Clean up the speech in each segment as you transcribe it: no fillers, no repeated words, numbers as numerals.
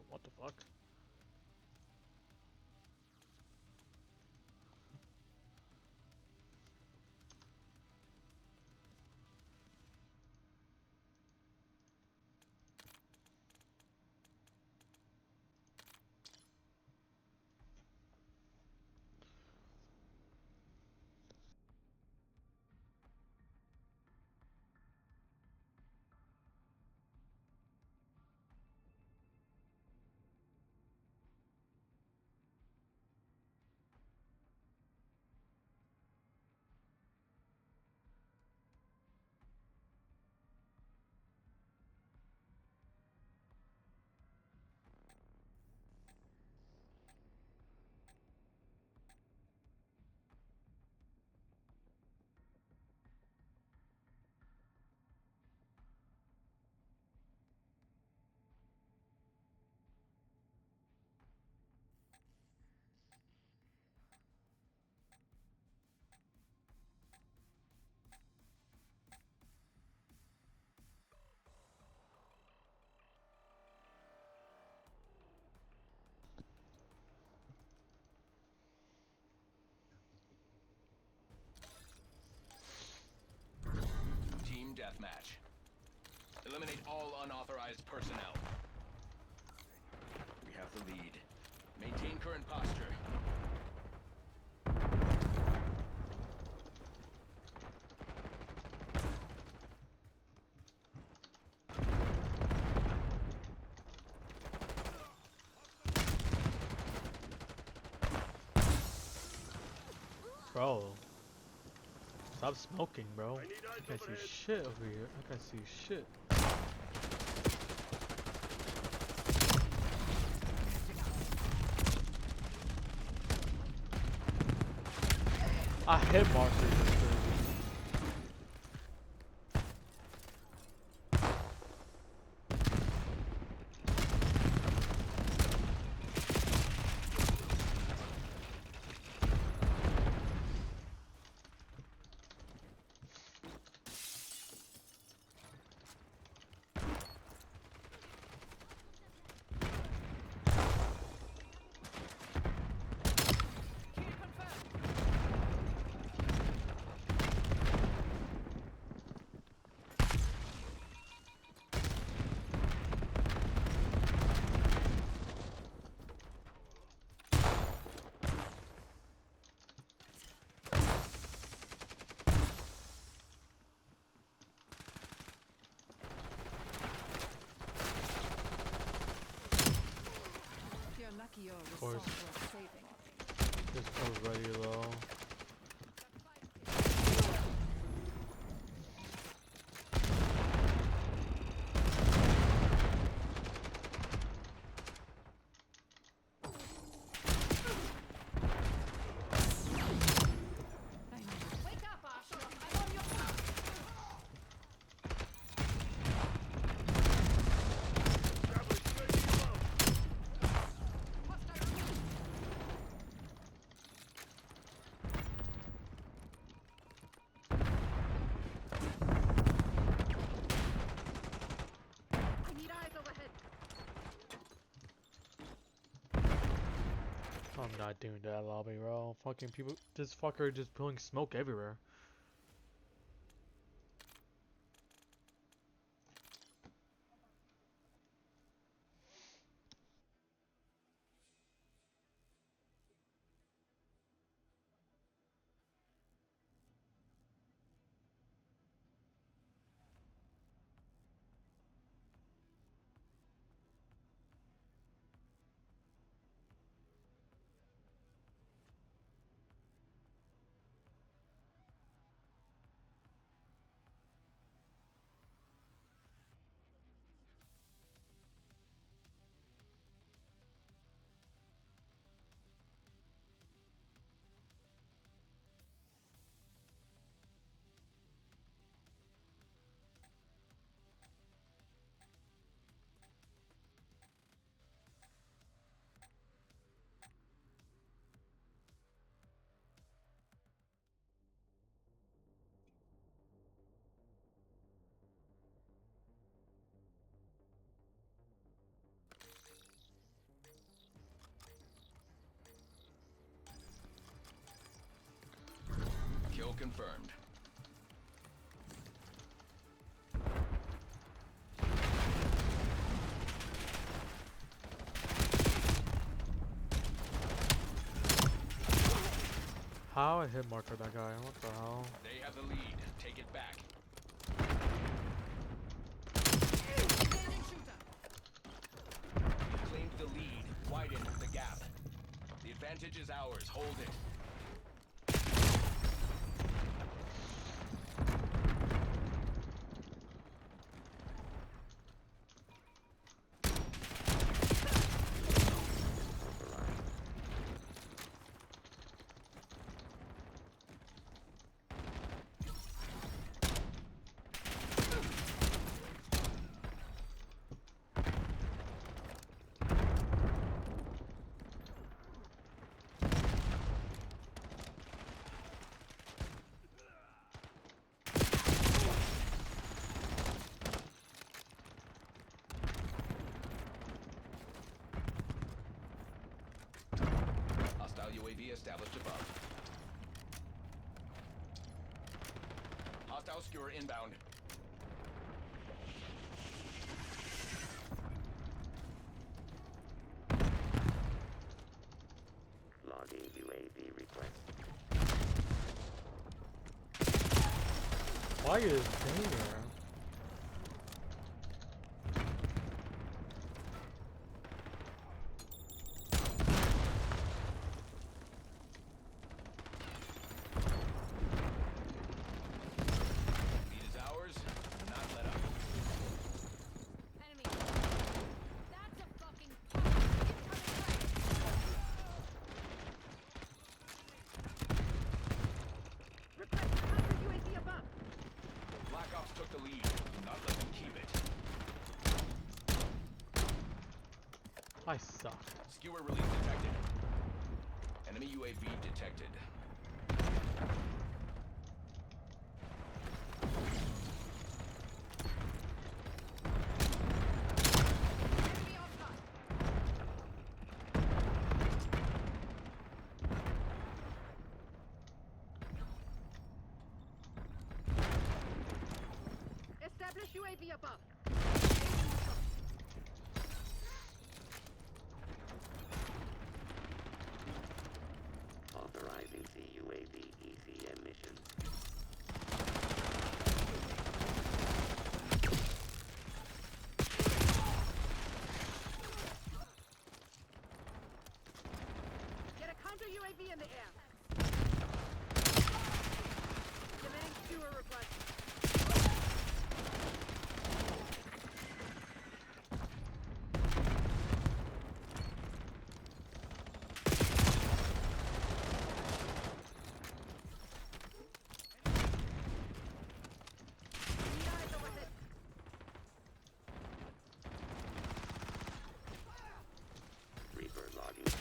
what the fuck? Team deathmatch. Eliminate all unauthorized personnel. We have the lead. Maintain current posture. Bro. Stop smoking, bro. I can't see shit over here. I can't see shit. I hit monsters this crazy. Of course. This was ready low. I'm not doing that lobby, bro. Fucking people, this fucker just pulling smoke everywhere. confirmed. How I hit marker that guy? What the hell? They have the lead. Take it back. You claimed the lead. Widen the gap. The advantage is ours. Hold it. Hostile UAV established above. Hostile skewer inbound. Logging UAV request. Why is there? Lead is ours. Do not let up. Enemy. That's a fucking incoming threat. Request counter UAV above. Black Ops took the lead. Do not let them keep it. I suck. Skewer release detected. Enemy UAV detected. Enemy on top. Establish UAV above. Authorizing CUAV ECM mission. Get a counter UAV in the air. Submitting sewer request. Need eyes over this. Reaper logging CUAV.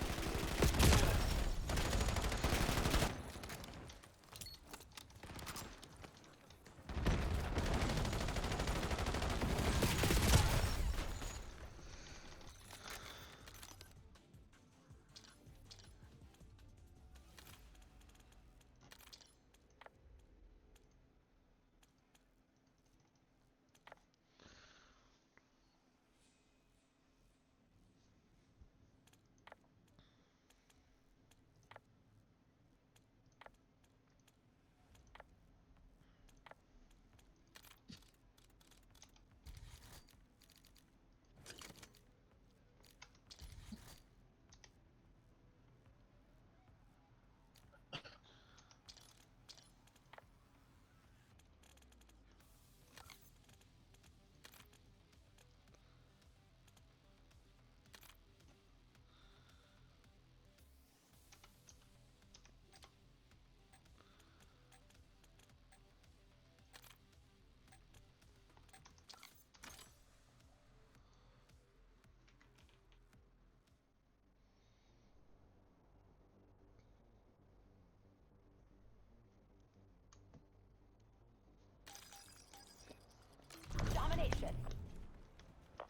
Domination.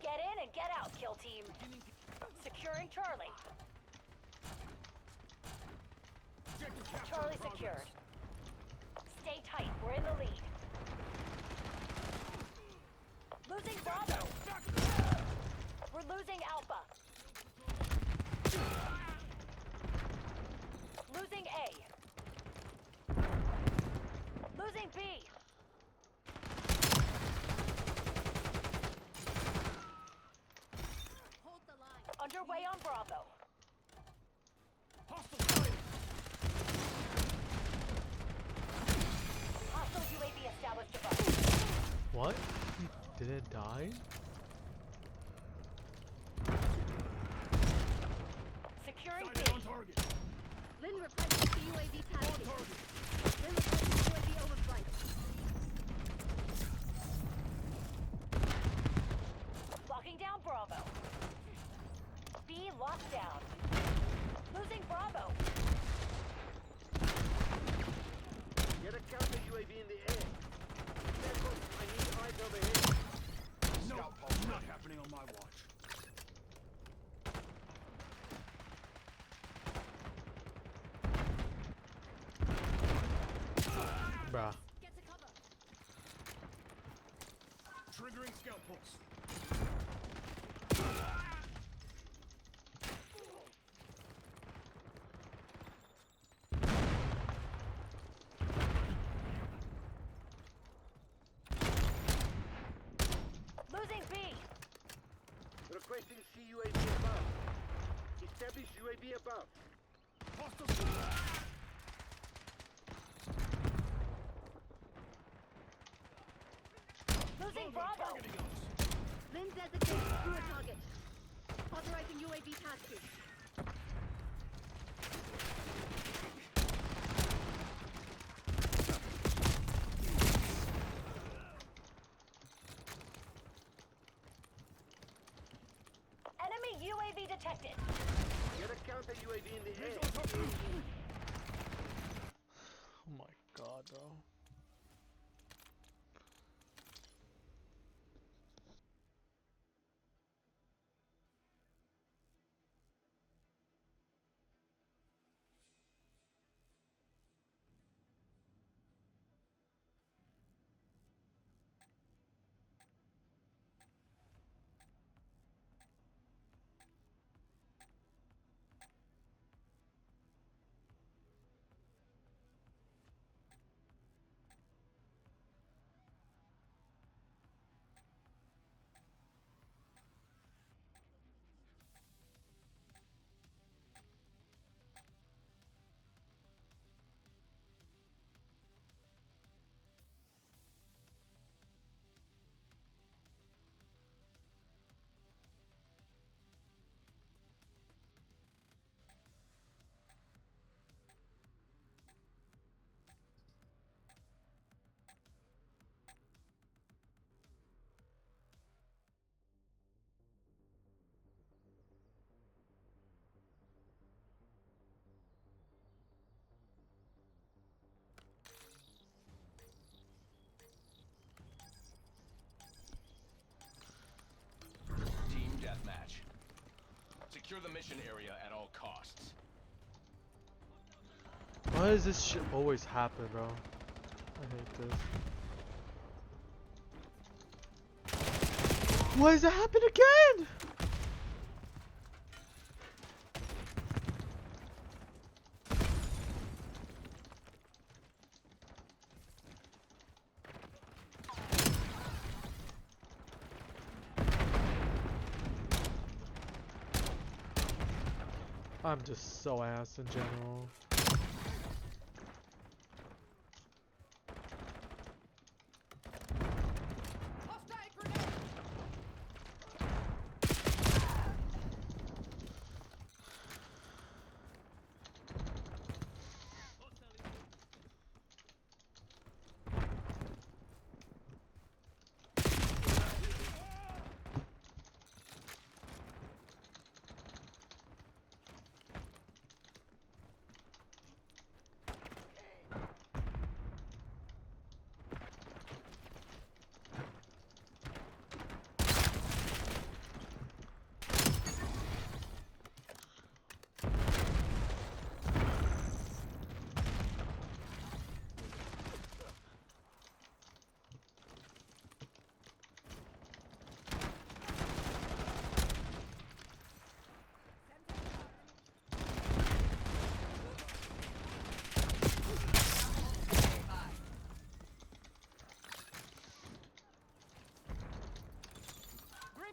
Get in and get out, kill team. Securing Charlie. Charlie secured. Stay tight. We're in the lead. Losing Bravo. We're losing Alpha. Losing A. Losing B. Hold the line. Underway on Bravo. Hostile UAV established above. What? Did it die? Securing B. Lynn requesting the UAV task. Lynn requesting UAV overflight. Locking down Bravo. B locked down. Losing Bravo. Get a counter UAV in the air. Careful, I need eyes overhead. No, not happening on my watch. Bruh. Get to cover. Triggering scout pulse. Losing B. Requesting CUAV above. Establish UAV above. Losing Bravo. Lynn designated through a target. Authorizing UAV tasking. Enemy UAV detected. Get a counter UAV in the air. Oh my god, bro. Team deathmatch. Secure the mission area at all costs. Why does this shit always happen, bro? I hate this. Why does it happen again? I'm just so ass in general. Hostile grenade.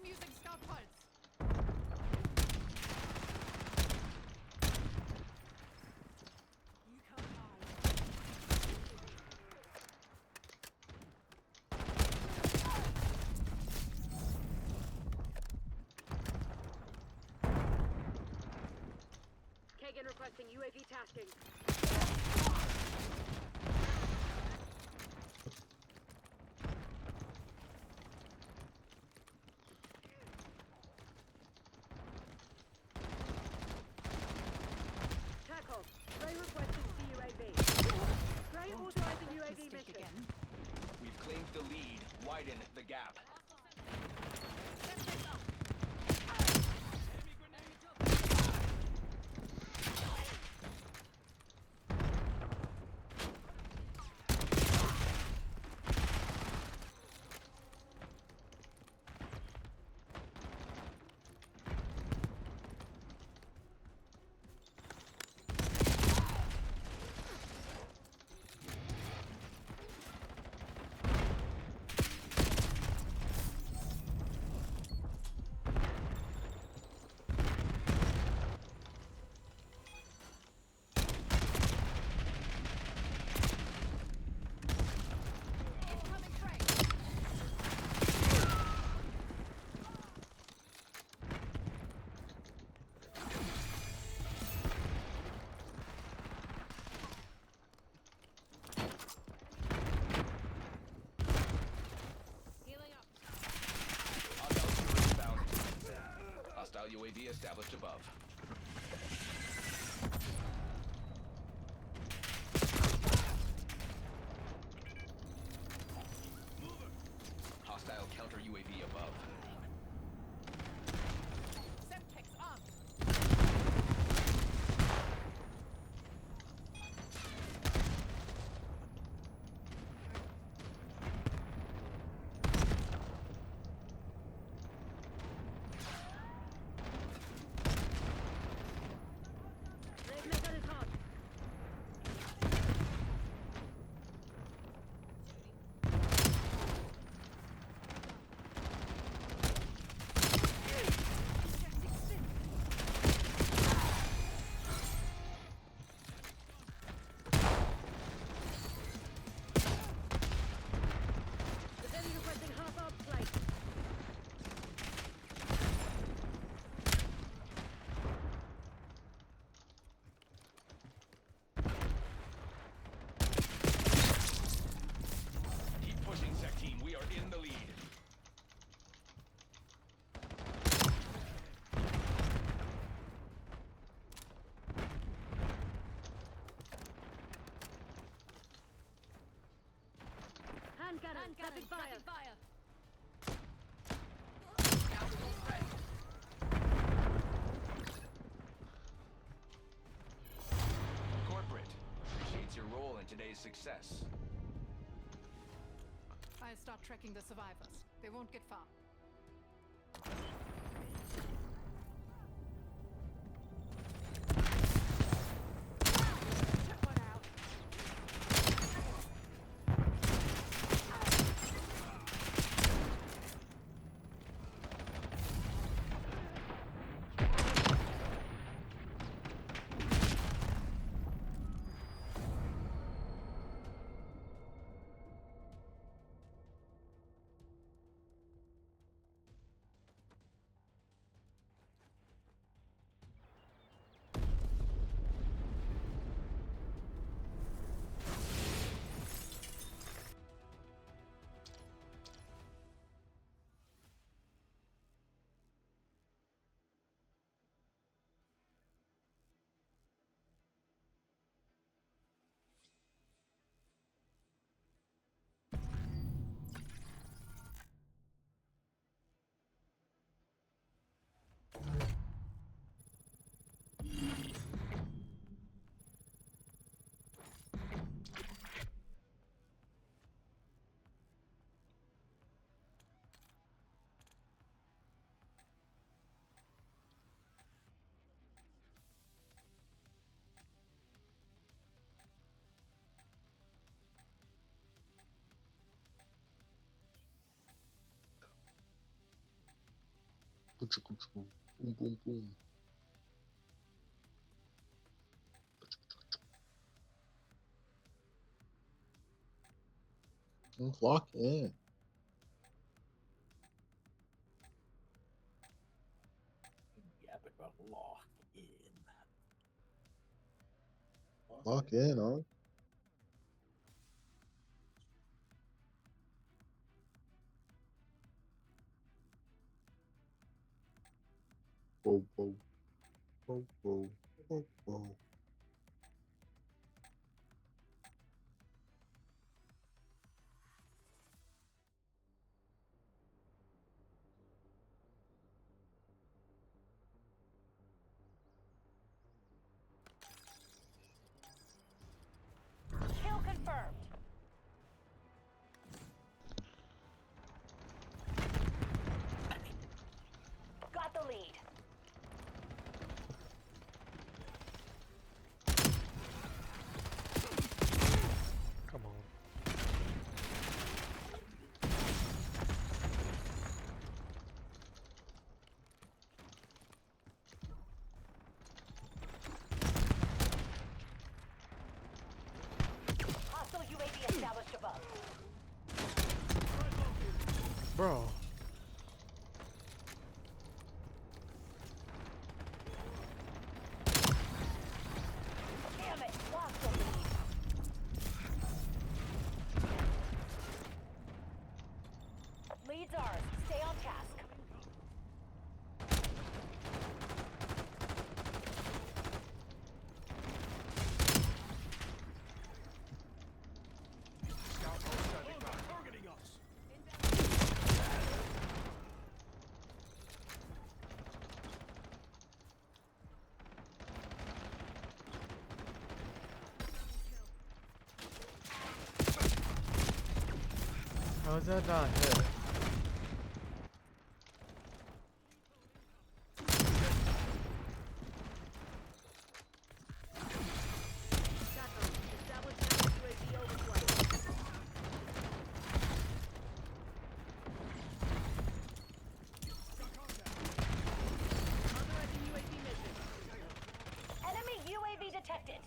using scout pulse. You can't hide. Kagan requesting UAV tasking. Tackle. Ray requesting CUAV. Ray authorizing UAV mission. Again. We've claimed the lead. Widen the gap. Incoming train. Healing up. Hostile inbound. Hostile UAV established above. Hostile counter UAV above. Semtex armed. Red method is hot. Injecting stim. Defending requesting half arm plate. Keep pushing, Sec Team. We are in the lead. Hand cannon. Rapid fire. Corporate appreciates your role in today's success. I'll start tracking the survivors. They won't get far. Took one out. Boom, boom, boom. Lock in. Yeah, but lock in. Lock in, huh? Whoa, whoa, whoa, whoa, whoa, whoa. Kill confirmed. Got the lead. Come on. Hostile UAV established above. Bro. Damn it, lost the lead. Lead's ours. Stay on task. How is that not hit? TACOM, establish counter UAV overflight. Authorizing UAV mission. Enemy UAV detected.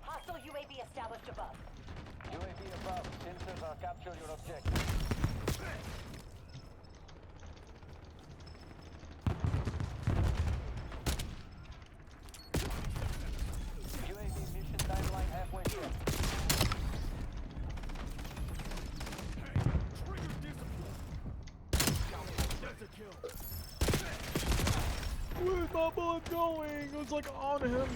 Hostile UAV established above. UAV above. Sensors are capture your objective. UAV mission timeline halfway through. Where's my bullet going? It was like on him.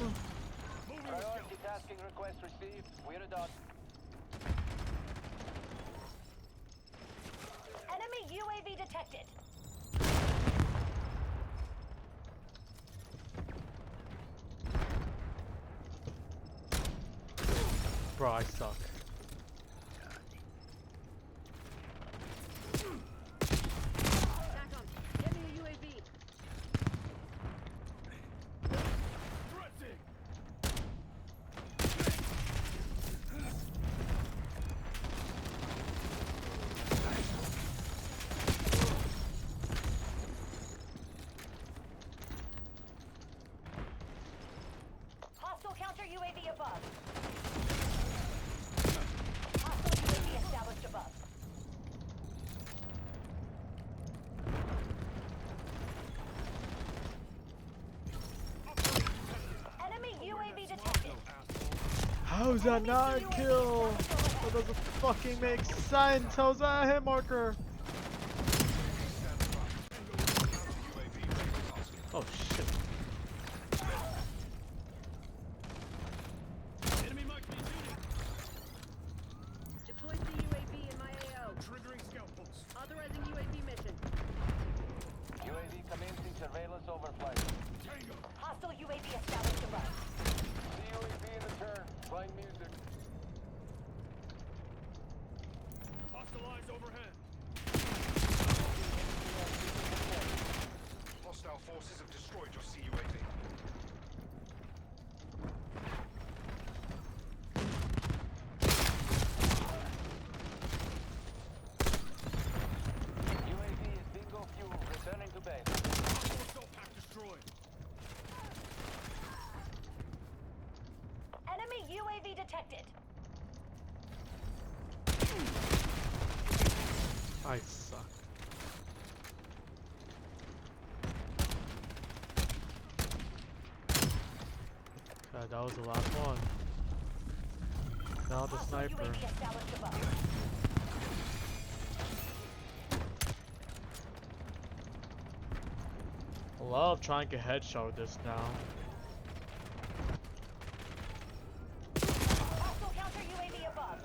Priority tasking request received. We're done. Enemy UAV detected. Bro, I suck. TACOM, get me a UAV. Hostile counter UAV above. Hostile UAV established above. Enemy UAV detected. How's that not a kill? That doesn't fucking make sense. How's that a hit marker? Oh shit. Deploy CUAV in my AO. Triggering scout pulse. Authorizing UAV mission. UAV commencing surveillance overflight. Hostile UAV established above. UAV in the turn. Playing music. Hostile eyes overhead. Hostile forces have destroyed your CUAV. UAV is bingo fuel. Returning to base. Hostile pack destroyed. Enemy UAV detected. I suck. God, that was the last one. Now the Hostile sniper. UAV established above. I love trying to headshot with this now. Hostile counter UAV above.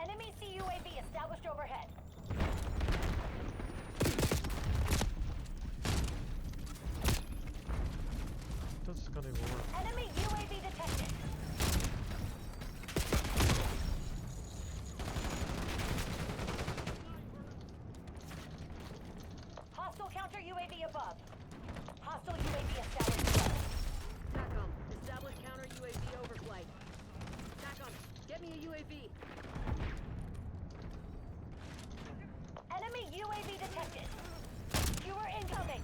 Enemy CUAV established overhead. This is gonna work. Enemy UAV detected. Hostile counter UAV above. Hostile UAV established above. TACOM, establish counter UAV overflight. TACOM, get me a UAV. Enemy UAV detected. Viewer incoming.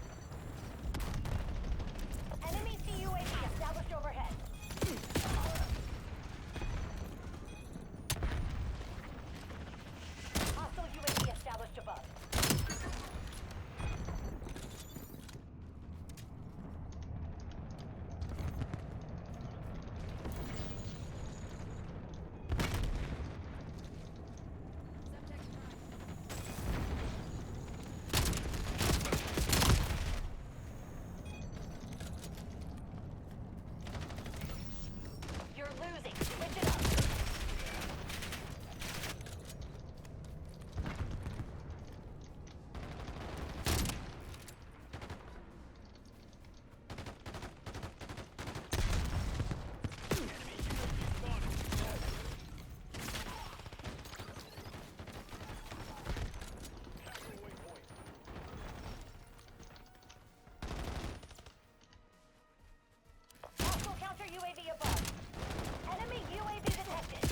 Enemy CUAV established overhead. Hostile UAV established above. You're losing. Switch it up. Hostile counter UAV above. Enemy UAV detected.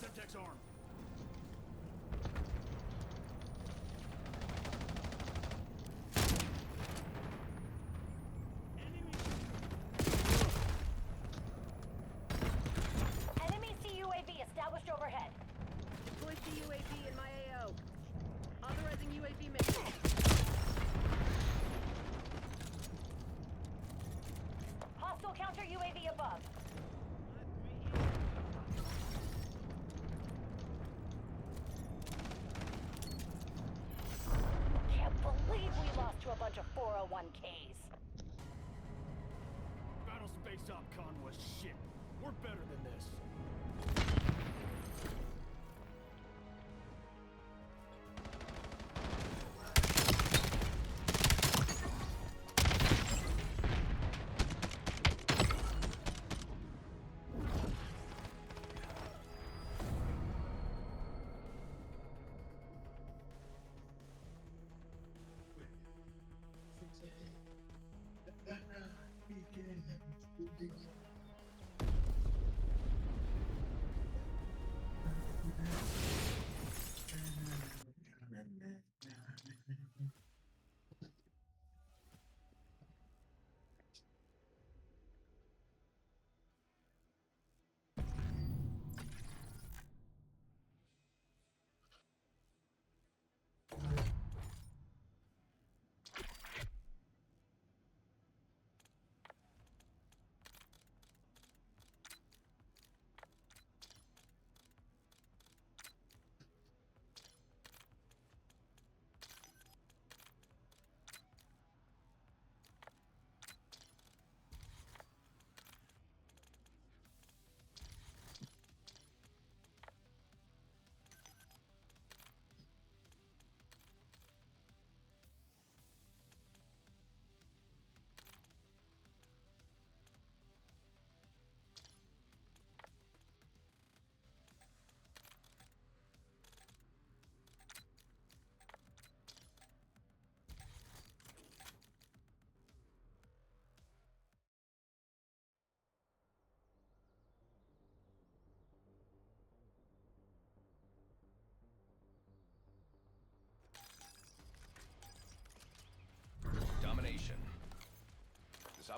Semtex arm. Enemy CUAV established overhead. Deploy CUAV in my AO. Authorizing UAV mission. Hostile counter UAV above. Can't believe we lost to a bunch of 401ks. Battle space opcon was shit. We're better than this.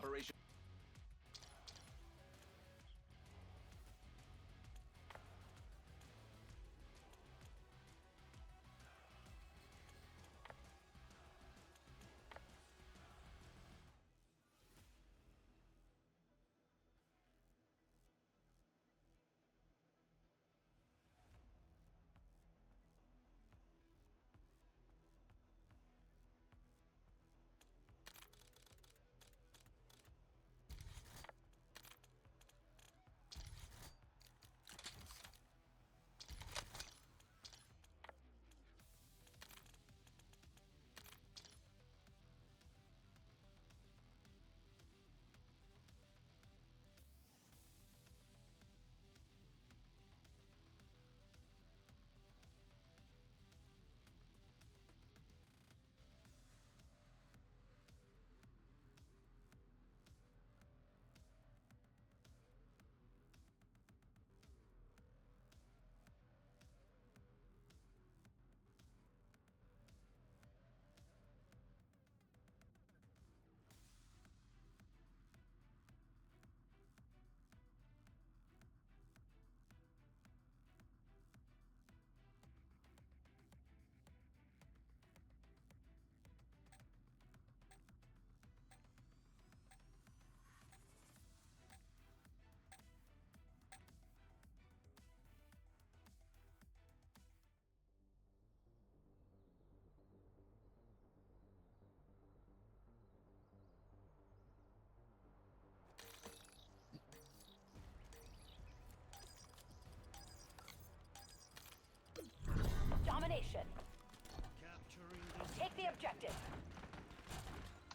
Operation. Domination. Take the objective.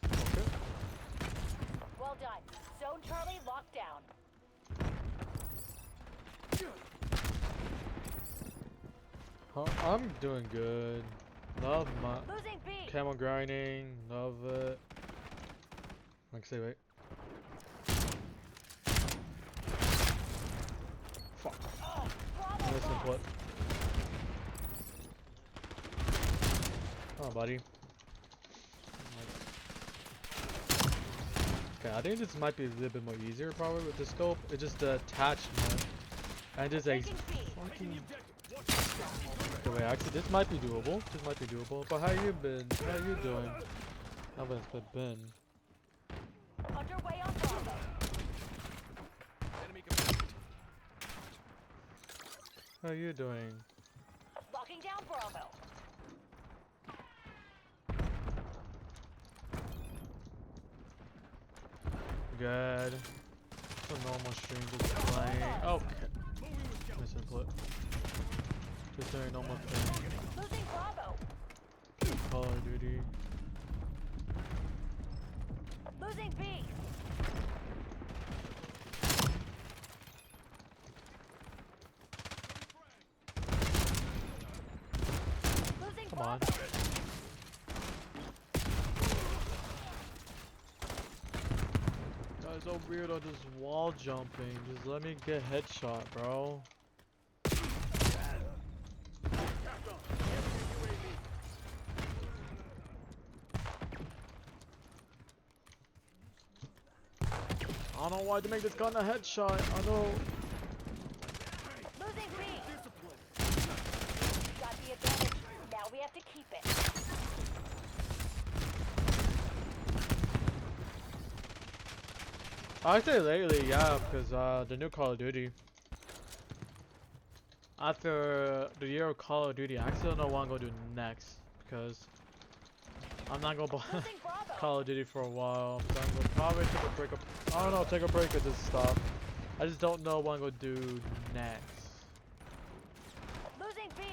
Okay. Well done. Zone Charlie locked down. I'm doing good. Love my Losing B. camel grinding. Love it. Like say wait. Fuck. Bravo Listen, lost. what? Oh, buddy. Okay, I think this might be a little bit more easier probably with the scope. It's just the attachment. And just a Taking B. fucking... Okay, wait, actually this might be doable. This might be doable. But how you been? How you doing? How has it been? Underway on Bravo. Enemy complete. How you doing? Locking down Bravo. Good. It's a normal stream just playing. Oh, okay. Misinput. Just doing normal thing. Losing Bravo. Call of Duty. Losing B. Losing Come on. Bravo. Guys, so weird on this wall jumping. Just let me get headshot, bro. I don't know why to make this gun a headshot. I know. Losing B. Got the advantage. Now we have to keep it. I say lately, yeah, because the new Call of Duty. After the year of Call of Duty, I still don't know what I'm gonna do next because I'm not gonna buy Losing Bravo. Call of Duty for a while. So I'm gonna probably take a break. I don't know, take a break of this stuff. I just don't know what I'm gonna do next. Losing B.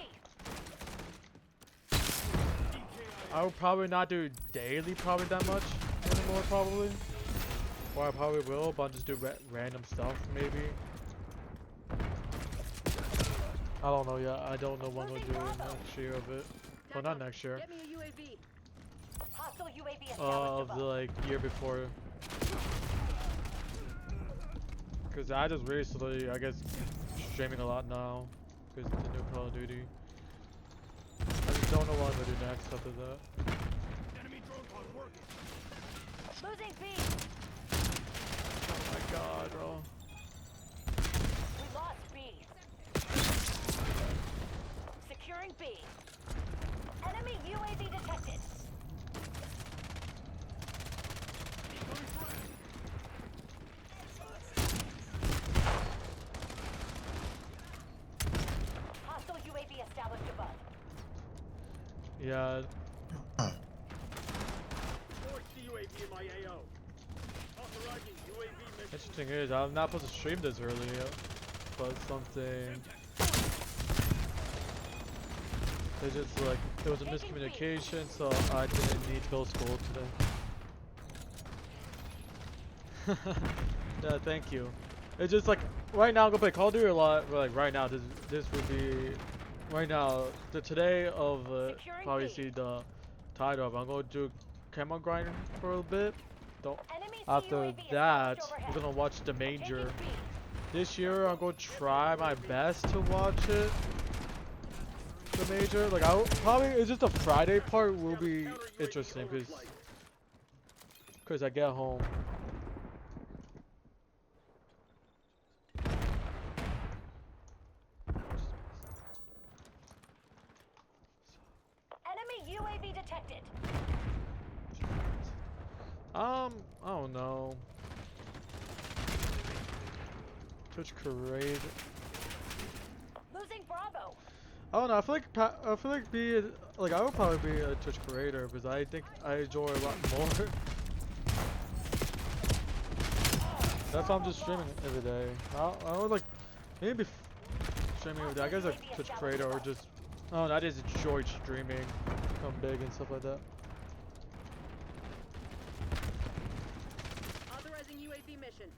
I will probably not do daily, probably that much anymore, probably. Or I probably will, but I'll just do random stuff, maybe. I don't know yet. I don't know what I'm gonna do next year of it. Well, not next year. Get me a UAV. Hostile UAV established Of the above. like year before. Cause I just recently, I guess, streaming a lot now. Cause the new Call of Duty. I just don't know what I'm gonna do next after that. Losing B. my god, bro. We lost B. Securing B. Enemy UAV detected. Hostile UAV established above. Yeah, Deploy CUAV in my AO. Authorizing UAV mission. interesting is I'm not supposed to stream this early, but something. They just like there was a miscommunication, so I didn't need to go to school today. Yeah, thank you. It's just like right now I'm gonna play Call of Duty a lot. But, like right now, this would be right now the today of probably see the title of I'm gonna do camera grinding for a little bit. Don't Enemy after CUAV that established we're overhead. gonna watch the major. Taking B. This year I'm gonna try my best to watch it. The major, like I probably it's just the Friday part will be interesting because I get home. Enemy UAV detected. I don't know. Twitch create. Losing Bravo. I don't know. I feel like I would probably be a Twitch creator because I think I enjoy a lot more. That's why I'm just streaming every day. I would like maybe streaming every day. I guess a Twitch creator or just I just enjoy streaming, become big and stuff like that. Authorizing UAV mission.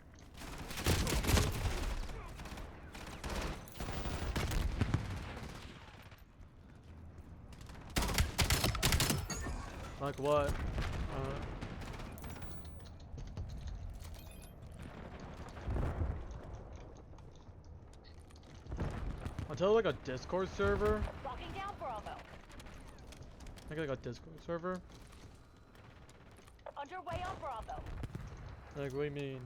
Like what? Until like a Discord server. Locking down Bravo. I think like a Discord server. Underway on Bravo. Like what do you mean?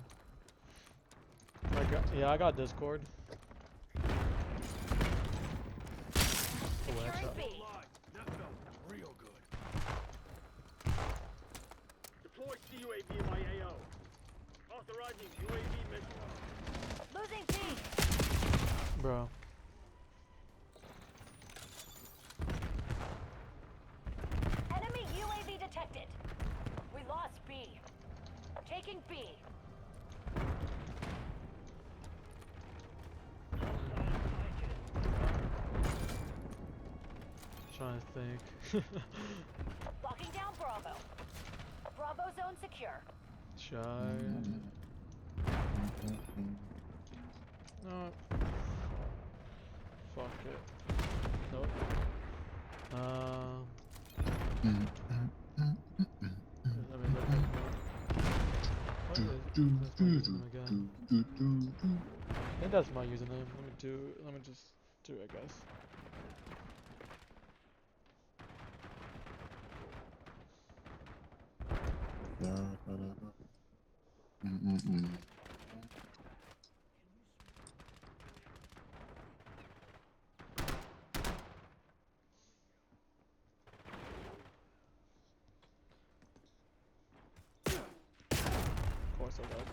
Like yeah, I got Discord. Oh, Securing headshot. B. That felt real good. Deploy CUAV in my AO. Authorizing UAV mission. Losing B. Bro. Enemy UAV detected. We lost B. Taking B. Trying to think. Locking down Bravo. Bravo zone secure. Shy. No. Fuck it. Nope. Let me look at what is that's my username again? I think that's my username. Let me just do it, I guess. Of course I got.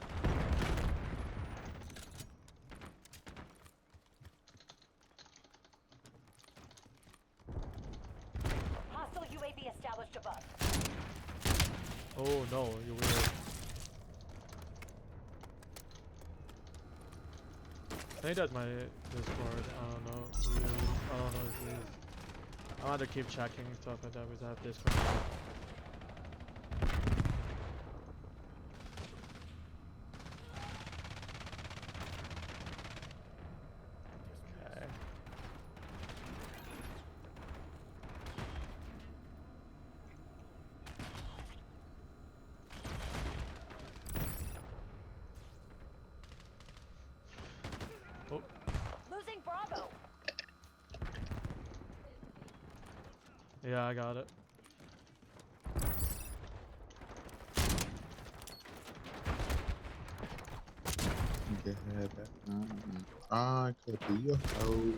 Hostile UAV established above. Oh no, you're weird. I think that's my Discord. I don't know. I don't know if it is. I'll have to keep checking stuff like that because I have Discord. Okay. Oh, Losing Bravo. yeah, I got it. I could be a hoe,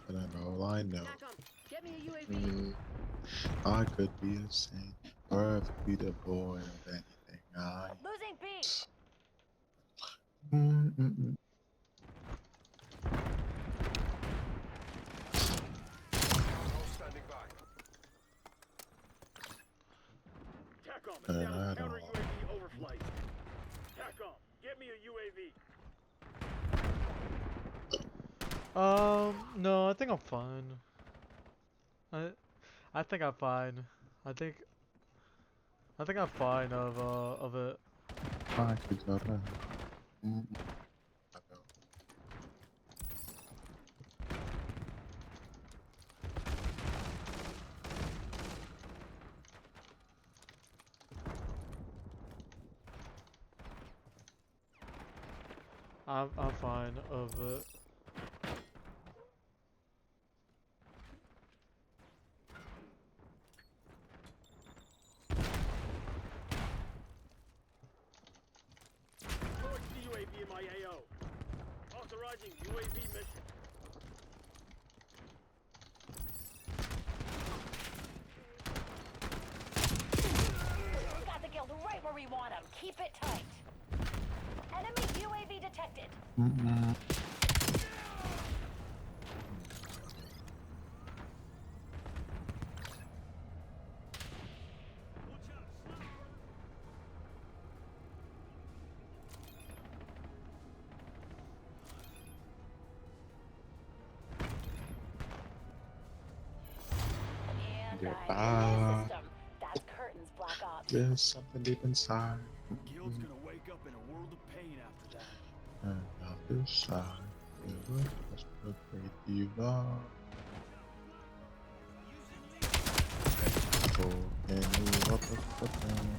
but I know I know. TACOM, get me a UAV. I could be a saint, or I could be devoid of anything. Losing B. Mm-mm. All standing by. TACOM, And establish I counter don't. UAV overflight. TACOM, get me a UAV. No, I think I'm fine. I think I'm fine. I think I'm fine of it. I could go down. Mm-mm. I know. I'm fine of it. Launch the UAV in my AO. Authorizing UAV mission. We got the kill right where we want him. Keep it tight. Enemy UAV detected. Mm-mm. And Yeah. I'm in the system. That's curtains, Black Ops. There's something deep inside. Guild's gonna wake up in a world of pain after that. And other side, it was just a great divide. Oh, can you walk up the pain?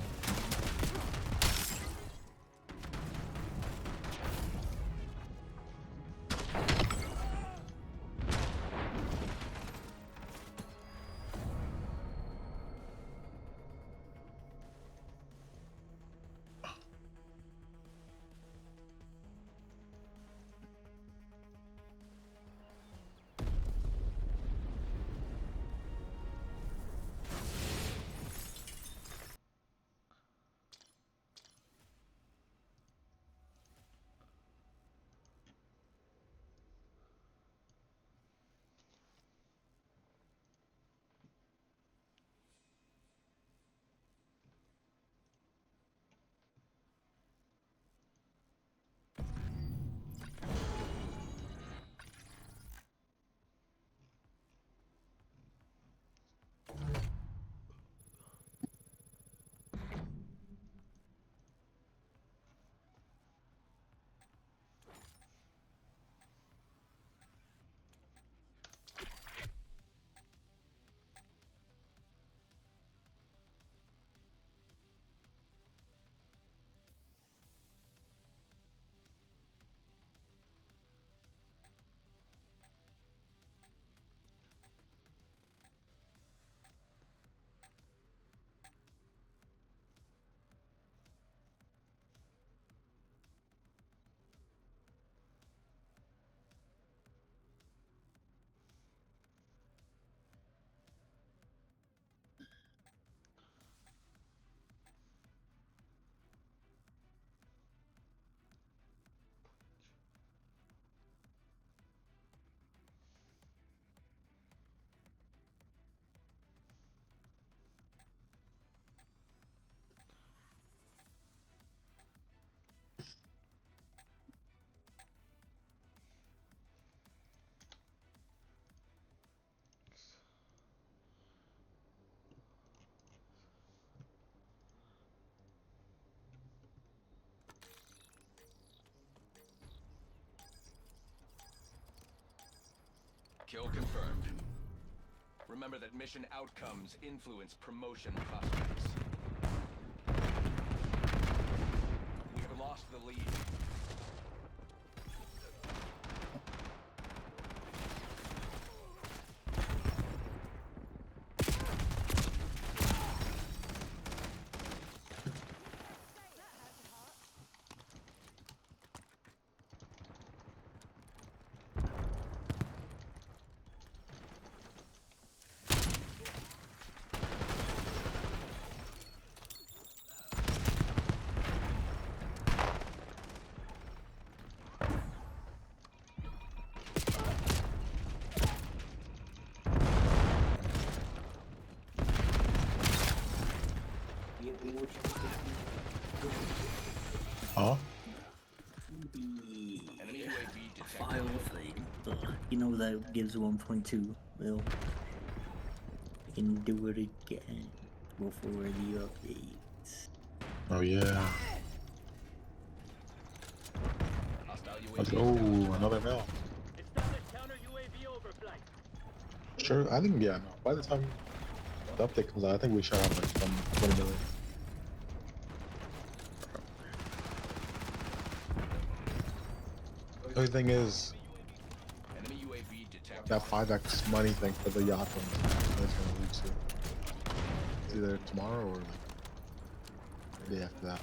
Kill confirmed. Remember that mission outcomes influence promotion prospects. We have lost the lead. Huh? Enemy UAV detected. File thing, you know that gives 1.2 mil. I can do it again before the updates. Oh yeah. Hostile UAV Let's go. established. Another mill. Establish counter UAV overflight. Sure. I think yeah. No. By the time the update comes out, I think we should have like some 20 million. The only thing is Enemy UAV detected. that 5x money thing for the yacht one. That's gonna lead to. It's either tomorrow or like the day after that.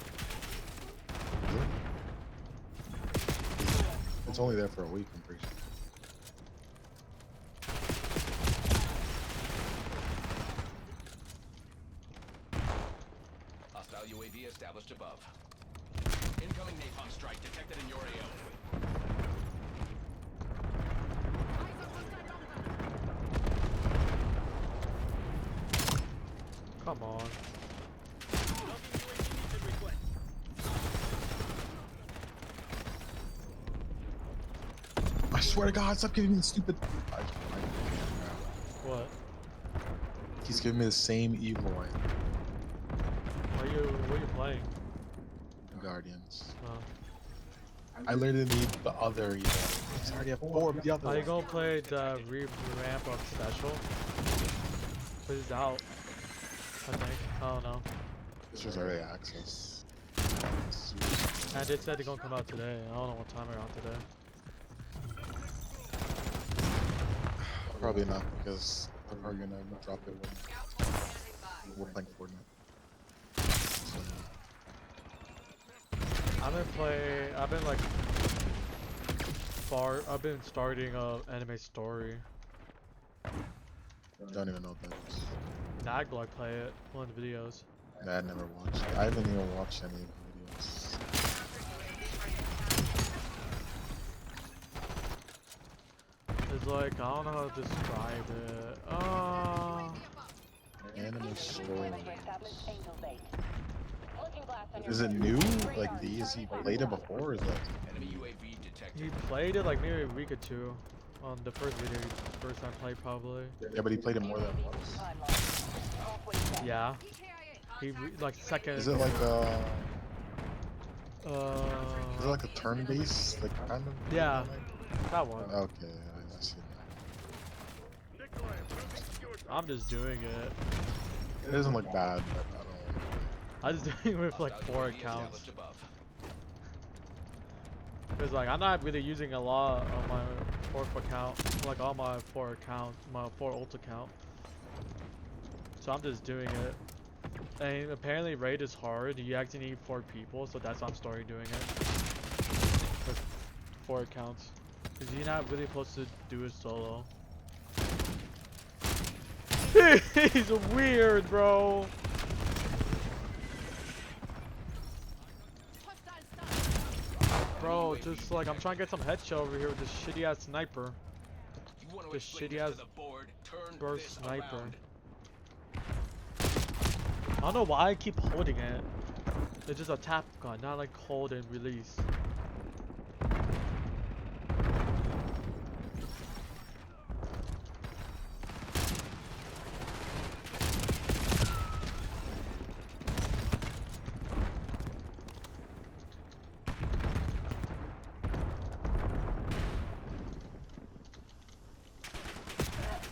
Is it? It's only there for a week, I'm pretty sure. Hostile UAV established above. Incoming napalm strike detected in your AO. Come on. Logging UAV mission request. I swear to God, stop giving me the stupid. What? He's giving me the same evil line. What are you playing? Guardians. Oh. I literally need the other evil. I already have 4 of the other Are you ones. gonna play the revamp of special? But it's out. I think. I don't know. This was early access. And it said it's gonna come out today. I don't know what time around today. Probably not, because they're probably gonna drop it when we're playing Fortnite. So, I've been like I've been starting a anime story. don't even know what that is. Naglock play it, one of the videos. I never watched. I haven't even watched any of the videos. It's like, I don't know how to describe it. Anime story. Angel base. Looking glass on your Is it new? Like these? He played it before? Or is that? Enemy UAV detected. He played it like maybe a week or two on the first video, first time played probably. Yeah, but he played it more than once. Yeah. Like second. Is it like Is it like a turn-based, like kind of? Yeah, that one. Okay, I see that. I'm just doing it. It doesn't look bad, but I don't. I just doing it with like Hostile 4 UAV accounts. established above. Cause like I'm not really using a lot on my 4th account, like all my 4 accounts, my 4 ult account. So I'm just doing it. And apparently raid is hard. You actually need 4 people, so that's why I'm starting doing it with 4 accounts. Cause you're not really supposed to do it solo. He's weird, bro. Bro, just like I'm trying to get some headshot over here with this shitty ass sniper. You want to This explain shitty this ass to the board? Turn burst this sniper. around. I don't know why I keep holding it. It's just a tap gun, not like hold and release.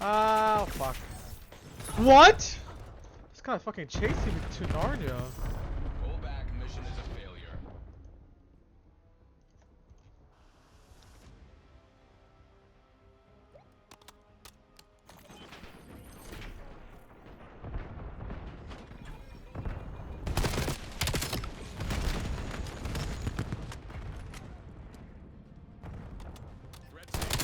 Ah, fuck. What? This guy fucking chasing me to Narnia. Pull back. Mission is a failure. Red state.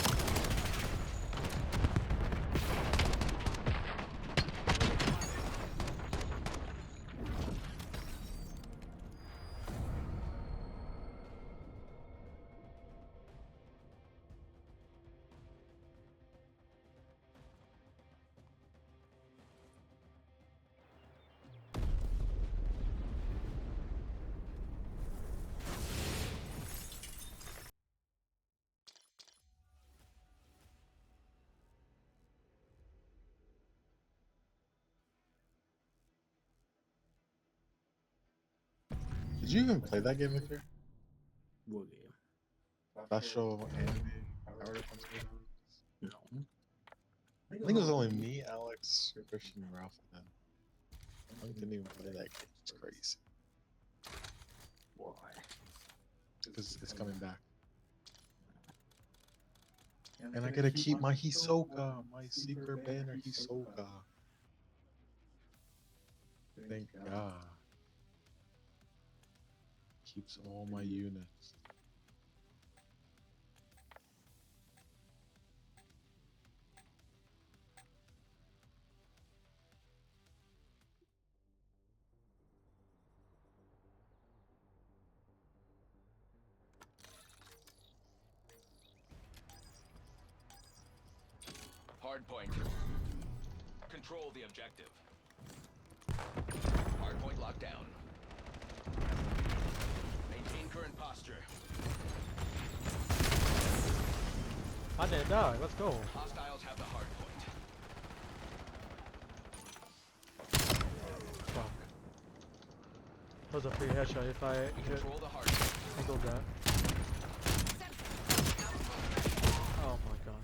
Did you even play that game with her? What game? Special anime power defense game? No. I think it was only me, Alex, Christian, and Ralph then. I didn't even play that game. It's crazy. Why? Because it's coming back. And I gotta keep my Hisoka, my secret banner Hisoka. Thank God. Keeps all my units. Hardpoint. Control the objective. Hardpoint locked down. Maintain current posture. I didn't die. Let's go. Hostiles have the hardpoint. Fuck. That was a free headshot if I We hit control the hardpoint. angled that. Oh my god.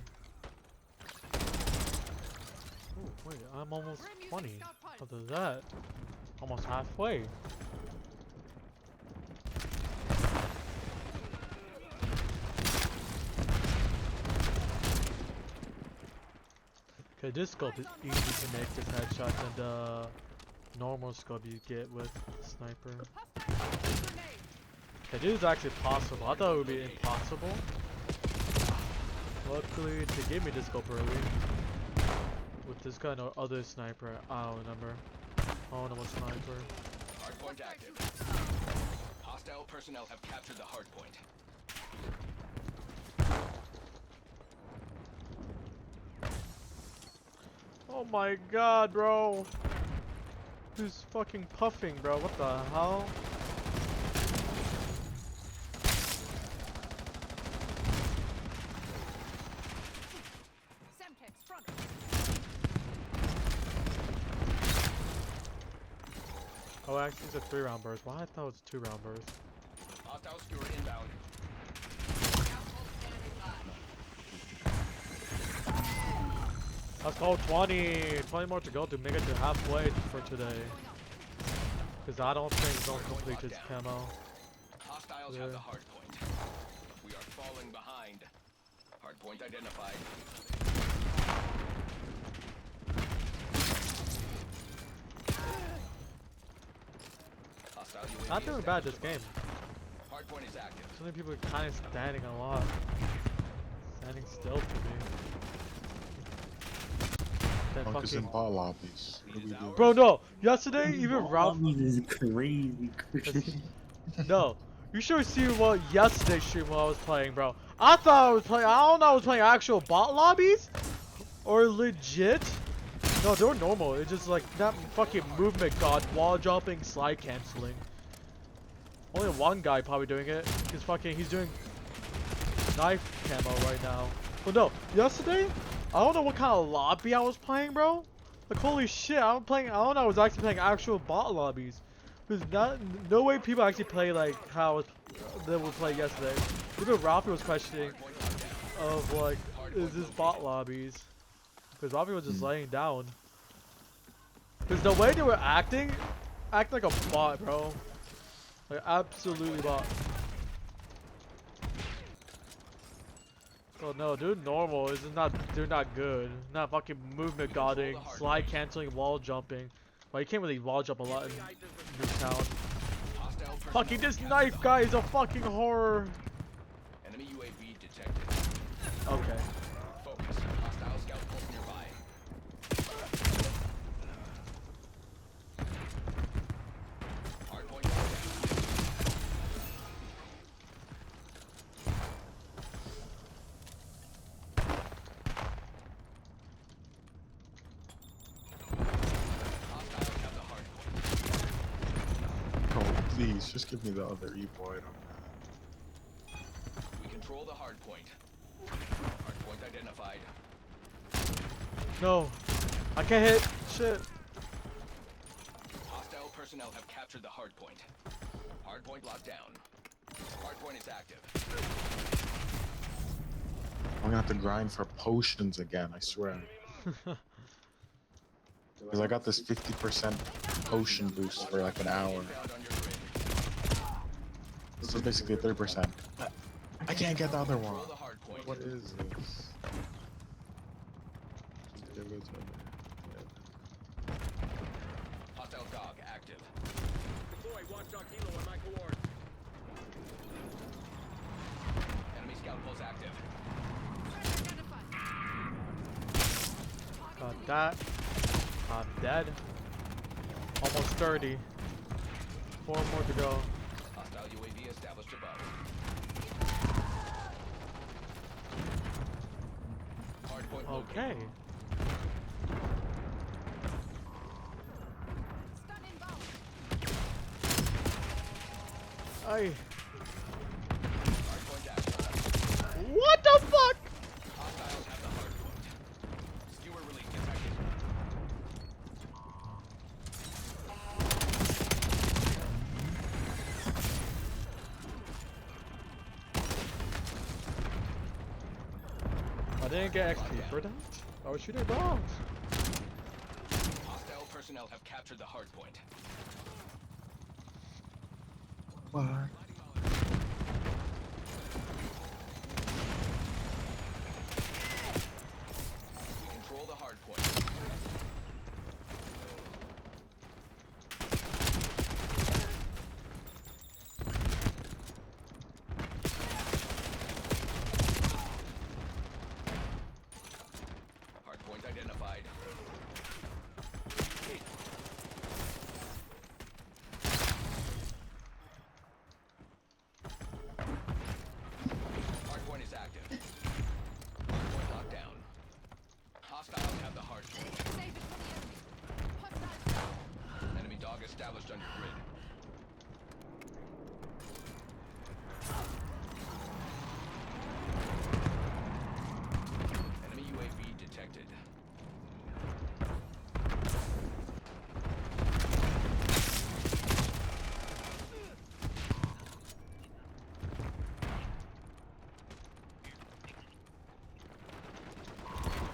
Ooh, wait, I'm almost 20. What is that? Almost halfway. Okay, this scope is easy to make this headshot than the normal scope you get with sniper. Okay, this is actually possible. I thought it would be impossible. Luckily, they gave me this scope early. With this kind of other sniper, I don't remember. I don't know what sniper. Hardpoint active. Hostile personnel have captured the hardpoint. Oh my god, bro. Who's fucking puffing, bro? What the hell? Semtex front. Oh, actually, it's a 3-round burst. Why I thought it was 2-round burst? Hostile skewer inbound. Let's go 20. 20 more to go to make it to halfway for today. Because I don't think don't complete this camo. Hostiles Yeah. have the hardpoint. We are falling behind. Hardpoint identified. Hostile UAV Not doing bad this game. Hardpoint is active. So many people are kind of standing a lot. Standing still to me. That Focus in fucking... bot lobbies. What do we do? Bro, no! Yesterday, even Ralph... This is crazy. No. You should have seen what yesterday's stream when I was playing, bro. I thought I was playing... I don't know I was playing actual bot lobbies? Or legit? No, they were normal. It's just like that fucking movement god, wall jumping, slide canceling. Only one guy probably doing it. He's doing knife camo right now. But no, yesterday, I don't know what kind of lobby I was playing, bro. Like holy shit, I don't know I was actually playing actual bot lobbies. There's no way people actually play like how they would play yesterday. Even Ralphie was questioning of like, is this bot lobbies? Because Ralphie was just laying down. Because the way they were acting like a bot, bro. Like absolutely bot. Oh no, dude, normal. They're not good. Not fucking movement godding, slide canceling, wall jumping. Well, you can't really wall jump a lot in Newtown. Hostile personnel Fucking this have knife captured guy is a fucking horror. Enemy UAV detected. Okay. Focus. Hostile scout pulse nearby. Hardpoint locked down. Hostiles have the hardpoint. Oh, please, just give me the other E-boy. We control the hardpoint. Hardpoint identified. No. I can't hit. Shit. Hostile personnel have captured the hardpoint. Hardpoint locked down. Hardpoint is active. I'm gonna have to grind for potions again, I swear. Because I got this 50% potion boost for like an hour. Inbound on your grid. This is basically 30%. I can't get the other one. Control the hardpoint. What is this? Hostile dog active. Deploy Watchdog Helo on my coordinates. Enemy scout pulse active. Threat identified. Got that. I'm dead. Almost 30. 4 more to go. Hostile UAV established above. Hardpoint Okay. located. Stun inbound. Ay. Hardpoint active. What the fuck? Hostiles have the hardpoint. Skewer release detected. I didn't get XP for that. I was shooting dogs. Hostile personnel have captured the hardpoint. What? We control the hardpoint. Hardpoint identified. Hardpoint is active. Hardpoint locked down. Hostiles have the hardpoint. Save it for the enemy. Hostiles down. Enemy dog established on your grid. Enemy UAV detected.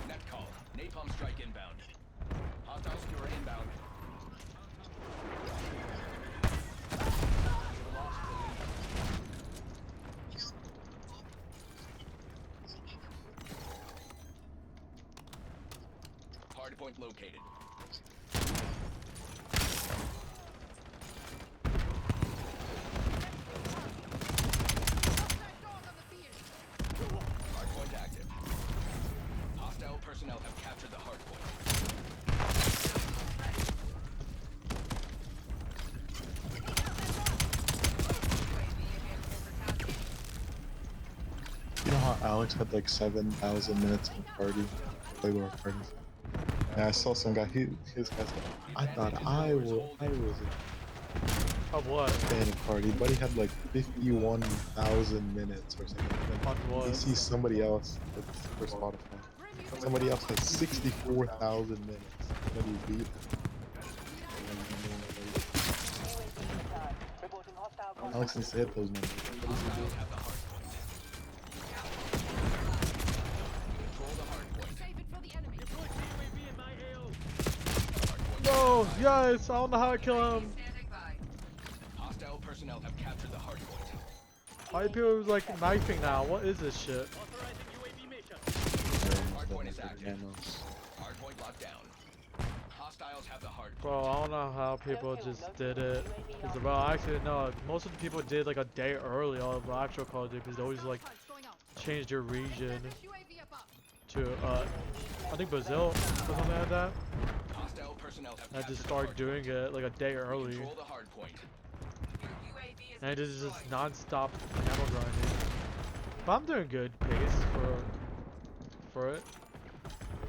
Net call. Napalm strike inbound. Hostile skewer inbound. You lost the lead. Hardpoint located. Outside dog on the field. Hardpoint active. Hostile personnel have captured the hardpoint. You know how Alex had like 7,000 minutes in party? Playboy party. Yeah, I saw some guy, his guy said, I thought I was Of what? in a party, but he had like 51,000 minutes or something. On He what? sees somebody else that's for Spotify. Somebody else has 64,000 minutes. Then you beat him. Alex needs to hit those numbers. What does he do? Hostiles have the hardpoint. Control the hardpoint. Save it for the enemy. Deploy UAV in my AO. Hardpoint. No, yes, I don't know how to kill him. Standing by. Hostile personnel have captured the hardpoint. Why are people like knifing now? What is this shit? Authorizing UAV mission. Hardpoint is active. Camos. Hardpoint locked down. Hostiles have the hardpoint. Bro, I don't know how people just did it. Cause, bro, actually, no, most of the people did like a day early on the actual Call of Duty because they always like Pulse going out. changed their region UAV above. to, I think Brazil or something like that. Hostile personnel have And I captured just the started hardpoint. doing it like a day early. Control the hardpoint. And it is just non-stop ammo grinding. But I'm doing good pace for it.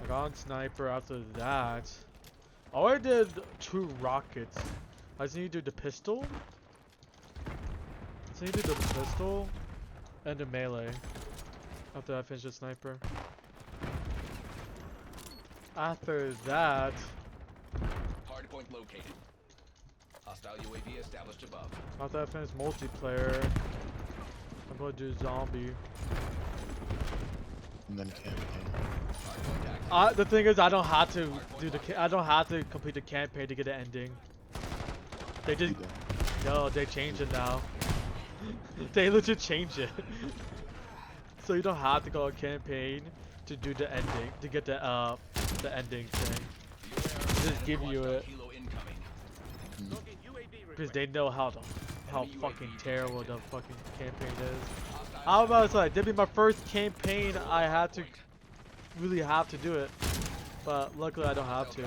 I got on sniper after that. I already did 2 rockets. I just need to do the pistol. I just need to do the pistol and the melee after I finish the sniper. After that, Hardpoint located. Hostile UAV established above. After I finish multiplayer, I'm gonna do zombie. And then campaign. Hardpoint active. The thing is, I don't have to do I don't have to complete the campaign to get the ending. They just You don't. no, they changed it now. They legit changed it. So you don't have to go on campaign to do the ending to get the ending thing. Just give you it Hostile helo incoming. Logging UAV because request. they know how Enemy fucking UAV terrible the detected. fucking campaign is. Hostile I was about to say, that'd be my first campaign. I had to really have to do it, but luckily I don't have to.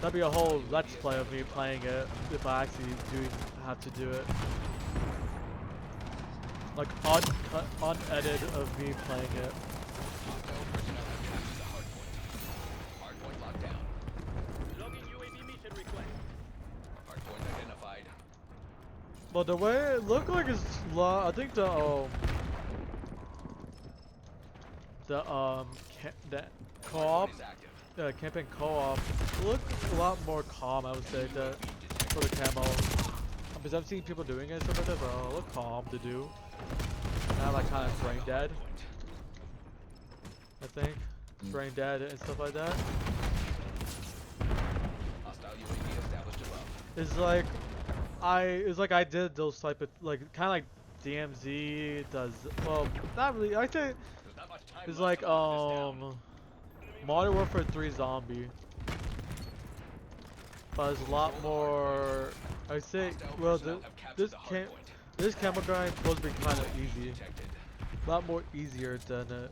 That'd be a whole let's play of me playing it if I actually do have to do it. Like uncut, unedited of me playing it. Hostile personnel have captured the hardpoint. Hardpoint locked down. Logging UAV mission request. Hardpoint identified. But the way it looked like is, I think the co-op, Hardpoint is active. campaign co-op looked a lot more calm. I would say that for the camo, because I've seen people doing it and stuff like that, but it looked calm to do. Not like kind of brain dead. I think brain dead and stuff like that. Hostile UAV established above. It's like I did those type of like kind of like DMZ does. Well, not really. I think There's not much time it's left like to lock this down. Modern Warfare 3 Zombie, but it's a lot more. I say, Hostile well, personnel have captured this the can't. hardpoint. This camera grind is supposed to be kind of easy. Detected. A lot more easier than it.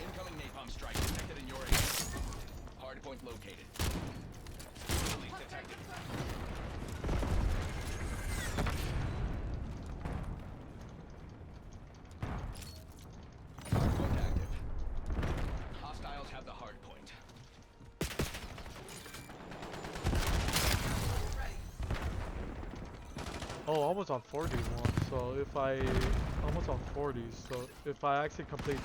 Incoming napalm strike detected in your area. Hardpoint located. Release detected. Hardpoint active. Hostiles have the hardpoint. Oh, almost on 41. So if I almost on 40. So if I actually complete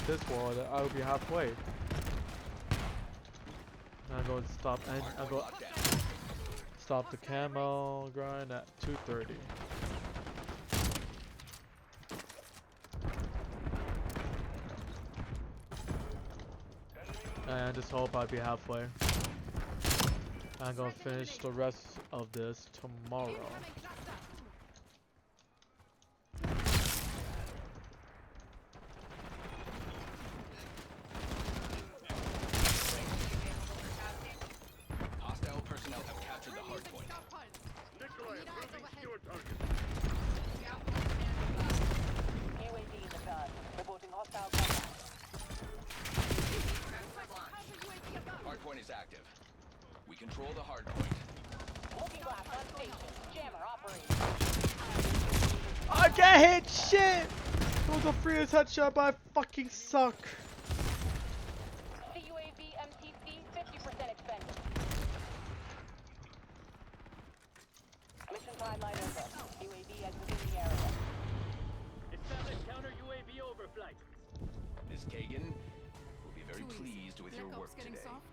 this world, I will be halfway. I'm going to stop and I'm Hardpoint going locked down. stop the camo grind at 230. And I just hope I'll be halfway. I'm gonna finish the rest of this tomorrow. Incoming cluster. Hostile personnel have captured the hardpoint. Stockpile. Nikolai, Need eyes approaching overhead. secure target. UAV in the gun. Reporting hostile contact. Counter UAV above. Hardpoint is active. We control the hardpoint. Looking glass on station. Jammer operating. I get hit! Shit! That was the freest headshot, but I fucking suck. CUAV MTC 50% expended. Mission timeline over. UAV exiting the area. Establish counter UAV overflight. Ms. Kagan will be very Too easy. pleased with your Black work Ops getting today. soft.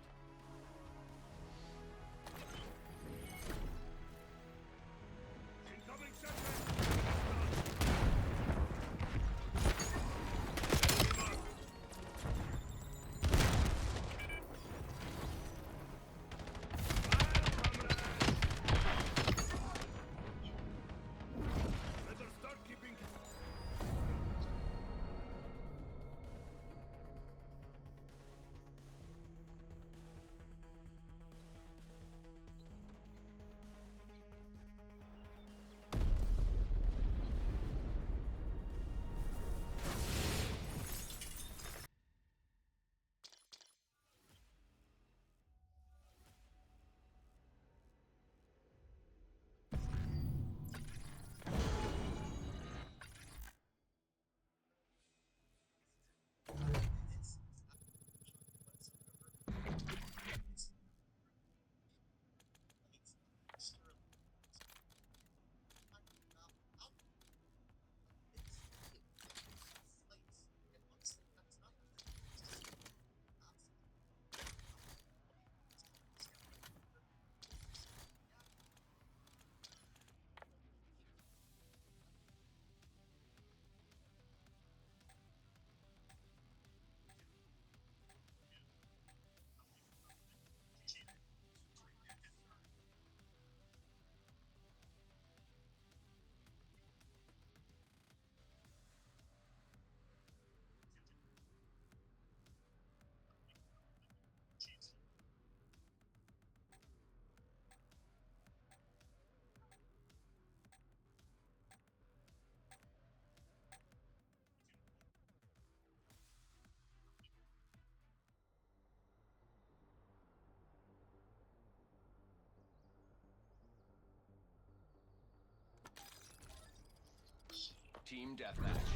Team deathmatch.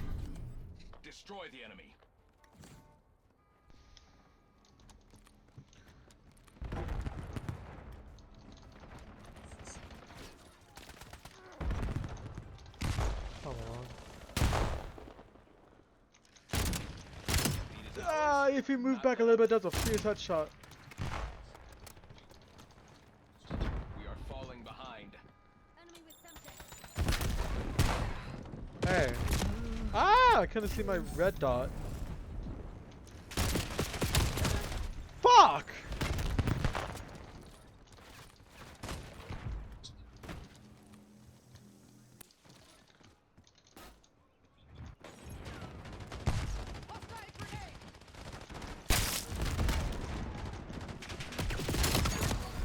Destroy the enemy. Come on. Lead is Ah, ours. if he moved Not back a let little up. bit, that's a fierce headshot. We are falling behind. Enemy with Semtex. Hey. Ah, I couldn't see my red dot. Fuck! Hostile grenade!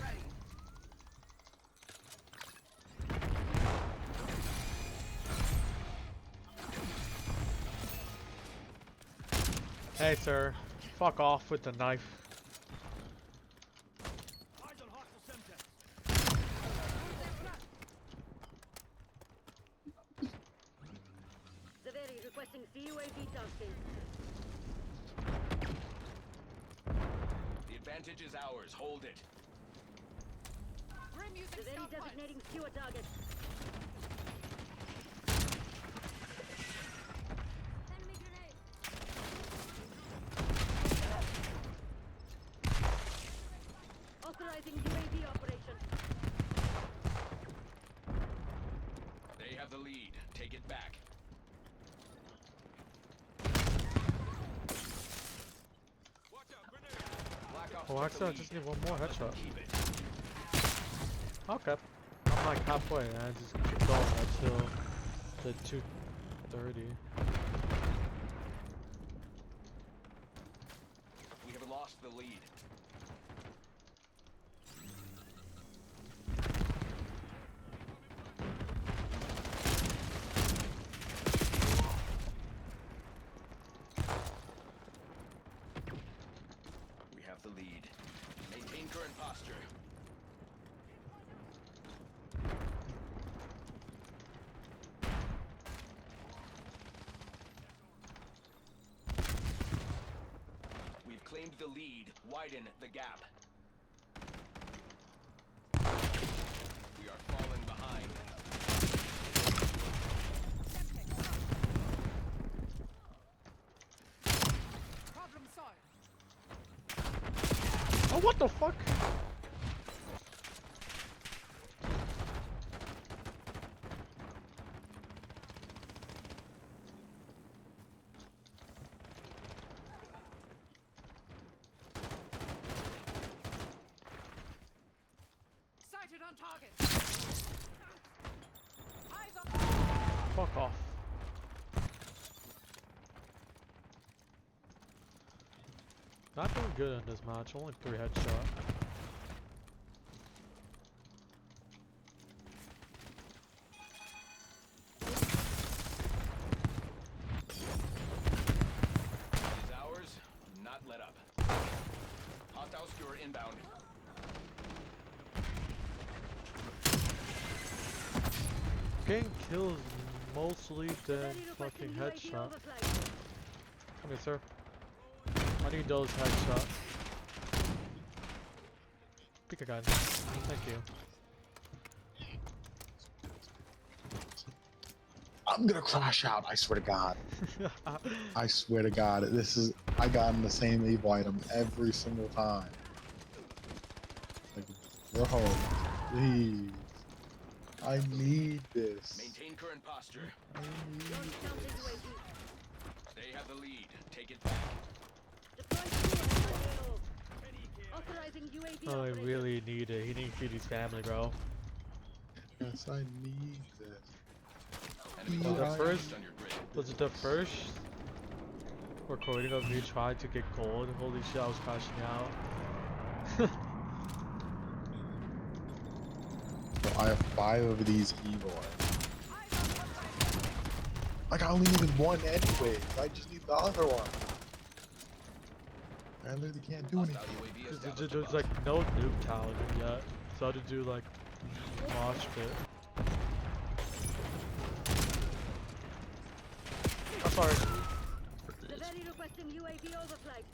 Ready. Hey, sir. Fuck off with the knife. Eyes on hostile Semtex. Zaveri requesting CUAV tasking. The advantage is ours. Hold it. Grim using Zaveri scout mines. designating skewer target. Enemy grenade. Authorizing UAV operation. They have the lead. Take it back. Watch out, grenade. Black Ops Oh, took the actually, I lead. just need one more Let them headshot. keep it. Okay. I'm like halfway, and I just keep going until the 2:30. We have lost the lead. We have the lead. Maintain current posture. We've claimed the lead. Widen the gap. We are falling behind. Problem solved. Oh, what the fuck? Sighted on target. Eyes on. Fuck off. Not doing good in this match. Only 3 headshot. It is ours. Not let up. Hostile skewer inbound. Getting kills mostly than Zaveri fucking requesting UAV headshot. overflight. Come here, sir. I need those headshot. Pick a gun. Thank you. I'm gonna crash out. I swear to God. I swear to God. This is. I got the same Avo item every single time. Like, bro, please. I need this. Maintain current posture. I need Launch counter UAV. They have the lead. Take it back. Deploy skewer AO. Authorizing UAV Oh, I operation. really need it. He needs to feed his family, bro. this. I need this. Enemy Yeah, focus I- focused on your grid. Was it the first recording of me trying to get gold? Holy shit, I was crashing out. So I have 5 of these Evo items. Like, I only needed one anyways. I just need the other one. I literally can't do anything. Hostile UAV Because established there's above. like no noob talent yet. So I had to do like mosh pit. sorry. The very requesting UAV overflight.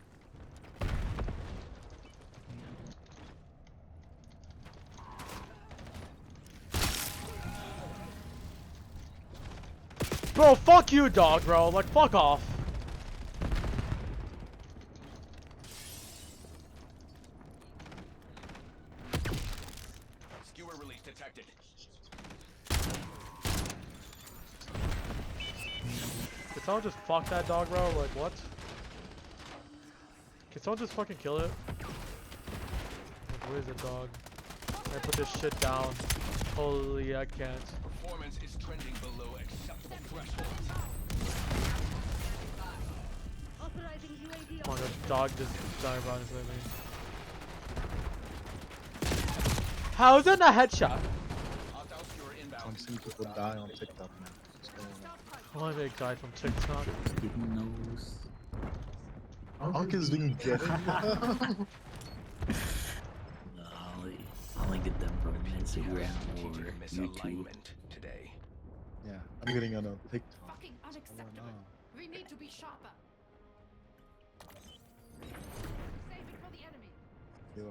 Bro, fuck you, dog, bro. Like, fuck off. Skewer release detected. Can someone just fuck that dog, bro? Like, what? Can someone just fucking kill it? Like, where is it, dog? I put this shit down. Holy, I can't. Performance is trending below acceptable thresholds. Authorizing UAV Come on, the dog just died around his me. How is that not a headshot? Hostile skewer inbound. I'm seeing people die on TikTok, man. What's going on? Why they died from TikTok? Getting those. Unk has been getting them. I'll only get them from Instagram or Strategic YouTube. misalignment today. Yeah, I'm getting on a TikTok. Fucking What's going unacceptable. on? We need to be sharper. Save it for the enemy. Yeah.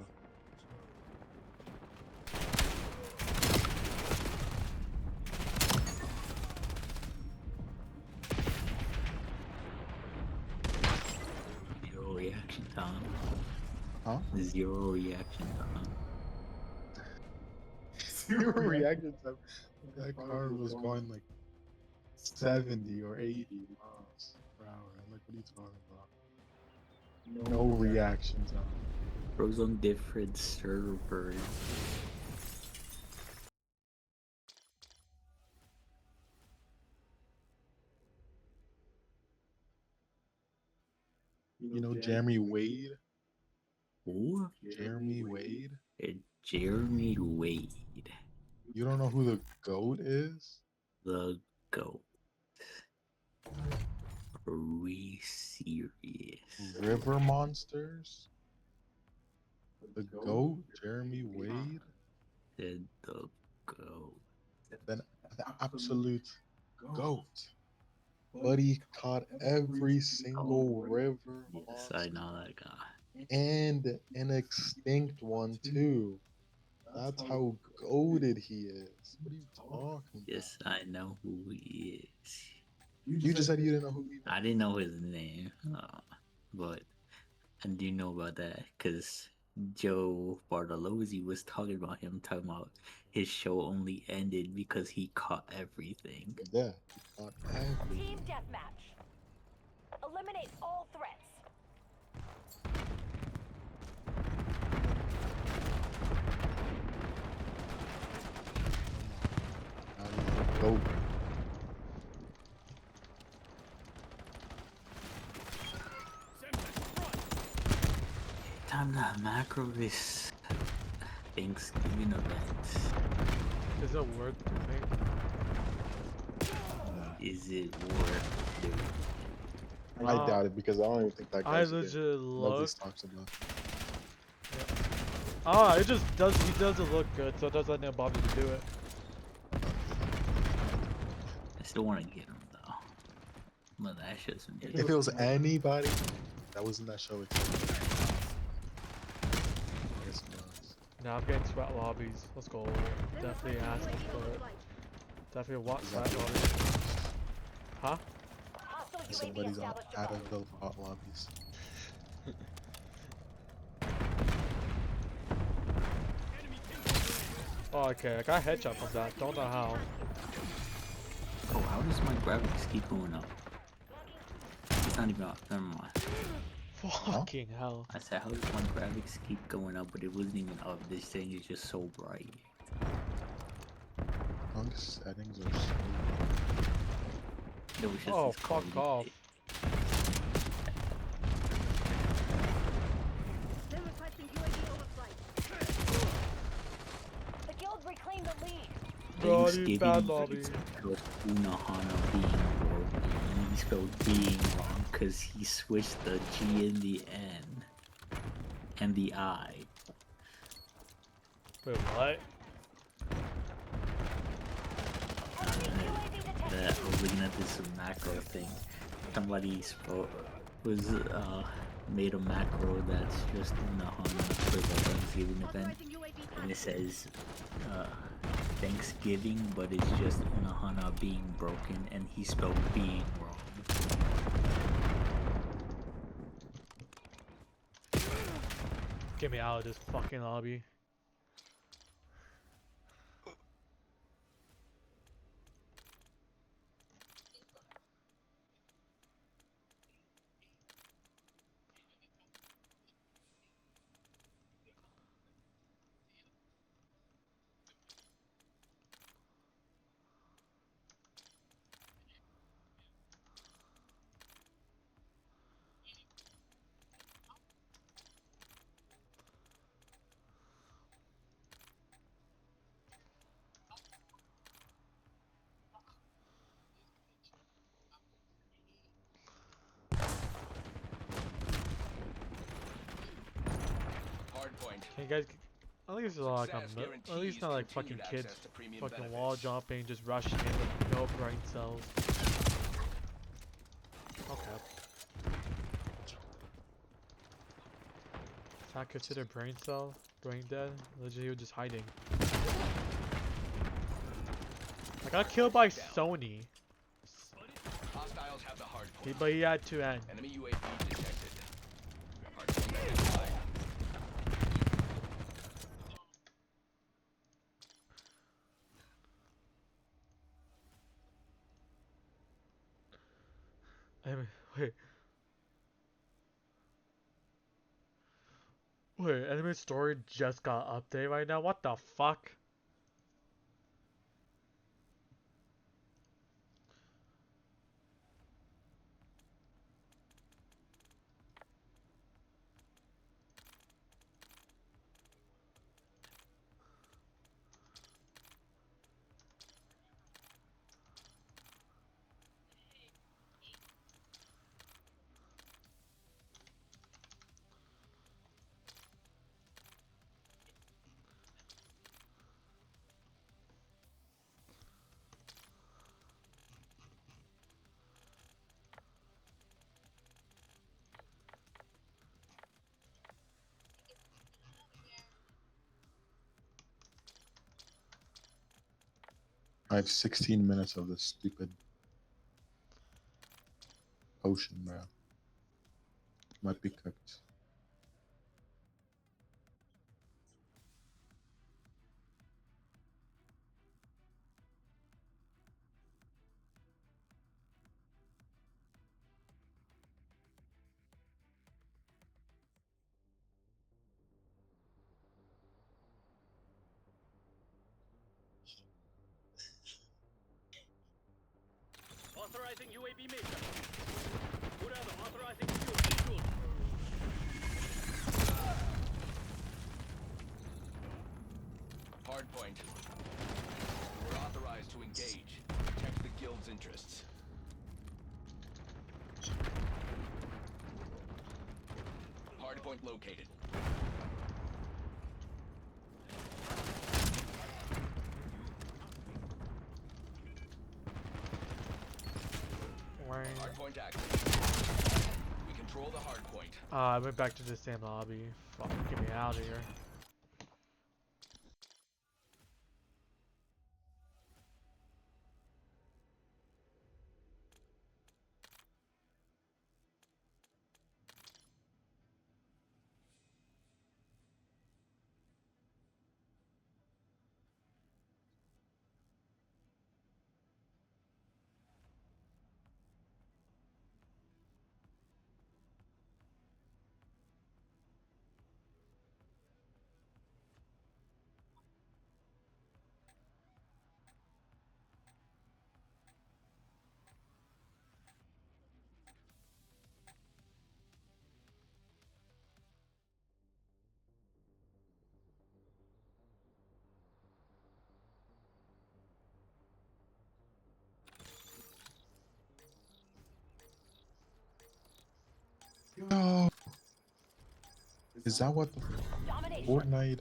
Zero reaction time. Huh? Zero reaction time. Zero reaction time. That car was going like 70 or 80 miles per hour. I'm like, what are you talking about? No reaction time. Bro's on different servers. You know Jeremy Wade? Who? Jeremy Wade? Jeremy Wade. You don't know who the GOAT is? The GOAT. Are we serious? River Monsters? The GOAT? Jeremy Wade? Said the GOAT. Then the absolute GOAT. Buddy caught every single river Yes, monster. I know that guy. And an extinct one too. That's how goated he is. What are you talking Yes, I know who he is. about? You just said you didn't know who he was. I didn't know his name, but I do know about that because Joe Bartolozzi was talking about him, talking about his show only ended because he caught everything. Yeah, he caught everything. Team deathmatch. Eliminate all threats. Now he's the GOAT. Time to macro this Thanksgiving event. Is it worth doing? Is it worth doing? I doubt it because I don't even think that I guy's legit good. Nobody looked. talks about it. Ah, it just does. He doesn't look good, so it doesn't bother to do it. I still want to get him though. But that's just me. If it was anybody that was in that show, it's I guess it was. Now I'm getting sweat lobbies. Let's go. Definitely asking for it. Definitely what Is that sweat lobbies. Huh? Hostile UAV Somebody's established out above. of the hot lobbies. Oh, okay. I got a headshot from that. Don't know how. Oh, how does my graphics keep going up? It's not even up. Never mind. Fucking hell. I said, how does my graphics keep going up, but it wasn't even up? This thing is just so bright. Punk settings are so It was just Oh, this Call fuck of off. Duty. They're requesting UAV overflight. The guild reclaimed the lead. Bloody bad lobby. is spelled Unahana being broken. And he spelled being wrong because he switched the G in the N and the I. Wait, what? Enemy UAV detected. I was looking at this macro thing, somebody was made a macro that's just in the HANA for the Thanksgiving event, Authorizing UAV and it tasking. says Thanksgiving, but it's just Unahana being broken, and he spelled being wrong. Get me out of this fucking lobby. Hardpoint. Can you guys? At least it's like Success at least not like guarantees fucking continued kids, access to premium fucking benefits. wall jumping, just rushing in with no brain cells. Okay. Is that considered brain cell? Brain dead? Legit, he was just hiding. I got killed by Sony, Hostiles have the hardpoint. but he had to end. Enemy UAV detected. Hardpoint identified. Wait. Wait, enemy story just got updated right now? What the fuck? I have 16 minutes of this stupid potion, bro. Might be cooked. Authorizing UAV mission. Burada authorizing fuel. Hardpoint. We're authorized to engage. Protect the guild's interests. Hardpoint located. Hardpoint active. We control the hardpoint. I went back to the same lobby. Fuck, get me out of here. Yo, is that what the Domination. Fortnite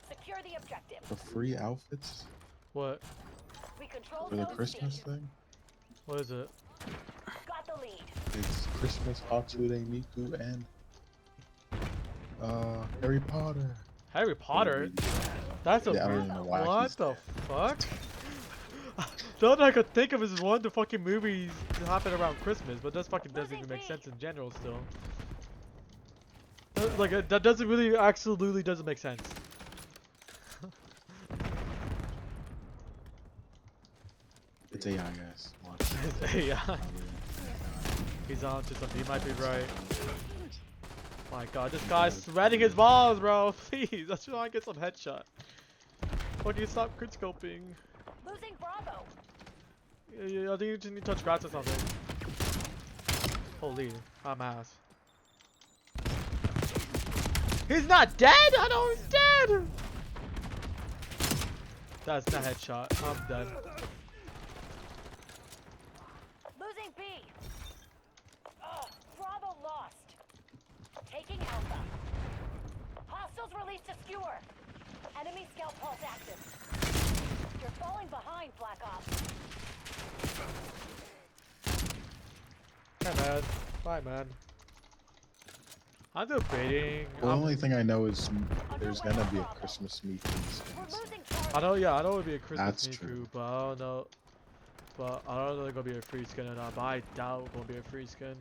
Secure the objective. the free outfits What? We control for the zone Christmas C. thing? What is it? Got the lead. It's Christmas, Hatsune Miku, and Harry Potter. Harry Potter? That's a Yeah, I don't even know why what he's the there. fuck? The only I could think of is one of the fucking movies that happen around Christmas, but that fucking doesn't even make sense in general still. Like that doesn't really absolutely doesn't make sense. It's AI, guys. Watch. Yeah. He's on to something. He might be right. My god, this guy's sweating his balls, bro. Please, let's try and get some headshot. Fucking stop crit scoping. Losing Bravo. Yeah, I think you just need to touch grass or something. Holy, I'm ass. He's not dead? I know he's dead! That's the headshot. I'm dead. Losing B. Ugh, Bravo lost. Taking Alpha. Hostiles released a skewer. Enemy scout pulse active. You're falling behind, Black Ops. Hey man. Bye man. I'm debating. The only thing I know is there's gonna be a Christmas meeting We're soon. losing Charlie. I know, yeah, I know it would be a Christmas That's Miku, true. but I don't know. But I don't know if it's gonna be a free skin or not, but I doubt it's gonna be a free skin.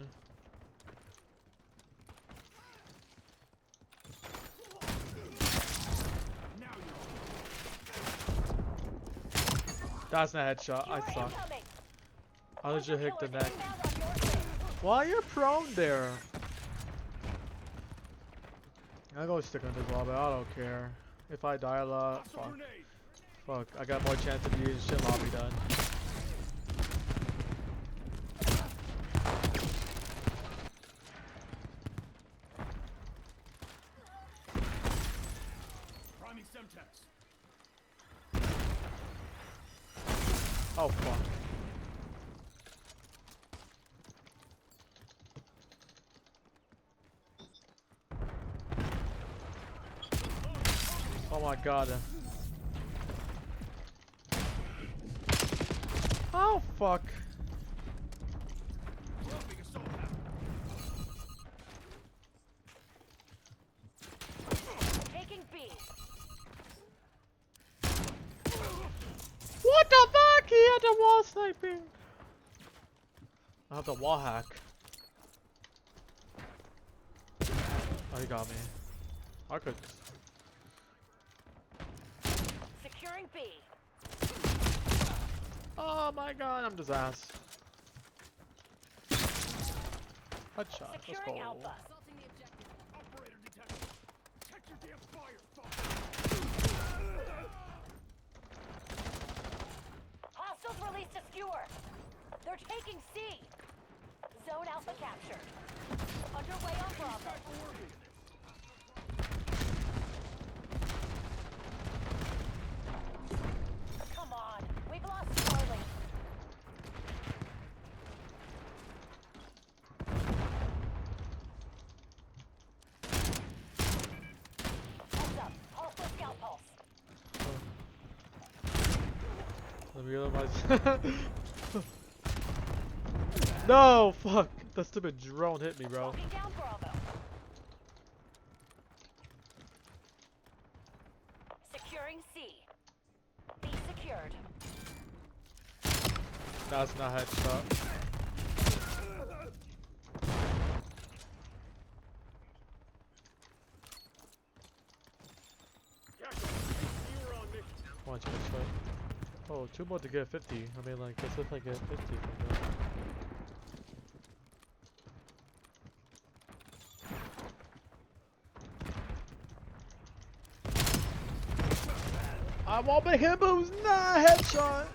That's not a headshot. I suck. Incoming. I legit hit the Killers neck. inbound on your side. Why you're prone there? I'm gonna stick on this wall, but I don't care. If I die a lot, fuck. Fuck, I got more chance of using shit lobby done. Priming Semtex. Oh fuck. Oh my god. Oh fuck. Dropping assault Taking B. What the fuck? He had the wall sniping. I have the wall hack. Oh, he got me. I could. Securing B. Oh my god, I'm just ass. Headshot. Let's go. Securing Alpha. Assaulting the objective. Operator detected. Check your damn fire, fuck. Hostiles released a skewer. They're taking C. Zone Alpha captured. Underway on Bravo. Come on. We've lost Charlie. Heads up. Pulse with scout pulse. Let me get my. No, fuck. That stupid drone hit me, bro. Locking down Bravo. Securing C. B secured. That's not headshot. Watch headshot. Oh, 2 more to get 50. I mean, like, guess if I get 50 from that. I want big himbos! Nah, headshot!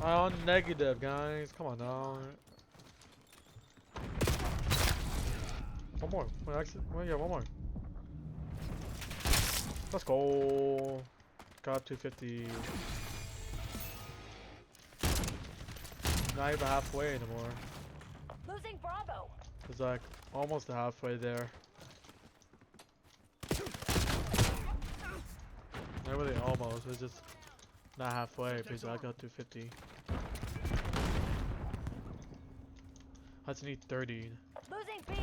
On negative, guys. Come on now. One more. Wait, actually, well, yeah, one more. Let's go. Got 250. Not even halfway anymore. Losing Bravo. It's like almost halfway there. Not really almost. It's just not halfway because I got 250. I just need 30. Losing B.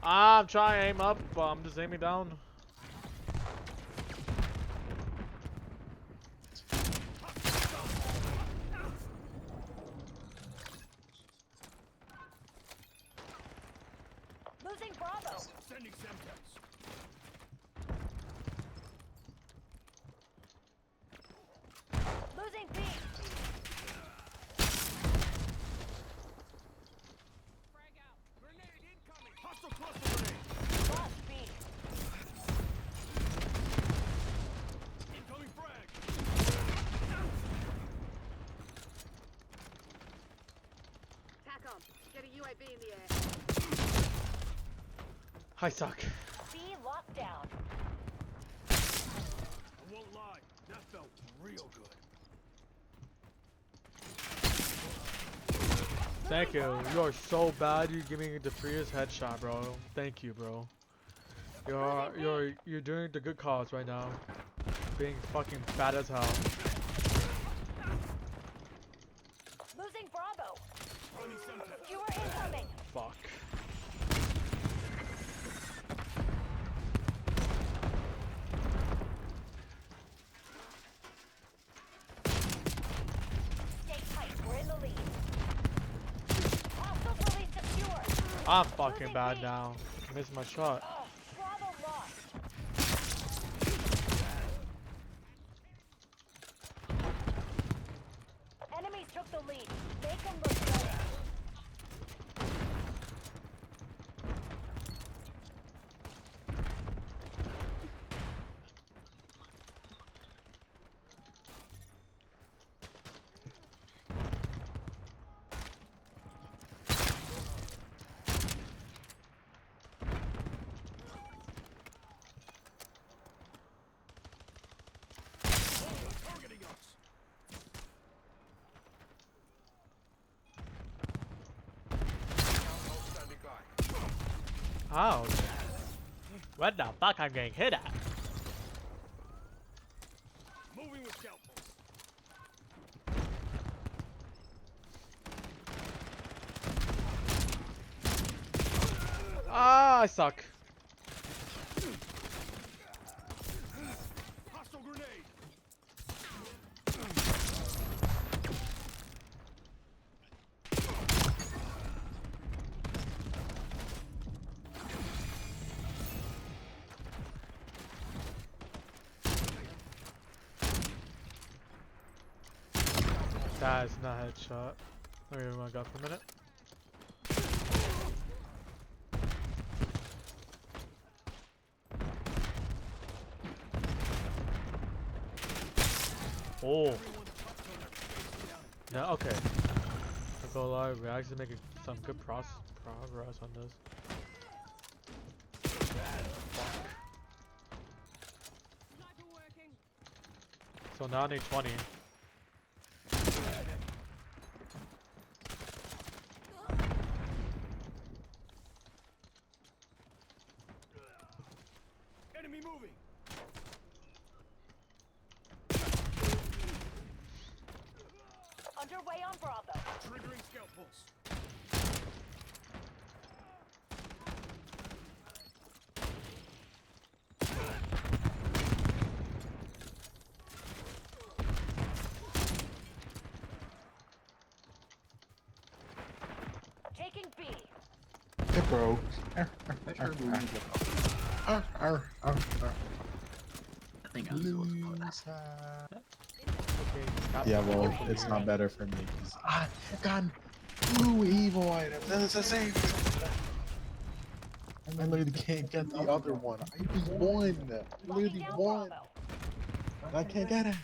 I'm trying to aim up, but I'm just aiming down. Losing Bravo. Sending Semtex. Losing B. Frag out. Grenade incoming. Hostile cluster grenade. Lost B. Incoming frag. TACOM, get a UAV in the air. I suck. B locked down. I won't lie. That felt real good. Thank you. You are so bad. You giving me the freest headshot, bro. Thank you, bro. You're doing the good cause right now. Being fucking bad as hell. Losing Bravo. Running Semtex. Skewer incoming. Fuck. Stay tight. We're in the lead. Hostiles released to skewer. I'm fucking bad now. Missed my shot. Bravo lost. Enemies took the lead. Make them look good. Targeting us. Standing by. Ouch. What the fuck I'm getting hit at? Moving with scalpel. Ah, I suck. Hostile grenade. That is not a headshot. Let me run up for a minute. Oh. Yeah, okay. I go live. We're actually making some good progress on this. Sniper working. So now I need 20. Enemy moving. Underway on Bravo. Triggering scalp pulse. Taking B. It broke. I think I'm supposed to put that. Yeah, well, it's not better for me because I got 2 evil items and it's the same. I literally can't get the other one. I just won. I Locking literally down won. Bravo. And I can't get it.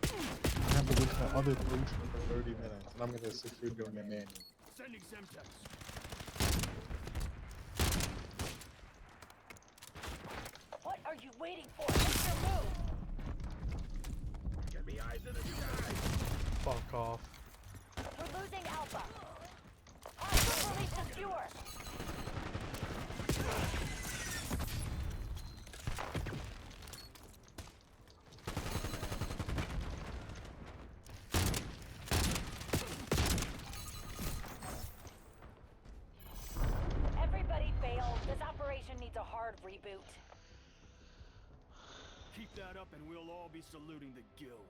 I have to wait for other potion for 30 minutes, and I'm gonna sit here doing it manually. Sending Semtex. What are you waiting for? Make your move. Get me eyes in the sky. Fuck off. We're losing Alpha. Hostile release secure. Everybody bail. This operation needs a hard reboot. Keep that up and we'll all be saluting the guild.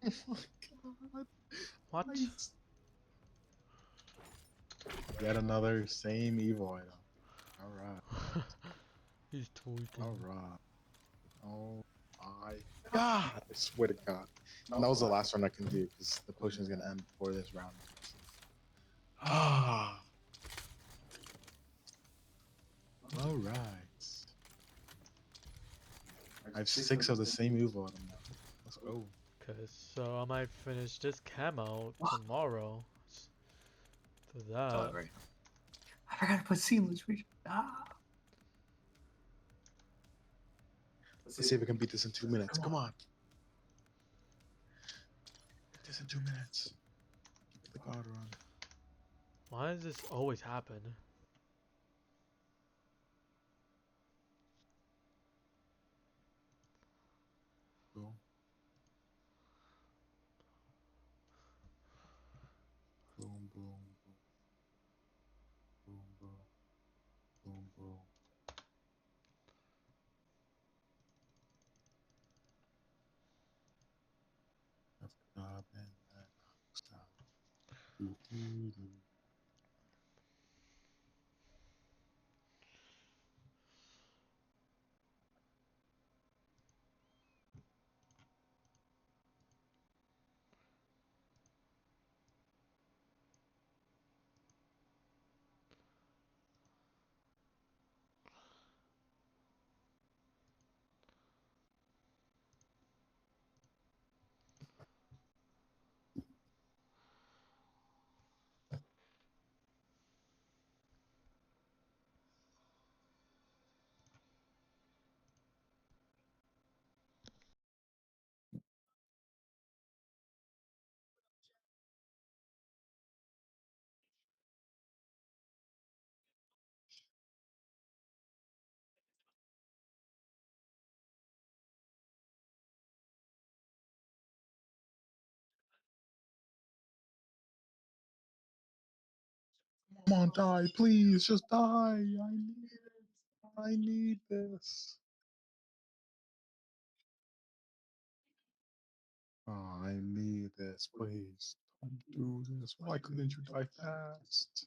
Oh my god. What? Nice. Yet another same evil item. Alright. He's tweaking. Alright. Oh my god. I swear to god. And that was the last one I can do because the potion is gonna end before this round. Ah. Alright. I have 6 of the same evil item now. Let's go. Okay, so I might finish this camo tomorrow. To that. Alright. I forgot to put seamless region. Ah. Let's see if we can beat this in 2 minutes. Come on. Beat this in 2 minutes. Keep the god run. Why does this always happen? Boom. Boom, boom, boom. Boom, boom. Boom, boom. That's the knob and that stop. Doo, doo, doo. Come on, die, please, just die. I need it. I need this. Oh, I need this, please. Don't do this. Why couldn't you die fast?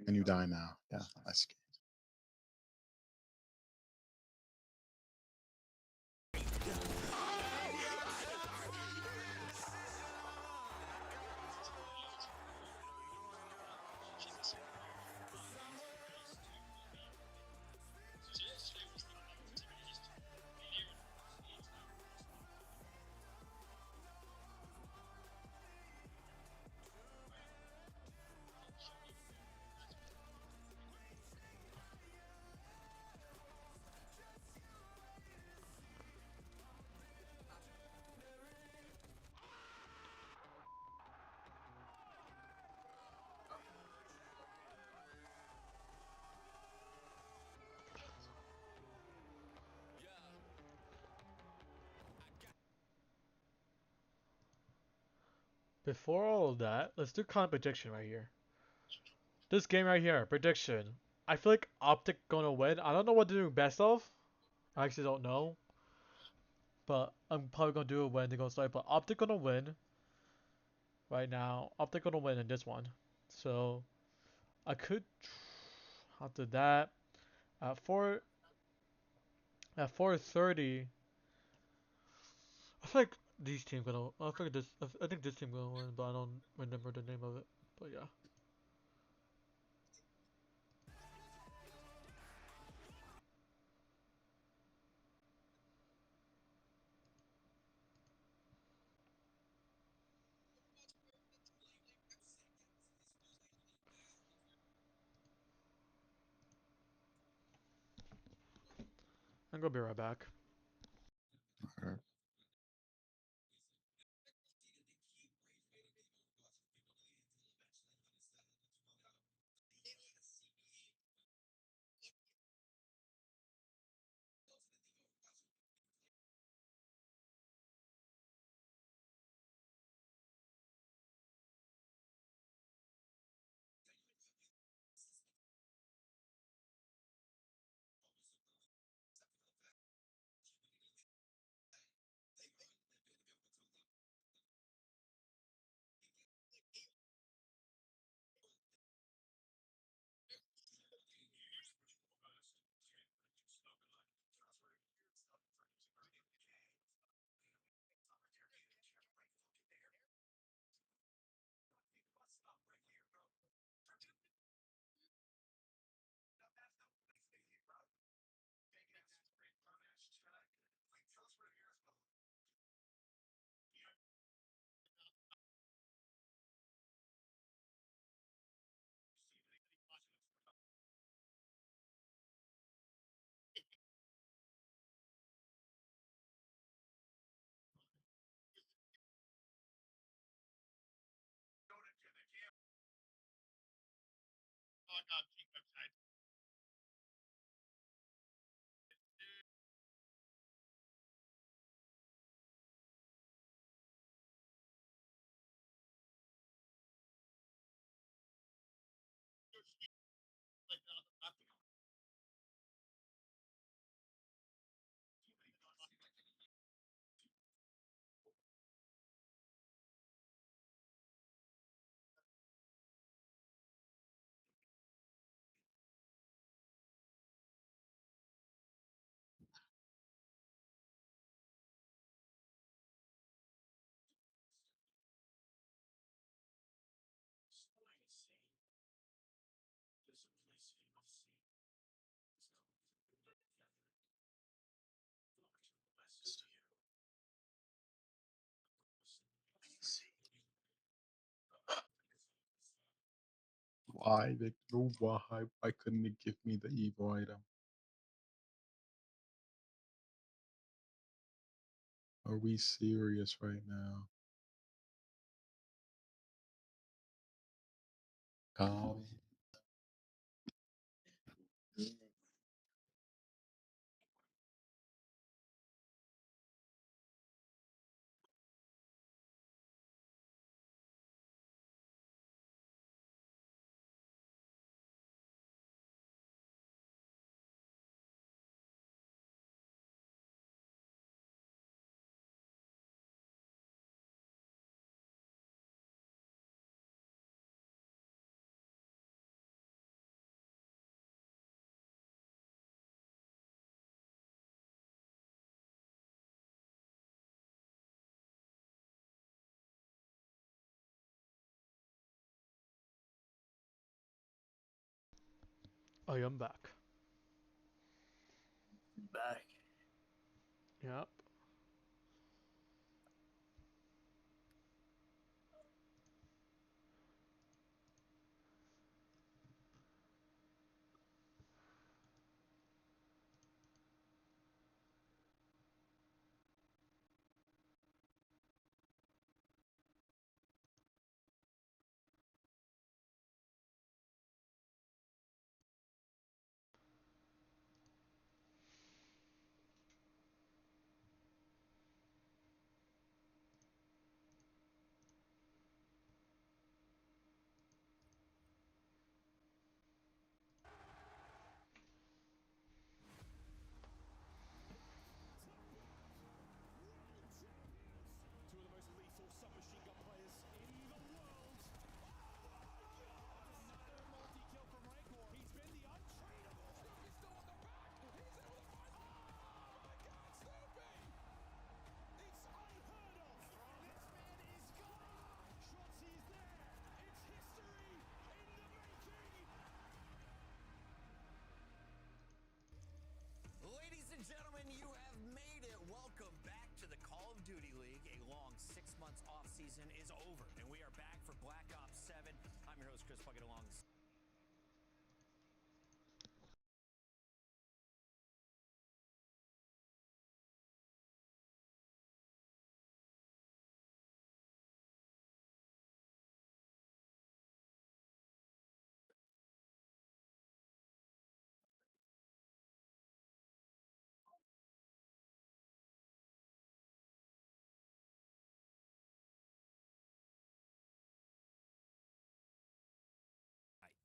And you die now. Yeah, I see. Before all of that, let's do kind of prediction right here. This game right here, prediction. I feel like Optic gonna win. I don't know what to do best of. I actually don't know. But I'm probably gonna do it when they gonna start. But Optic gonna win right now. Optic gonna win in this one. So I could after that at 4:30. I feel like these team gonna. I think this. I think this team gonna win, but I don't remember the name of it. But yeah. I'm gonna be right back. Okay. Why? Why couldn't it give me the evil item? Are we serious right now? God. I am back. Back. Yep. gentlemen, you have made it. Welcome back to the Call of Duty League. A long 6 months off season is over, and we are back for Black Ops 7. I'm your host, Chris Puckett, along.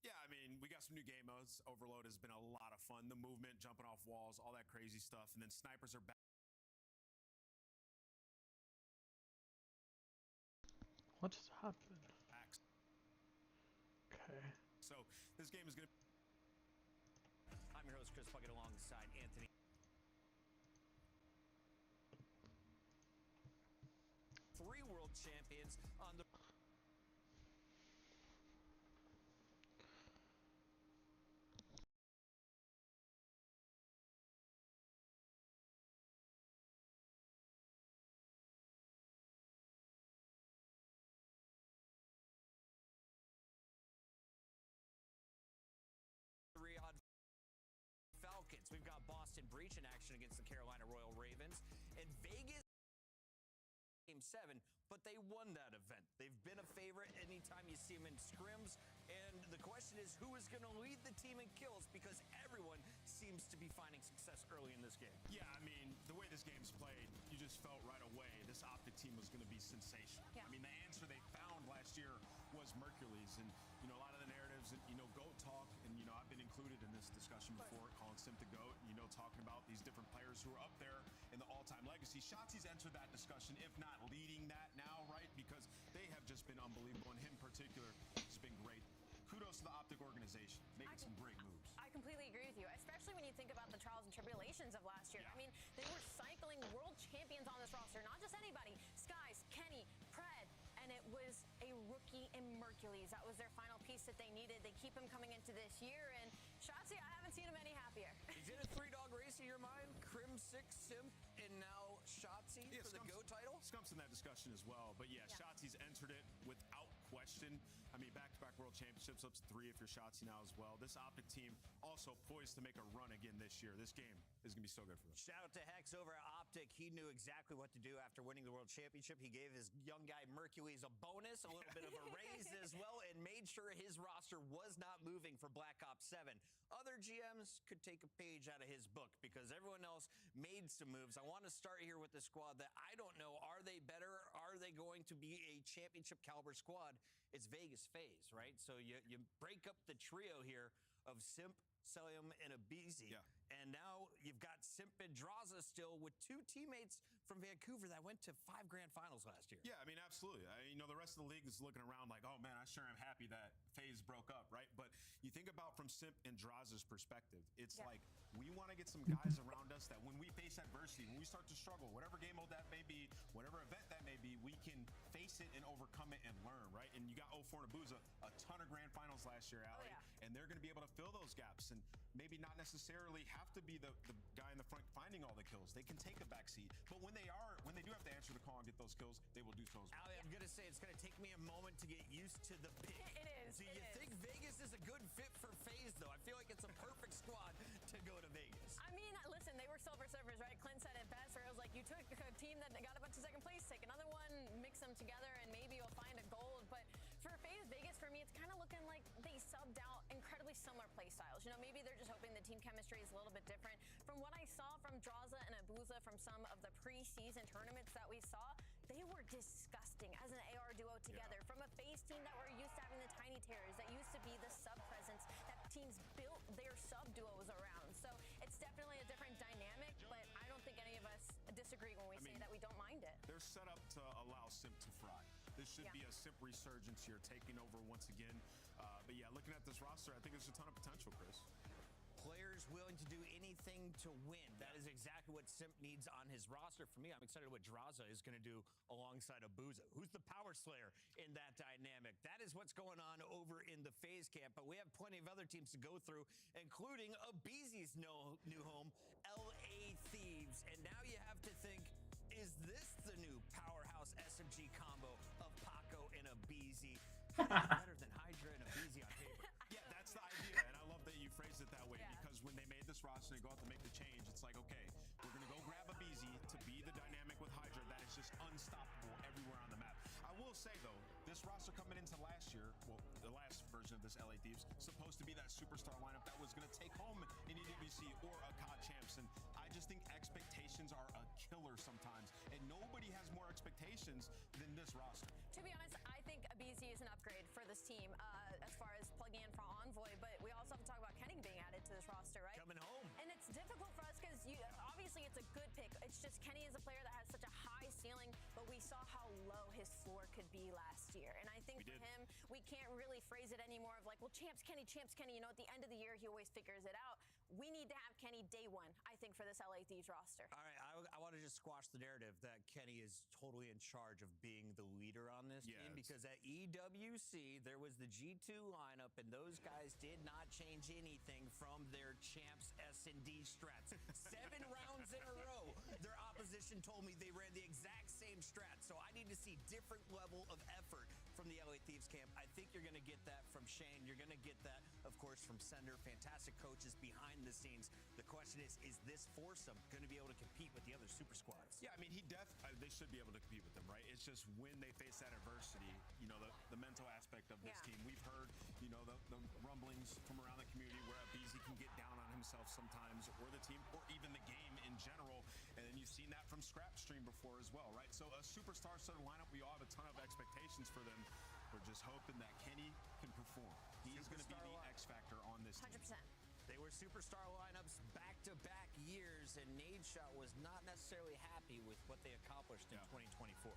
Yeah, I mean, we got some new game modes. Overload has been a lot of fun. The movement, jumping off walls, all that crazy stuff. And then snipers are back. What just happened? Okay. So this game is going to... I'm your host, Chris Puckett, alongside Anthony. 3 world champions on the... Falcons. We've got Boston Breach in action against the Carolina Royal Ravens. And Vegas Game 7, but they won that event. They've been a favorite anytime you see them in scrims. And the question is, who is going to lead the team in kills? Because everyone seems to be finding success early in this game. Yeah, I mean, the way this game's played, you just felt right away this Optic team was going to be sensational. Yeah. I mean, the answer they found last year was Mercules. And, you know, a lot of the narratives, and, you know, GOAT talk, and, you know, I've been included in this discussion before, calling Simp the GOAT, you know, talking about these different players who are up there in the all-time legacy. Shotzi's entered that discussion, if not leading that now, right? Because they have just been unbelievable, and him in particular has been great. Kudos to the Optic organization, making some great moves. I completely agree with you, especially when you think about the trials and tribulations of last year. Yeah. I mean, they were cycling world champions on this roster, not just anybody. Skies, Kenny, Pred, and it was a rookie in Mercules. That was their final piece that they needed. They keep him coming into this year, and Shotzi, I haven't seen him any happier. Is it a 3-dog race in your mind? Crim 6, Simp, and now Shotzi for the GOAT title? Scump's in that discussion as well. But yeah, Shotzi's entered it without question. I mean, back-to-back world championships, up to 3 if you're Shotzi now as well. This Optic team also poised to make a run again this year. This game is going to be so good for them. Shout out to Hex over at Optic. He knew exactly what to do after winning the world championship. He gave his young guy Mercules a bonus, a little bit of a raise as well, and made sure his roster was not moving for Black Ops 7. Other GMs could take a page out of his book because everyone else made some moves. I want to start here with the squad that I don't know. Are they better? Are they going to be a championship caliber squad? It's Vegas FaZe, right? So you break up the trio here of Simp, Celium, and Abizi. Yeah. And now you've got Simp and Draza still with 2 teammates from Vancouver that went to 5 grand finals last year. Yeah, I mean, absolutely. You know, the rest of the league is looking around like, oh, man, I sure am happy that FaZe broke up, right? But you think about from Simp and Draza's perspective, it's like we want to get some guys around us that when we face adversity, when we start to struggle, whatever game mode that may be, whatever event that may be, we can face it and overcome it and learn, right? And you got 04 and Abuza, a ton of grand finals last year, Allie, and they're going to be able to fill those gaps and maybe not necessarily have to be the guy in the front finding all the kills. They can take a backseat, but when they do have to answer the call and get those kills, they will do so as well. Allie, I'm gonna say it's gonna take me a moment to get used to the pick. It is. Do you think Vegas is a good fit for FaZe though? I feel like it's a perfect squad to go to Vegas. I mean, listen, they were silver surfers, right? Clint said it best, where it was like, you took a team that got a bunch of second place, take another one, mix them together, and maybe you'll find a gold. But for FaZe Vegas, for me, it's kind of looking like they subbed out incredibly similar play styles. You know, maybe they're just hoping the team chemistry is a little bit different. From what I saw from Draza and Abuza from some of the preseason tournaments that we saw, they were disgusting as an AR duo together. Yeah. From a FaZe team that were used to having the tiny terrors, that used to be the sub presence that teams built their sub duos around. So it's definitely a different dynamic, but I don't think any of us disagree when we say that we don't mind it. They're set up to allow Simp to fry. This should be a Simp resurgence here, taking over once again. But yeah, looking at this roster, I think there's a ton of potential, Chris. players willing to do anything to win. That is exactly what Simp needs on his roster. For me, I'm excited what Draza is going to do alongside Abuza. Who's the power slayer in that dynamic? That is what's going on over in the FaZe camp, but we have plenty of other teams to go through, including Abeezy's new home, LA Thieves. And now you have to think, is this the new powerhouse SMG combo of Paco and Abeezy? Better than Hydra and Abeezy on paper. Yeah, that's the idea, and I love that you phrased it that way because when they made this roster and go out to make the change, it's like, okay, we're gonna go grab Abeezy to be the dynamic with Hydra that is just unstoppable everywhere on the map. I will say though, this roster coming into last year, well, the last version of this LA Thieves, supposed to be that superstar lineup that was gonna take home an EWC or a COD champs, and I just think expectations are a killer sometimes, and nobody has more expectations than this roster. To be honest, I think Abeezy is an upgrade for this team as far as plugging in for Envoy, but we also have to talk about Kenny being added to this roster, right? Coming home. And it's difficult for us because obviously it's a good pick. It's just Kenny is a player that has such a high ceiling, but we saw how low his floor could be last year. And I think for him, we can't really phrase it anymore of like, well, champs Kenny. You know, at the end of the year, he always figures it out. We need to have Kenny day one, I think, for this LA Thieves roster. All right, I want to just squash the narrative that Kenny is totally in charge of being the leader on this team, because at EWC, there was the G2 lineup, and those guys did not change anything from their champs S&D strats. 7 rounds in a row, their opposition told me they ran the exact same strat, so I need to see different level of effort from the LA Thieves camp. I think you're going to get that from Shane. You're going to get that, of course, from Sender. Fantastic coaches behind the scenes. The question is this foursome going to be able to compete with the other super squads? Yeah, I mean, they should be able to compete with them, right? It's just when they face that adversity, you know, the mental aspect of this team. We've heard, you know, the rumblings from around the community where Abeezy can get down on himself sometimes, or the team, or even the game in general. And then you've seen that from Scrapstream before as well, right? So a superstar sort of lineup, we all have a ton of expectations for them. We're just hoping that Kenny can perform. He is going to be the X factor on this team. 100%. They were superstar lineups back-to-back years, and Nadeshot was not necessarily happy with what they accomplished in 2024.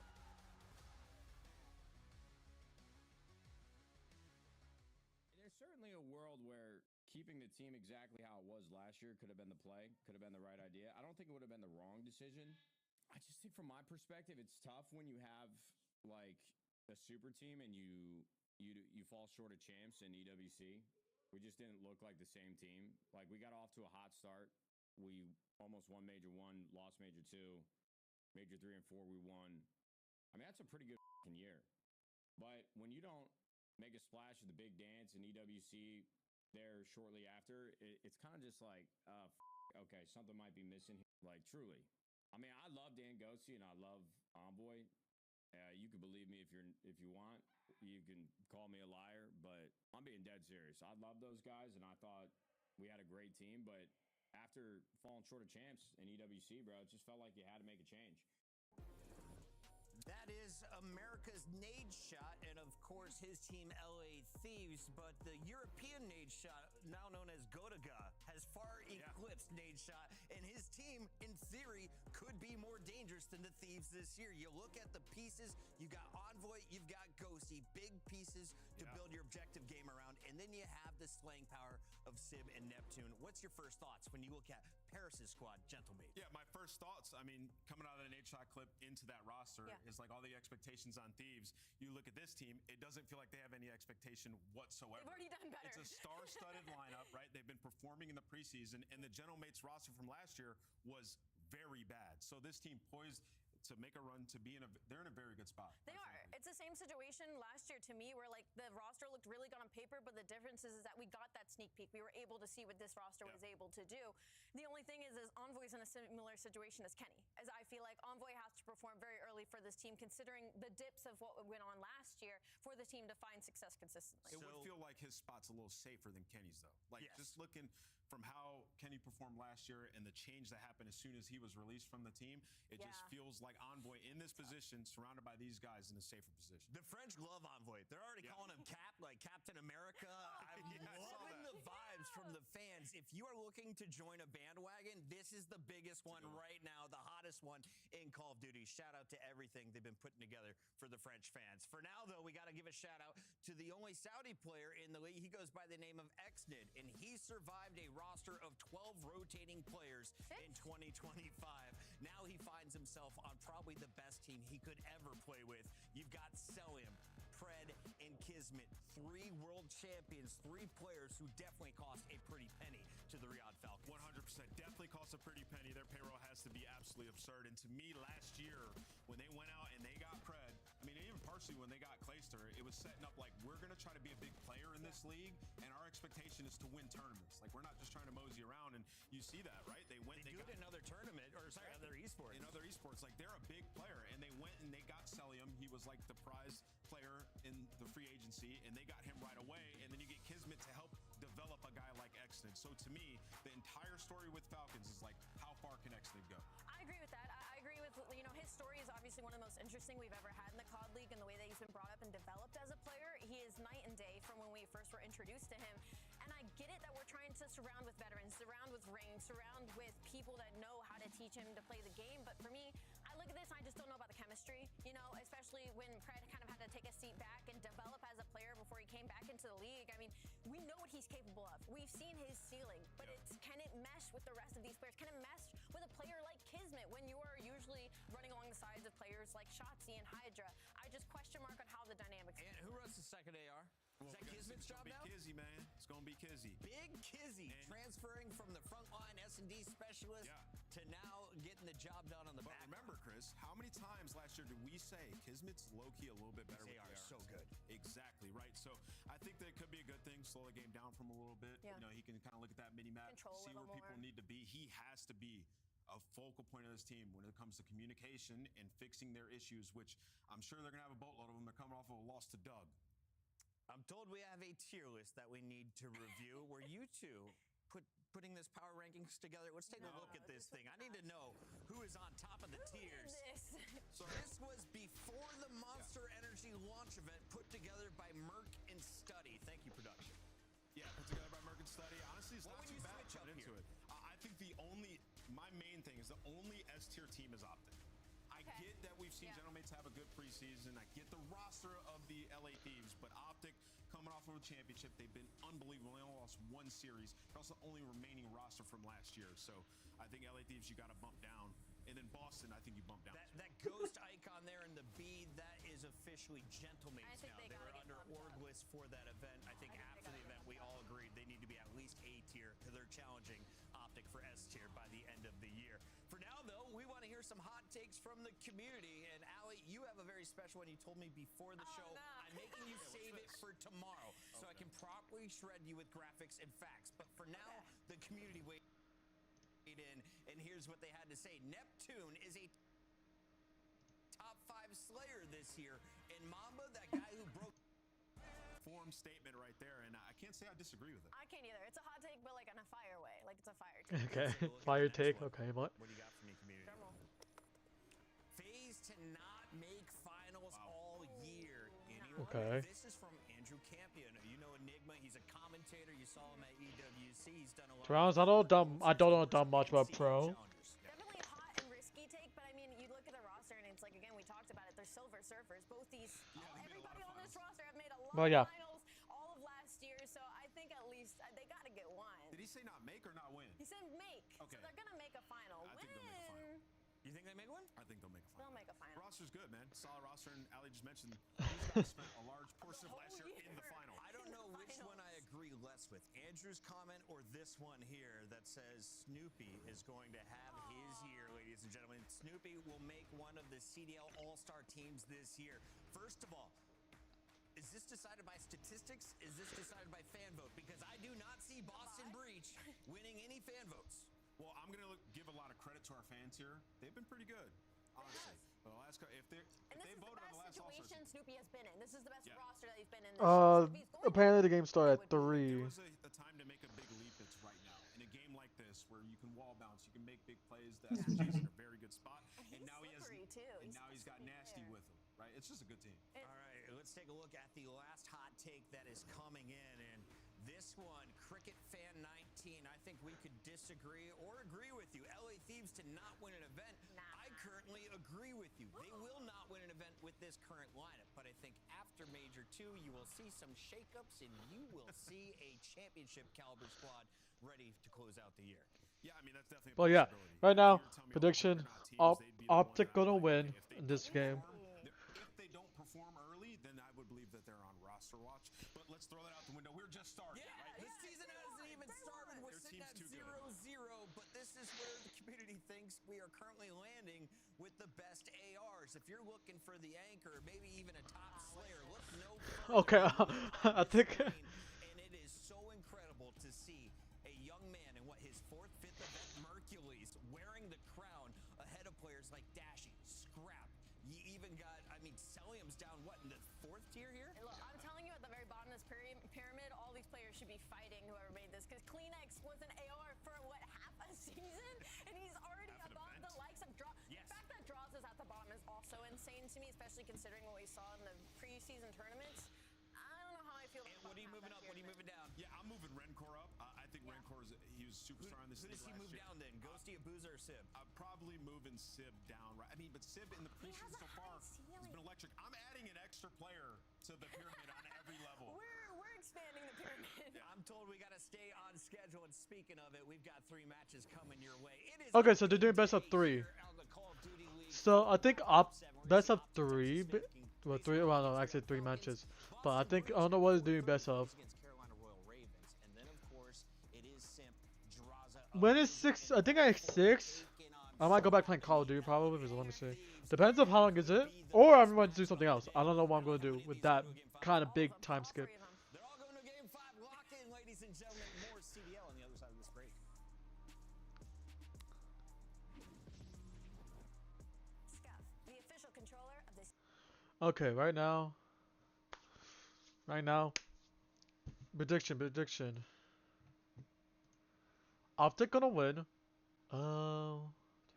There's certainly a world where keeping the team exactly how it was last year could have been the play, could have been the right idea. I don't think it would have been the wrong decision. I just think from my perspective, it's tough when you have like a super team and you fall short of champs in EWC. We just didn't look like the same team. Like, we got off to a hot start. We almost won Major 1, lost Major 2. Major 3 and 4, we won. I mean, that's a pretty good year. But when you don't make a splash at the big dance in EWC there shortly after, it's kind of just like, okay, something might be missing here. Like, truly. I mean, I love Dan Ghosty and I love Envoy. You can believe me if you want. You can call me a liar, but I'm being dead serious. I love those guys, and I thought we had a great team, but after falling short of champs in EWC, bro, it just felt like you had to make a change. That is America's Nadeshot, and of course his team LA Thieves, but the European Nadeshot, now known as Gotaga, has far eclipsed Nadeshot, and his team, in theory, could be more dangerous than the Thieves this year. You look at the pieces, you got Envoy, you've got Ghosty, big pieces to build your objective game around, and then you have the slaying power of Sib and Neptune. What's your first thoughts when you look at Paris's squad, Gentlemaid? Yeah, my first thoughts, I mean, coming out of the Nadeshot clip into that roster, is like all the expectations on Thieves. You look at this team, it doesn't feel like they have any expectation whatsoever. They've already done better. It's a star-studded lineup, right? They've been performing in the preseason, and the Gentlemates roster from last year was very bad. So this team poised to make a run, to be they're in a very good spot. They are. It's the same situation last year to me, where like the roster looked really good on paper, but the difference is that we got that sneak peek. We were able to see what this roster was able to do. The only thing is Envoy's in a similar situation as Kenny, as I feel like Envoy has to perform very early for this team, considering the dips of what went on last year, for the team to find success consistently. It would feel like his spot's a little safer than Kenny's, though. Like, just looking from how Kenny performed last year and the change that happened as soon as he was released from the team, it just feels like Envoy in this position, surrounded by these guys, in a safer position. The French glove Envoy. They're already calling him Cap, like Captain America. I'm loving the vibes from the fans. If you are looking to join a bandwagon, this is the biggest one right now, the hottest one in Call of Duty. Shout out to everything they've been putting together for the French fans. For now, though, we got to give a shout out to the only Saudi player in the league. He goes by the name of Xnid, and he survived a roster of 12 rotating players in 2025. Now he finds himself on probably the best team he could ever play with. You've got Selim, Pred, and Kismet, 3 world champions, 3 players who definitely cost a pretty penny to the Riyadh Falcons. 100%. Definitely costs a pretty penny. Their payroll has to be absolutely absurd. And to me, last year, when they went out and they got Pred, I mean, even personally, when they got Clayster, it was setting up like, we're going to try to be a big player in this league, and our expectation is to win tournaments. Like, we're not just trying to mosey around, and you see that, right? They went, they got another tournament, or sorry, other esports. In other esports, like, they're a big player, and they went and they got Celium. He was like the prize player in the free agency, and they got him right away. And then you get Kismet to help develop a guy like Xnid. So to me, the entire story with Falcons is like, how far can Xnid go? I agree with that. I agree with, you know, his story is obviously one of the most interesting we've ever had in the COD League, and the way that he's been brought up and developed as a player, he is night and day from when we first were introduced to him. And I get it that we're trying to surround with veterans, surround with rings, surround with people that know how to teach him to play the game. But for me, I look at this and I just don't know about the chemistry, you know, especially when Pred kind of had to take a seat back and develop as a player before he came back into the league. I mean, we know what he's capable of. We've seen his ceiling, but can it mesh with the rest of these players? Can it mesh with a player like Kismet when you are usually running along the sides of players like Shotzi and Hydra? I just question mark on how the dynamics. And who runs the second AR? Is that Kismet's job now? It's gonna be Kizzy, man. It's gonna be Kizzy. Big Kizzy transferring from the frontline S&D specialist to now getting the job done on the back. But remember, Chris, how many times last year did we say Kismet's low-key a little bit better with They are the so ARs? good. Exactly, right? So I think that it could be a good thing, slow the game down from a little bit. Yeah. You know, he can kind of look at that mini-map, Control a see where little people more. need to be. He has to be a focal point of this team when it comes to communication and fixing their issues, which I'm sure they're going to have a boatload of them. They're coming off of a loss to Doug. I'm told we have a tier list that we need to review where you two putting this power rankings together. Let's take a look at this thing. I need to know who is on top of the tiers. This. So this was before the Monster Energy launch event put together by Merc and Study. Thank you, production. Yeah, put together by Merc and Study. Honestly, it's What not would too you bad switch put up into here? it. I think my main thing is the only S tier team is Optic. I get that we've seen Gentlemates have a good preseason. I get the roster of the LA Thieves, but Optic coming off of a championship, they've been unbelievable. They only lost 1 series. They're also the only remaining roster from last year. So I think LA Thieves, you got to bump down. And then Boston, I think you bump down. That ghost icon there in the B, that is officially Gentlemates now. They were under org list for that event. I think after the event, we all agreed they need to be at least A tier because they're challenging Optic for S tier by the end of the year. For now, though, we want to hear some hot takes from the community. And Allie, you have a very special one. You told me before the show. no. I'm making you save it for tomorrow so I can properly shred you with graphics and facts. But for now, the community weighed in, and here's what they had to say. Neptune is a top 5 slayer this year, and Mamba, that guy who broke Form statement right there, and I can't say I disagree with it. I can't either. It's a hot take, but like in a fire way. Like it's a fire take. Okay, fire take. Okay, what? What do you got for me, community? Drum roll. FaZe to not make finals all year. Anyone? Okay. This is from Andrew Campion. You know Enigma. He's a commentator. You saw him at EWC. He's done a lot. To be honest, I don't know dumb much about Pro. Definitely a hot and risky take, but I mean, you look at the roster and it's like, again, we talked about it. They're Silver Surfers. Both these, everybody on this roster have made a lot Well, yeah. of finals all of last year, so I think at least they got to get one. Did he say not make or not win? He said make. Okay. So they're going to make a final. I think they'll make a final. You think they make one? I think they'll make a final. They'll make a final. Roster's good, man. Solid roster, and Ali just mentioned these guys spent a large portion of last year in the final. I don't know which one I agree less with. Andrew's comment or this one here that says Snoopy is going to have his year, ladies and gentlemen. Snoopy will make one of the CDL All-Star teams this year. First of all, is this decided by statistics? Is this decided by fan vote? Because I do not see Boston Breach winning any fan votes. Well, I'm going to give a lot of credit to our fans here. They've been pretty good, honestly. The last, if they voted on the last All-Star situation Snoopy has been in. This is the best roster that he's been in. This year. So if he's going Apparently the game started at 3. There was a time to make a big leap. It's right now. In a game like this, where you can wall bounce, you can make big plays. The SMG's in a very good spot. And now he has, and now he's got Nasty with him. Right? It's just a good team. All right, let's take a look at the last hot take that is coming in, and This one, Cricket Fan 19. I think we could disagree or agree with you. LA Thieves to not win an event. I currently agree with you. They will not win an event with this current lineup. But I think after Major 2, you will see some shakeups and you will see a championship caliber squad ready to close out the year. Yeah, I mean, that's definitely a Well, yeah. possibility. Right If now, you were telling me all the prediction: Juggernaut teams, they'd be the one Optic that I'm gonna like, win okay, if they in this don't game. if they don't perform early, then I would believe that they're on roster watch. But let's throw that out the window. We're just starting, right? The season hasn't even started. We're Their sitting at team's too 0-0, but this is where the community thinks we are currently landing with the best ARs. If you're looking for the anchor, maybe even a top slayer, look no further. Okay, I think. And it is so incredible to see a young man in what his 4th, 5th event, Mercules, wearing the crown ahead of players like Dashy, Scrap. You even got, I mean, Celium's down, what, in the 4th tier here? Hey, look, I'm telling you, at the very bottom of this pyramid, all these players should be fighting whoever made this, because Kleenex was an AR for, what, half a season? And he's already above the likes of Draws. Yes. The fact that Draws is at the bottom is also insane to me, especially considering what we saw in the preseason tournaments. I don't know how I feel And about what are you moving up? What are you moving down? Yeah, I'm moving Rencor up. I think Rencor he was superstar in this Who league does he last move year. down then? Ghosty, Abuza, or Sib? I'm probably moving Sib down, right? I mean, but Sib in the preseason so far has been electric. I'm adding an extra player to the pyramid on every level. We're expanding the pyramid. I'm told we got to stay on schedule. And speaking of it, we've got 3 matches coming your way. It is Okay, so they're doing best of 3. So I think best of 3. Well, 3. Well, no, actually 3 matches. But I think I don't know what is doing best of. When is 6? I think I 6. I might go back playing Call of Duty probably, because let me see. Depends on how long is it, or I'm going to do something else. I don't know what I'm going to do with that kind of big time skip. They're all going to game 5. Lock in, ladies and gentlemen. More CDL on the other side of this break. Scuff, the official controller of this. Okay, right now. Prediction. Optic gonna win. To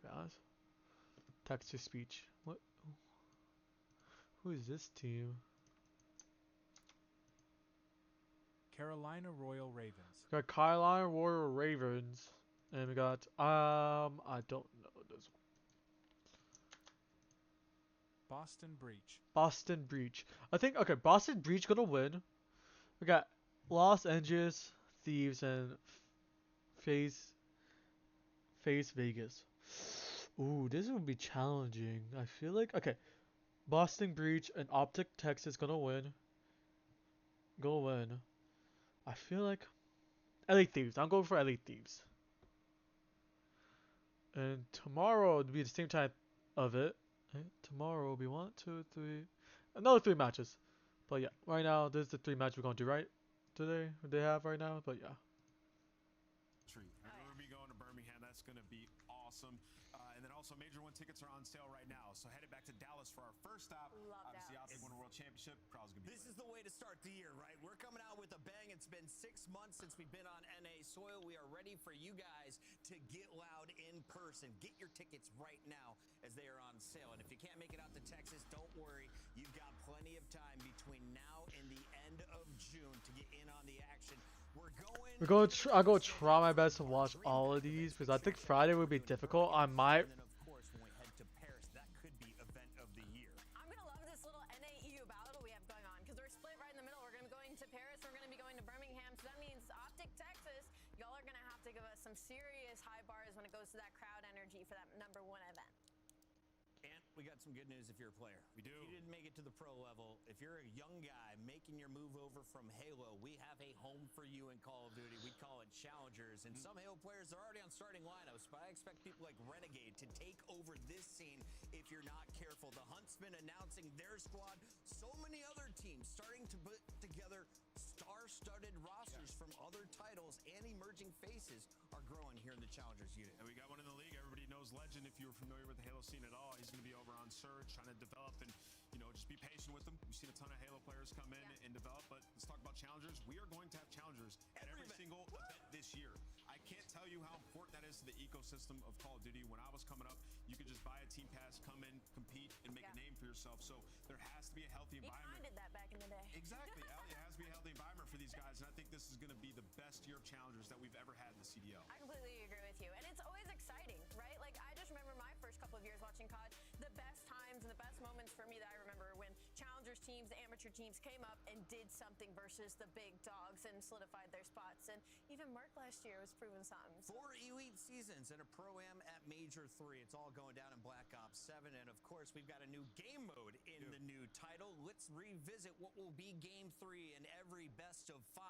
be honest. Text to speech. What? Who is this team? Carolina Royal Ravens. We got Carolina Royal Ravens, and we got I don't know this one. Boston Breach. Boston Breach. I think Boston Breach gonna win. We got Los Angeles Thieves and Face Vegas. Ooh, this would be challenging. I feel like Boston Breach and Optic Texas gonna win. I feel like LA Thieves. I'm going for LA Thieves. And tomorrow would be the same type of it. Tomorrow will be 1, 2, 3, another 3 matches. But yeah, right now this is the 3 matches we're gonna do right today. They have right now, but yeah. We're gonna be going to Birmingham. That's gonna be awesome. And then also Major 1 tickets are on sale right now. So headed back to Dallas for our first stop. Obviously, Optic won a world championship. Crowd's gonna be. This is the way to start the year, right? We're coming out with a bang. It's been 6 months since we've been on NA soil. We are ready for you guys to get loud in person. Get your tickets right now as they are on sale. And if you can't make it out to Texas, don't worry. You've got plenty of time between now and the end of June to get in on the action. I'll go try my best to watch all of these, because I think Friday would be difficult. I might. And then, of course, when we head to Paris, that could be event of the year. I'm going to love this little NA-EU battle we have going on, because we're split right in the middle. We're going to be going to Paris. We're going to be going to Birmingham. So that means Optic Texas, y'all are going to have to give us some serious high bars when it goes to that crowd energy for that #1 event. And we got some good news if you're a player. We do. If you didn't make it to the pro level, if you're a young guy making your move over from Halo, we have a home for you in Call of Duty. We call it Challengers. And some Halo players are already on starting lineups, but I expect people like Renegade to take over this scene if you're not careful. The Huntsmen announcing their squad. So many other teams starting to put together star-studded rosters from other titles, and emerging faces are growing here in the Challengers unit. And we got one in the league. Everybody knows Legend. If you were familiar with the Halo scene at all, he's going to be over on Surge trying to develop and, just be patient with them. We've seen a ton of Halo players come in and develop, but let's talk about Challengers. We are going to have Challengers at every single event this year. I can't tell you how important that is to the ecosystem of Call of Duty. When I was coming up, you could just buy a team pass, come in, compete, and make a name for yourself. So there has to be a healthy You environment. did that back in the day. Exactly, Allie. It has to be a healthy environment for these guys, and I think this is going to be the best year of challengers that we've ever had in the CDL. I completely agree with you. And it's always exciting, right? Like, I just remember my first couple of years watching COD. The best times and the best moments for me that I remember when challengers teams, the amateur teams came up and did something versus the big dogs and solidified their spots. And even Merc last year was proving something. 4 elite seasons and a Pro-Am at Major 3. It's all going down in Black Ops 7. And of course, we've got a new game mode in the new title. Let's revisit what will be Game 3 and every best of 5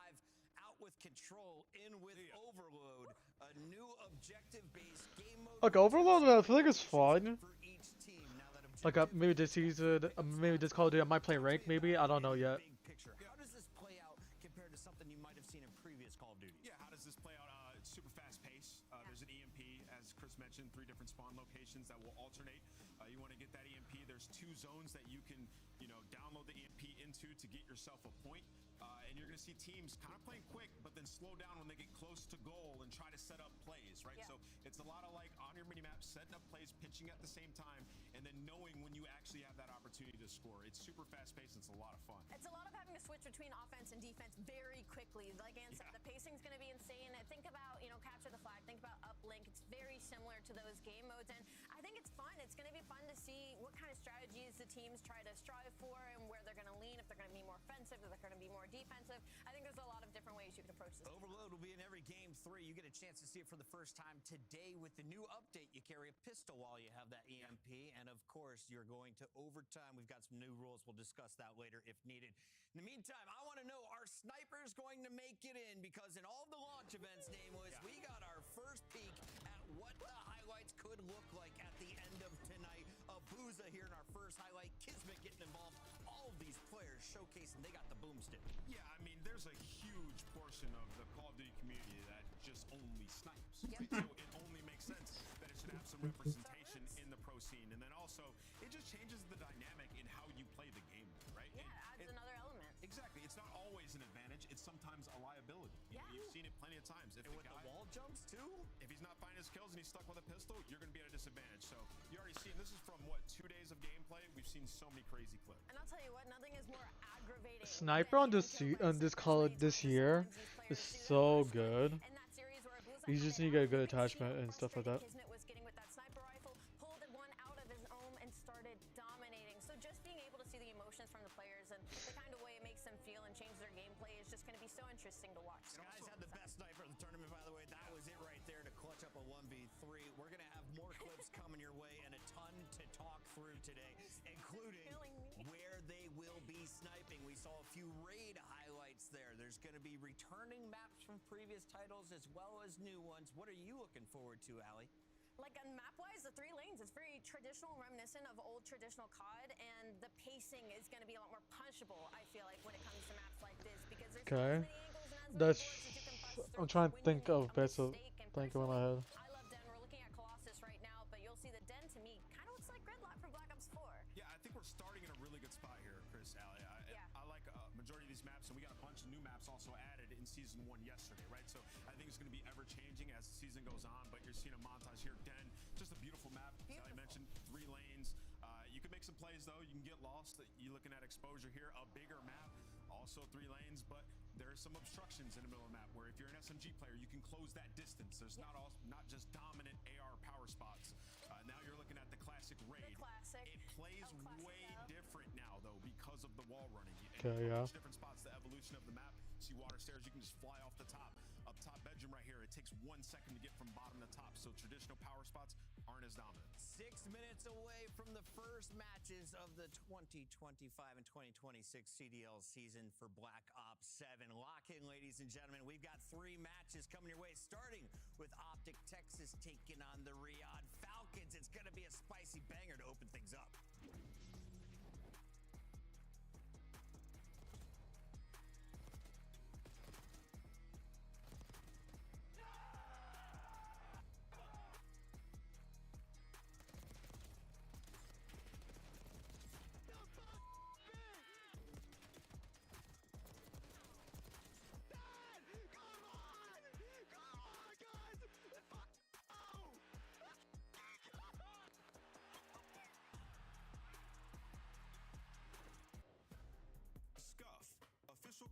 out with control, in with overload. A new objective-based game mode. Like Overload, I feel like it's fun. For each team. Now that Like maybe this season, maybe this Call of Duty, I might play rank. Maybe I don't know yet. big picture. How does this play out compared to something you might have seen in previous Call of Duty? Yeah, how does this play out? It's super fast pace. There's an EMP, as Chris mentioned, 3 different spawn locations that will alternate. You want to get that EMP. There's 2 zones that you can, download the EMP into to get yourself a point. And you're going to see teams kind of playing quick, but then slow down when they get close to goal and try to set up plays, right? Yeah. So it's a lot of like on your minimap, setting up plays, pitching at the same time, and then knowing when you actually have that opportunity to score. It's super fast paced. It's a lot of fun. It's a lot of having to switch between offense and defense very quickly. Like Ann said, the pacing's going to be insane. Think about, capture the flag. Think about uplink. It's very similar to those game modes, and I think it's fun. It's going to be fun to see what kind of strategies the teams try to strive for and where they're going to lean, if they're going to be more offensive, if they're going to be more defensive. I think there's a lot of different ways you can approach this. Overload will be in every Game 3. You get a chance to see it for the first time today with the new update. You carry a pistol while you have that EMP, and of course, you're going to overtime. We've got some new rules. We'll discuss that later if needed. In the meantime, I want to know, are snipers going to make it in? Because in all the launch events, Nameless, we got our first peek at what the highlights could look like at the end of tonight. Abuza here in our first highlight. Kismet getting involved. All of these players showcasing they got the boomstick. Yeah, I mean, there's a huge portion of the Call of Duty community that just only snipes. Right? So it only makes sense that it should have some representation in the pro scene. And then also, it just changes the dynamic in how you play the game, right? Yeah, it adds another element. Exactly. It's not always an advantage. It's sometimes a liability. You've seen it plenty of times. If And with the wall jumps, too? If he's not finding his kills and he's stuck with a pistol, you're going to be at a disadvantage. So you already seen, this is from, what, 2 days of gameplay? We've seen so many crazy clips. And I'll tell you what, nothing is more aggravating. Sniper on this Call this year is so good. You just need to get a good attachment and stuff like that. Kismet was getting with that sniper rifle, pulled one out of his own and started dominating. So just being able to see the emotions from the players and the kind of way it makes them feel and change their gameplay is just going to be so interesting to watch. Guys had the best sniper of the tournament, by the way. That was it right there to clutch up a 1v3. We're going to have more clips coming your way and a ton to talk through today, including where they will be sniping. We saw a few raid highlights there. There's going to be returning maps from previous titles as well as new ones. What are you looking forward to, Allie? Like map-wise, the 3 lanes, it's very traditional, reminiscent of old traditional COD, and the pacing is going to be a lot more punishable, I feel like, when it comes to maps like this, because there's Okay. so many angles and That's. I'm trying to think of best of think of in my head. I love Den. We're looking at Colossus right now, but you'll see the Den to me kind of looks like Gridlock from Black Ops 4. Yeah, I think we're starting in a really good spot here, Chris, Allie. I like majority of these maps, and we got a bunch of new maps also added in Season 1 yesterday, right? So I think it's going to be ever-changing as the season goes on, but you're seeing a montage here. Den, just a beautiful map. As I mentioned, 3 lanes. You can make some plays, though. You can get lost. You're looking at exposure here. A bigger map, also 3 lanes, but there are some obstructions in the middle of the map where if you're an SMG player, you can close that distance. There's not just dominant AR power spots. Now you're looking at the classic raid. It plays way different now, though, because of the wall running. Okay, yeah. Different spots, the evolution of the map. See water stairs, you can just fly off the top. Up top bedroom right here, it takes 1 second to get from bottom to top, so traditional power spots aren't as dominant. 6 minutes away from the first matches of the 2025 and 2026 CDL season for Black Ops 7. Lock in, ladies and gentlemen. We've got 3 matches coming your way, starting with Optic Texas taking on the Riyadh Falcons. It's going to be a spicy banger to open things up.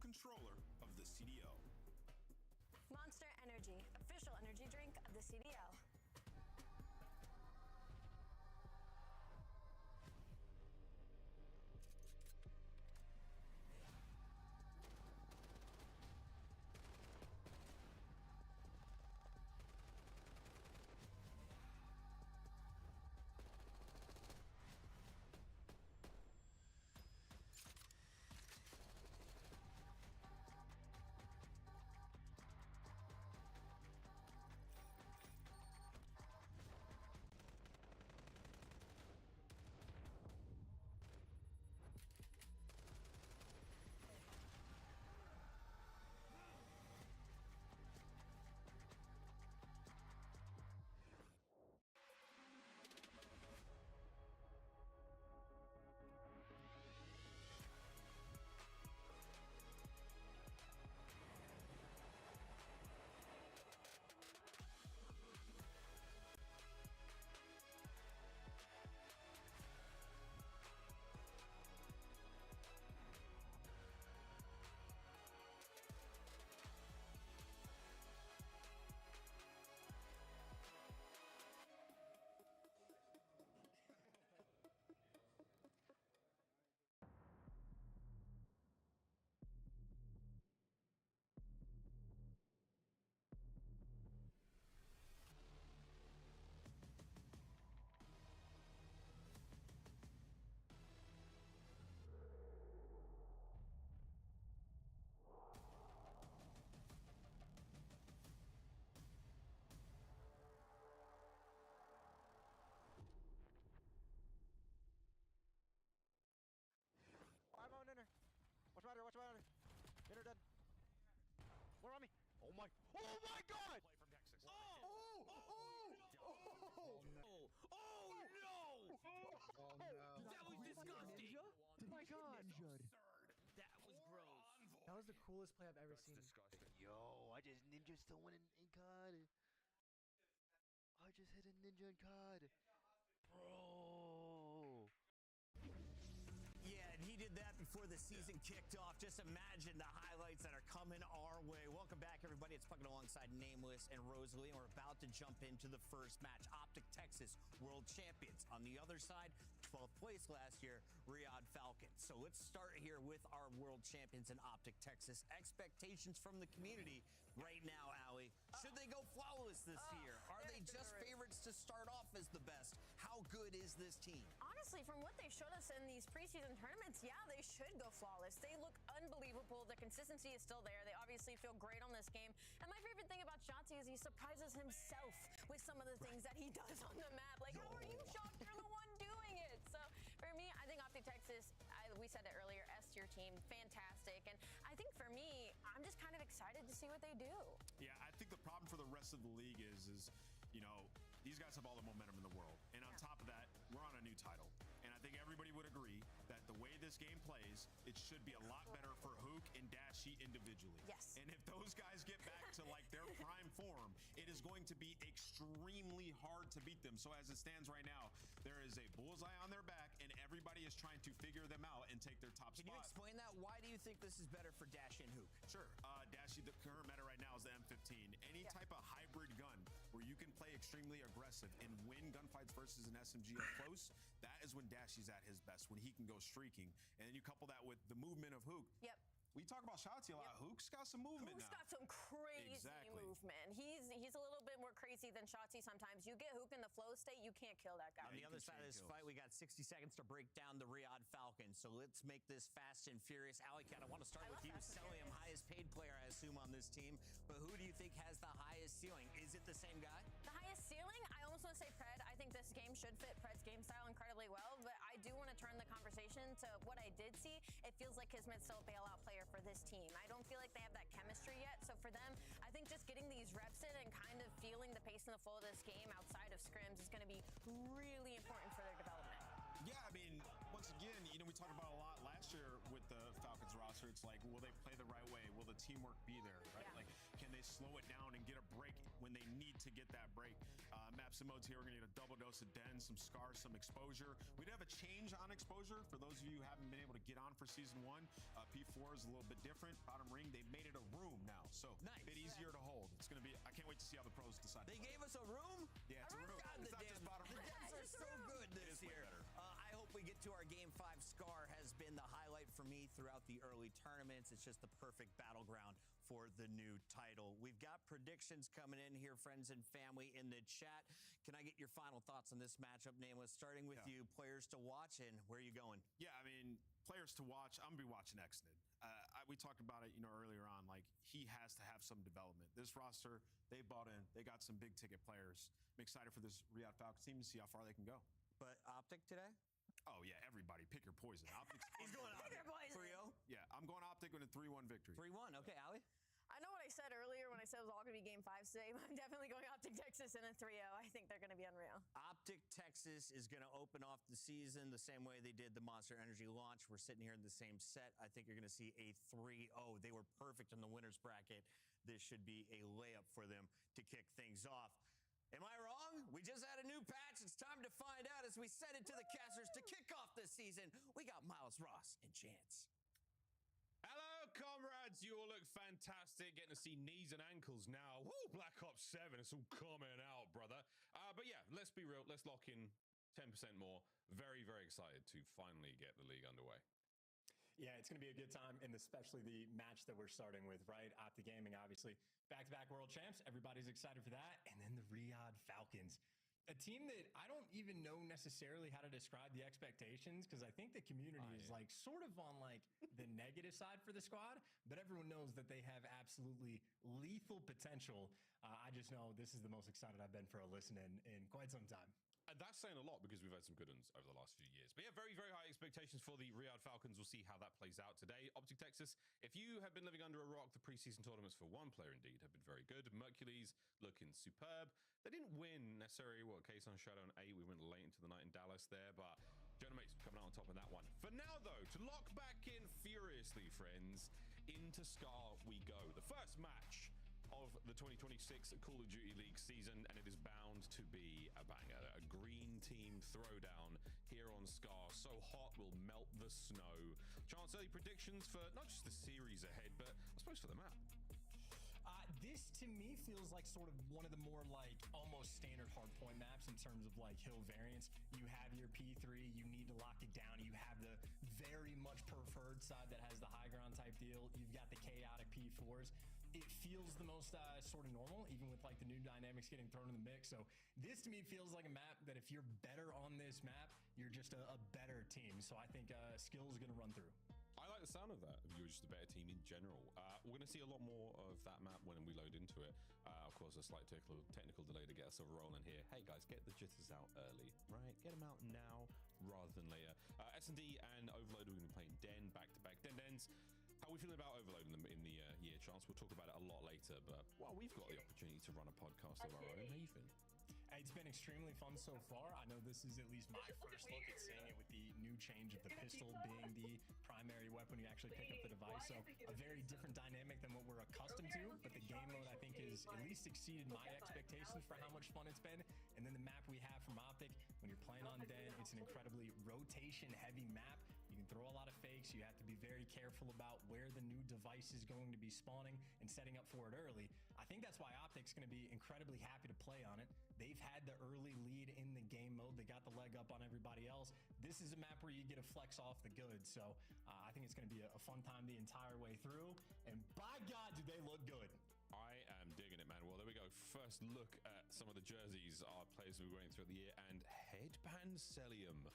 controller of the CDO. Monster Energy, official energy drink of the CDL. I'm on inner. What's the matter? What's the matter? Inner dead. More on me. Oh my. Oh my God! Play from Texas. Oh! Oh! Oh! Oh, oh no! Oh no. That was disgusting. My God! That was gross. That was the coolest play I've ever seen. Disgusting. Yo, I just ninja someone in COD. I just hit a ninja in COD. Bro. Yeah, and he did that before the season kicked off. Just imagine the highlights that are coming our way. Welcome back, everybody. It's Puckin alongside Nameless and Rosalie, and we're about to jump into the first match. Optic Texas, world champions. On the other side, 12th place last year, Riyadh Falcons. So let's start here with our world champions in Optic Texas. Expectations from the community right now, Allie. Should they go flawless this year? Are they just favorites to start off as the best? How good is this team? Honestly, from what they showed us in these preseason tournaments, yeah, they should go flawless. They look unbelievable. The consistency is still there. They obviously feel great on this game. And my favorite thing about Shotzi is he surprises himself with some of the things that he does on the map. Like, how are you shocked? You're the one doing it. So for me, I think Optic Texas, we said it earlier, S-tier team, fantastic. And I think for me, I'm just kind of excited to see what they do. Yeah, I think the problem for the rest of the league is you know, these guys have all the momentum in the world. And on top of that, we're on a new title. And I think everybody would agree that the way this game plays, it should be a lot better for Hook and Dashy individually. Yes. And if those guys get back to like their prime form, it is going to be extremely hard to beat them. So as it stands right now, there is a bullseye on their back and everybody is trying to figure them out and take their top spot. Can you explain that? Why do you think this is better for Dashy and Hook? Sure. Dashy, the current meta right now is the M15. Any type of hybrid gun where you can play extremely aggressive and win gunfights versus an SMG up close, that is when Dashy's at his best, when he can go streaking. And then you couple that with the movement of Hook. Yep. We talk about Shotzi a lot. Hook's got some movement Hook's now. got some crazy movement. He's a little bit more crazy than Shotzi sometimes. You get Hook in the flow state, you can't kill that guy. On the other side of this fight, we got 60 seconds to break down the Riyadh Falcons. So let's make this fast and furious. Alley Cat, I want to start with you. Celium, highest paid player, I assume, on this team. But who do you think has the highest ceiling? Is it the same guy? The highest ceiling? I almost want to say Pred. I think this game should fit Pred's game style incredibly well. But I do want to turn the conversation to what I did see. It feels like Kismet's still a bailout player for this team. I don't feel like they have that chemistry yet. So for them, I think just getting these reps in and kind of feeling the pace and the flow of this game outside of scrims is going to be really important for their development. Yeah, I mean, once again, you know, we talked about a lot last last year with the Falcons roster, it's like, will they play the right way? Will the teamwork be there, right? Like, can they slow it down and get a break when they need to get that break? Maps and modes here, we're gonna get a double dose of Den, some scars, some exposure. We did have a change on exposure for those of you who haven't been able to get on for season 1. P4 is a little bit different. Bottom ring, they made it a room now, so a bit easier to hold. It's gonna be. I can't wait to see how the pros decide. They gave us a room? Yeah, it's a room. God, It's not just bottom the ring. Dens are so good this year. I hope we get to our Game 5. Scar has been the highlight for me throughout the early tournaments. It's just the perfect battleground for the new title. We've got predictions coming in here, friends and family in the chat. Can I get your final thoughts on this matchup, Nameless? Starting with you, players to watch, and where are you going? Yeah, I mean, players to watch. I'm gonna be watching Exnid. We talked about it, earlier on. Like, he has to have some development. This roster, they bought in. They got some big ticket players. I'm excited for this Riyadh Falcons team to see how far they can go. But Optic today? Oh yeah, everybody pick your poison. Optic's He's going Optic. 3-0? Yeah, I'm going Optic with a 3-1 victory. 3-1. Okay, Ali? I know what I said earlier when I said it was all going to be Game 5 today, but I'm definitely going Optic Texas in a 3-0. I think they're going to be unreal. Optic Texas is going to open off the season the same way they did the Monster Energy launch. We're sitting here in the same set. I think you're going to see a 3-0. They were perfect in the winner's bracket. This should be a layup for them to kick things off. Am I wrong? We just had a new patch. It's time to find out as we send it to the casters to kick off this season. We got Miles Ross and Chance. Hello, comrades. You all look fantastic. Getting to see knees and ankles now. Woo, Black Ops 7. It's all coming out, brother. But yeah, let's be real. Let's lock in 10% more. Very, very excited to finally get the league underway. Yeah, it's going to be a good time, and especially the match that we're starting with, right? Optic Gaming, obviously, back-to-back world champs. Everybody's excited for that. And then the Riyadh Falcons, a team that I don't even know necessarily how to describe the expectations, because I think the community is like sort of on like the negative side for the squad, but everyone knows that they have absolutely lethal potential. I just know this is the most excited I've been for a listen in quite some time. And that's saying a lot because we've had some good ones over the last few years. But yeah, very, very high expectations for the Riyadh Falcons. We'll see how that plays out today. Optic Texas, if you have been living under a rock, the preseason tournaments for one player indeed have been very good. Mercules looking superb. They didn't win necessarily, Case on Shadow and 8. We went late into the night in Dallas there, but Genomates coming out on top of that one. For now, though, to lock back in furiously, friends, into Scar we go. The first match of the 2026 Call of Duty League season, and it is bound to be a banger. A green team throwdown here on Scar. So hot will melt the snow. Chance, early predictions for not just the series ahead, but I suppose for the map. This to me feels like sort of one of the more like almost standard hardpoint maps in terms of like hill variants. You have your P3, you need to lock it down. You have the very much preferred side that has the high ground type deal. You've got the chaotic P4s. It feels the most sort of normal, even with like the new dynamics getting thrown in the mix. So this to me feels like a map that if you're better on this map, you're just a better team. So I think skill is going to run through. I like the sound of that. You're just a better team in general. We're going to see a lot more of that map when we load into it. Of course, a slight technical delay to get us rolling here. Hey guys, get the jitters out early, right? Get them out now rather than later. S&D and Overload, we've been playing Den back-to-back. Dens. How are we feeling about Overload in the year, Chance? We'll talk about it a lot later, but well, we've got the opportunity to run a podcast of our own. How you feeling? It's been extremely fun so far. I know this is at least my first look at seeing it with the new change of the pistol being the primary weapon you actually pick up the device. So a very different dynamic than what we're accustomed to, but the game mode I think has at least exceeded my expectations for how much fun it's been. And then the map we have from Optic, when you're playing on Den, it's an incredibly rotation heavy map. You can throw a lot of fakes. You have to be very careful about where the new device is going to be spawning and setting up for it early. I think that's why Optic's going to be incredibly happy to play on it. They've had the early lead in the game mode. They got the leg up on everybody else. This is a map where you get a flex off the goods. So I think it's going to be a fun time the entire way through. And by God, do they look good. I am digging it, man. Well, there we go. First look at some of the jerseys our players will be wearing throughout the year. And Headband Celium.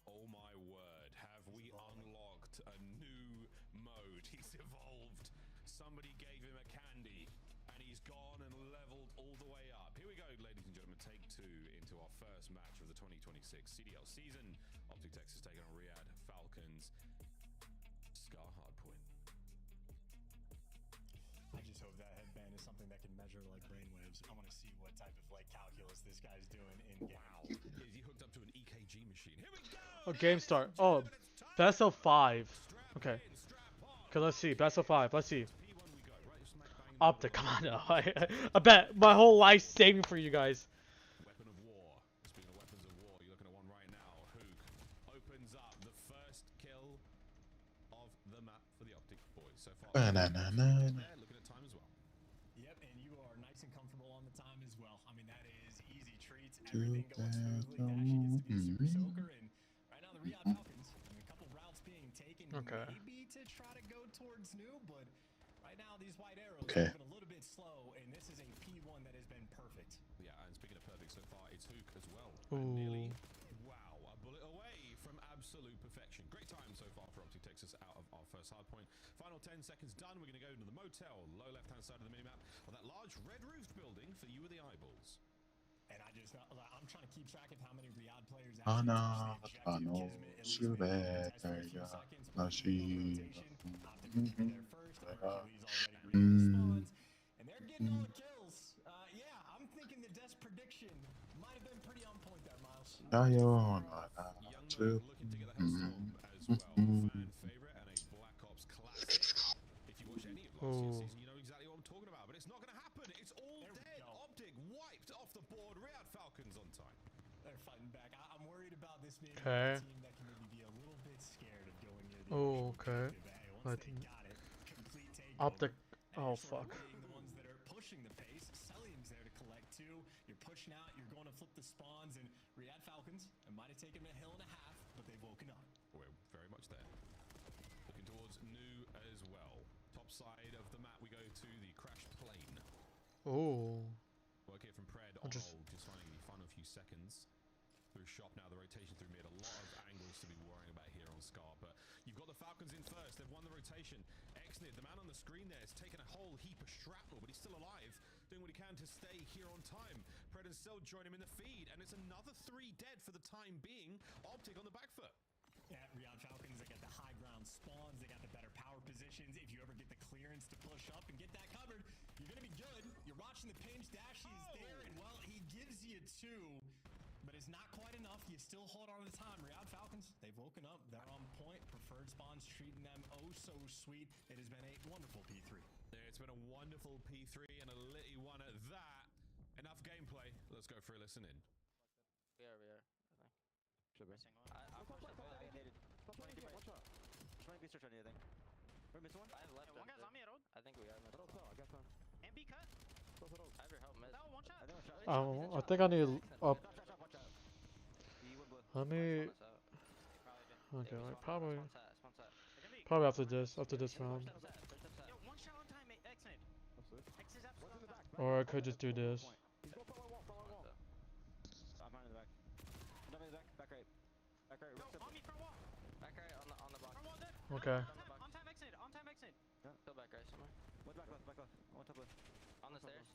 Oh my word, have we unlocked a new mode? He's evolved. Somebody gave him a candy and he's gone and leveled all the way up. Here we go, ladies and gentlemen, take two into our first match of the 2026 CDL season. Optic Texas taking on Riyadh Falcons. Scar Hardpoint. I just hope that headband is something that can measure like brainwaves. I want to see what type of like calculus this guy's doing in game. Wow. Is he hooked up to an EKG machine? Here we go! Oh, game start. Oh, best of 5. Okay. Okay, let's see. Best of 5. Let's see. Optic, come on now. I bet my whole life saving for you guys. Weapon of war. Speaking of weapons of war, you're looking at one right now. Hook opens up the first kill of the map for the Optic boys. So far, looking at time as well. Yep, and you are nice and comfortable on the time as well. I mean, that is easy treats. Everything going smoothly. Dashy gets to be a super soaker, and right now the Riyadh Falcons, I mean, a couple routes being taken, Okay. maybe to try to go towards new, but right now these white arrows Okay. are moving a little bit slow, and this is a P1 that has been perfect. Yeah, and speaking of perfect so far, it's Hook as well. Ooh. And nearly, wow, a bullet away from absolute perfection. Great time so far for Optic Texas out of our first hard point. Final 10 seconds done. We're going to go into the motel, low left-hand side of the minimap, on that large red-roofed building for you with the eyeballs. And I'm trying to keep track of how many Riyadh players I actually know, touched the objective. know, Kismet at least so made it bad, contest for a there you few go. seconds. No, Rotation, she. Optic would be there first. Hercules already respawns, and they're getting all the kills. Yeah, I'm thinking the Death's prediction might have been pretty on point there, Miles. Young looking to get the Hellstorm as well. Fan favorite and a Black Ops classic. If you watched any of last year's season, you know exactly what I'm talking about. But it's not going to happen. It's all dead. Optic wiped off the board. Riyadh Falcons on time. They're fighting back. I'm worried about this being Okay. a team that can maybe be a little bit scared of going near the Oh, okay. once they got it, complete takeover. Optic. And Oh, you're sort fuck. of being the ones that are pushing the pace. Celium's there to collect too. You're pushing out. You're going to flip the spawns, and Riyadh Falcons. It might have taken them a hill and a half, but they've woken up. We're very much there. Looking towards new as well. Top side of the map, we go to the crashed plane. Oh. Work here from Pred on hold, just finding the final few seconds. Through shop now, the rotation through mid. A lot of angles to be worrying about here on Scar, but you've got the Falcons in first. They've won the rotation. Exnid, the man on the screen there, has taken a whole heap of shrapnel, but he's still alive, doing what he can to stay here on time. Pred and still join him in the feed, and it's another 3 dead for the time being. Optic on the back foot. Yeah, Riyadh Falcons, they got the high ground spawns, they got the better power positions. If you ever get the clearance to push up and get that covered, you're going to be good. You're watching the pinch. Dashy is there, and well, he gives you 2, but it's not quite enough. You still hold on to the time. Riyadh Falcons, they've woken up. They're on point. Preferred spawns treating them oh so sweet. It has been a wonderful P3. It's been a wonderful P3 and a litty one at that. Enough gameplay. Let's go for a listen in. We are, I think. Should be. I'll push that well. I needed 20 deep range. 20 research on you, I think. We're missing one? I have left. One guy's on me at road. I think we are missing. I got time. And B cut. I have your help, miss. No, one shot. I think I need up. Let me. Okay, like probably after this round, Yo, one shot on time, X-Nade. X is absolutely on time. or I could just do this. I'm behind in the back. Jump in the back. Back right. Back right. Yo, on me, front wall. Back right on the block. Front wall dead. Okay. On time, X-Nade. On time, X-Nade. Yeah. Still back right somewhere. What's back left? Back left. I want top left. On the stairs.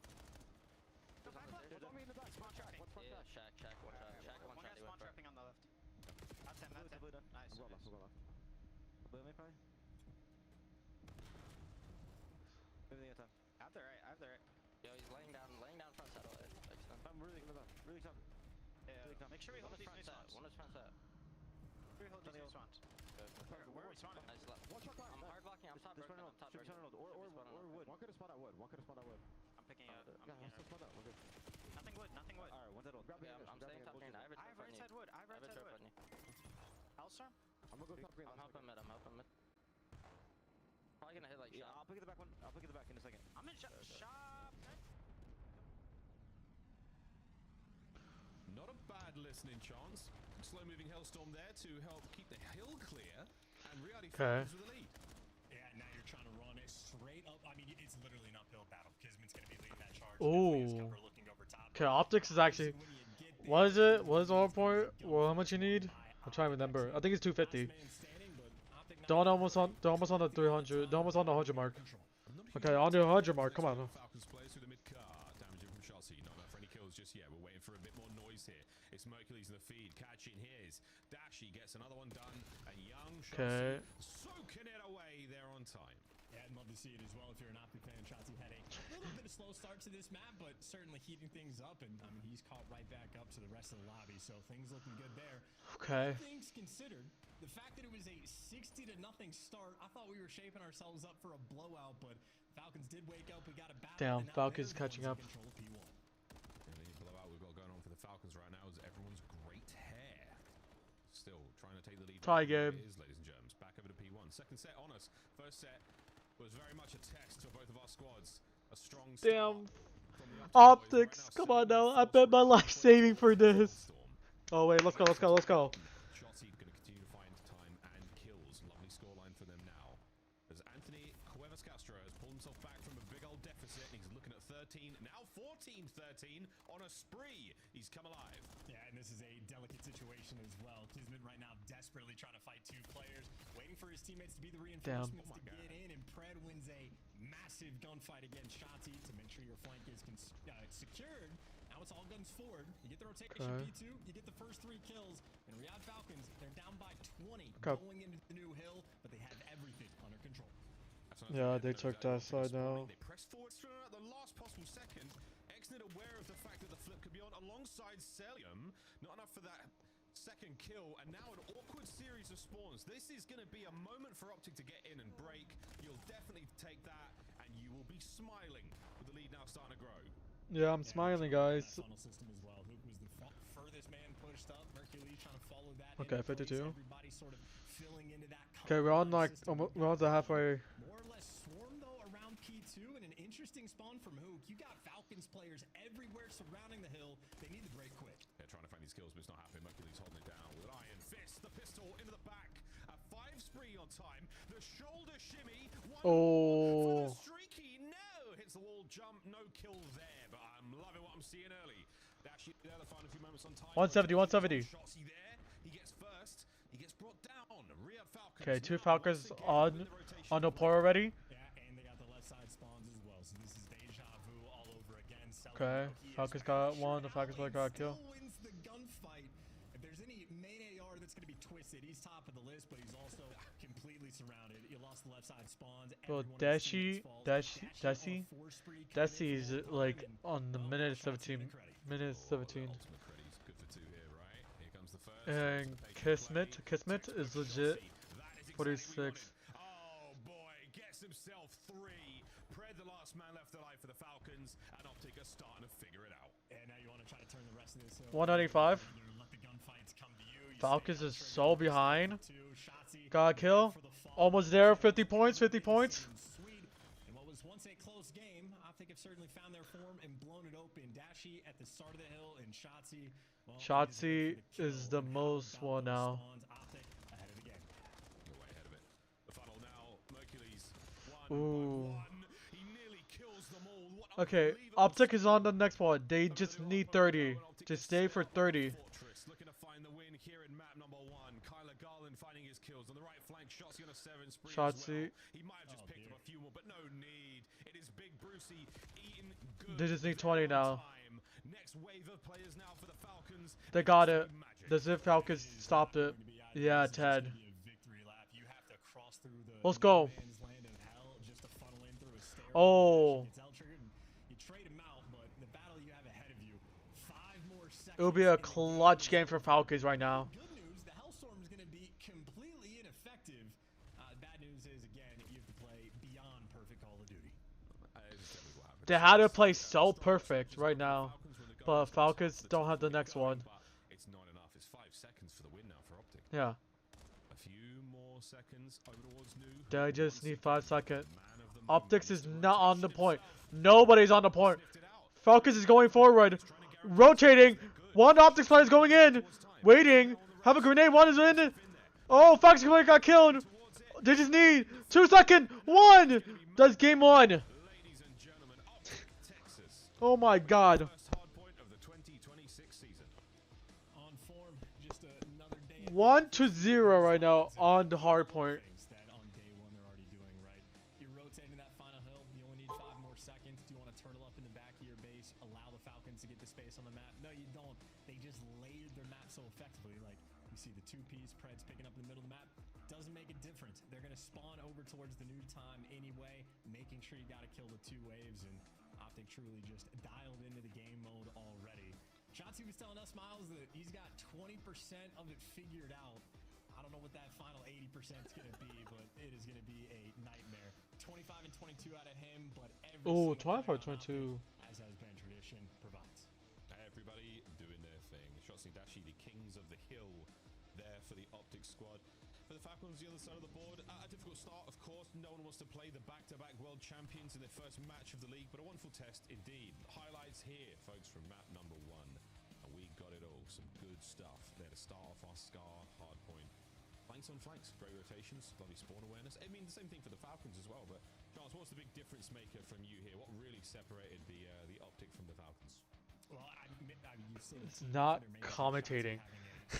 Yo, back left. There's one in the back. Spawn trapping. Yeah, shack. One shot. Shack one One shot. guy's spawn trapping on the left. That's him, that's him. Nice. Blue left. Blue me probably. Maybe the time. I have the right. Yo, he's laying down front saddle. Excellent. I'm really tough. Yeah, make sure we hold these new spawns. One is front side. Make sure we hold these new spawns. Where are we spawning? Nice left. I'm hard blocking. I'm top right. I'm top right. Or wood. One could have spawned out wood. I'm picking out. Spawned out. We're good. Nothing wood. Alright, one's at old. Yeah, I'm staying top green. I have right side wood. I have right side wood. Hellstorm? I'm gonna go top green. I'm helping mid. Probably gonna hit like shop. I'll pick the back one. I'll pick the back in a second. I'm in shop. Not a bad listening chance. Slow moving Hellstorm there to help keep the hill clear. And Riyadh Falcons with the lead. Yeah, now you're trying to run it straight up. I mean, it's literally an uphill battle. Kisman's going to be leading that charge. Oh. Okay, optics is actually. What is it? What is the hard point? Well, how much you need? I'm trying to remember. I think it's 250. They're almost on the 300. They're almost on the 100 mark. Okay, on the 100 mark. Come on. Falcons plays through the mid car, damaging from Shotzi. Not enough for any kills just yet. We're waiting for a bit more noise here. It's Mercury's in the feed, catching his. Dashy gets another one done, and young Shotzi soaking it away there on time. Yeah, I'd love to see it as well if you're an Optic fan. Shotzi had a little bit of slow start to this map, but certainly heating things up. And I mean, he's caught right back up to the rest of the lobby, so things looking good there. Okay. All things considered, the fact that it was a 60-0 start, I thought we were shaping ourselves up for a blowout, but Falcons did wake up. We got a battle. Damn, and now Falcons they're the catching ones up. in control of P1. And the blowout we've got going on for the Falcons right now is everyone's great hair. Still trying to take the lead. Tie game. It is, ladies and germs. Back over to P1. Second set on us. First set was very much a test for both of our squads. A strong Damn. from the Optics, boys. Right come now, on now. 7-4 I bet my spread. life saving for this. Oh wait, let's go, let's go, let's go. Shotzi going to continue to find time and kills. Lovely scoreline for them now. As Anthony Cuevas Castro has pulled himself back from a big old deficit. He's looking at 13, now 14-13 on a spree. He's come alive. Yeah, and this is a delicate situation as well. Kismet right now desperately trying to fight two players, waiting for his teammates to be the reinforcements to get in, and Pred wins a massive gunfight against Shotzi to make sure your flank is secured. Now it's all guns forward. You get the rotation P2, you get the first 3 kills, and Riyadh Falcons, they're down by 20 going into the new hill, but they have everything under control. Yeah, they took that side now. They pressed forward straight at the last possible second. Exnit aware of the fact that the flip could be on alongside Celium. Not enough for that second kill, and now an awkward series of spawns. This is going to be a moment for Optic to get in and break. You'll definitely take that, and you will be smiling with the lead now starting to grow. Yeah, I'm smiling, guys. Funnel system as well. Hook was the furthest man pushed up. Mercury trying to follow that. Okay, 52. Everybody sort of filling into that. Okay, we're on like we're on the halfway. More or less swarm though around P2, and an interesting spawn from Hook. You got Falcons players everywhere surrounding the hill. They need to break quick. They're trying to find these kills, but it's not happening. Mercury's holding it down with an iron fist. The pistol into the back. A 5 spree on time. The shoulder shimmy. For the streaky. No, hits the wall jump. No kill there, but I'm loving what I'm seeing early. Actually, there the final few moments on time. 170, 170. Shotzi there. He gets first. He gets brought down. Riyadh Falcons. Okay, 2 Falcons on the port already. Yeah, and they got the left side spawns as well. So this is deja vu all over again. Okay, Falcons got one. The Falcons got a kill. Wins the gunfight. If there's any main AR that's going to be twisted, he's top of the list, but he's also completely surrounded. You lost the left side spawns. Bro, Desi is like on the minute 17. Minute 17. And Kismet is legit 46. Oh boy, gets himself 3. Pred the last man left alive for the Falcons, and Optic are starting to figure it out. And now you want to try to turn the rest of this 195. let the gunfights come to you. Falcons is so behind. Got a kill. Almost there. 50 points. 50 points. And what was once a close game, Optic have certainly found their form and blown it open. Dashi at the start of the hill, and Shotzi. Well, Shotzi is the most one now. Optic ahead of the game. You're way ahead of it. The funnel now. Mercury's Ooh. He nearly kills them all. What Okay, Optic is on the next one. They just need 30. Just stay for 30. Fortress looking to find the win here in map number 1. Kyler Garland finding his kills on the right flank. Shotzi on a 7 spree as Shotzi. well. He might have just picked up a few more, but no need. It is Big Brucey eating good. They just need 20 now. Time. Next wave of players now for the Falcons. They got it. The Zip Falcons stopped it. Yeah, Ted. Let's go. Oh. It will be a clutch game for Falcons right now. Good news, the Hellstorm is going to be completely ineffective. Bad news is, again, you have to play beyond perfect Call of Duty. They had to play so perfect right now, but Falcons don't have the next one. It's not enough. It's 5 seconds for the win now for Optic. Yeah. A few more seconds over towards New. They just need 5 seconds. Optics is not on the point. Nobody's on the point. Falcons is going forward. Rotating. One Optics player is going in. Waiting. Have a grenade. One is in. Oh, Falcons player got killed. They just need 2 seconds. 1. That's game 1. Oh my god. 1-0 right now on the hard point. On day 1, they're already doing right. You're rotating that final hill. You only need 5 more seconds. Do you want to turtle up in the back of your base, allow the Falcons to get the space on the map? No, you don't. They just layered their map so effectively. Like, you see the 2-piece, Pred's picking up in the middle of the map. Doesn't make a different. They're going to spawn over towards the new time anyway, making sure you got to kill the 2 waves, and Optic truly just dialed into the game mode already. Shotzi was telling us, Miles, that he's got 20% of it figured out. I don't know what that final 80% is going to be, but it is going to be a nightmare. 25 and 22 out of him, but every single 25, play on 22. Optic, as has been tradition, provides. Everybody doing their thing. Shotzi and Dashi, the kings of the hill, there for the Optic squad. For the Falcons, the other side of the board, a difficult start, of course. No one wants to play the back-to-back world champions in their first match of the league, but a wonderful test indeed. Highlights here, folks, from map number 1. And we got it all. Some good stuff. There to start off our Scar hard point. Flanks on flanks, great rotations, lovely spawn awareness. I mean, the same thing for the Falcons as well, but Charles, what's the big difference maker from you here? What really separated the Optic from the Falcons? Well, you've seen It's not commentating.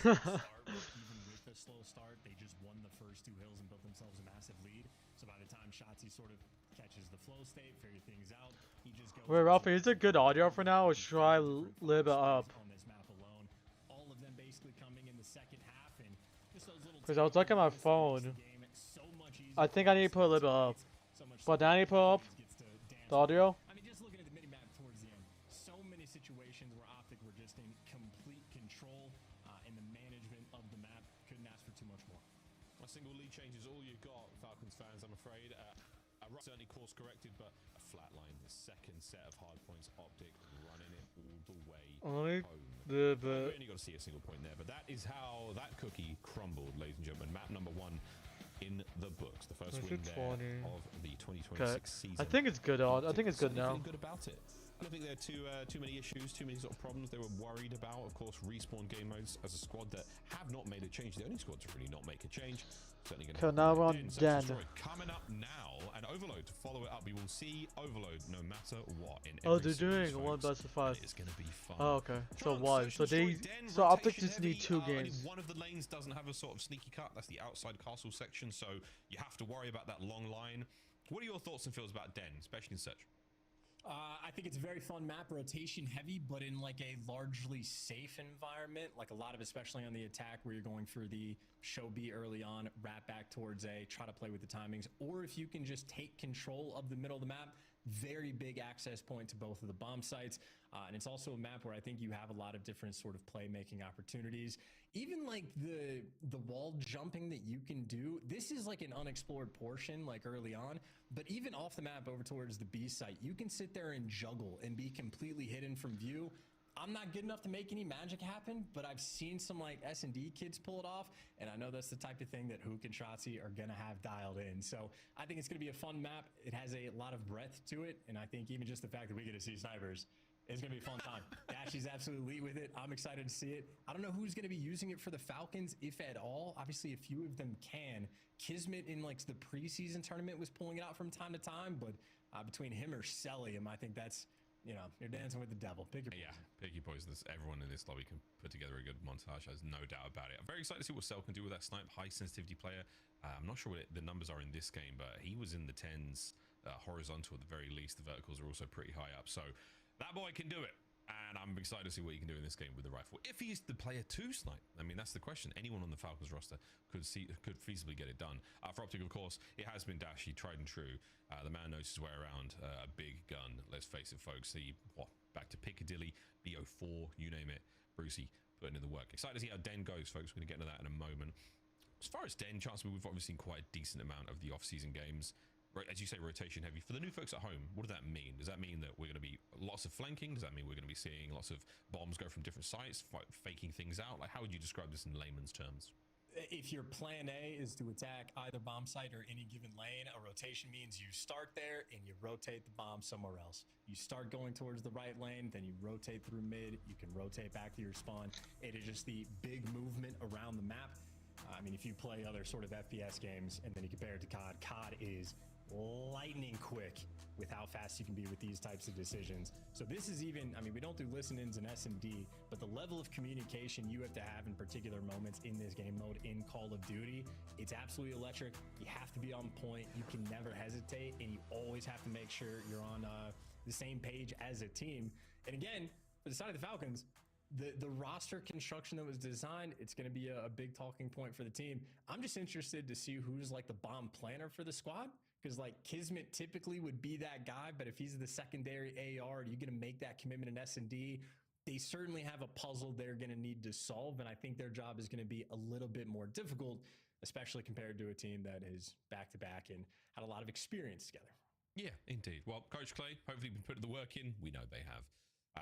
Even with the slow start, they just won the first 2 hills and built themselves a massive lead. So by the time Shotzi sort of catches the flow state, figure things out, he just goes. Wait, Ralphie, is it good audio for now, or should I live it up? On this map alone, all of them basically coming in the second half, and just those little. Because I was looking at my phone. I think I need to put a little bit up. But now I need to put up the audio. I mean, just looking at the mini-map towards the end, so many situations where Optic were just in complete control, and the management of the map couldn't ask for too much more. A single lead change is all you got, Falcons fans, I'm afraid. Certainly course corrected, but a flat line. The second set of hard points, Optic running it all the way Only home. the We only got to see a single point there, but that is how that cookie crumbled, ladies and gentlemen. Map number 1 in the books. The first win there of the 2026 season. I think it's good. I think it's good now. Good about it. I don't think there are too many issues, too many sort of problems they were worried about. Of course, respawn game modes as a squad that have not made a change. The only squad to really not make a change. Certainly going to now we're on Den. Coming up now, and Overload to follow it up. We will see Overload no matter what. In Oh, every they're series, doing 1 folks, best of 5. and it's going to be fun. Oh, okay. So John, 1. search So and they. destroy Den, So Optic rotation just need heavy. 2 Only games. one of the lanes doesn't have a sort of sneaky cut. That's the outside castle section. So you have to worry about that long line. What are your thoughts and feels about Den, especially in search? I think it's a very fun map, rotation heavy, but in like a largely safe environment. Like a lot of, especially on the attack, where you're going for the show B early on, wrap back towards A, try to play with the timings. Or if you can just take control of the middle of the map, very big access point to both of the bomb sites. And it's also a map where I think you have a lot of different sort of playmaking opportunities. Even like the wall jumping that you can do, this is like an unexplored portion like early on, but even off the map over towards the B site, you can sit there and juggle and be completely hidden from view. I'm not good enough to make any magic happen, but I've seen some like S&D kids pull it off, and I know that's the type of thing that Hook and Shotzi are going to have dialed in. So I think it's going to be a fun map. It has a lot of breadth to it, and I think even just the fact that we get to see snipers is going to be a fun time. Dashy's absolutely elite with it. I'm excited to see it. I don't know who's going to be using it for the Falcons, if at all. Obviously, a few of them can. Kismet in like the preseason tournament was pulling it out from time to time, but between him or Celium, I think that's, you know, you're dancing with the devil. Pick your poison. Yeah, pick your poison. Everyone in this lobby can put together a good montage. There's no doubt about it. I'm very excited to see what Cell can do with that snipe. High sensitivity player. I'm not sure what the numbers are in this game, but he was in the 10s horizontal at the very least. The verticals are also pretty high up. So that boy can do it. And I'm excited to see what he can do in this game with the rifle. If he's the player to snipe, I mean, that's the question. Anyone on the Falcons roster could feasibly get it done. For Optic, of course, it has been Dashy, tried and true. The man knows his way around a big gun. Let's face it, folks. Back to Piccadilly, BO4, you name it. Brucey putting in the work. Excited to see how Den goes, folks. We're going to get into that in a moment. As far as Den, Chancellor, we've obviously seen quite a decent amount of the off-season games. As you say, rotation heavy. For the new folks at home, what does that mean? Does that mean that we're going to be lots of flanking? Does that mean we're going to be seeing lots of bombs go from different sites, faking things out? Like, how would you describe this in layman's terms? If your plan A is to attack either bomb site or any given lane, a rotation means you start there and you rotate the bomb somewhere else. You start going towards the right lane, then you rotate through mid, you can rotate back to your spawn. It is just the big movement around the map. I mean, if you play other sort of FPS games and then you compare it to COD, COD is lightning quick with how fast you can be with these types of decisions. So this is even, I mean, we don't do listen-ins and S&D, but the level of communication you have to have in particular moments in this game mode in Call of Duty, it's absolutely electric. You have to be on point. You can never hesitate, and you always have to make sure you're on the same page as a team. And again, for the side of the Falcons, the roster construction that was designed, it's going to be a big talking point for the team. I'm just interested to see who's like the bomb planner for the squad, because like Kismet typically would be that guy, but if he's the secondary AR, you're going to make that commitment in S&D. They certainly have a puzzle they're going to need to solve, and I think their job is going to be a little bit more difficult, especially compared to a team that is back-to-back and had a lot of experience together. Yeah, indeed. Well, Coach Clay, hopefully you've been putting the work in. We know they have.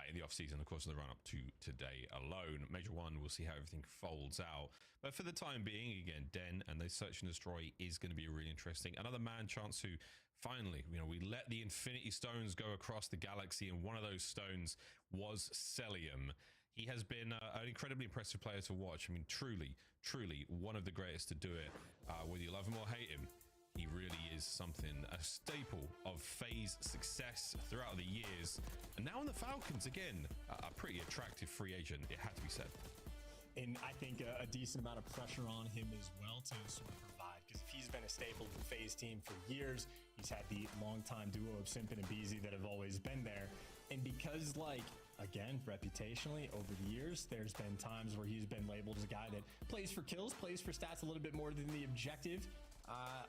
In the off-season, of course, in the run-up to today alone. Major One, we'll see how everything folds out. But for the time being, again, Den and the Search and Destroy is going to be really interesting. Another man chance who finally, we let the Infinity Stones go across the galaxy, and one of those stones was Celium. He has been an incredibly impressive player to watch. I mean, truly, truly one of the greatest to do it. Whether you love him or hate him, he really is something, a staple of FaZe success throughout the years. And now on the Falcons, again, a pretty attractive free agent, it had to be said. And I think a decent amount of pressure on him as well to sort of provide, because if he's been a staple of the FaZe team for years, he's had the longtime duo of Simpin and Beezy that have always been there. And because, like, again, reputationally over the years, there's been times where he's been labeled as a guy that plays for kills, plays for stats a little bit more than the objective.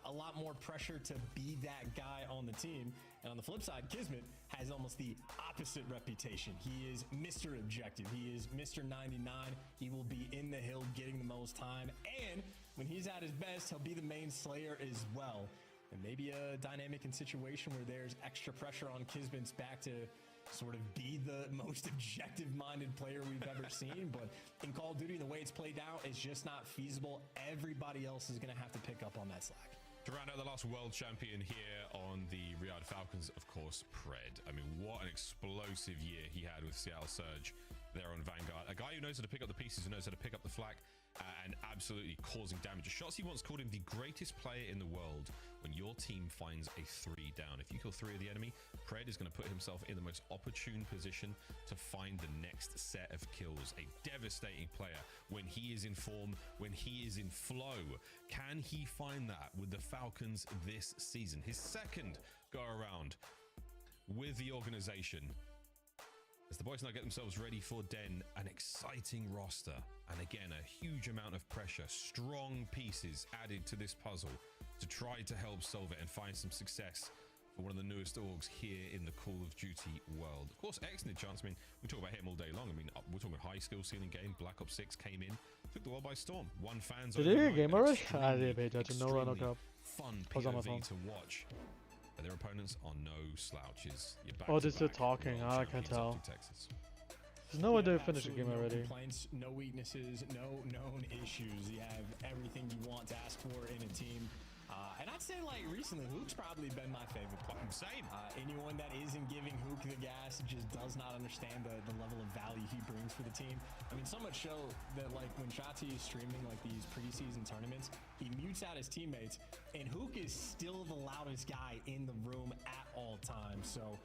A lot more pressure to be that guy on the team. And on the flip side, Kismet has almost the opposite reputation. He is Mr. Objective. He is Mr. 99. He will be in the hill getting the most time. And when he's at his best, he'll be the main slayer as well. And maybe a dynamic and situation where there's extra pressure on Kismet's back to sort of be the most objective-minded player we've ever seen. But in Call of Duty, the way it's played out is just not feasible. Everybody else is going to have to pick up on that slack. To round out the last world champion here on the Riyadh Falcons, of course, Pred. I mean, what an explosive year he had with Seattle Surge there on Vanguard. A guy who knows how to pick up the pieces, who knows how to pick up the flak, and absolutely causing damage. Shotzi once called him the greatest player in the world when your team finds a 3 down. If you kill 3 of the enemy, Pred is going to put himself in the most opportune position to find the next set of kills. A devastating player when he is in form, when he is in flow. Can he find that with the Falcons this season? His second go around with the organization. As the boys now get themselves ready for Den, an exciting roster. And again, a huge amount of pressure, strong pieces added to this puzzle to try to help solve it and find some success for one of the newest orgs here in the Call of Duty world. Of course, excellent chance. I mean, we talk about him all day long. I mean, we're talking high skill ceiling game. Black Ops 6 came in, took the world by storm. Won fans. Did you game already? I did pay attention. No run up. Fun POV to watch. But their opponents are no slouches. Oh, they're still talking. I can tell. There's no way they finished the game already. No complaints, no weaknesses, no known issues. You have everything you want to ask for in a team. And I'd say, like, recently, Hook's probably been my favorite player. Same. Anyone that isn't giving Hook the gas just does not understand the level of value he brings for the team. I mean, so much so that, like, when Shotzi is streaming, like, these preseason tournaments, he mutes out his teammates, and Hook is still the loudest guy in the room at all times. So,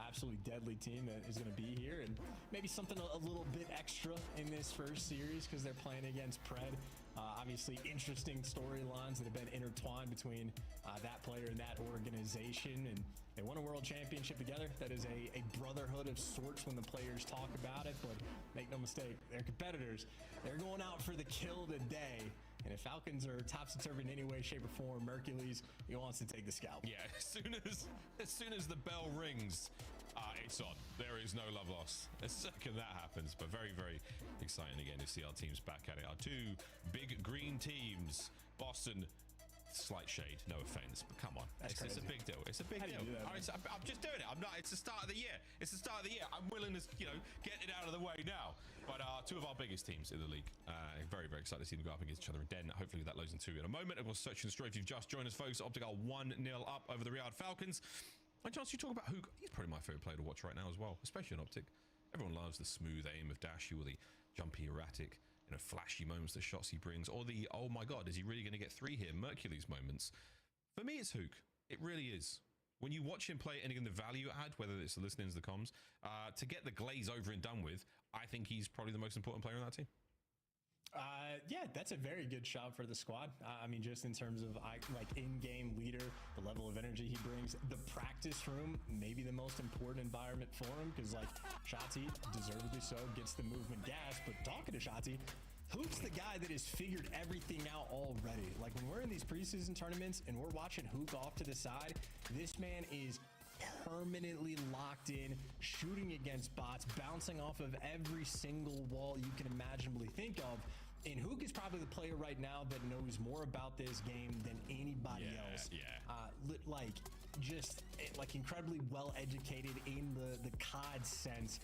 absolutely deadly team that is going to be here, and maybe something a little bit extra in this first series because they're playing against Pred. Obviously, interesting storylines that have been intertwined between that player and that organization, and they won a world championship together. That is a brotherhood of sorts when the players talk about it, but make no mistake, they're competitors. They're going out for the kill today. And if Falcons are topsy-turvy in any way, shape, or form, Mercules, he wants to take the scalp. Yeah, as soon as the bell rings, it's on. There is no love lost the second that happens. But very, very exciting again to see our teams back at it. Our 2 big green teams, Boston. Slight shade, no offense, but come on, it's a big deal. It's a big deal. I'm just doing it. I'm not. It's the start of the year. It's the start of the year. I'm willing to, get it out of the way now. But 2 of our biggest teams in the league. Very, very excited to see them go up against each other. And then hopefully that loads into in a moment. And we'll search and destroy. If you've just joined us, folks, Optic are 1-0 up over the Riyadh Falcons. My chance, you talk about Hook. He's probably my favorite player to watch right now as well, especially in Optic. Everyone loves the smooth aim of Dashy or the jumpy, erratic, flashy moments, the shots he brings, or the, oh my god, is he really going to get 3 here? Mercules moments. For me, it's Hook. It really is. When you watch him play, and again, the value add, whether it's the listenings, the comms, to get the glaze over and done with, I think he's probably the most important player on that team. Yeah, that's a very good shot for the squad. I mean, just in terms of like in-game leader, the level of energy he brings, the practice room, maybe the most important environment for him, because like Shotzi, deservedly so, gets the movement gas. But talking to Shotzi, Hook's the guy that has figured everything out already. Like when we're in these preseason tournaments and we're watching Hook off to the side, this man is permanently locked in, shooting against bots, bouncing off of every single wall you can imaginably think of. And Hook is probably the player right now that knows more about this game than anybody else. Like just like incredibly well educated in the COD sense.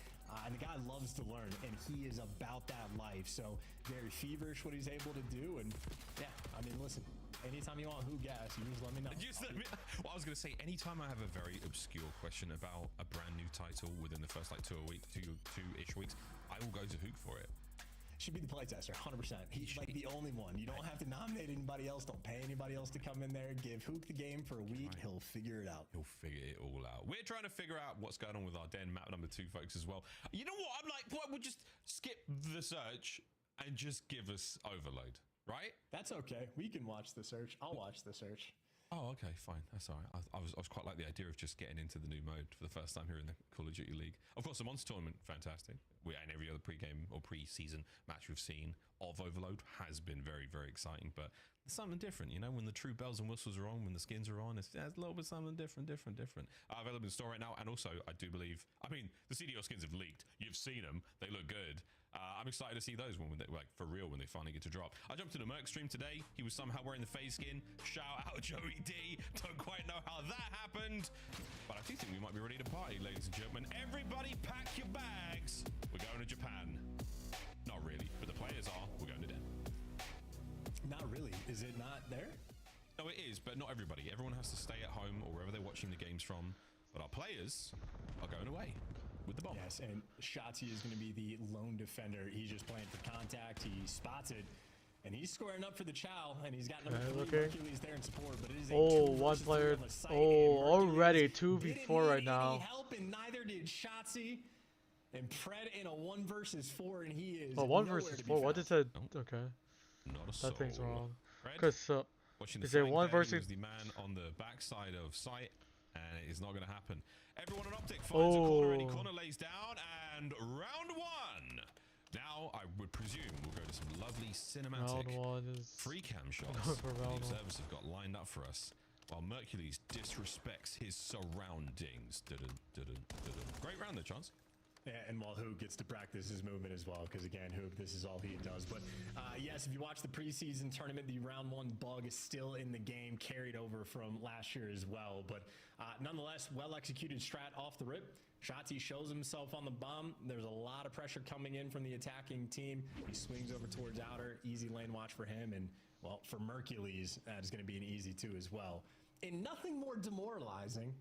And the guy loves to learn, and he is about that life. So very feverish what he's able to do. And yeah, I mean, listen, anytime you want Hook gas, you just let me know. Well, I was going to say, anytime I have a very obscure question about a brand new title within the first like two-ish weeks, I will go to Hook for it. Should be the playtester, 100%. He's like the only one. You don't have to nominate anybody else. Don't pay anybody else to come in there. Give Hook the game for a week. Right. He'll figure it out. He'll figure it all out. We're trying to figure out what's going on with our den map number 2, folks, as well. You know what? I'm like, what? We'll just skip the search and just give us Overload, right? That's okay. We can watch the search. I'll watch the search. Oh, okay, fine. That's all right. I was quite like the idea of just getting into the new mode for the first time here in the Call of Duty League. Of course, the Monster Tournament, fantastic. And every other pre-game or pre-season match we've seen of Overload has been very, very exciting. But there's something different, you know, when the true bells and whistles are on, when the skins are on, it's a little bit something different. Available in store right now. And also, I do believe, I mean, the CDO skins have leaked. You've seen them. They look good. I'm excited to see those when they, like, for real, when they finally get to drop. I jumped in a Merc stream today. He was somehow wearing the FaZe skin. Shout out Joey D. Don't quite know how that happened, but I do think we might be ready to party, ladies and gentlemen. Everybody pack your bags. We're going to Japan. Not really, but the players are. We're going to Den. Not really. Is it not there? No, it is, but not everybody. Everyone has to stay at home or wherever they're watching the games from. But our players are going away with the bomb. Yes, and Shotzi is going to be the lone defender. He's just playing for contact. He spots it, and he's squaring up for the Chow, and he's got number 3 Hercules there in support, but it is a one player. Already 2v4 right now. Help, and neither did Shotzi. And Pred in a 1 versus 4, and he is 1 versus 4. What did it? Okay. Not a soul. That thing's wrong. Because is it 1 versus? He was the man on the backside of sight, and it is not going to happen. Everyone on Optic finds a corner, and he corner lays down, and round 1. Now I would presume we'll go to some lovely cinematic free cam shots the observers have got lined up for us, while Mercules disrespects his surroundings. Great round there, Chance. Yeah, and while Hook gets to practice his movement as well, because again, Hook, this is all he does. But yes, if you watch the preseason tournament, the round 1 bug is still in the game, carried over from last year as well. But nonetheless, well-executed strat off the rip. Shotzi shows himself on the bomb. There's a lot of pressure coming in from the attacking team. He swings over towards outer. Easy lane watch for him. And, well, for Mercules, that is going to be an easy 2 as well. And nothing more demoralizing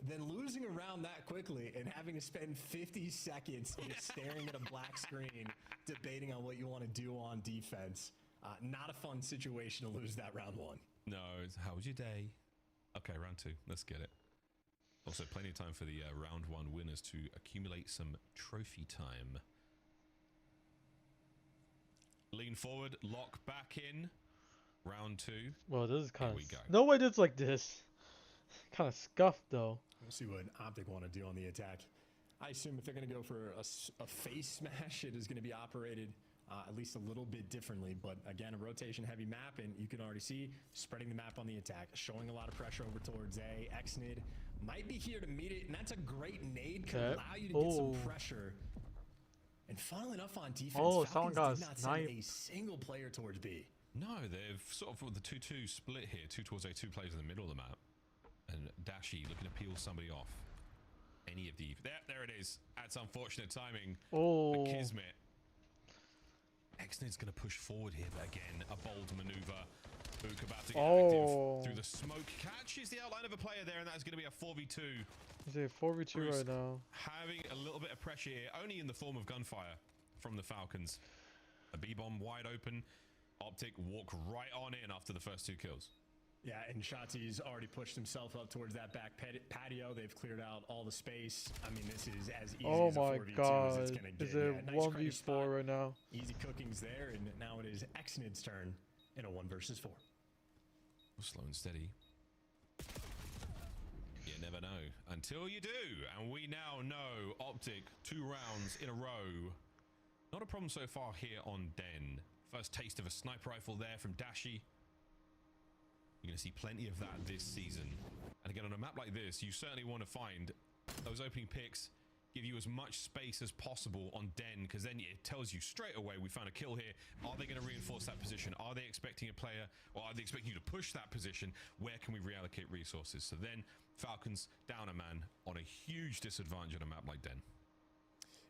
than losing a round that quickly and having to spend 50 seconds just staring at a black screen, debating on what you want to do on defense. Not a fun situation to lose that round 1. No, how was your day? Okay, round 2. Let's get it. Also, plenty of time for the round 1 winners to accumulate some trophy time. Lean forward, lock back in. Round 2. Well, this is kind of... No way it's like this. Kind of scuffed, though. We'll see what Optic want to do on the attack. I assume if they're going to go for a face smash, it is going to be operated at least a little bit differently. But again, a rotation-heavy map, and you can already see spreading the map on the attack, showing a lot of pressure over towards A. Xnid might be here to meet it, and that's a great nade. Can allow you to get some pressure. And funnily enough, on defense, Falcons did not send a single player towards B. No, they've sort of with the 2-2 split here. 2 towards A, 2 players in the middle of the map. And Dashi looking to peel somebody off. Any of the... There it is. That's unfortunate timing. For Kismet. Xnid's going to push forward here, but again, a bold maneuver. Book about to get active through the smoke. Catches the outline of a player there, and that's going to be a 4v2. Is it 4v2 right now? Having a little bit of pressure here, only in the form of gunfire from the Falcons. A B-bomb wide open. Optic walk right on in after the first 2 kills. Yeah, and Shotzi's already pushed himself up towards that back patio. They've cleared out all the space. I mean, this is as easy Oh as a my 4v2 as it's god. going to get. Is it Yeah, nice cranny 1v4 spot. right now? Easy cooking's there, and now it is Exnid's turn in a 1 versus 4. Slow and steady. You never know until you do. And we now know Optic 2 rounds in a row. Not a problem so far here on Den. First taste of a sniper rifle there from Dashi. You're going to see plenty of that this season. And again, on a map like this, you certainly want to find those opening picks, give you as much space as possible on Den, because then it tells you straight away, we found a kill here. Are they going to reinforce that position? Are they expecting a player, or are they expecting you to push that position? Where can we reallocate resources? So then Falcons down a man on a huge disadvantage on a map like Den.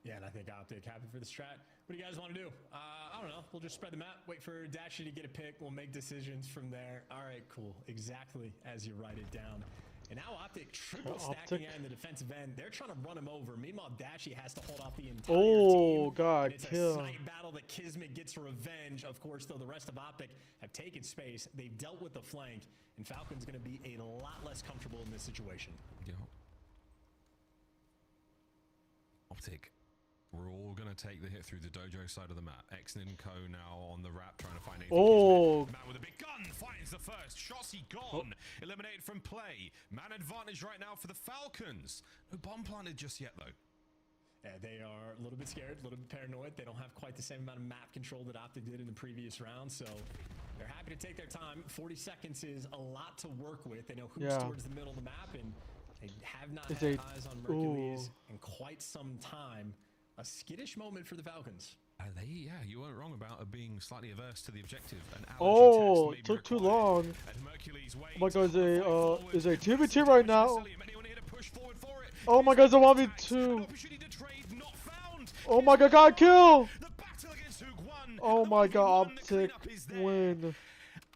Yeah, and I think Optic happy for the strat. What do you guys want to do? I don't know. We'll just spread the map, wait for Dashi to get a pick. We'll make decisions from there. All right, cool. Exactly as you write it down. And now Optic triple stacking in the defensive end. They're trying to run him over. Meanwhile, Dashi has to hold off the entire team. God, and it's kill. a snipe battle that Kismet gets revenge. Of course, though, the rest of Optic have taken space. They've dealt with the flank, and Falcon's going to be a lot less comfortable in this situation. Yeah. Optic. We're all going to take the hit through the dojo side of the map. Exnid and Co now on the wrap trying to find a man with a big gun finds the first. Shotzi gone. Eliminated from play. Man advantage right now for the Falcons. No bomb planted just yet though. Yeah, they are a little bit scared, a little bit paranoid. They don't have quite the same amount of map control that Optic did in the previous round, so they're happy to take their time. 40 seconds is a lot to work with. They know who's towards the middle of the map, and they have not had eyes on Mercules in quite some time. A skittish moment for the Falcons. Yeah, you weren't wrong about being slightly averse to the objective. It took too long. Oh my god, is a 2v2 right now? Oh my god, it's a 1v2. Oh my god, got kill! Oh my god, Optic win.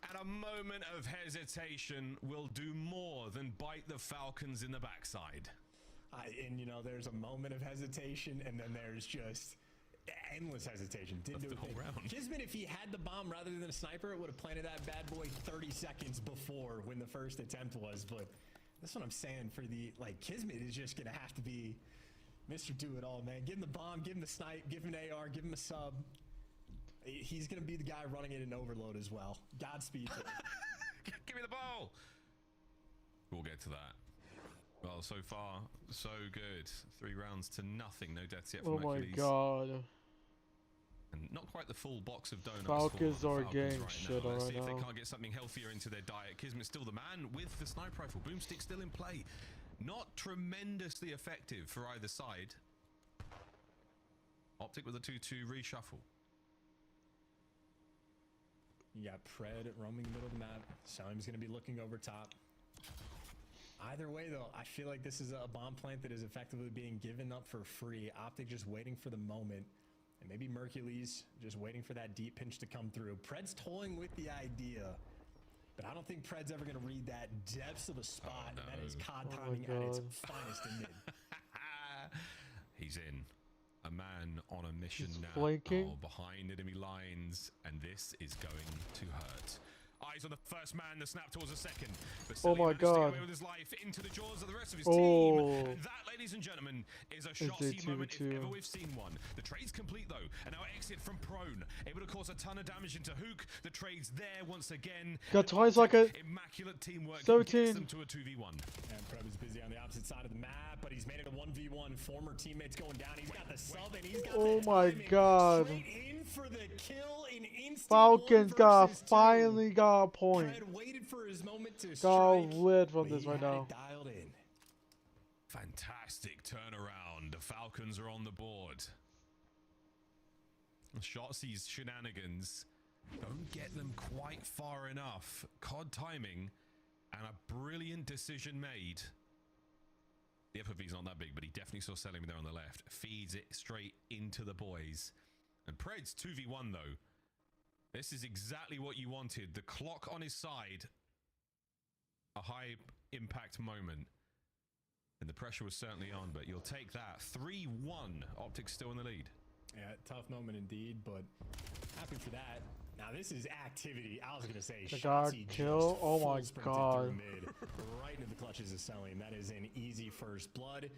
And a moment of hesitation will do more than bite the Falcons in the backside. And you know, there's a moment of hesitation, and then there's just endless hesitation. Didn't do a thing. Kismet, if he had the bomb rather than a sniper, it would have planted that bad boy 30 seconds before when the first attempt was. But that's what I'm saying for the, like, Kismet is just gonna have to be Mr. Do-It-All, man. Give him the bomb, give him the snipe, give him an AR, give him a sub. He's gonna be the guy running it in overload as well. Godspeed to him. Give me the ball. We'll get to that. Well, so far, so good. 3 rounds to nothing. No deaths yet for Mercules. Oh my god. And not quite the full box of donuts. Falcons are getting shit right now. Let's see if now. they can't get something healthier into their diet. Kismet's still the man with the sniper rifle. Boomstick still in play. Not tremendously effective for either side. Optic with a 2-2 reshuffle. You got Pred roaming the middle of the map. Salim's going to be looking over top. Either way, though, I feel like this is a bomb plant that is effectively being given up for free. Optic just waiting for the moment. And maybe Mercules just waiting for that deep pinch to come through. Pred's toying with the idea. But I don't think Pred's ever going to read that depths of a spot. And that is COD timing at its finest in mid. He's in. A man on a mission now. Flanking. Behind enemy lines. And this is going to hurt. Eyes on the first man, the snap towards the second. But oh my god. With his life into the jaws of the rest of his team. And that, ladies and gentlemen, is a Shotzi moment if ever we've seen one. The trade's complete though, and now exit from prone. Able to cause a ton of damage into Hook. The trade's there once again. Got twice like a immaculate teamwork 17. Gets them to a 2v1. And Pred is busy on the opposite side of the map, but he's made it a 1v1. Former teammates going down. He's got the sub and he's got oh the my god. Straight in for the kill in instant. Falcons finally got a point. Pred waited for his moment to got lit from this right now. Dialed in. Fantastic turnaround. The Falcons are on the board. Shotzi's shenanigans don't get them quite far enough. COD timing and a brilliant decision made. The FOV's not that big, but he definitely saw Selim there on the left. Feeds it straight into the boys. And Pred's 2v1 though. This is exactly what you wanted. The clock on his side. A high impact moment. And the pressure was certainly on, but you'll take that. 3-1. Optic still in the lead. Yeah, tough moment indeed, but happy for that. Now this is activity. I was gonna say The guard Shotzi kill. just Oh my full sprinted god. through mid, right into the clutches of Selling. That is an easy first blood.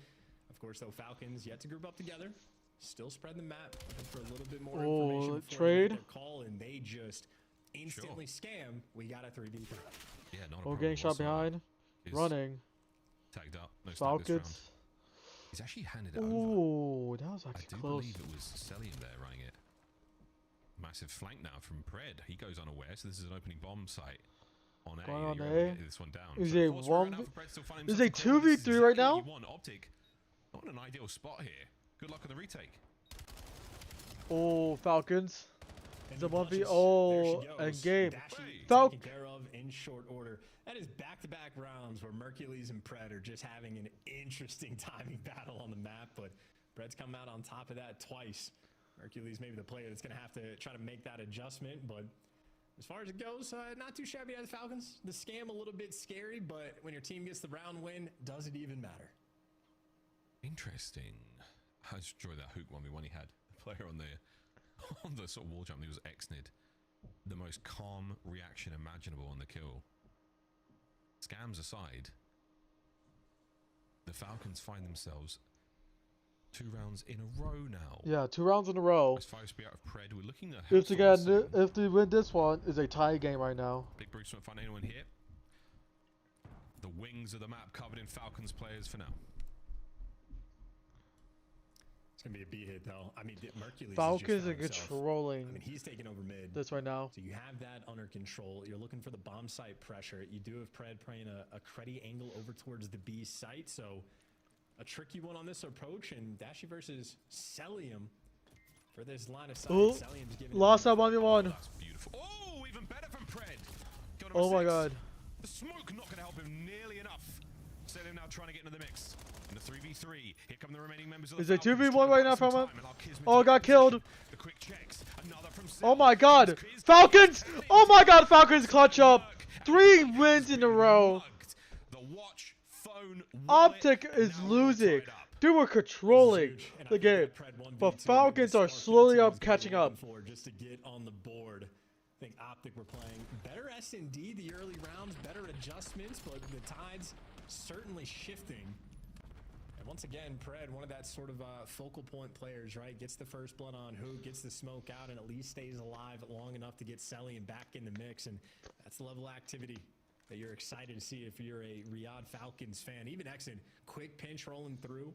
Of course, though, Falcons yet to group up together. Still spreading the map, looking for a little bit more information before they make their call, and they just instantly scam. We got a 3v3. Yeah, not a Oh, problem getting shot whatsoever. behind. He's Running. tagged up. No stack this round. Falcons. He's actually handed it over. Ooh, that was I actually do close. believe it was Celium there running it. Massive flank now from Pred. He goes unaware, so this is an opening bomb site on A. Going on You're able to A. get this one down. Is So it of course, we're one? right now for Pred still finding Is himself it a corner. This is 2v3 right exactly now? what you want. Optic, not in an ideal spot here. Good luck on the retake. Oh, Falcons. It's a 1v. There Oh, she and goes. game. Dashi taken care of in short order. That is back-to-back rounds where Mercules and Pred are just having an interesting timing battle on the map, but Pred's come out on top of that twice. Mercules maybe the player that's going to have to try to make that adjustment, but as far as it goes, not too shabby out of the Falcons. The scam a little bit scary, but when your team gets the round win, does it even matter? Interesting. I just enjoyed that hook 1v1 he had. The player on the sort of wall jump, he was Xnid. The most calm reaction imaginable on the kill. Scams aside, the Falcons find themselves 2 rounds in a row now. Yeah, 2 rounds in a row. As far as we out of Pred, we're looking at If they win this one, is a tie game right now. Big Bruce won't find anyone here. The wings of the map covered in Falcons players for now. It's going to be a B hit, though. I mean, Mercules Falcons are controlling. I mean, he's taking over mid. This right now. So you have that under control. You're looking for the bomb site pressure. You do have Pred playing a cruddy angle over towards the B site. So a tricky one on this approach. And Dashi versus Celium for this line of sight. Ooh, Celium's giving lost that 1v1. That's beautiful. Oh, even better from Pred. Oh my god. The smoke not going to help him nearly enough. Celium now trying to get into the mix. In the 3v3, here come the remaining members of the Is it Falcons 2v1 right now from him? time, Oh, got killed. The quick checks. Another from Oh my god. Falcons. Oh my god, Falcons clutch up. 3 wins in a row. The watch, phone, Optic is losing. They were controlling the game, but Falcons are slowly catching up. Just to get on the board. I think Optic were playing better S&D the early rounds, better adjustments, but the tide's certainly shifting. And once again, Pred, one of that sort of focal point players, right? Gets the first blood on Hook, gets the smoke out, and at least stays alive long enough to get Selly and back in the mix. And that's the level of activity that you're excited to see if you're a Riyadh Falcons fan. Even Exon, quick pinch rolling through,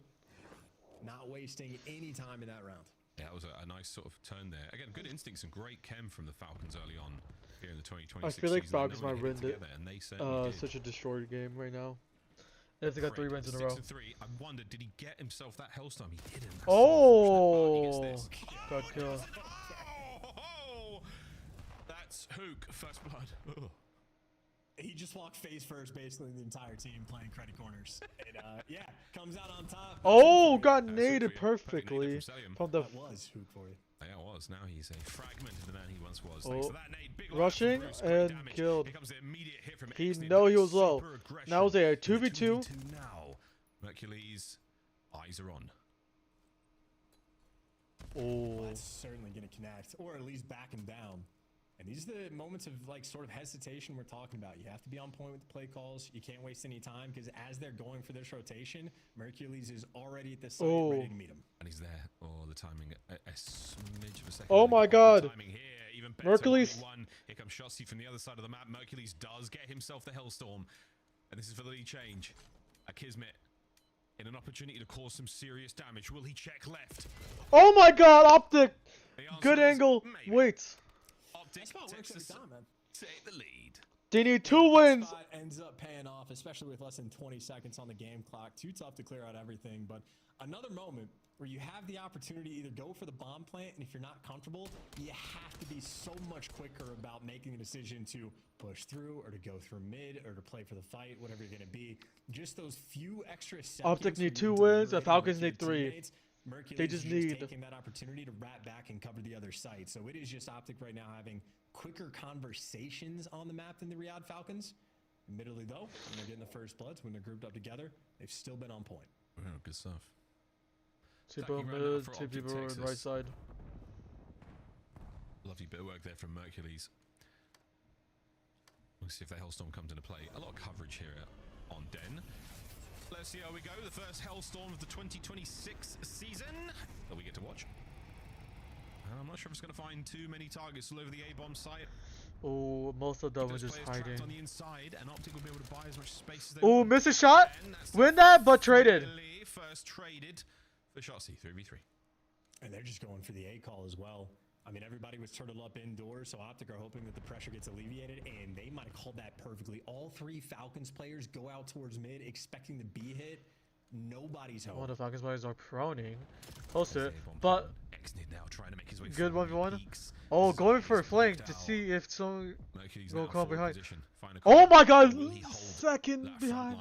not wasting any time in that round. Yeah, that was a nice sort of turn there. Again, good instincts and great chem from the Falcons early on here in the 2026 I feel like season. Falcons might win it. Such a destroyed game right now. If they got 3 wins in a row. 6-3. I wondered, did he get himself that Hellstorm? He didn't. That's Oh, got killed. Oh, that's Hook, first blood. Ugh. He just walked face first, basically the entire team playing credit corners. And yeah, comes out on top. Oh, got naded perfectly from the. That was Hook for you. Yeah, it was. Now he's a fragmented man he once was. Oh, that nade, big rushing Bruce, and damage. killed. Here comes the immediate hit from He Exnid. know he was low. Super aggression. Now it's a 2v2. 2v2 now. Mercules, eyes are on. Oh, That's certainly going to connect, or at least back him down. And these are the moments of like sort of hesitation we're talking about. You have to be on point with the play calls. You can't waste any time because as they're going for this rotation, Mercules is already at the site ready to meet him. And he's there. Oh, the timing, a smidge of a second. Oh my god. Timing here, even better. Mercules. Here comes Shotzi from the other side of the map. Mercules does get himself the Hellstorm. And this is for the lead change. Akismet in an opportunity to cause some serious damage. Will he check left? Oh my god, Optic. Good angle. Wait. Optic takes take the lead. They need 2 wins. Spot ends up paying off, especially with less than 20 seconds on the game clock. Too tough to clear out everything, but another moment where you have the opportunity to either go for the bomb plant, and if you're not comfortable, you have to be so much quicker about making the decision to push through or to go through mid or to play for the fight, whatever you're going to be. Just those few extra seconds. Optic need 2 wins. The Falcons need 3. They just need taking that opportunity to wrap back and cover the other side. So it is just Optic right now having quicker conversations on the map than the Riyadh Falcons. Admittedly, though, when they're getting the first bloods, when they're grouped up together, they've still been on point. Oh, good stuff. 2 people mid, 2 people on right side. Lovely bit of work there from Mercules. We'll see if the Hellstorm comes into play. A lot of coverage here on Den. Let's see how we go. The first Hellstorm of the 2026 season that we get to watch. I'm not sure if it's going to find too many targets all over the A-bomb site. Oh, most of them are just hiding. On the inside, and Optic will be able to buy as much space as they Oh, want. miss a shot. Win that, but traded. First traded for Shotzi 3v3. And they're just going for the A call as well. I mean, everybody was turtled up indoors, so Optic are hoping that the pressure gets alleviated, and they might have called that perfectly. All three Falcons players go out towards mid, expecting the B hit. Nobody's home. One of the Falcons players are proning. Close to it, but now trying to make his way good 1v1. Oh, going for a flank to see if someone will come behind. Oh my god, second behind.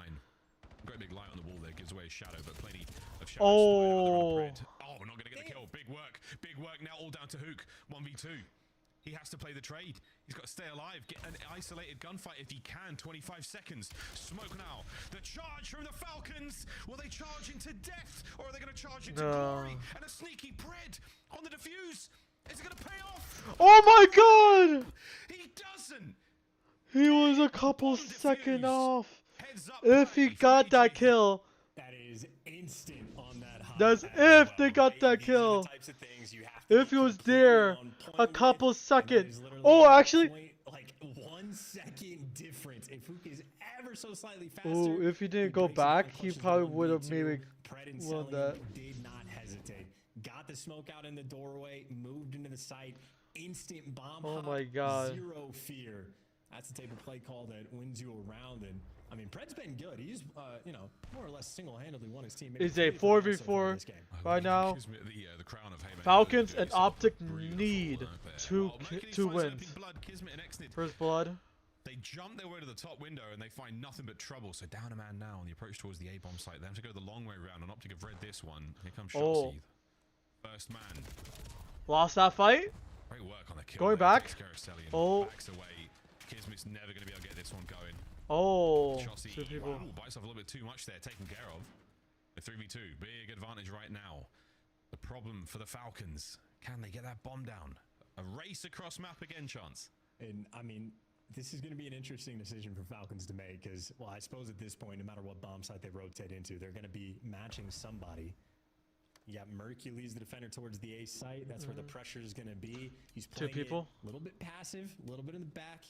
Great big light on the wall there, gives away a shadow, but plenty of shadows. Oh. Oh, we're not going to get the kill. Big work now, all down to Hook. 1v2. He has to play the trade. He's got to stay alive, get an isolated gunfight if he can. 25 seconds. Smoke now. The charge from the Falcons. Will they charge into death, or are they going to charge into glory? And a sneaky Pred on the defuse. Is it going to pay off? Oh my god! He doesn't. He was a couple seconds off. If he got that kill. That is instant on that high. That's if they got that kill. If he was there a couple seconds. Oh, actually. Like 1 second difference. If Hook is ever so slightly faster. Oh, if he didn't go back, he probably would have maybe won that. Did not hesitate. Got the smoke out in the doorway, moved into the site, instant bomb. Oh my god. Zero fear. That's the type of play call that wins you around. And I mean, Pred's been good. He's, you know, more or less single-handedly won his team. It's a 4v4 right now. Falcons and Optic need two wins. First blood. They jump their way to the top window and they find nothing but trouble. So down a man now on the approach towards the A-bomb site. They have to go the long way around, and Optic have read this one. Here comes Shotzi. First man. Lost that fight. Great work on the kill. Going back. Oh. Backs away. Kismet's never going to be able to get this one going. Oh. Shotzi, Two people. bites off a little bit too much there. Taken care of. The 3v2. Big advantage right now. The problem for the Falcons. Can they get that bomb down? A race across map again, Chance. And I mean, this is going to be an interesting decision for Falcons to make because, well, I suppose at this point, no matter what bomb site they rotate into, they're going to be matching somebody. You got Mercules, the defender towards the A site. That's where the pressure is going to be. He's playing a little bit passive, a little bit in the back,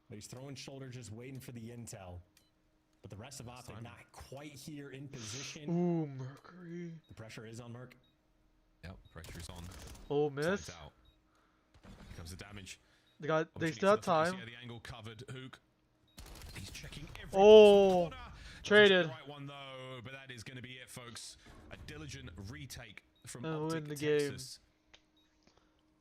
but he's throwing shoulder, just waiting for the intel. But the rest of Optic not quite here in position. Ooh, Mercury. The pressure is on Merc. Yep, pressure is on. Oh, miss. Out. Here comes the damage. They still have time. The angle covered. Hook. He's checking every corner. Traded. The right one though, but that is going to be it, folks. A diligent retake from and Optic win the Texas.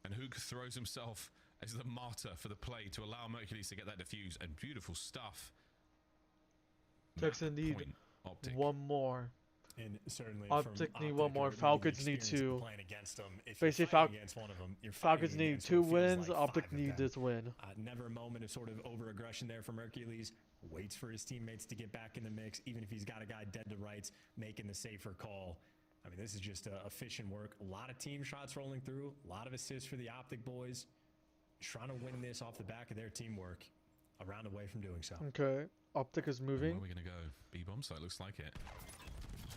And Hook throws himself as the martyr for the play to allow Mercules to get that defuse. And beautiful stuff. Texas need one more. And certainly Optic need one more. Falcons need two. Basically, Falcons need 2 wins. Optic need this win. Never a moment of sort of over-aggression there for Mercules. Waits for his teammates to get back in the mix, even if he's got a guy dead to rights, making the safer call. I mean, this is just efficient work. A lot of team shots rolling through. A lot of assists for the Optic boys. Trying to win this off the back of their teamwork. A round away from doing so. Okay. Optic is moving. Where are we going to go? B-bomb site looks like it.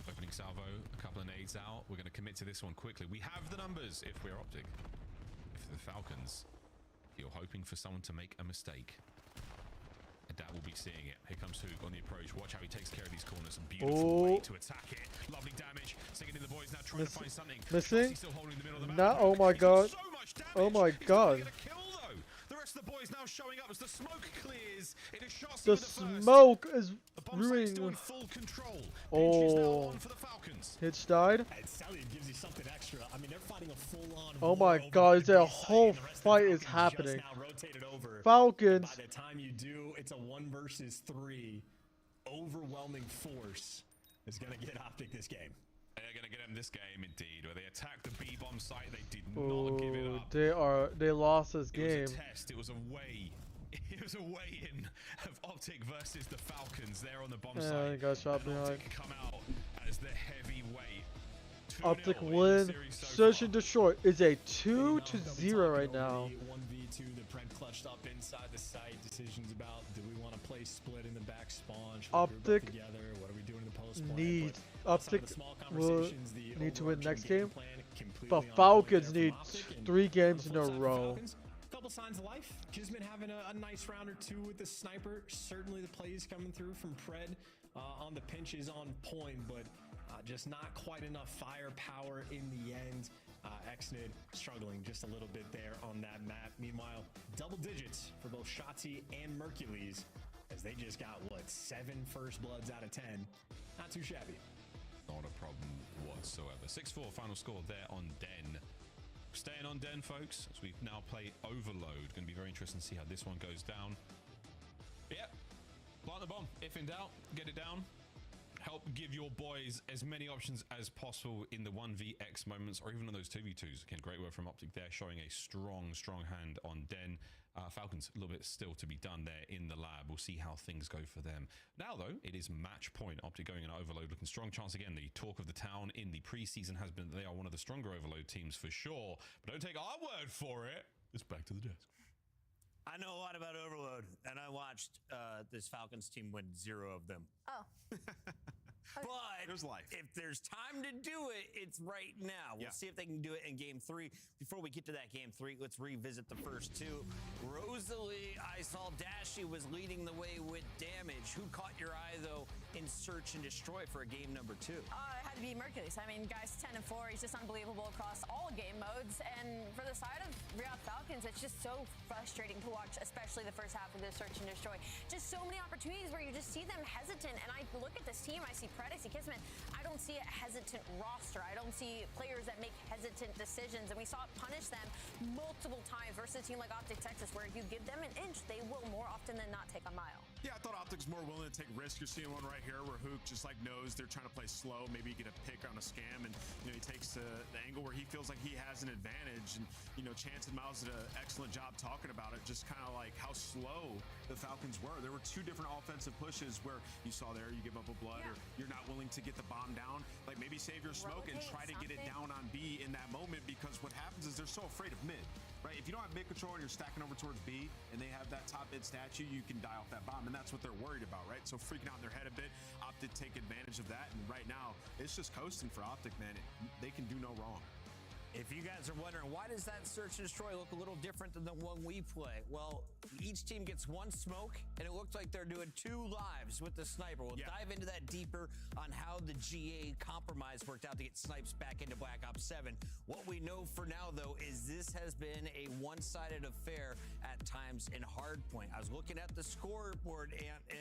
Opening salvo, a couple of nades out. We're going to commit to this one quickly. We have the numbers if we're Optic. If the Falcons, you're hoping for someone to make a mistake. And that will be seeing it. Here comes Hook on the approach. Watch how he takes care of these corners. And beautiful way to attack it. Lovely damage. Singing in the boys now trying to find something. Missing? Still holding the middle of the map. Oh my god. So much damage. Oh my god. The rest of the boys now showing up as the smoke clears. It is Shotzi the smoke is ruining. Full control. Oh, Hitch died. Gives you something extra. I mean, they're fighting a full-on. Oh my god, the whole fight is happening. Falcons. By the time you do, it's a 1 versus 3. Overwhelming force is going to get Optic this game. They're going to get him this game, indeed, where they attacked the B-bomb site. They did not give it up. They lost this game. It was a test. It was a way. It was a weigh-in of Optic versus the Falcons there on the bomb site. They got shot behind. Optic come out as the heavyweight. 2 Optic win. Search and destroy is a 2-0 right now. 1v2, the Pred clutched up inside the site. Decisions about, do we want to play split in the back spawn? Should we group up Optic together? What are we doing in the post play? needs But outside Optic of the small will conversations, the need to win overarching next game. plan completely The on point Falcons there need from Optic, and 3 on the games in flip a side for row. Falcons, couple signs of life. Kismet having a nice round or two with the sniper. Certainly the plays coming through from Pred on the pinch is on point, but just not quite enough firepower in the end. Xnid struggling just a little bit there on that map. Meanwhile, double digits for both Shotzi and Mercules as they just got, what, 7 first bloods out of 10. Not too shabby. Not a problem whatsoever. 6-4 final score there on Den. Staying on Den, folks, as we now play Overload. Going to be very interesting to see how this one goes down. But yeah, plant the bomb. If in doubt, get it down. Help give your boys as many options as possible in the 1vx moments, or even on those 2v2s. Again, great work from Optic there, showing a strong hand on Den. Falcons, a little bit still to be done there in the lab. We'll see how things go for them. Now, though, it is match point. Optic going in Overload, looking strong chance again. The talk of the town in the preseason has been that they are one of the stronger Overload teams for sure. But don't take our word for it. It's back to the desk. I know a lot about Overload, and I watched this Falcons team win 0 of them. Oh. But there's life. If there's time to do it, it's right now. We'll see if they can do it in game 3. Before we get to that game 3, let's revisit the first 2. Rosalie, I saw Dashy was leading the way with damage. Who caught your eye, though, in Search and Destroy for a game number 2? It had to be Mercules. I mean, guy's 10 and 4. He's just unbelievable across all game modes. And for the side of Riot Falcons, it's just so frustrating to watch, especially the first half of this Search and Destroy. Just so many opportunities where you just see them hesitant. And I look at this team, I see Pred, I see Kismet. I don't see a hesitant roster. I don't see players that make hesitant decisions. And we saw it punish them multiple times versus a team like Optic Texas, where if you give them an inch, they will more often than not take a mile. Yeah, I thought Optic's more willing to take risks. You're seeing one right here where Hook just like knows they're trying to play slow. Maybe get a pick on a scam, and he takes the angle where he feels like he has an advantage. And Chance and Miles did an excellent job talking about it, just kind of like how slow the Falcons were. There were 2 different offensive pushes where you saw there you give up a blood, or you're not willing to get the bomb down. Like maybe save your smoke and try to get it down on B in that moment, because what happens is they're so afraid of mid. Right? If you don't have mid control and you're stacking over towards B and they have that top mid statue, you can die off that bomb, and that's what they're worried about, right? So freaking out in their head a bit. Optic take advantage of that, and right now it's just coasting for Optic, man. They can do no wrong. If you guys are wondering, why does that Search and Destroy look a little different than the one we play? Well, each team gets 1 smoke, and it looks like they're doing 2 lives with the sniper. We'll dive into that deeper on how the GA compromise worked out to get snipes back into Black Ops 7. What we know for now, though, is this has been a one-sided affair at times in Hardpoint. I was looking at the scoreboard,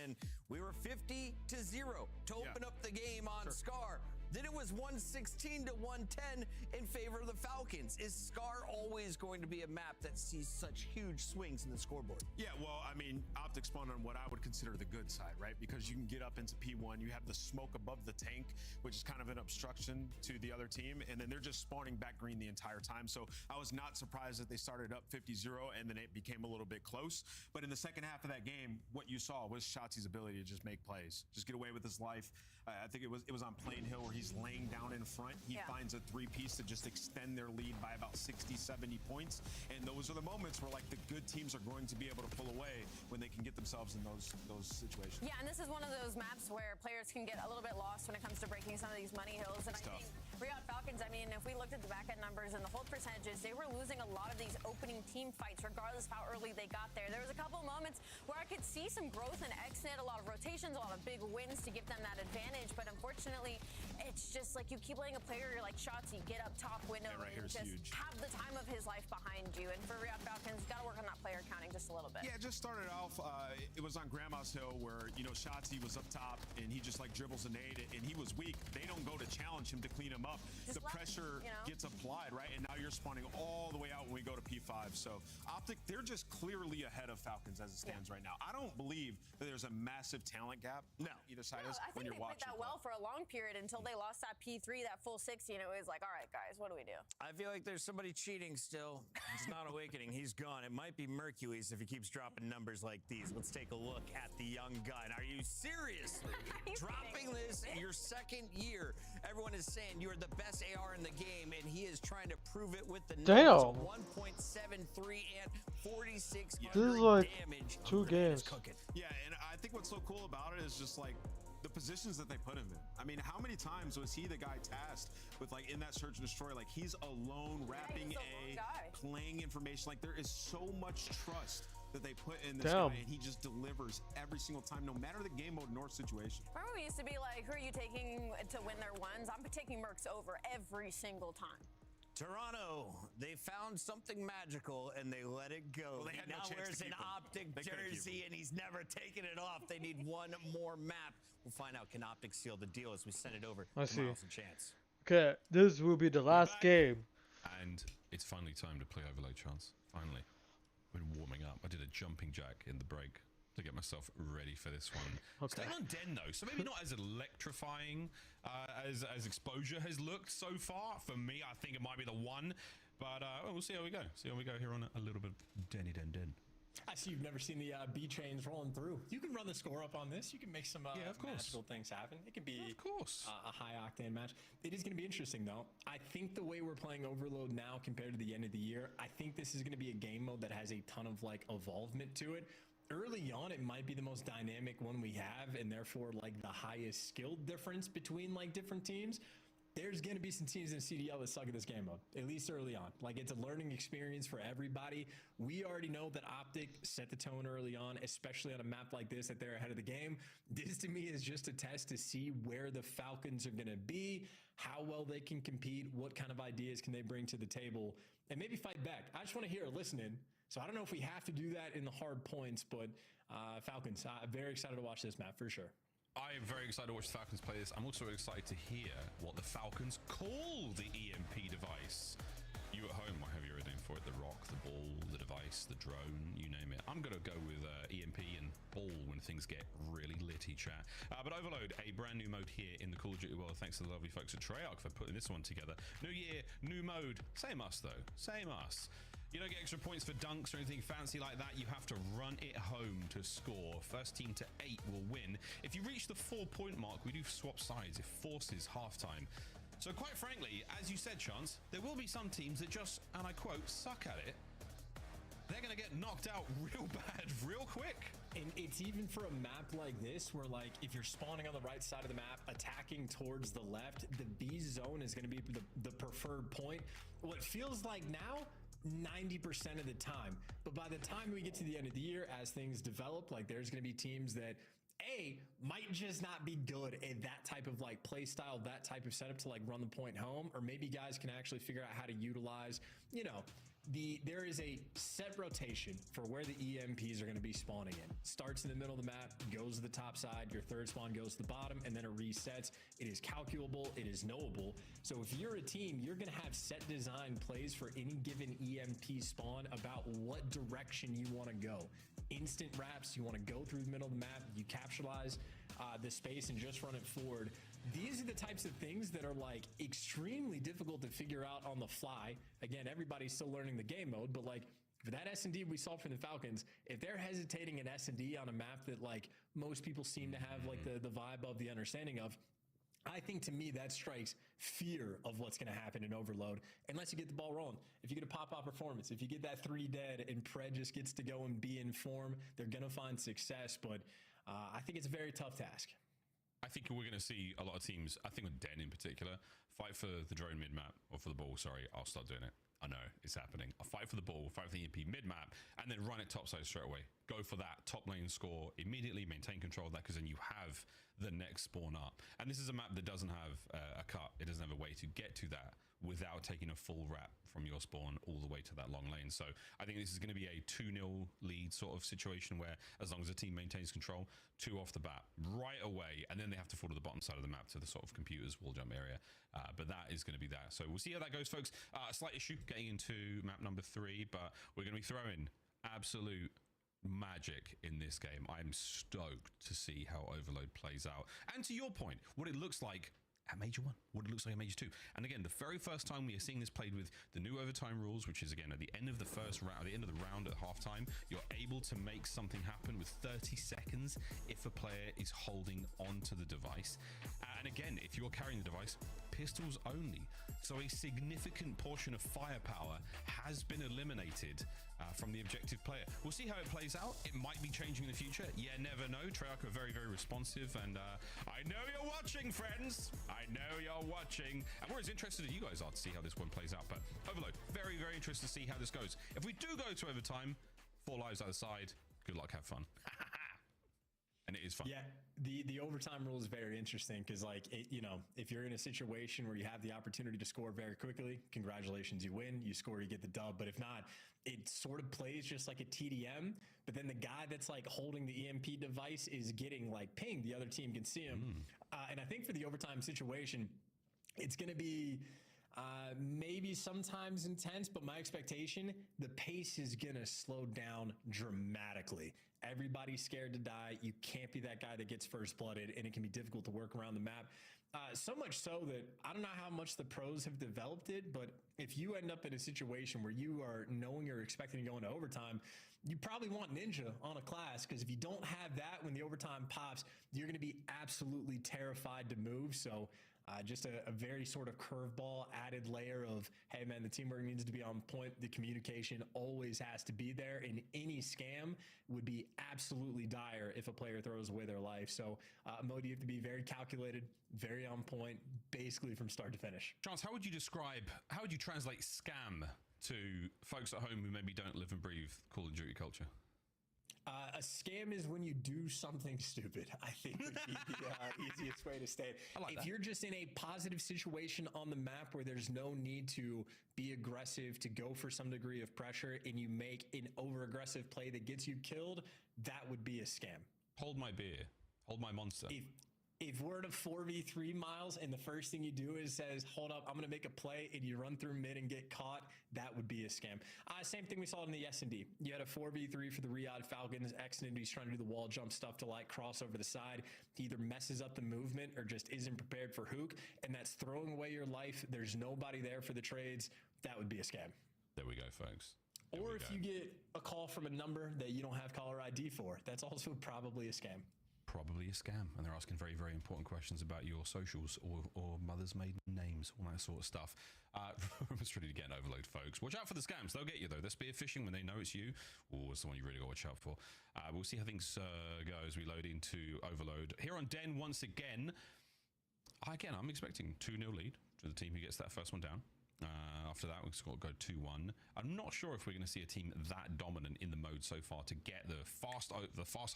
and we were 50-0 to open up the game on Scar. Then it was 116 to 110 in favor of the Falcons. Is Scar always going to be a map that sees such huge swings in the scoreboard? Yeah, well, I mean, Optic spawned on what I would consider the good side, right? Because you can get up into P1, you have the smoke above the tank, which is kind of an obstruction to the other team, and then they're just spawning back green the entire time. So I was not surprised that they started up 50-0, and then it became a little bit close. But in the second half of that game, what you saw was Shotzi's ability to just make plays, just get away with his life. I think it was on Plain Hill where he's laying down in front. He finds a 3-piece to just extend their lead by about 60, 70 points. And those are the moments where like the good teams are going to be able to pull away when they can get themselves in those situations. Yeah, and this is one of those maps where players can get a little bit lost when it comes to breaking some of these money hills. And I think Riot Falcons, I mean, if we looked at the back end numbers and the hold percentages, they were losing a lot of these opening team fights regardless of how early they got there. There was a couple of moments where I could see some growth in Xnid, a lot of rotations, a lot of big wins to give them that advantage. But unfortunately, it's just like you keep letting a player like Shotzi get up top window and just have the time of his life behind you. And for Riot Falcons, got to work on that player counting just a little bit. Yeah, it just started off, it was on Grandma's Hill where, Shotzi was up top and he just like dribbles a nade and he was weak. They don't go to challenge him to clean him up. Just the pressure gets applied, right? And now you're spawning all the way out when we go to P5. So Optic, they're just clearly ahead of Falcons as it stands right now. I don't believe that there's a massive talent gap. No, either side is when you're watching. I think they played that well for a long period until they lost that P3, that full 60, and it was like, all right, guys, what do we do? I feel like there's somebody cheating still. It's not Awakening. He's gone. It might be Mercury's if he keeps dropping numbers like these. Let's take a look at the young gun. Are you seriously dropping this in your second year? Everyone is saying you're the best AR in the game, and he is trying to prove it with the numbers. Damn. 1.73 and 46 This is like damage. 2 games. Yeah, and I think what's so cool about it is just like the positions that they put him in. I mean, how many times was he the guy tasked with, like, in that search and destroy? Like, he's alone wrapping playing information. Like, there is so much trust that they put in this guy, and he just delivers every single time, no matter the game mode nor situation. Remember we used to be like, who are you taking to win their ones? I'm taking Mercs over every single time. Toronto, they found something magical and they let it go. Well, he now wears an Optic jersey and he's never taken it off. They need one more map. We'll find out, can Optic seal the deal as we send it over I to see. Miles and Chance. Okay, this will be the last game. And it's finally time to play Overload, Chance. Finally. I've been warming up. I did a jumping jack in the break to get myself ready for this one. Okay. Staying on Den though, so maybe not as electrifying as Exposure has looked so far. For me, I think it might be the one, but we'll see how we go. See how we go here on a little bit of Den. I see you've never seen the B trains rolling through. You can run the score up on this. You can make some magical things happen. It can be, of course, a high octane match. It is going to be interesting though. I think the way we're playing Overload now compared to the end of the year, I think this is going to be a game mode that has a ton of like evolvement to it. Early on, it might be the most dynamic one we have, and therefore like the highest skill difference between like different teams. There's going to be some teams in CDL that suck at this game mode, at least early on. Like, it's a learning experience for everybody. We already know that Optic set the tone early on, especially on a map like this, that they're ahead of the game. This, to me, is just a test to see where the Falcons are going to be, how well they can compete, what kind of ideas can they bring to the table, and maybe fight back. I just want to hear a listen in. So I don't know if we have to do that in the hard points, but Falcons, I'm very excited to watch this map for sure. I am very excited to watch the Falcons play this. I'm also excited to hear what the Falcons call the EMP device. You at home might have your own name for it. The rock, the ball, the device, the drone, you name it. I'm going to go with EMP and ball when things get really litty, chat. But Overload, a brand new mode here in the Call of Duty world. Thanks to the lovely folks at Treyarch for putting this one together. New year, new mode. Same us, though. Same us. You don't get extra points for dunks or anything fancy like that. You have to run it home to score. First team to 8 will win. If you reach the 4-point mark, we do swap sides. It forces halftime. So quite frankly, as you said, Chance, there will be some teams that just, and I quote, suck at it. They're going to get knocked out real bad, real quick. And it's even for a map like this where, like, if you're spawning on the right side of the map, attacking towards the left, the B zone is going to be the preferred point. What feels like now, 90% of the time. But by the time we get to the end of the year, as things develop, like there's going to be teams that might just not be good at that type of like play style, that type of setup to like run the point home, or maybe guys can actually figure out how to utilize, you know, there is a set rotation for where the EMPs are going to be spawning in. Starts in the middle of the map, goes to the top side, your third spawn goes to the bottom, and then it resets. It is calculable, it is knowable. So if you're a team, you're going to have set design plays for any given EMP spawn about what direction you want to go. Instant wraps, you want to go through the middle of the map, you capitalize the space and just run it forward. These are the types of things that are like extremely difficult to figure out on the fly. Again, everybody's still learning the game mode, but like for that S&D we saw from the Falcons, if they're hesitating an S&D on a map that like most people seem to have like the vibe of, the understanding of, I think to me that strikes fear of what's going to happen in Overload unless you get the ball rolling. If you get a pop-out performance, if you get that 3 dead and Pred just gets to go and be in form, they're going to find success, but I think it's a very tough task. I think we're going to see a lot of teams, I think with Den in particular, fight for the drone mid-map, or for the ball, sorry, I'll start doing it. I know, it's happening. I'll fight for the ball, fight for the EMP mid-map, and then run it topside straight away. Go for that top lane score, immediately maintain control of that, because then you have the next spawn up. And this is a map that doesn't have a cut. It doesn't have a way to get to that without taking a full wrap from your spawn all the way to that long lane. So I think this is going to be a 2-0 lead sort of situation where as long as the team maintains control, 2 off the bat right away, and then they have to fall to the bottom side of the map to the sort of computers wall jump area. But that is going to be that. So we'll see how that goes, folks. A slight issue getting into map number 3, but we're going to be throwing absolute magic in this game. I'm stoked to see how Overload plays out. And to your point, what it looks like at Major 1, what it looks like at Major 2. And again, the very first time we are seeing this played with the new overtime rules, which is again at the end of the first round, at the end of the round at halftime, you're able to make something happen with 30 seconds if a player is holding onto the device. And again, if you're carrying the device, pistols only. So a significant portion of firepower has been eliminated from the objective player. We'll see how it plays out. It might be changing in the future. Yeah, never know. Treyarch are very, very responsive, and I know you're watching, friends. I know you're watching, and we're as interested as you guys are to see how this one plays out. But Overload, very, very interested to see how this goes. If we do go to overtime, 4 lives either side. Good luck, have fun. And it is fun. Yeah, the overtime rule is very interesting because, like, you know, if you're in a situation where you have the opportunity to score very quickly, congratulations, you win, you score, you get the dub. But if not, it sort of plays just like a TDM. But then the guy that's like holding the EMP device is getting like pinged. The other team can see him. And I think for the overtime situation, it's going to be maybe sometimes intense, but my expectation, the pace is gonna slow down dramatically. Everybody's scared to die. You can't be that guy that gets first blooded, and it can be difficult to work around the map. So much so that I don't know how much the pros have developed it, but if you end up in a situation where you are knowing you're expecting to go into overtime, you probably want Ninja on a class, because if you don't have that when the overtime pops, you're going to be absolutely terrified to move. So just a very sort of curveball added layer of, hey man, the teamwork needs to be on point. The communication always has to be there, and any scam would be absolutely dire if a player throws away their life. So Modi, you have to be very calculated, very on point, basically from start to finish. Chance, how would you translate scam to folks at home who maybe don't live and breathe Call of Duty culture? A scam is when you do something stupid, I think would be the easiest way to state it. If you're just in a positive situation on the map where there's no need to be aggressive, to go for some degree of pressure, and you make an over-aggressive play that gets you killed, that would be a scam. Hold my beer. Hold my monster. If we're at a 4v3 Miles and the first thing you do is says, hold up, I'm going to make a play, and you run through mid and get caught, that would be a scam. Same thing we saw in the S&D. You had a 4v3 for the Riyadh Falcons. X-Ninja, he's trying to do the wall jump stuff to like cross over the side. He either messes up the movement or just isn't prepared for Hook, and that's throwing away your life. There's nobody there for the trades. That would be a scam. There we go, folks. Or if you get a call from a number that you don't have caller ID for, that's also probably a scam. Probably a scam, and they're asking very, very important questions about your socials or mother's maiden names, all that sort of stuff. It's ready to get an overload, folks. Watch out for the scams. They'll get you, though. They're spear phishing when they know it's you. Or it's the one you really got to watch out for. We'll see how things go as we load into overload. Here on Den, once again, I'm expecting 2-0 lead to the team who gets that first one down. After that, we've got to go 2-1. I'm not sure if we're going to see a team that dominant in the mode so far to get the fast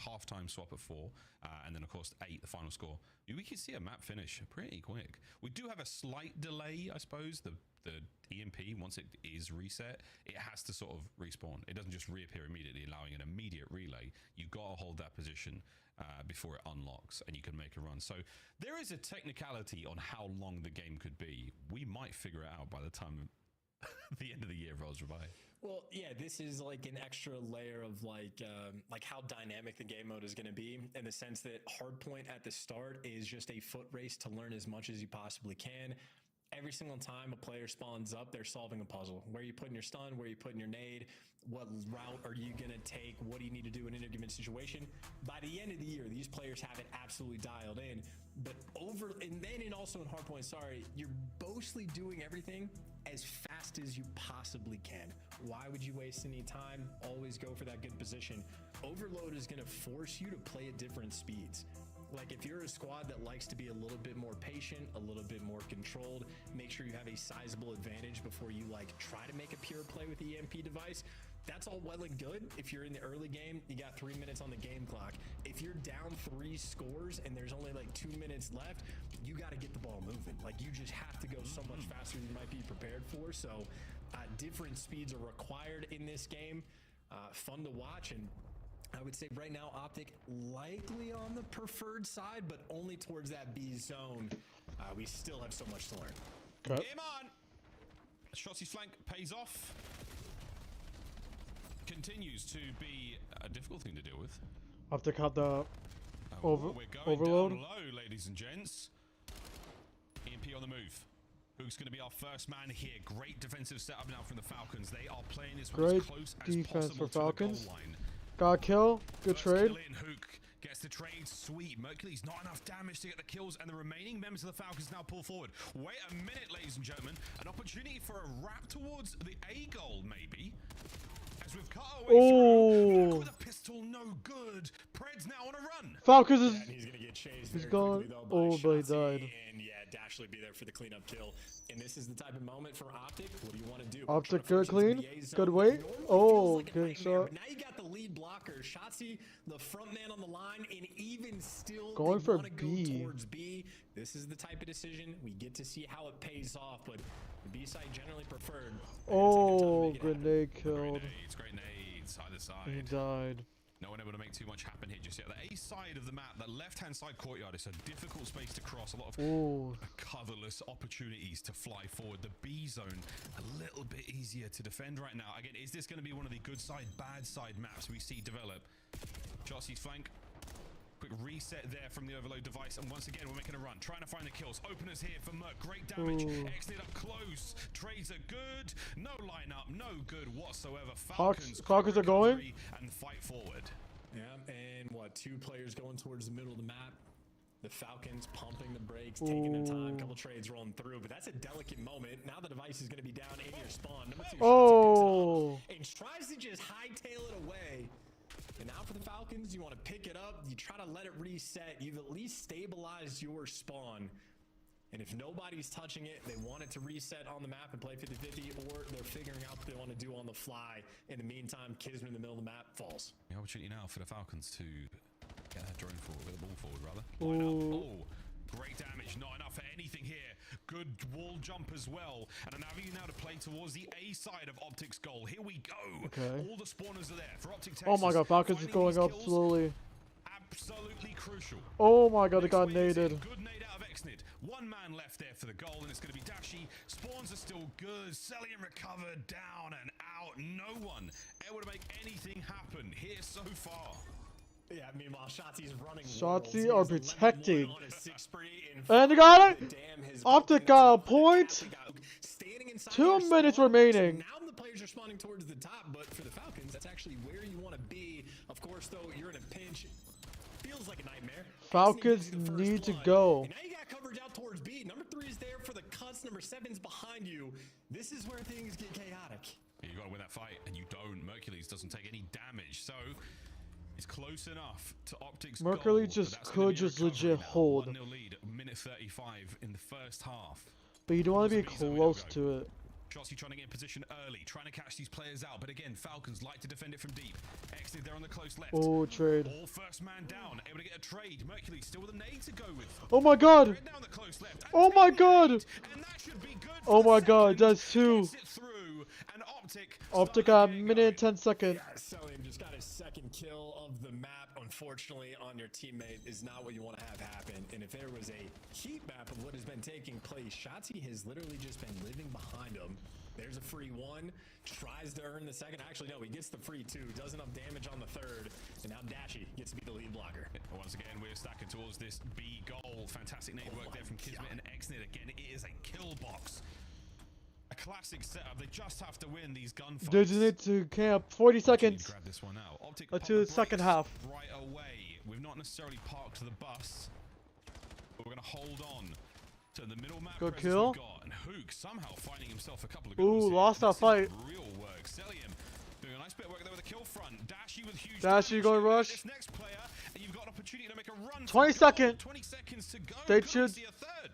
halftime swap at 4, and then of course 8, the final score. We can see a map finish pretty quick. We do have a slight delay, I suppose. The EMP, once it is reset, it has to sort of respawn. It doesn't just reappear immediately, allowing an immediate relay. You've got to hold that position before it unlocks, and you can make a run. So there is a technicality on how long the game could be. We might figure it out by the time the end of the year rolls by. Well, yeah, this is like an extra layer of like how dynamic the game mode is going to be, in the sense that hardpoint at the start is just a foot race to learn as much as you possibly can. Every single time a player spawns up, they're solving a puzzle. Where are you putting your stun? Where are you putting your nade? What route are you going to take? What do you need to do in any given situation? By the end of the year, these players have it absolutely dialed in. But also in hardpoint, you're mostly doing everything as fast as you possibly can. Why would you waste any time? Always go for that good position. Overload is going to force you to play at different speeds. Like if you're a squad that likes to be a little bit more patient, a little bit more controlled, make sure you have a sizable advantage before you like try to make a pure play with the EMP device. That's all well and good. If you're in the early game, you got 3 minutes on the game clock. If you're down 3 scores and there's only like 2 minutes left, you got to get the ball moving. Like you just have to go so much faster than you might be prepared for. So different speeds are required in this game. Fun to watch, and I would say right now, Optic likely on the preferred side, but only towards that B zone. We still have so much to learn. Game on! Shotzi's flank pays off. Continues to be a difficult thing to deal with. Optic had the we're going overload. down low, ladies and gents. on the move. Who's going to be our first man here? Great defensive setup now from the Falcons. They are playing this one Great as close as defense possible for to Falcons. the goal line. Got a kill. Good First trade. kill in. Hook gets the trade. Sweet. Mercury's not enough damage to get the kills, and the remaining members of the Falcons now pull forward. Wait a minute, ladies and gentlemen. An opportunity for a wrap towards the A goal, maybe. As we've cut our way through. Hook with a pistol, no good. Pred's now on a run. Falcons is. Yeah, and he's gonna get chased He's very gone. quickly, though, by Oh, but he Shotzi, died. And yeah, Dashley be there for the cleanup kill. And this is the type of moment for Optic. What do you want to do? Optic Try to good force into clean. the A zone. Good weight. Normally Oh, feels like a getting nightmare, shot. but now you got the lead blocker, Shotzi, the front man on the line, and even still Going they for wanna B. go towards B. This is the type of decision we get to see how it pays off, but the B side generally preferred. Oh, grenade killed. Grenades, either side. He died. No one able to make too much happen here just yet. The A side of the map, that left-hand side courtyard, is a difficult space to cross. A lot of coverless opportunities to fly forward. The B zone, a little bit easier to defend right now. Again, is this going to be one of the good side, bad side maps we see develop? Shotzi's flank. Quick reset there from the overload device, and once again we're making a run, trying to find the kills. Openers here for Merc, great damage. Exit up close, trades are good, no lineup, no good whatsoever. Falcons are going and fight forward. Yeah, and what, 2 players going towards the middle of the map. The Falcons pumping the brakes, taking their time, couple trades rolling through, but that's a delicate moment. Now the device is going to be down in your spawn. Number 2 Oh, and tries to just hightail it away. And now for the Falcons, you want to pick it up, you try to let it reset, you've at least stabilized your spawn. And if nobody's touching it, they want it to reset on the map and play 50-50, or they're figuring out what they want to do on the fly. In the meantime, Kisman in the middle of the map falls. The opportunity now for the Falcons to get that drone forward, with the ball forward rather. Oh, great damage, not enough for anything here. Good wall jump as well. And an avenue now to play towards the A side of Optic's goal. Here we go. Okay. All the spawners are there for Optic Texas. Oh my god, Falcons is going up slowly. Absolutely crucial. Oh my god, it got naded. Good nade out of Exnid. One man left there for the goal, and it's going to be Dashi. Spawns are still good. Cellian recovered, down and out. No one able to make anything happen here so far. Yeah, meanwhile, Shotzi's running. Shotzi are protecting. And they got it! Optic got a point! 2 minutes remaining. Now the players are spawning towards the top, but for the Falcons, that's actually where you want to be. Of course, though, you're in a pinch. Feels like a nightmare. Falcons need to go. And now you got coverage out towards B. Number 3 is there for the cuts. Number 7's behind you. This is where things get chaotic. You got to win that fight, and you don't. Mercules doesn't take any damage, so it's close enough to Optic's Mercury goal, just could just legit hold. 1-0 lead, minute 35 in the first half. But you don't want to be close to it. Shotzi trying to get in position early, trying to catch these players out, but again, Falcons like to defend it from deep. Exit there on the close left. Oh, trade. All first man down, able to get a trade. Mercury still with a nade to go with. Oh my god! Down the close left, oh my god! and that should be good. Oh my god, that's 2. And Optic got a minute and 10 seconds. Yeah, Cellian just got his second kill of the map. Unfortunately, on your teammate is not what you want to have happen. And if there was a heat map of what has been taking place, Shotzi has literally just been living behind him. There's a free 1, tries to earn the second. Actually, no, he gets the free 2, does enough damage on the 3rd, and now Dashi gets to be the lead blocker. Once again, we're stacking towards this B goal. Fantastic nade work there from Kismet and Exnid. Again, it is a kill box. A classic setup. They just have to win these gunfights. They just need to camp 40 seconds. Grab this one out. Optic to the second half. Right away. We've not necessarily parked the bus, but we're going to hold on to the middle map. Good kill. And Hook somehow finding himself a couple of good ones. Lost that fight. Real work. Cellian doing a nice bit of work there with a kill front. Dashi with huge. Dashi going to rush. This next player, and you've got an opportunity to make a run. 20 seconds. 20 seconds to go. They should. See a third.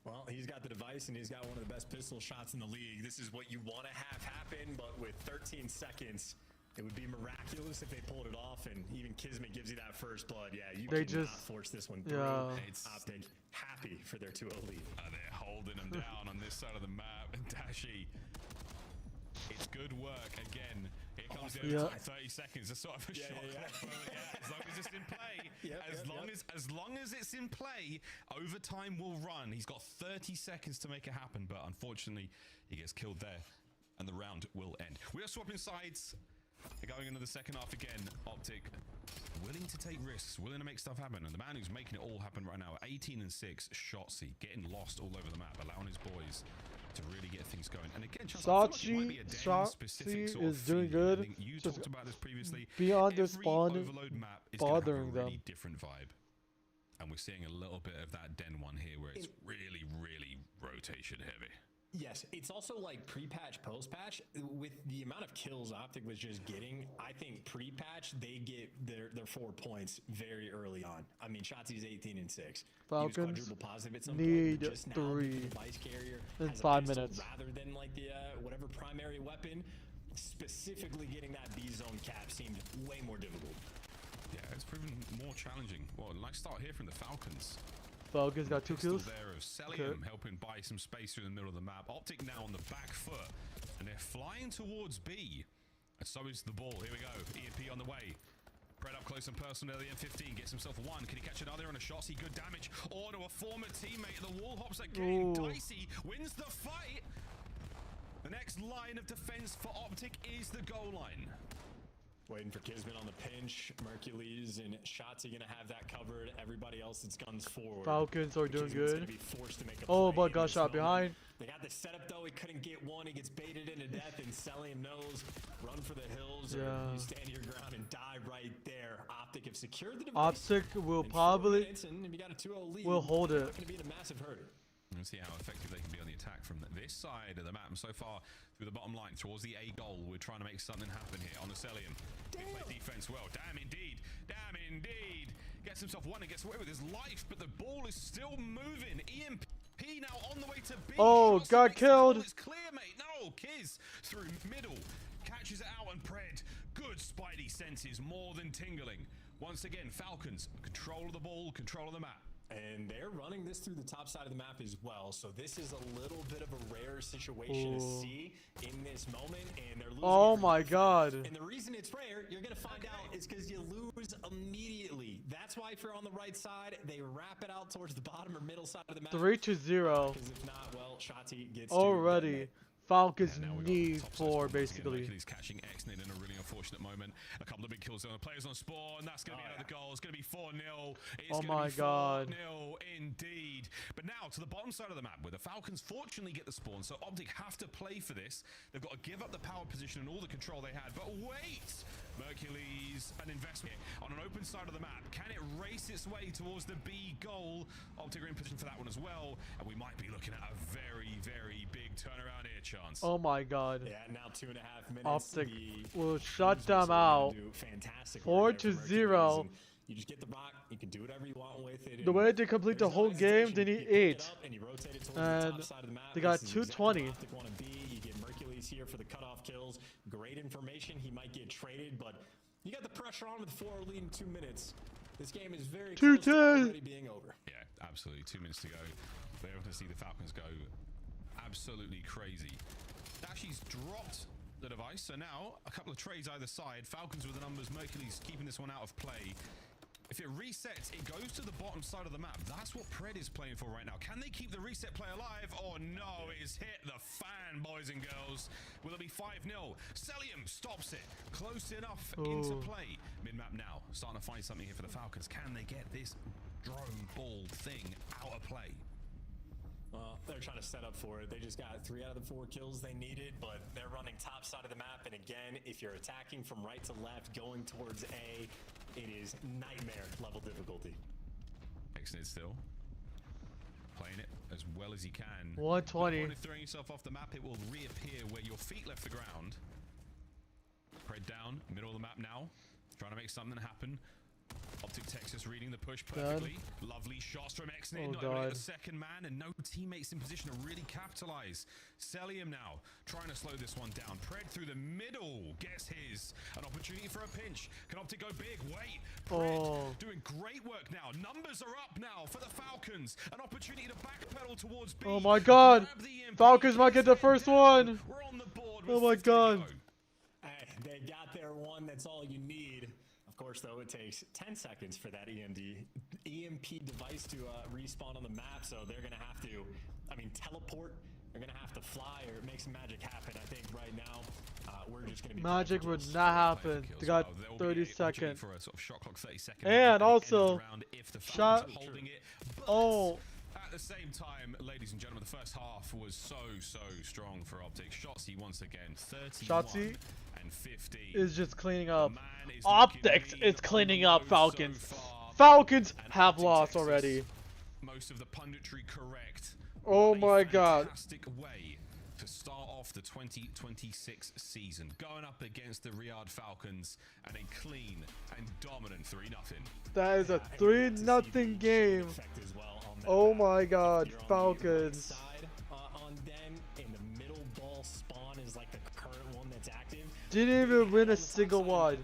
Well, he's got the device and he's got one of the best pistol shots in the league. This is what you want to have happen, but with 13 seconds, it would be miraculous if they pulled it off, and even Kismet gives you that first blood. Yeah, you cannot force this one through. It's Optic happy for their 2-0 lead. They're holding them down on this side of the map, and Dashi, it's good work again. Here comes the 30 seconds, a sort of a shot clock. As long as it's in play, as long as it's in play, overtime will run. He's got 30 seconds to make it happen, but unfortunately, he gets killed there, and the round will end. We are swapping sides. Going into the second half again, Optic willing to take risks, willing to make stuff happen, and the man who's making it all happen right now, 18 and 6, Shotzzy, getting lost all over the map, allowing his boys to really get things going. And again, Shotzzy is doing good. I think you talked about this previously. Beyond Every the spawn, overload map is bothering gonna have a really them. different vibe. And we're seeing a little bit of that Den one here where it's really, really rotation heavy. Yes, it's also like pre-patch, post-patch. With the amount of kills Optic was just getting, I think pre-patch, they get their 4 points very early on. I mean, Shotzzy's 18 and 6. Falcons he was quadruple positive at some need point, but just now 3 the device carrier in has a 5 pistol minutes. rather than like the whatever primary weapon. Specifically getting that B zone cap seemed way more difficult. Yeah, it's proven more challenging. Well, nice start here from the Falcons. Falcons got 2 kills. There of Celium helping buy some space through the middle of the map. Optic now on the back foot, and they're flying towards B. And so is the ball. Here we go. EMP on the way. Pred up close and personal near the M15. Gets himself one. Can he catch another on a shot? See good damage. Or to a former teammate. The wall hops are getting dicey. Wins the fight. The next line of defense for Optic is the goal line. Waiting for Kismet on the pinch. Mercules and Shotzzy gonna have that covered. Everybody else that's guns forward. Falcons are doing Kismet's good. gonna be forced to make a Oh, play but in got this shot moment. behind. They got the setup though. He couldn't get one. He gets baited into death, and Celium knows run for the hills, or you stand your ground and die right there. Optic have secured the device. Optic will in 4 probably minutes, and if you got a 2-0 lead, will hold it. Not gonna be in a massive hurry. Let's see how effective they can be on the attack from this side of the map. And so far, through the bottom line, towards the A goal, we're trying to make something happen here on the Celium. He played defense well. Damn indeed. Damn indeed. Gets himself one and gets away with his life, but the ball is still moving. EMP now on the way to B. Oh, Shotzzy got makes the killed. call. It's clear, mate. No, Kiz through middle. Catches it out and Pred. Good spidey senses, more than tingling. Once again, Falcons, control of the ball, control of the map. And they're running this through the top side of the map as well. So this is a little bit of a rare situation to see in this moment. And they're losing. Oh my god. And the reason it's rare, you're going to find out, is because you lose immediately. That's why if you're on the right side, they wrap it out towards the bottom or middle side of the map. 3-0. Because if not, well, Shotzzy gets Already. Falcons Yeah, need 4 basically. He's catching Xnid in a really unfortunate moment. A couple of big kills on the players on spawn. That's going to be another goal. It's going to be 4-0. Oh my god. 4-0 indeed. But now to the bottom side of the map where the Falcons fortunately get the spawn. So Optic have to play for this. They've got to give up the power position and all the control they had. But wait! Mercules, an investment on an open side of the map. Can it race its way towards the B goal? Optic are in position for that one as well. And we might be looking at a very, very big turnaround here, Chance. Oh my god. Yeah, now 2.5 minutes. Optic will shut them out. 4-0. You just get the rock. You can do whatever you want with it. The way they complete the whole game, they need 8. And they got 220. You get Mercules here for the cutoff kills. Great information. He might get traded, but you got the pressure on with 4 lead in 2 minutes. This game is very close to already being over. Yeah, absolutely. 2 minutes to go. We're able to see the Falcons go absolutely crazy. Dashi's dropped the device, so now a couple of trades either side. Falcons with the numbers, Mercules keeping this one out of play. If it resets, it goes to the bottom side of the map. That's what Pred is playing for right now. Can they keep the reset play alive? Oh no, it is hit the fan, boys and girls. Will it be 5-0? Celium stops it. Close enough into play. Mid-map now, starting to find something here for the Falcons. Can they get this drone ball thing out of play? Well, they're trying to set up for it. They just got 3 out of the 4 kills they needed, but they're running top side of the map. And again, if you're attacking from right to left, going towards A, it is nightmare level difficulty. Xnid still playing it as well as he can. 120. When throwing yourself off the map, it will reappear where your feet left the ground. Spread down, middle of the map now, trying to make something happen. Optic Texas reading the push perfectly. Lovely shots from Xnid, not able to get the second man, and no teammates in position to really capitalize. Celium now trying to slow this one down. Pred through the middle gets his. An opportunity for a pinch. Can Optic go big? Wait. Pred doing great work now. Numbers are up now for the Falcons. An opportunity to backpedal towards B. Oh my god. Falcons might get the first one. We're on the board. Oh my god. Hey, they got their one. That's all you need. Of course, though, it takes 10 seconds for that EMP device to respawn on the map, so they're going to have to, teleport. They're gonna have to fly or make some magic happen. I think right now we're just gonna be Magic would not happen. They got 30 seconds. For a sort of shot clock, 30 seconds. And also, around if the shot. Falcons are holding it. Oh. At the same time, ladies and gentlemen, the first half was so strong for Optic. Shotzi once again, 31 Shotzi and 50. is just cleaning up. Is Optics is cleaning up Falcons. Falcons have lost already. Most of the punditry correct. Oh my god. Fantastic way to start off the 2026 season. Going up against the Riyadh Falcons and a clean and dominant 3-0. That is a 3-0 game. Oh my god, Falcons. On them, in the middle ball spawn is like the current one that's active. Didn't even win a single one.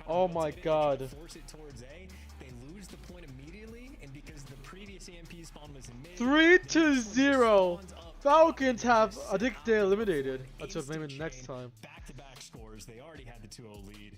Oh my god. Force it towards A. They lose the point immediately, and because the previous EMP spawn was in mid, 3-0. Falcons have. I think they eliminated. Let's just name it next time. Back-to-back scores. They already had the 2-0 lead.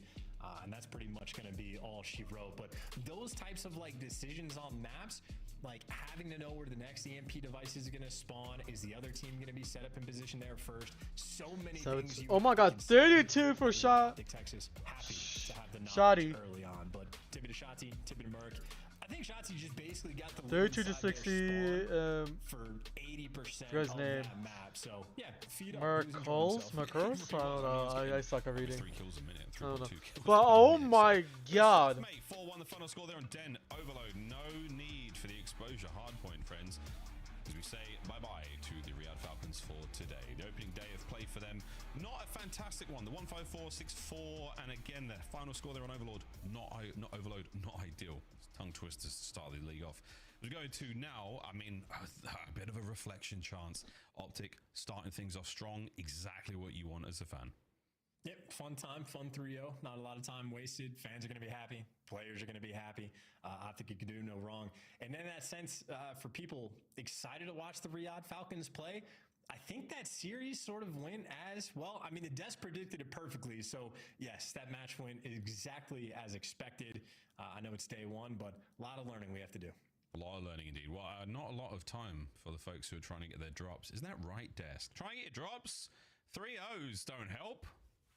And that's pretty much going to be all she wrote. But those types of like decisions on maps, like having to know where the next EMP device is going to spawn, is the other team going to be set up in position there first? So many things. Oh my god, 32 for shot. Texas happy to have the Shotty early on, but tip it to Shotzi, tip it to Merc. I think Shotzi just basically got the 32 to 60. For 80% his of name. that map. So yeah, feed up. Merkles? Merkles? I don't know. I suck at reading. 3 kills a minute. I don't know. But oh my god. Mate, 4-1 the final score there on Den Overload. No need for the exposure. Hard point, friends. As we say bye-bye to the Riyadh Falcons for today. The opening day of play for them, not a fantastic one. The 154, 6-4, and again the final score there on Overlord, not Overload, not ideal. Tongue twisters to start the league off. We're going to now, I mean, a bit of a reflection chance. Optic starting things off strong, exactly what you want as a fan. Yep, fun time, fun 3-0. Not a lot of time wasted. Fans are going to be happy. Players are going to be happy. I think you can do no wrong. And in that sense, for people excited to watch the Riyadh Falcons play, I think that series sort of went as well. I mean, the desk predicted it perfectly. So, yes, that match went exactly as expected. I know it's day one, but a lot of learning we have to do. A lot of learning indeed. Well, not a lot of time for the folks who are trying to get their drops. Isn't that right, Desk? Try and get your drops. 3-0s don't help.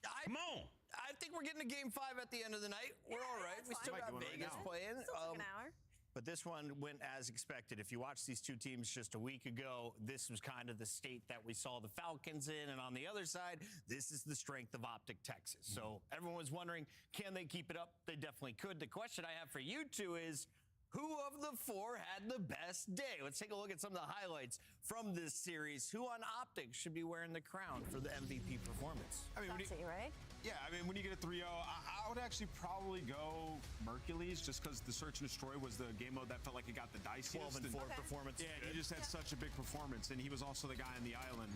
Come on. I think we're getting to game 5 at the end of the night. We're all right. We still got Vegas playing. An hour. But this one went as expected. If you watch these two teams just a week ago, this was kind of the state that we saw the Falcons in. And on the other side, this is the strength of Optic Texas. So everyone was wondering, can they keep it up? They definitely could. The question I have for you two is, who of the 4 had the best day? Let's take a look at some of the highlights from this series. Who on Optic should be wearing the crown for the MVP performance? I mean, right? Yeah, I mean, when you get a 3-0, I would actually probably go Mercules just because the Search and Destroy was the game mode that felt like it got the diciest. 12 and 4 performance. Yeah, he just had such a big performance, and he was also the guy on the island.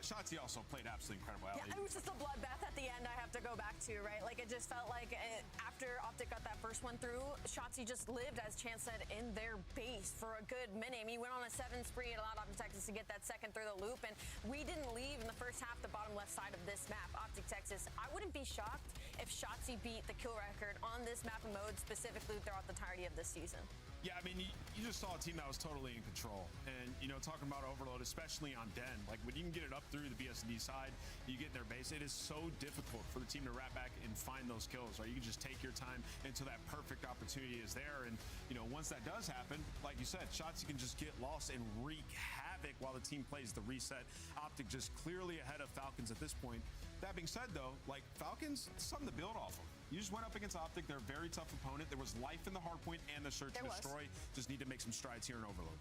Shotzi also played absolutely incredible. Yeah, it was just a bloodbath at the end. I have to go back to, right? Like, it just felt like after Optic got that first one through, Shotzi just lived, as Chance said, in their base for a good minute. I mean, he went on a 7 spree and allowed Optic Texas to get that second through the loop, and we didn't leave in the first half the bottom left side of this map. Optic Texas, I wouldn't be shocked if Shotzi beat the kill record on this map and mode specifically throughout the entirety of this season. Yeah, I mean, you just saw a team that was totally in control. And, you know, talking about Overload, especially on Den, like when you can get it up through the BSD side, you get in their base, it is so difficult for the team to wrap back and find those kills, right? You can just take your time until that perfect opportunity is there. And, you know, once that does happen, like you said, Shotzi can just get lost and wreak havoc while the team plays the reset. Optic just clearly ahead of Falcons at this point. That being said, though, like Falcons, something to build off of. You just went up against Optic. They're a very tough opponent. There was life in the hardpoint and the Search and Destroy. Just need to make some strides here in Overload.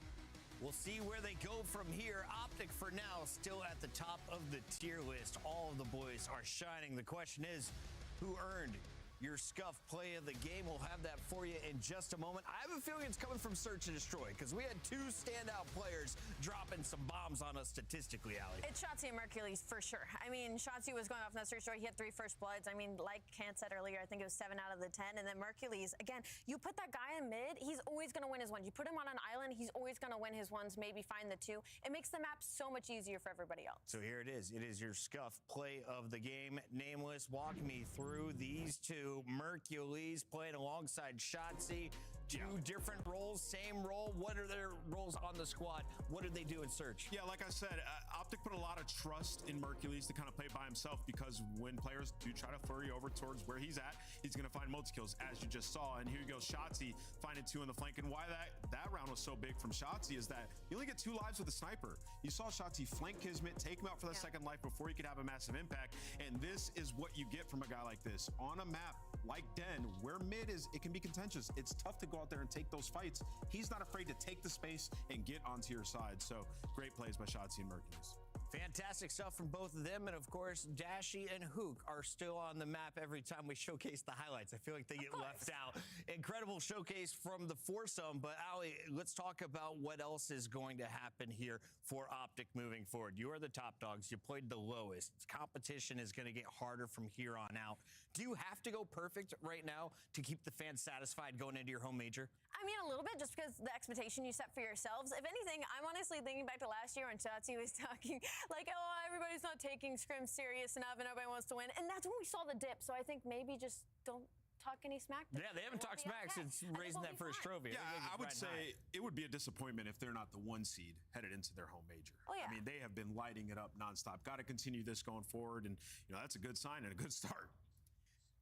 We'll see where they go from here. Optic, for now, still at the top of the tier list. All of the boys are shining. The question is, who earned your scuff play of the game? We'll have that for you in just a moment. I have a feeling it's coming from Search and Destroy because we had 2 standout players dropping some bombs on us statistically, Allie. It's Shotzi and Mercules for sure. I mean, Shotzi was going off in that Search Destroy. He had 3 first bloods. I mean, like Kant said earlier, I think it was 7 out of the 10. And then Mercules, again, you put that guy in mid, he's always going to win his ones. You put him on an island, he's always going to win his ones, maybe find the 2. It makes the map so much easier for everybody else. So here it is. It is your scuff play of the game. Nameless, walk me through these 2. Mercules playing alongside Shotzi. Two different roles, same role. What are their roles on the squad? What did they do in search? Yeah, like I said, Optic put a lot of trust in Mercules to kind of play by himself, because when players do try to flurry over towards where he's at, he's going to find multi-kills, as you just saw. And here you go, Shotzi finding 2 in the flank. And why that round was so big from Shotzi is that you only get 2 lives with a sniper. You saw Shotzi flank Kismet, take him out for the second life before he could have a massive impact. And this is what you get from a guy like this. On a map like Den, where mid is, it can be contentious. It's tough to go out there and take those fights. He's not afraid to take the space and get onto your side. So great plays by Shotzi and Mercules. Fantastic stuff from both of them. And of course, Dashy and Hook are still on the map every time we showcase the highlights. I feel like they get left out. Incredible showcase from the foursome. But Ali, let's talk about what else is going to happen here for Optic moving forward. You are the top dogs. You played the lowest. Competition is going to get harder from here on out. Do you have to go perfect right now to keep the fans satisfied going into your home major? I mean, a little bit, just because the expectation you set for yourselves. If anything, I'm honestly thinking back to last year when Shotzi was talking like, oh, everybody's not taking scrim serious enough and everybody wants to win. And that's when we saw the dip. So I think maybe just don't talk any smack. Yeah, they haven't talked smack since raising that first trophy. Yeah, I would say it would be a disappointment if they're not the 1 seed headed into their home major. Oh, yeah. I mean, they have been lighting it up nonstop. Got to continue this going forward. And, that's a good sign and a good start.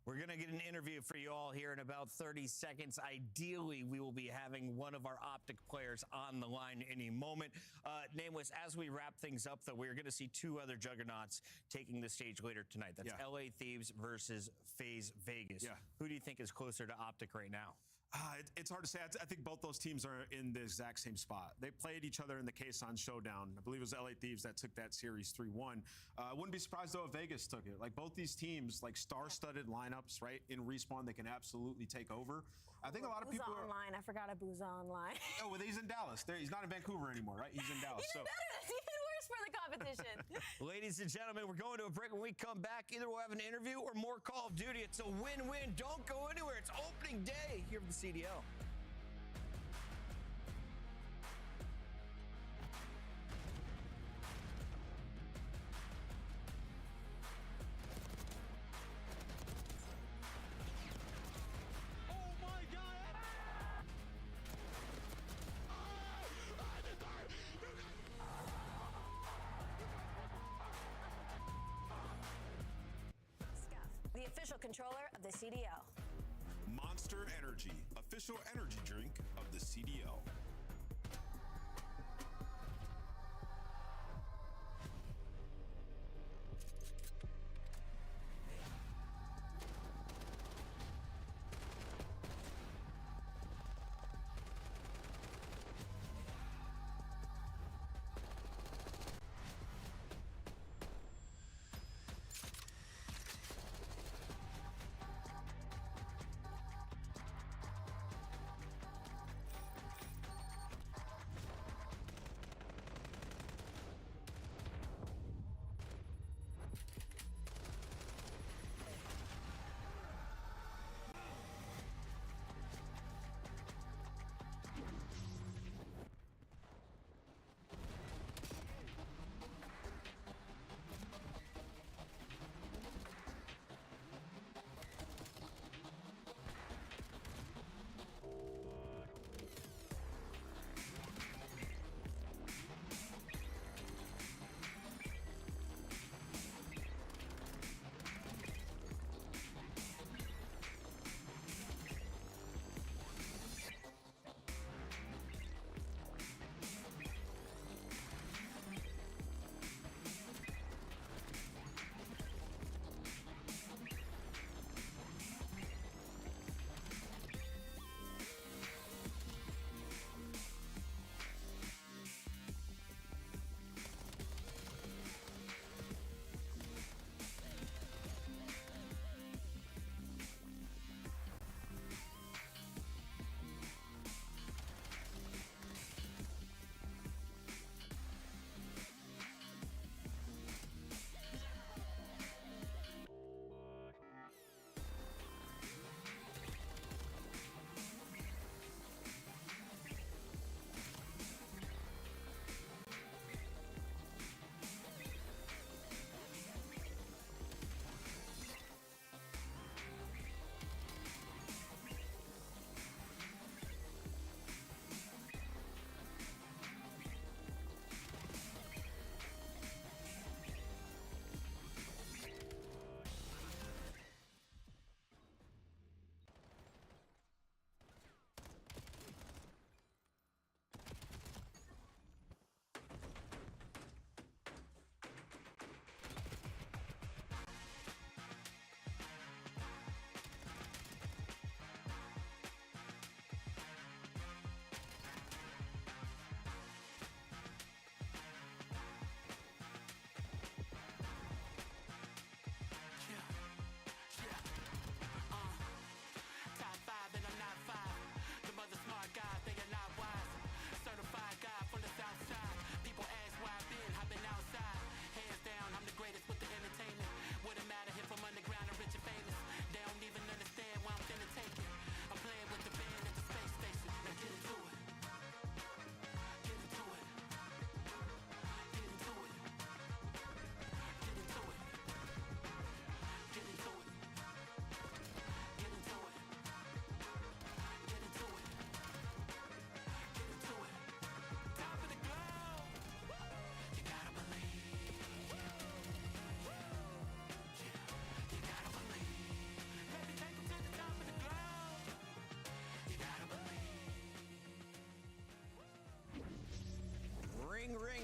We're going to get an interview for you all here in about 30 seconds. Ideally, we will be having one of our Optic players on the line any moment. Nameless, as we wrap things up, though, we're going to see 2 other juggernauts taking the stage later tonight. That's LA Thieves versus FaZe Vegas. Yeah. Who do you think is closer to Optic right now? It's hard to say. I think both those teams are in the exact same spot. They played each other in the Kason Showdown. I believe it was LA Thieves that took that series 3-1. Wouldn't be surprised, though, if Vegas took it. Like, both these teams, like star-studded lineups, right? In Respawn, they can absolutely take over. I think a lot of people are... Online. I forgot a Booza Online. Oh, well, he's in Dallas. He's not in Vancouver anymore, right? He's in Dallas. Even better. That's even worse for the competition. Ladies and gentlemen, we're going to a break. When we come back, either we'll have an interview or more Call of Duty. It's a win-win. Don't go anywhere. It's opening day here for the CDL. The official controller of the CDL. Monster Energy, official energy drink of the CDL.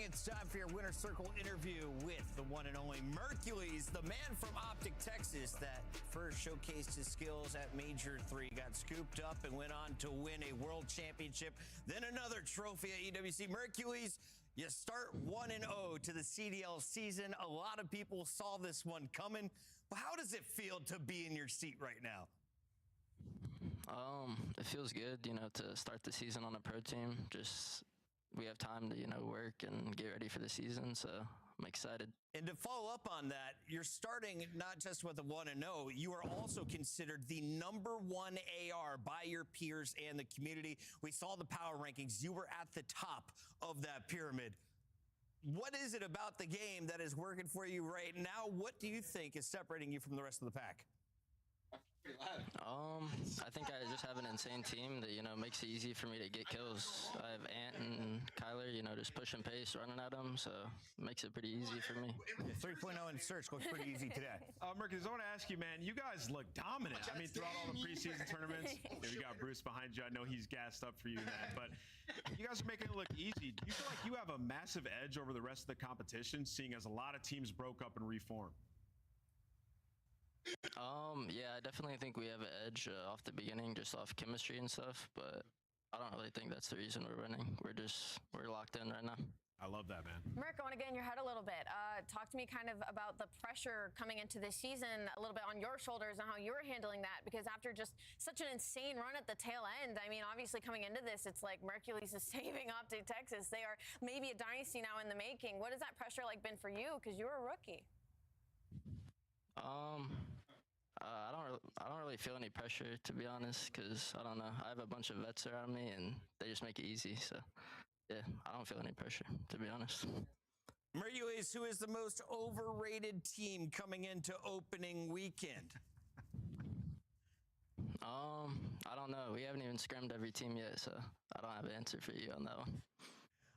It's time for your Winner Circle interview with the one and only Mercules, the man from Optic, Texas, that first showcased his skills at Major 3, got scooped up and went on to win a world championship, then another trophy at EWC. Mercules, you start 1-0 to the CDL season. A lot of people saw this one coming. But how does it feel to be in your seat right now? It feels good, to start the season on a pro team. Just we have time to, work and get ready for the season, so I'm excited. And to follow up on that, you're starting not just with a 1-0, you are also considered the #1 AR by your peers and the community. We saw the power rankings. You were at the top of that pyramid. What is it about the game that is working for you right now? What do you think is separating you from the rest of the pack? I think I just have an insane team that, makes it easy for me to get kills. I have Ant and Kyler, just pushing pace, running at them, so it makes it pretty easy for me. 3.0 in search looks pretty easy today. Mercules, I want to ask you, man, you guys look dominant. I mean, throughout all the preseason tournaments, we got Bruce behind you. I know he's gassed up for you, man, but you guys are making it look easy. Do you feel like you have a massive edge over the rest of the competition, seeing as a lot of teams broke up and reformed? Yeah, I definitely think we have an edge off the beginning, just off chemistry and stuff, but I don't really think that's the reason we're winning. We're locked in right now. I love that, man. Merc, I want to get in your head a little bit. Talk to me kind of about the pressure coming into this season, a little bit on your shoulders and how you're handling that, because after just such an insane run at the tail end, I mean, obviously coming into this, it's like Mercules is saving Optic Texas. They are maybe a dynasty now in the making. What has that pressure like been for you? Because you're a rookie. I don't really feel any pressure, to be honest, because I don't know. I have a bunch of vets around me, and they just make it easy. So, yeah, I don't feel any pressure, to be honest. Mercules, who is the most overrated team coming into opening weekend? I don't know. We haven't even scrimmed every team yet, so I don't have an answer for you on that one.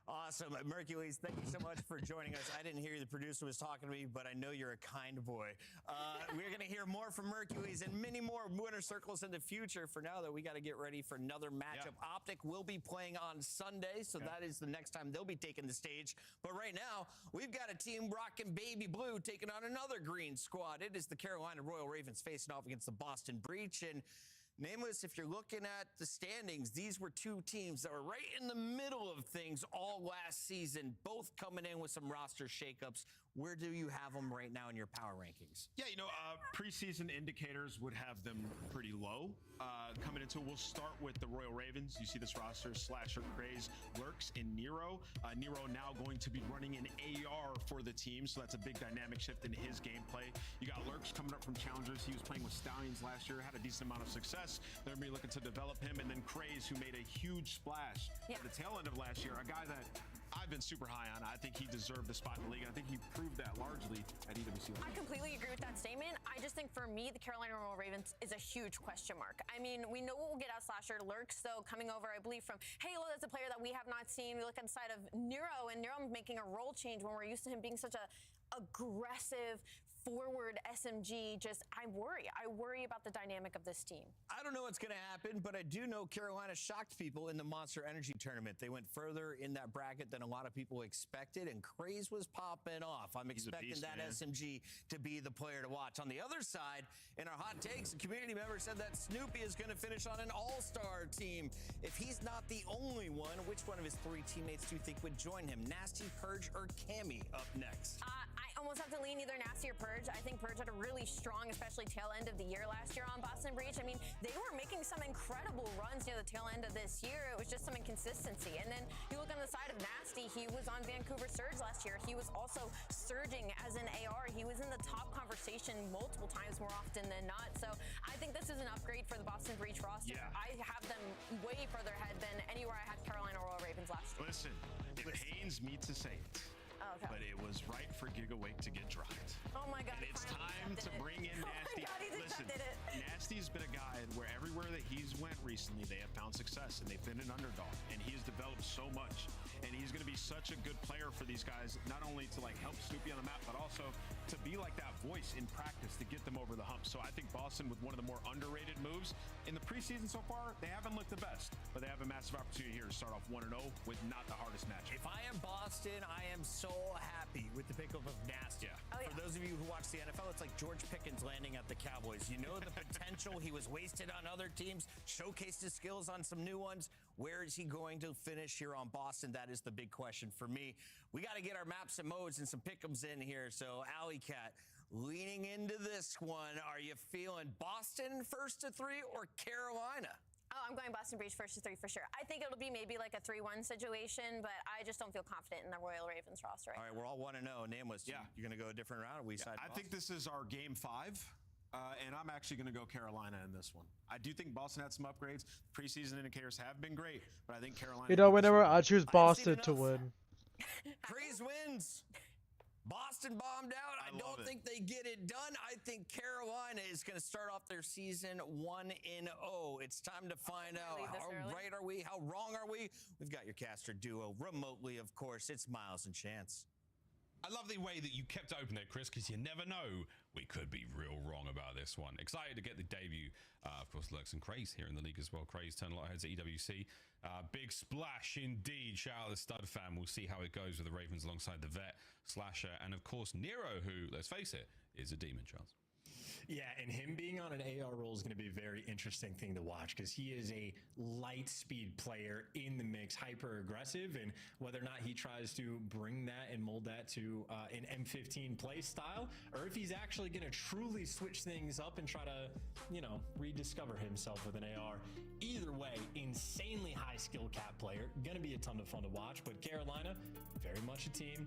Awesome. Mercules, thank you so much for joining us. I didn't hear the producer was talking to me, but I know you're a kind boy. We're going to hear more from Mercules and many more Winner Circles in the future. For now, though, we got to get ready for another matchup. Yeah. Optic will be playing on Sunday, so that is the next time they'll be taking the stage. But right now, we've got a team rocking baby blue taking on another green squad. It is the Carolina Royal Ravens facing off against the Boston Breach. And Nameless, if you're looking at the standings, these were two teams that were right in the middle of things all last season, both coming in with some roster shakeups. Where do you have them right now in your power rankings? Yeah, preseason indicators would have them pretty low. Coming into it, we'll start with the Royal Ravens. You see this roster: Slasher, Craze, Lurks, and Nero. Nero now going to be running an AR for the team, so that's a big dynamic shift in his gameplay. You got Lurks coming up from Challengers. He was playing with Stallions last year, had a decent amount of success. They're going to be looking to develop him. And then Craze, who made a huge splash at the tail end of last year, a guy that I've been super high on. I think he deserved the spot in the league. I think he proved that largely at EWC. I completely agree with that statement. I just think for me, the Carolina Royal Ravens is a huge question mark. I mean, we know what we'll get out of Slasher. Lurks, though, coming over, I believe, from Halo. That's a player that we have not seen. We look inside of Nero, and Nero making a role change when we're used to him being such a aggressive, forward SMG. I worry about the dynamic of this team. I don't know what's going to happen, but I do know Carolina shocked people in the Monster Energy tournament. They went further in that bracket than a lot of people expected, and Craze was popping off. I'm expecting that SMG to be the player to watch. On the other side, in our hot takes, a community member said that Snoopy is going to finish on an all-star team. If he's not the only one, which one of his three teammates do you think would join him? Nasty, Purge, or Cammy up next? I almost have to lean either Nasty or Purge. I think Purge had a really strong, especially tail end of the year last year on Boston Breach. I mean, they were making some incredible runs near the tail end of this year. It was just some inconsistency. And then you look on the side of Nasty, he was on Vancouver Surge last year. He was also surging as an AR. He was in the top conversation multiple times more often than not. So I think this is an upgrade for the Boston Breach roster. Yeah. I have them way further ahead than anywhere I had Carolina Royal Ravens last year. Listen, it pains me to say it. Okay. But it was right for Gigawake to get dropped. Oh my God! And it's time to bring in Nasty. Listen, Nasty's been a guy where everywhere that he's went recently, they have found success and they've been an underdog. And he's developed so much. And he's going to be such a good player for these guys, not only to help Snoopy on the map, but also to be like that voice in practice to get them over the hump. So I think Boston, with one of the more underrated moves in the preseason so far, they haven't looked the best, but they have a massive opportunity here to start off 1-0 with not the hardest match. If I am Boston, I am so happy with the pickup of Nasty. For those of you who watch the NFL, it's like George Pickens landing at the Cowboys. You know the potential. He was wasted on other teams, showcased his skills on some new ones. Where is he going to finish here on Boston? That is the big question for me. We got to get our maps and modes and some pick'ems in here. So, Alley Cat, leaning into this one, are you feeling Boston first to 3 or Carolina? Oh, I'm going Boston Breach first to 3 for sure. I think it'll be maybe like a 3-1 situation, but I just don't feel confident in the Royal Ravens roster. All right, we're all 1-0. Nameless. Yeah. You're going to go a different route? Or we side I Boston? think this is our game 5. And I'm actually going to go Carolina in this one. I do think Boston had some upgrades. Preseason indicators have been great, but I think Carolina. You know, whenever I choose Boston to win. Freeze wins. Boston bombed out. I don't think they get it done. I think Carolina is going to start off their season 1-0. It's time to find out how right are we, how wrong are we? We've got your caster duo remotely, of course. It's Miles and Chance. I love the way that you kept it open there, Chris, because you never know. We could be real wrong about this one. Excited to get the debut. Of course, Lurks and Craze here in the league as well. Craze turn a lot of heads at EWC. Big splash indeed. Shout out to the Stud fam. We'll see how it goes with the Ravens alongside the Vet, Slasher, and of course, Nero, who, let's face it, is a demon, Charles. Yeah, and him being on an AR role is going to be a very interesting thing to watch because he is a light speed player in the mix, hyper aggressive, and whether or not he tries to bring that and mold that to an M15 play style, or if he's actually going to truly switch things up and try to, you know, rediscover himself with an AR. Either way, insanely high skill cap player, going to be a ton of fun to watch, but Carolina, very much a team.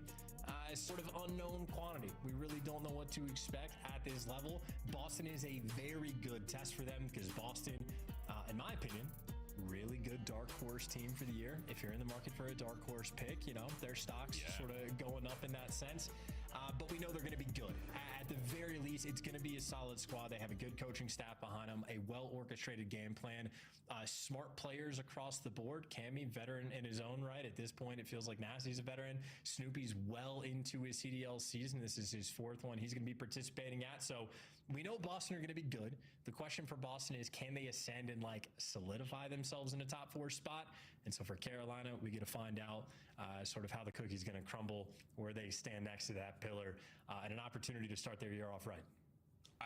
Sort of unknown quantity. We really don't know what to expect at this level. Boston is a very good test for them because Boston, in my opinion, really good dark horse team for the year. If you're in the market for a dark horse pick, you know, their stocks sort of going up in that sense. But we know they're going to be good. At the very least, it's going to be a solid squad. They have a good coaching staff behind them, a well-orchestrated game plan, smart players across the board. Cammy, veteran in his own right. At this point, it feels like Nasty's a veteran. Snoopy's well into his CDL season. This is his 4th one he's going to be participating at. So we know Boston are going to be good. The question for Boston is, can they ascend and like solidify themselves in a top 4 spot? And so for Carolina, we get to find out sort of how the cookie's going to crumble, where they stand next to that pillar, and an opportunity to start their year off right.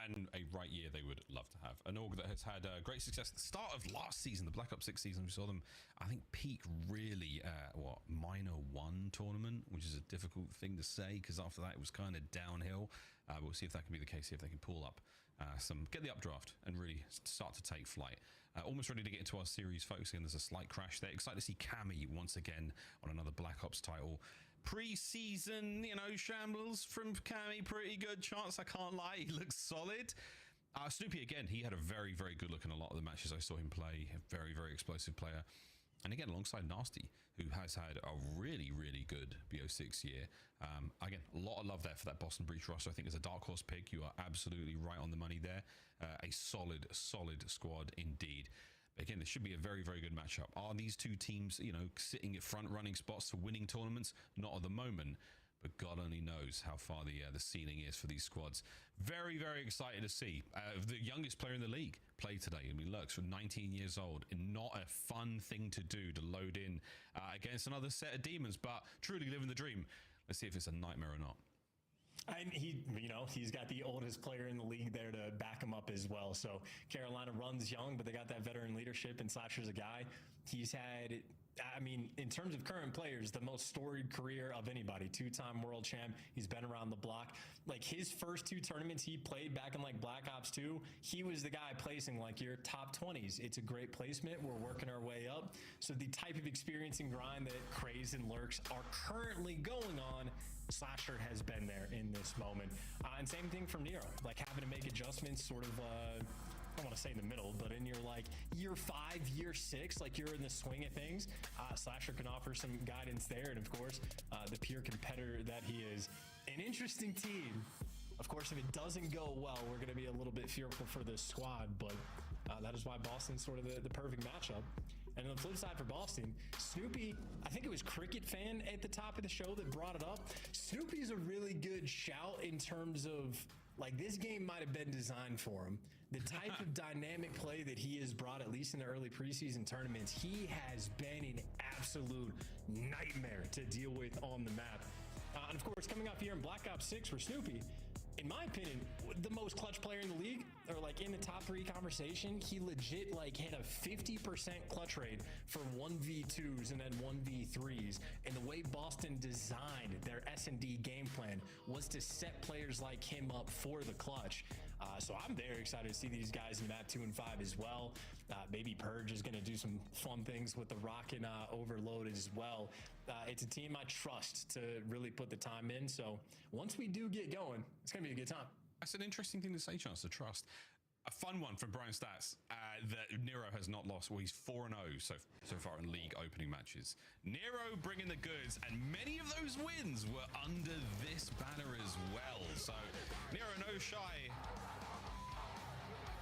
And a right year they would love to have. An org that has had great success at the start of last season, the Black Ops 6 season. We saw them, I think, peak really at, Minor 1 tournament, which is a difficult thing to say because after that it was kind of downhill. We'll see if that can be the case, see if they can pull up get the updraft and really start to take flight. Almost ready to get into our series, focusing. There's a slight crash there. Excited to see Cammy once again on another Black Ops title. Pre-season, you know, shambles from Cammy, pretty good chance, I can't lie. He looks solid. Snoopy, again, he had a very, very good look in a lot of the matches I saw him play. A very, very explosive player. And again, alongside Nasty, who has had a really, really good BO6 year. Again, a lot of love there for that Boston Breach roster. I think as a dark horse pick, you are absolutely right on the money there. A solid, solid squad indeed. Again, this should be a very, very good matchup. Are these two teams, you know, sitting at front-running spots for winning tournaments? Not at the moment, but God only knows how far the ceiling is for these squads. Very, very excited to see the youngest player in the league play today. I mean, Lurks from 19 years old, and not a fun thing to do to load in against another set of demons, but truly living the dream. Let's see if it's a nightmare or not. And he, you know, he's got the oldest player in the league there to back him up as well. So Carolina runs young, but they got that veteran leadership, and Slasher's a guy. He's had, I mean, in terms of current players, the most storied career of anybody. 2-time world champ. He's been around the block. Like his first 2 tournaments he played back in like Black Ops 2, he was the guy placing like your top 20s. It's a great placement. We're working our way up. So the type of experience and grind that Craze and Lurks are currently going on, Slasher has been there in this moment. And same thing from Nero, like having to make adjustments sort of, I don't want to say in the middle, but in your like year 5, year 6, like you're in the swing of things. Slasher can offer some guidance there. And of course, the pure competitor that he is. An interesting team. Of course, if it doesn't go well, we're going to be a little bit fearful for this squad, but that is why Boston's sort of the perfect matchup. And on the flip side for Boston, Snoopy, I think it was Cricket Fan at the top of the show that brought it up. Snoopy's a really good shout in terms of, like, this game might have been designed for him. The type of dynamic play that he has brought, at least in the early preseason tournaments, he has been an absolute nightmare to deal with on the map. And of course, coming off here in Black Ops 6 for Snoopy, in my opinion, the most clutch player in the league, or like in the top 3 conversation, he legit like hit a 50% clutch rate for 1v2s and then 1v3s. And the way Boston designed their S&D game plan was to set players like him up for the clutch. So I'm very excited to see these guys in map 2 and 5 as well. Maybe Purge is going to do some fun things with the Rocket Overload as well. It's a team I trust to really put the time in. So once we do get going, it's going to be a good time. That's an interesting thing to say, Chance, to trust. A fun one from Brian Stats, that Nero has not lost. Well, he's 4-0 so far in league opening matches. Nero bringing the goods, and many of those wins were under this banner as well. So Nero no shy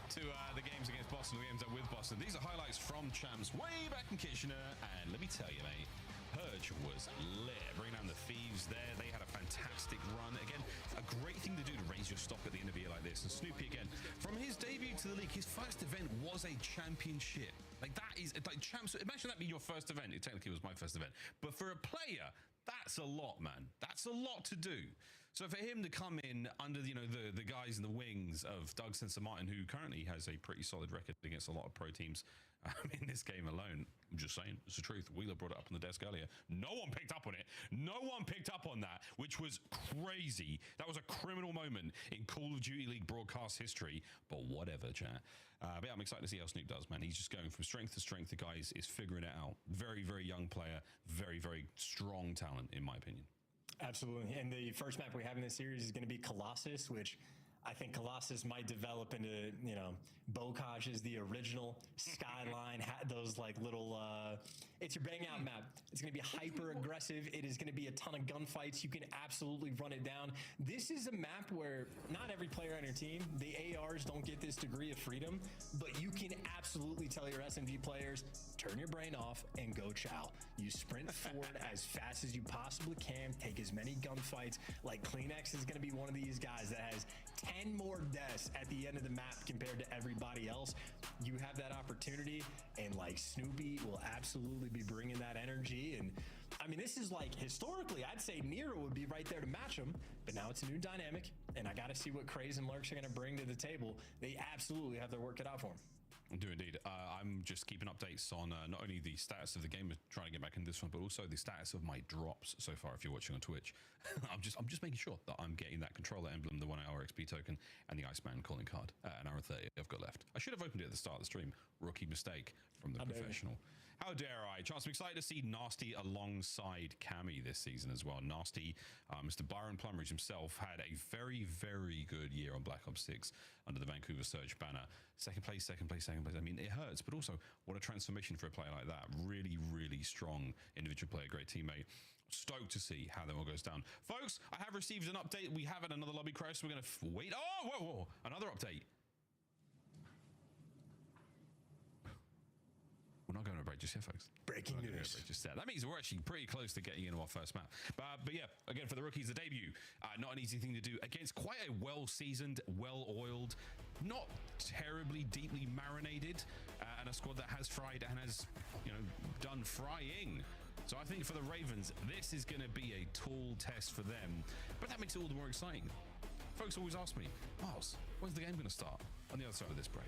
to the games against Boston, the games with Boston. These are highlights from champs way back in Kitchener, and let me tell you, mate, Purge was lit. Bringing down the Thieves there. They had a fantastic run. Again, a great thing to do to raise your stock at the end of a year like this. And Snoopy, again, from his debut to the league, his first event was a championship. Like, that is, like, champs, imagine that being your first event. It technically was my first event. But for a player, that's a lot, man. That's a lot to do. So for him to come in under, you know, the guys in the wings of Doug Sensor Martin, who currently has a pretty solid record against a lot of pro teams in this game alone, I'm just saying, it's the truth. Wheeler brought it up on the desk earlier. No one picked up on it. No one picked up on that, which was crazy. That was a criminal moment in Call of Duty League broadcast history, but whatever, chat. But yeah, I'm excited to see how Snoop does, man. He's just going from strength to strength. The guy is figuring it out. Very, very young player. Very, very strong talent, in my opinion. Absolutely. And the first map we have in this series is going to be Colossus, which I think Colossus might develop into, you know, Bocage is the original Skyline, those like little, it's your bang out map. It's going to be hyper aggressive. It is going to be a ton of gunfights. You can absolutely run it down. This is a map where not every player on your team, the ARs don't get this degree of freedom, but you can absolutely tell your SMG players, turn your brain off and go chow. You sprint forward as fast as you possibly can, take as many gunfights. Like Kleenex is going to be one of these guys that has 10 more deaths at the end of the map compared to everybody else. You have that opportunity, and like Snoopy will absolutely be bringing that energy. And I mean, this is like, historically, I'd say Nero would be right there to match him, but now it's a new dynamic, and I got to see what Craze and Lurks are going to bring to the table. They absolutely have their work cut out for them. I do indeed. I'm just keeping updates on not only the status of the game, trying to get back into this one, but also the status of my drops so far. If you're watching on Twitch, I'm just making sure that I'm getting that controller emblem, the 1 hour XP token, and the Iceman calling card. An hour and 30 I've got left. I should have opened it at the start of the stream. Rookie mistake from the professional. How dare I? Chance, I'm excited to see Nasty alongside Cammy this season as well. Nasty, Mr. Byron Plumridge himself, had a very, very good year on Black Ops 6 under the Vancouver Surge banner. Second place, second place, second place. I mean, it hurts, but also what a transformation for a player like that. Really, really strong individual player, great teammate. Stoked to see how that all goes down. Folks, I have received an update. We have had another lobby crash. So we're going to wait. Oh, whoa, whoa. Another update. We're not going to break just yet, folks. Breaking news. Just that. That means we're actually pretty close to getting into our first map. But yeah, again, for the rookies, the debut, not an easy thing to do against quite a well-seasoned, well-oiled, not terribly deeply marinated, and a squad that has fried and has, you know, done frying. So I think for the Ravens, this is going to be a tall test for them. But that makes it all the more exciting. Folks always ask me, Miles, when's the game going to start? On the other side of this break.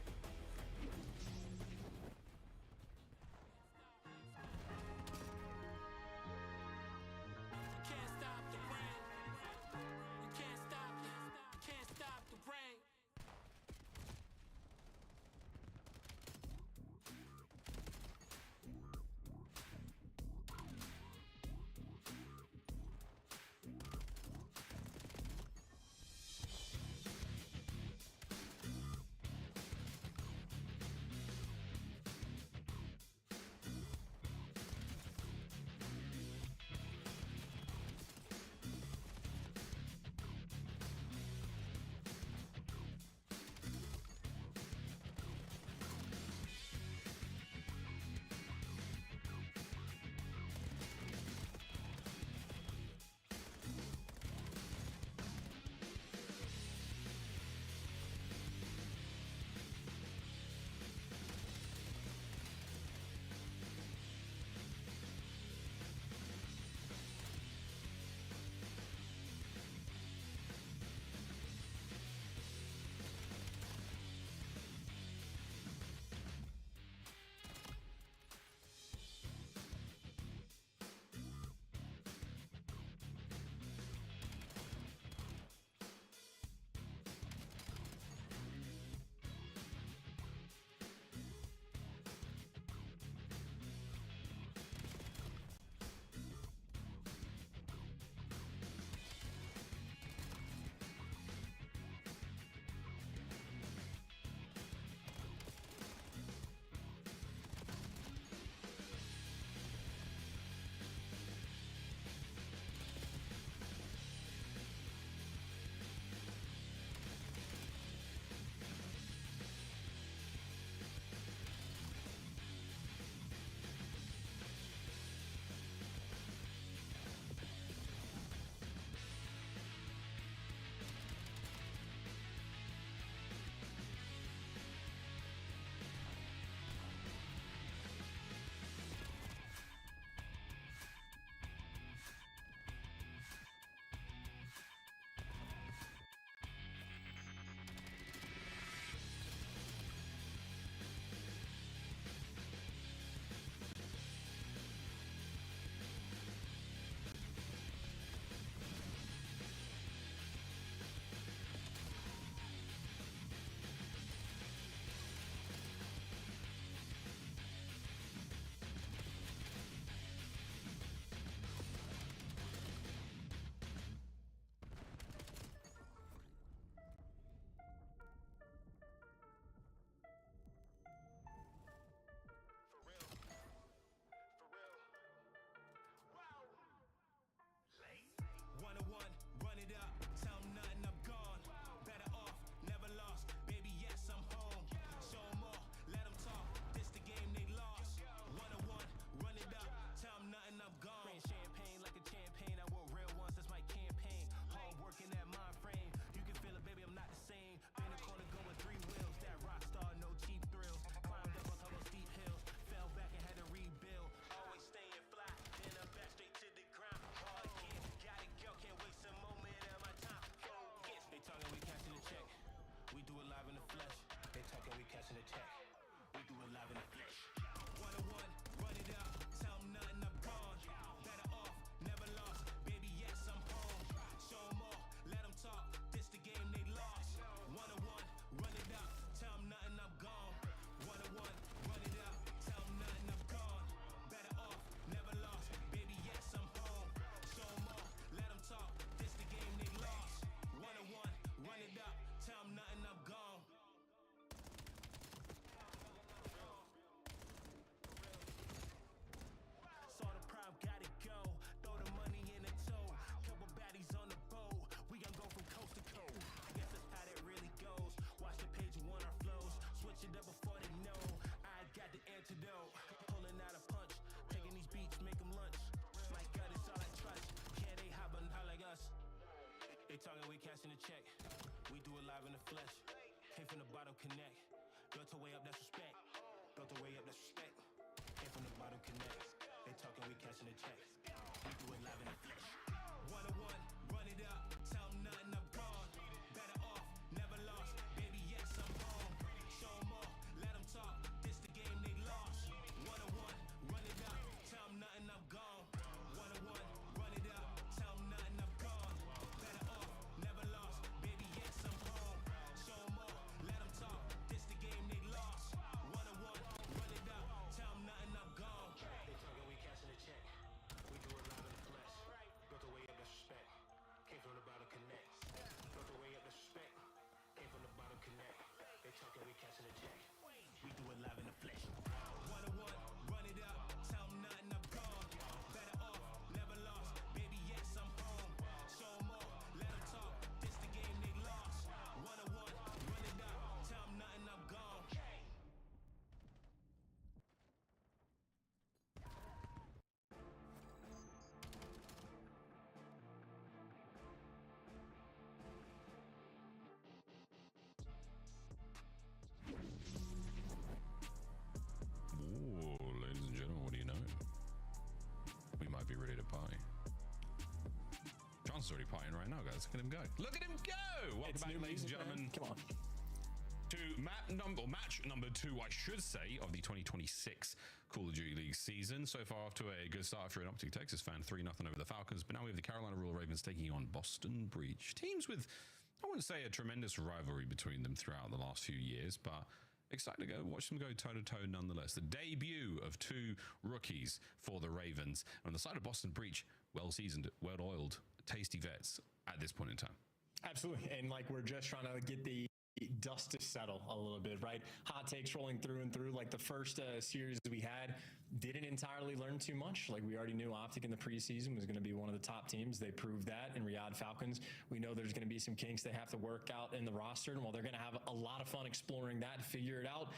alive in the flesh. Came from the bottom, connect. Built a way up, that's respect. Built a way up, that's respect. Came from the bottom, connect. They talking, we catching the check. We do it live in the flesh. One on one, run it up. Tell them nothing, I'm gone. Better off, never lost. Baby, yes, I'm home. Show them all, let them talk. This the game they lost. One on one, run it up. Tell them nothing, I'm gone. One on one, run it up. Tell them nothing, I'm gone. Better off, never lost. Baby, yes, I'm home. Show them all, let them talk. This the game they lost. One on one, run it up. Tell them nothing, I'm gone. They talking, we catching the check. We do it live in the flesh. Built a way up, that's respect. Came from the bottom, connect. Built a way up, that's respect. Came from the bottom, connect. They talking, we catching the check. We do it live in the flesh. One on one, run it up. Tell them nothing, I'm gone. Better off, never lost. Baby, yes, I'm home. Show them all, let them talk. This the game they lost. One on one, run it up. Tell them nothing, I'm gone. Ooh, ladies and gentlemen, what do you know? We might be ready to pie. John's already pieing right now, guys. Look at him go. Look at him go! Welcome back, ladies and gentlemen. Come on. To match number 2, I should say, of the 2026 Call of Duty League season. So far, off to a good start if you're an Optic Texas fan, 3-0 over the Falcons. But now we have the Carolina Royal Ravens taking on Boston Breach. Teams with, I wouldn't say a tremendous rivalry between them throughout the last few years, but excited to go watch them go toe-to-toe nonetheless. The debut of 2 rookies for the Ravens. On the side of Boston Breach, well-seasoned, well-oiled, tasty vets at this point in time. Absolutely. And like we're just trying to get the dust to settle a little bit, right? Hot takes rolling through and through. Like the first series we had didn't entirely learn too much. Like we already knew Optic in the preseason was going to be one of the top teams. They proved that in Riyadh Falcons. We know there's going to be some kinks they have to work out in the roster, and while they're going to have a lot of fun exploring that, figure it out,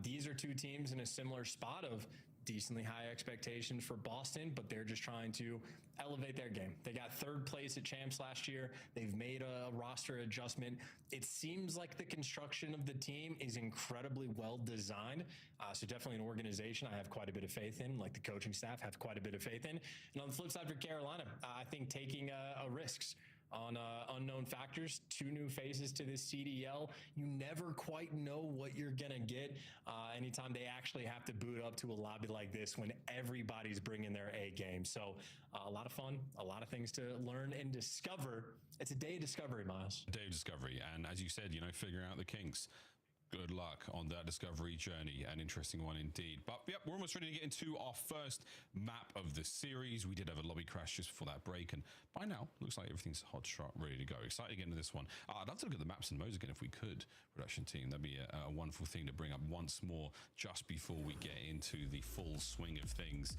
these are 2 teams in a similar spot of decently high expectations for Boston, but they're just trying to elevate their game. They got 3rd place at champs last year. They've made a roster adjustment. It seems like the construction of the team is incredibly well designed. So definitely an organization I have quite a bit of faith in, like the coaching staff have quite a bit of faith in. And on the flip side for Carolina, I think taking risks on unknown factors, 2 new faces to this CDL. You never quite know what you're gonna get anytime they actually have to boot up to a lobby like this when everybody's bringing their A game. So a lot of fun, a lot of things to learn and discover. It's a day of discovery, Miles. Day of discovery, and as you said, you know, figuring out the kinks. Good luck on that discovery journey. An interesting one indeed. But yep, we're almost ready to get into our first map of the series. We did have a lobby crash just before that break, and by now, looks like everything's hot shot, ready to go. Excited to get into this one. I'd love to look at the maps and modes again if we could, production team. That'd be a wonderful thing to bring up once more just before we get into the full swing of things.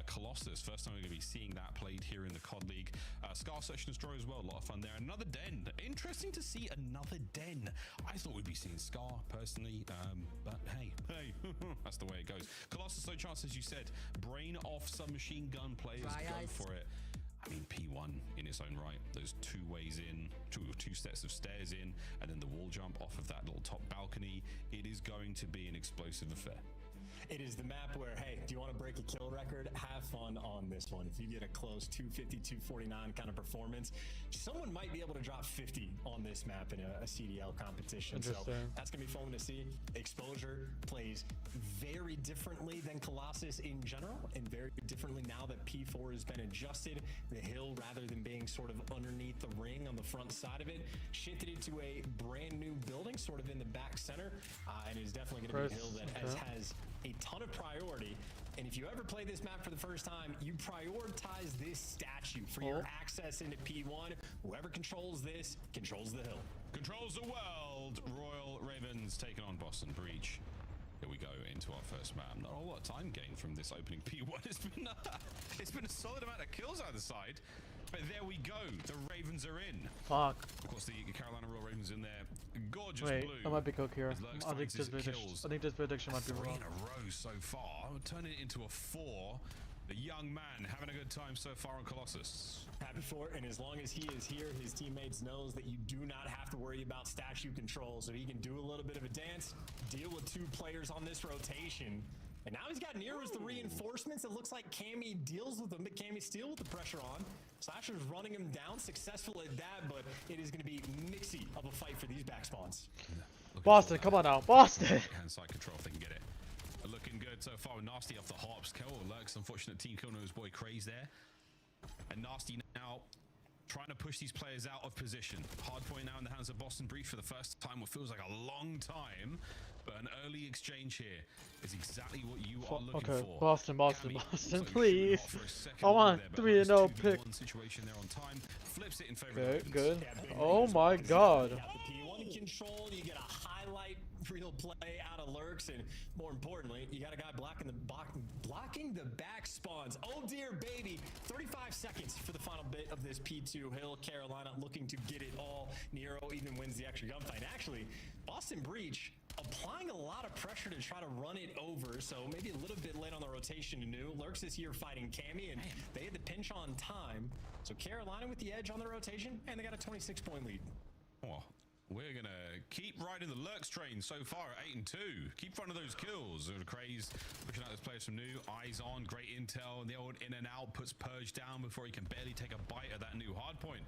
Colossus, first time we're going to be seeing that played here in the COD League. Scar Search and Destroy as well, a lot of fun there. Another den. Interesting to see another den. I thought we'd be seeing Scar personally, but hey, that's the way it goes. Colossus, no chance, as you said. Brain off submachine gun players, go for it. I mean, P1 in its own right. Those 2 ways in, two sets of stairs in, and then the wall jump off of that little top balcony. It is going to be an explosive affair. It is the map where, hey, do you want to break a kill record? Have fun on this one. If you get a close 250, 249 kind of performance, someone might be able to drop 50 on this map in a CDL competition. So that's going to be fun to see. Exposure plays very differently than Colossus in general, and very differently now that P4 has been adjusted. The hill, rather than being sort of underneath the ring on the front side of it, shifted it to a brand new building sort of in the back center, and is definitely going to be a hill that has a ton of priority. And if you ever play this map for the first time, you prioritize this statue for your access into P1. Whoever controls this controls the hill. Controls the world. Royal Ravens taking on Boston Breach. Here we go into our first map. Not a whole lot of time gained from this opening P1. It's been a solid amount of kills either side. But there we go. The Ravens are in. Fuck. Of course, the Carolina Royal Ravens in there. Gorgeous blue. blue. That might be cook here. I think this prediction might be wrong. 3 in a row so far. Turning it into a 4. The young man having a good time so far on Colossus. Happy for it, and as long as he is here, his teammates knows that you do not have to worry about statue control, so he can do a little bit of a dance, deal with 2 players on this rotation. And now he's got Nero's the reinforcements. It looks like Cammy deals with him, but Cammy still with the pressure on. Slasher's running him down, successful at that, but it is going to be mixy of a fight for these back spawns. Boston, come on now, Boston. Hand side control if they can get it. Looking good so far. Nasty off the hops. Kill Lurks. Unfortunate team kill. His boy Craze there. And Nasty now trying to push these players out of position. Hard point now in the hands of Boston Breach for the first time. What feels like a long time. But an early exchange here is exactly what you are looking for. Boston, please. I want a 3-0 pick. Situation there on time. Flips it in favor of good. Oh my god. You got the P1 control, you get a highlight real play out of Lurks, and more importantly, you got a guy blocking the back spawns. Oh dear baby, 35 seconds for the final bit of this P2 hill. Carolina looking to get it all. Nero even wins the extra gunfight. Actually, Boston Breach applying a lot of pressure to try to run it over, so maybe a little bit late on the rotation to New. Lurks this year fighting Cammy, and they had the pinch on time. So Carolina with the edge on the rotation, and they got a 26-point lead. Oh, we're going to keep riding the Lurks train so far at 8-2. Keep finding those kills. Craze pushing out those players from New. Eyes on, great intel, and the old in and out puts Purge down before he can barely take a bite of that New hard point.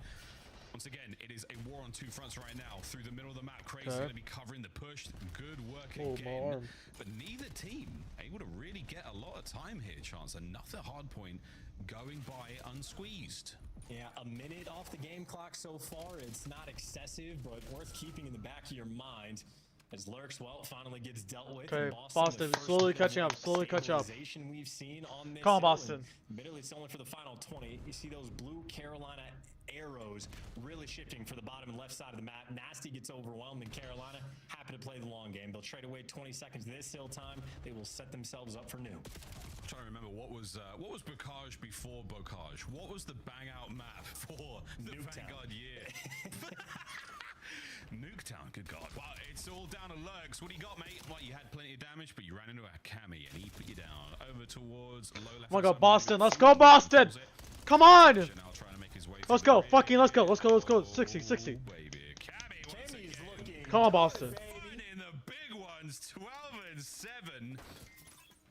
Once again, it is a war on 2 fronts right now. Through the middle of the map, Craze is going to be covering the push. Good work again. But neither team able to really get a lot of time here, Chance. Another hard point going by unsqueezed. Yeah, a minute off the game clock so far. It's not excessive, but worth keeping in the back of your mind. As Lurks, well, finally gets dealt with. Okay, Boston slowly catching up, We've seen on this Come on, Boston. Admittedly, it's only for the final 20. You see those blue Carolina arrows really shifting for the bottom and left side of the map. Nasty gets overwhelmed, and Carolina happy to play the long game. They'll trade away 20 seconds this hill time. They will set themselves up for New. I'm trying to remember what was Bocage before Bocage. What was the bang out map for the Vanguard year? Nuketown, good god. Well, it's all down to Lurks. What do you got, mate? Well, you had plenty of damage, but you ran into a Cammy and he put you down. Over towards low left. Oh my god, Boston, let's go, Boston! Come on! Let's go, fucking let's go. 60. Come on, Boston. In the big ones, 12-7.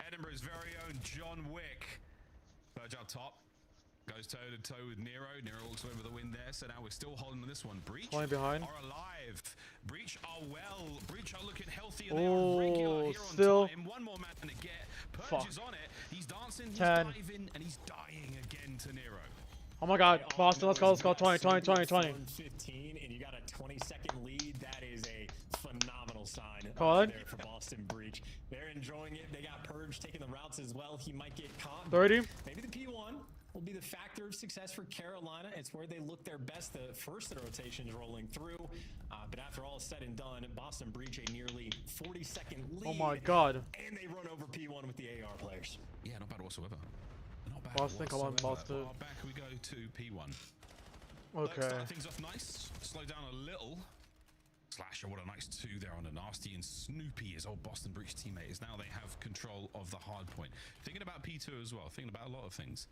Edinburgh's very own John Wick. Purge up top. Goes toe to toe with Nero. Nero walks away with the win there. So now we're still holding on this one. Breach are alive. Breach are well. Breach are looking healthy. And they are regular here on time. One more man to get. Purge is on it. He's dancing. He's diving, and he's dying again to Nero. Oh my god, Boston, let's go. 20. 15, and you got a 20-second lead. That is a phenomenal sign there for Boston Breach. They're enjoying it. They got Purge taking the routes as well. He might get caught. 30. Maybe the P1 will be the factor of success for Carolina. It's where they look their best. The first of the rotation is rolling through. But after all is said and done, Boston Breach a nearly 40-second lead. Oh my god. And they run over P1 with the AR players. Yeah, not bad whatsoever. Boston, come on, Boston. Back we go to P1. Okay. Start things off nice. Slow down a little. Slasher, what a nice 2 there on the Nasty, and Snoopy, his old Boston Breach teammate, is now they have control of the hard point. Thinking about P2 as well, thinking about a lot of things.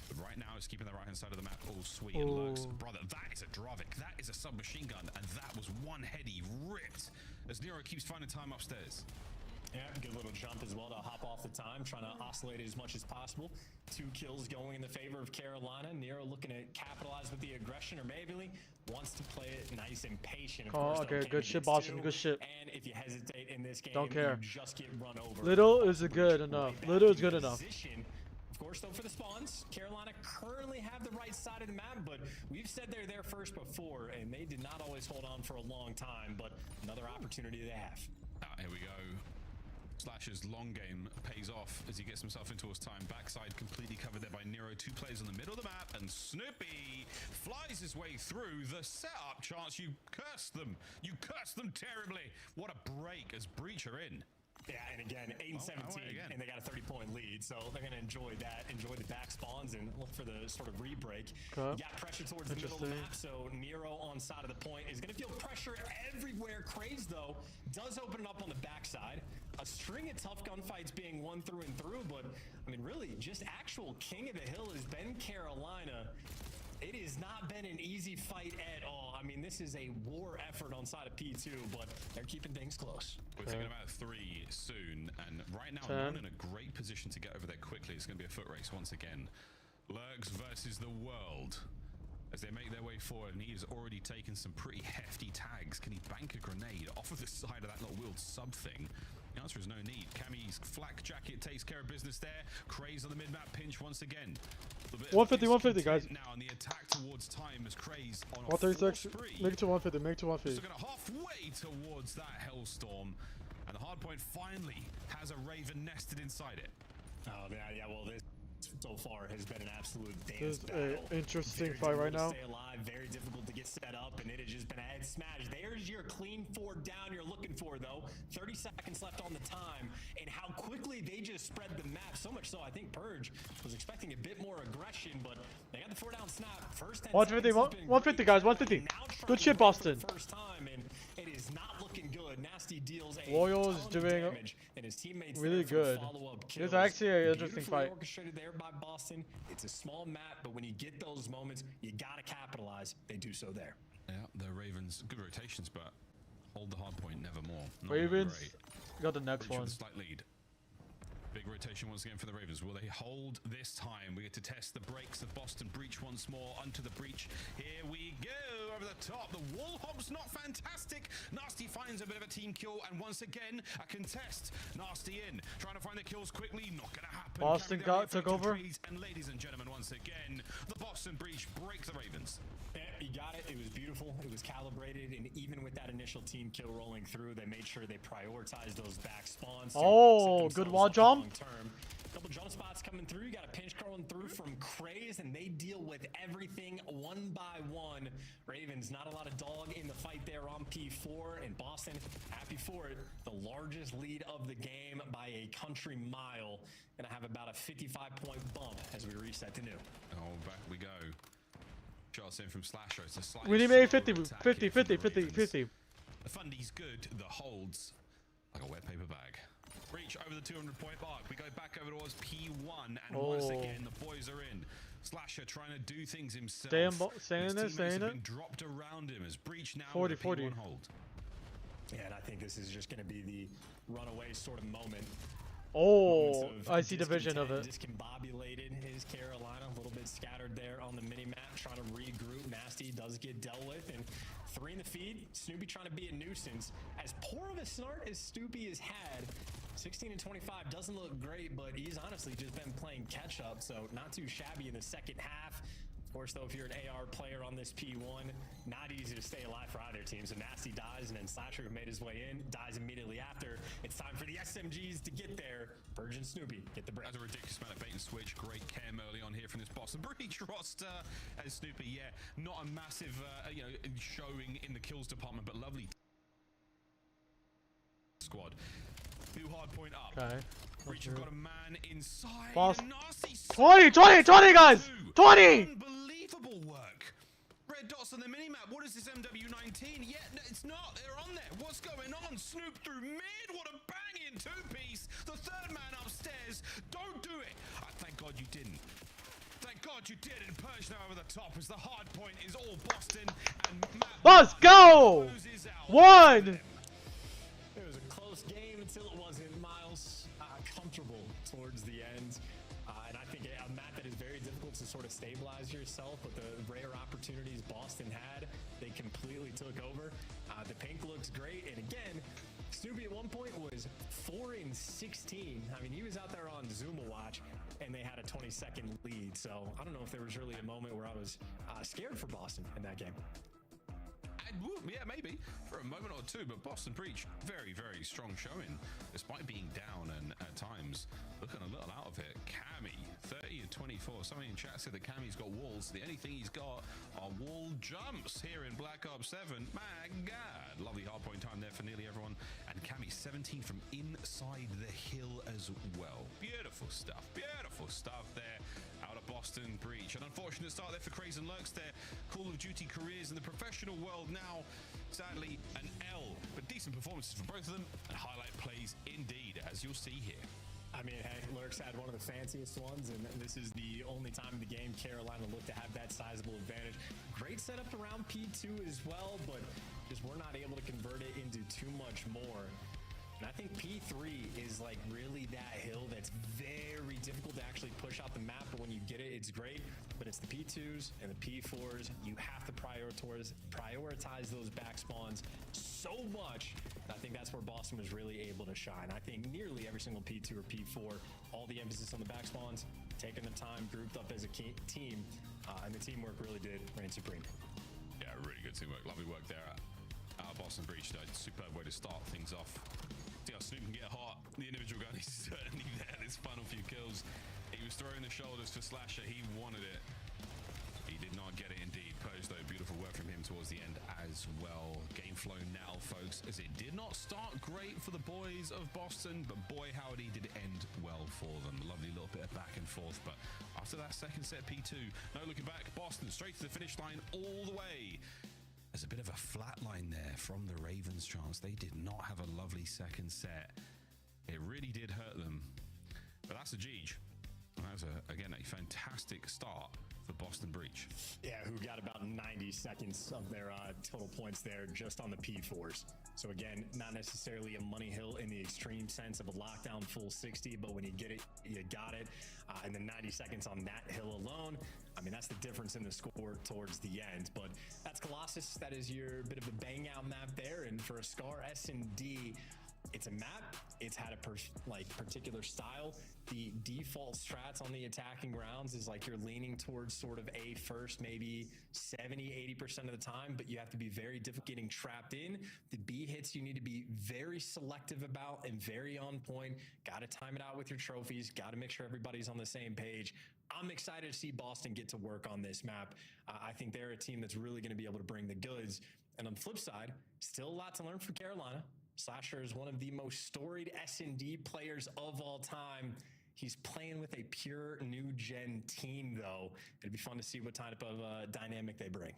But right now, it's keeping the right-hand side of the map all sweet and looks. Brother, that is a Dravik, that is a submachine gun, and that was one heady ripped as Nero keeps finding time upstairs. Yeah, good little jump as well to hop off the time, trying to oscillate as much as possible. 2 kills going in the favor of Carolina. Nero looking to capitalize with the aggression, or maybe wants to play it nice and patient. Oh, okay, good shit, Boston, good shit. And if you hesitate in this game, don't care. you just get run over. Little is good enough. Little is good enough. Of course, though, for the spawns, Carolina currently have the right side of the map, but we've said they're there first before, and they did not always hold on for a long time, but another opportunity they have. Here we go. Slasher's long game pays off as he gets himself into his time. Backside completely covered there by Nero. 2 players in the middle of the map, and Snoopy flies his way through the setup. Chance, you cursed them. You cursed them terribly. What a break as Breach are in. Yeah, and again, 8 and 17, and they got a 30-point lead, so they're gonna enjoy that, enjoy the back spawns, and look for the sort of re-break. Okay. You got pressure towards the middle of the map, so Nero on side of the point is gonna feel pressure everywhere. Craze though does open it up on the backside. A string of tough gunfights being won through and through, but I mean, really, just actual king of the hill has been Carolina. It has not been an easy fight at all. I mean, this is a war effort on side of P2, but they're keeping things close. We're thinking about 3 soon, and right now, not in a great position to get over there quickly. It's going to be a foot race once again. Lurks versus the world. As they make their way forward, and he's already taken some pretty hefty tags. Can he bank a grenade off of the side of that little wheeled sub thing? The answer is no need. Cammy's flak jacket takes care of business there. Craze on the mid-map pinch once again. 150, guys. Now on the attack towards time as Craze on a 136. spree. Make it to 150. Make it to 150. Just looking halfway towards that hellstorm, and the hardpoint finally has a Raven nested inside it. Oh yeah. Well, this so far has been an absolute dance This is battle. an interesting Very fight right difficult now. to stay alive, very difficult to get set up, and it has just been a head smash. There's your clean 4 down you're looking for, though. 30 seconds left on the time, and how quickly they just spread the map. So much so, I think Purge was expecting a bit more aggression, but they got the 4 down snap. First 10 150, seconds has been 150, guys. 150. Good shit, Boston. first time, and it is not looking good. Nasty deals a Loyal is ton of doing damage, and his teammates really there for good. follow-up It's kills. actually an interesting Beautifully fight. orchestrated there by Boston. It's a small map, but when you get those moments, you gotta capitalize. They do so there. Yeah, the Ravens, good rotations, but hold the hard point nevermore. Not Ravens great. got the next Breach one. with a slight lead. Big rotation once again for the Ravens. Will they hold this time? We get to test the brakes of Boston. Breach once more. Onto the breach. Here we go. Over the top. The wall hop's not fantastic. Nasty finds a bit of a team kill. And once again, a contest. Nasty in. Trying to find the kills quickly. Not going to happen. Boston took over. And ladies and gentlemen, once again, the Boston breach breaks the Ravens. Yeah, he got it. It was beautiful. It was calibrated. And even with that initial team kill rolling through, they made sure they prioritized those back spawns. Oh, good wall jump. Term. Couple jump spots coming through. You got a pinch going through from Craze, and they deal with everything one by one. Ravens, not a lot of dog in the fight there on P4, and Boston, happy for it. The largest lead of the game by a country mile. Gonna have about a 55-point bump as we reset to new. Oh, back we go. Shots in from Slasher. It's a slight We need maybe slow 50, attack 50, here from 50, the 50, Ravens. 50. The fundy's good. The holds like a wet paper bag. Breach over the 200-point mark. We go back over towards P1, and once again the boys are in. Slasher trying to do things himself. Stay in His it, stay teammates in have it. been dropped around him as Breach now 40, with a 40. P1 hold. Yeah, and I think this is just going to be the runaway sort of moment. Oh, I see the vision of it. Discombobulated is Carolina, a little bit scattered there on the mini-map, trying to regroup. Nasty does get dealt with, and 3 in the feed. Snoopy trying to be a nuisance. As poor of a start as Snoopy has had, 16 and 25 doesn't look great, but he's honestly just been playing catch-up, so not too shabby in the second half. Of course, though, if you're an AR player on this P1, not easy to stay alive for either team. So Nasty dies, and then Slasher, who made his way in, dies immediately after. It's time for the SMGs to get there. Purge and Snoopy get the break. That's a ridiculous amount of bait and switch. Great chem early on here from this Boston Breach roster. As Snoopy, yeah, not a massive, showing in the kills department, but lovely squad. New hard point up. Okay. Breach have got a man inside. Boss. Nasty 20, guys! 20! Unbelievable work. Red dots on the minimap. What is this MW19? Yeah, no, it's not. They're on there. What's going on? Snoop through mid. What a banging 2-piece. The third man upstairs. Don't do it. Thank God you didn't. Thank God you did. And Purge now over the top as the hard point is all Boston. And Let's go! 1! It was a close game until it wasn't. Miles comfortable towards the end. And I think a map that is very difficult to sort of stabilize yourself, but the rare opportunities Boston had, they completely took over. The pink looks great. And again, Snoopy at one point was 4 and 16. I mean, he was out there on Zuma watch, and they had a 20-second lead. So I don't know if there was really a moment where I was scared for Boston in that game. Yeah, maybe for a moment or two, but Boston Breach, very, very strong showing, despite being down and at times looking a little out of it. Cammy, 30 and 24. Somebody in chat said that Cammy's got walls. The only thing he's got are wall jumps here in Black Ops 7. My God, lovely hardpoint time there for nearly everyone. And Cammy 17 from inside the hill as well. Beautiful stuff there out of Boston Breach. An unfortunate start there for Craze and Lurks. Their Call of Duty careers in the professional world now, sadly, an L. But decent performances for both of them, and highlight plays indeed, as you'll see here. I mean, hey, Lurks had one of the fanciest ones, and this is the only time in the game Carolina looked to have that sizable advantage. Great setup around P2 as well, but just we're not able to convert it into too much more. And I think P3 is like really that hill that's very difficult to actually push out the map, but when you get it, it's great. But it's the P2s and the P4s. You have to prioritize those back spawns so much. I think that's where Boston was really able to shine. I think nearly every single P2 or P4, all the emphasis on the back spawns, taking the time, grouped up as a team, and the teamwork really did reign supreme. Yeah, really good teamwork. Lovely work there at Boston Breach. Superb way to start things off. See how Snoop can get hot. The individual gun is certainly there. This final few kills. He was throwing the shoulders for Slasher. He wanted it. He did not get it indeed. Pose, though, beautiful work from him towards the end as well. Game flow now, folks, as it did not start great for the boys of Boston, but boy, howdy, did it end well for them. Lovely little bit of back and forth, but after that second set, P2, no looking back. Boston straight to the finish line all the way. There's a bit of a flat line there from the Ravens' chance. They did not have a lovely second set. It really did hurt them. But that's a Jeej. And that was, again, a fantastic start for Boston Breach. Yeah, who got about 90 seconds of their total points there just on the P4s. So again, not necessarily a money hill in the extreme sense of a lockdown full 60, but when you get it, you got it. And then 90 seconds on that hill alone, I mean, that's the difference in the score towards the end. But that's Colossus. That is your bit of a bang out map there. And for a Scar S&D, it's a map. It's had a particular style. The default strats on the attacking grounds is like you're leaning towards sort of A first, maybe 70-80% of the time, but you have to be very difficult getting trapped in. The B hits you need to be very selective about and very on point. Got to time it out with your trophies. Got to make sure everybody's on the same page. I'm excited to see Boston get to work on this map. I think they're a team that's really going to be able to bring the goods. And on the flip side, still a lot to learn from Carolina. Slasher is one of the most storied S&D players of all time. He's playing with a pure new gen team, though. It'd be fun to see what type of dynamic they bring.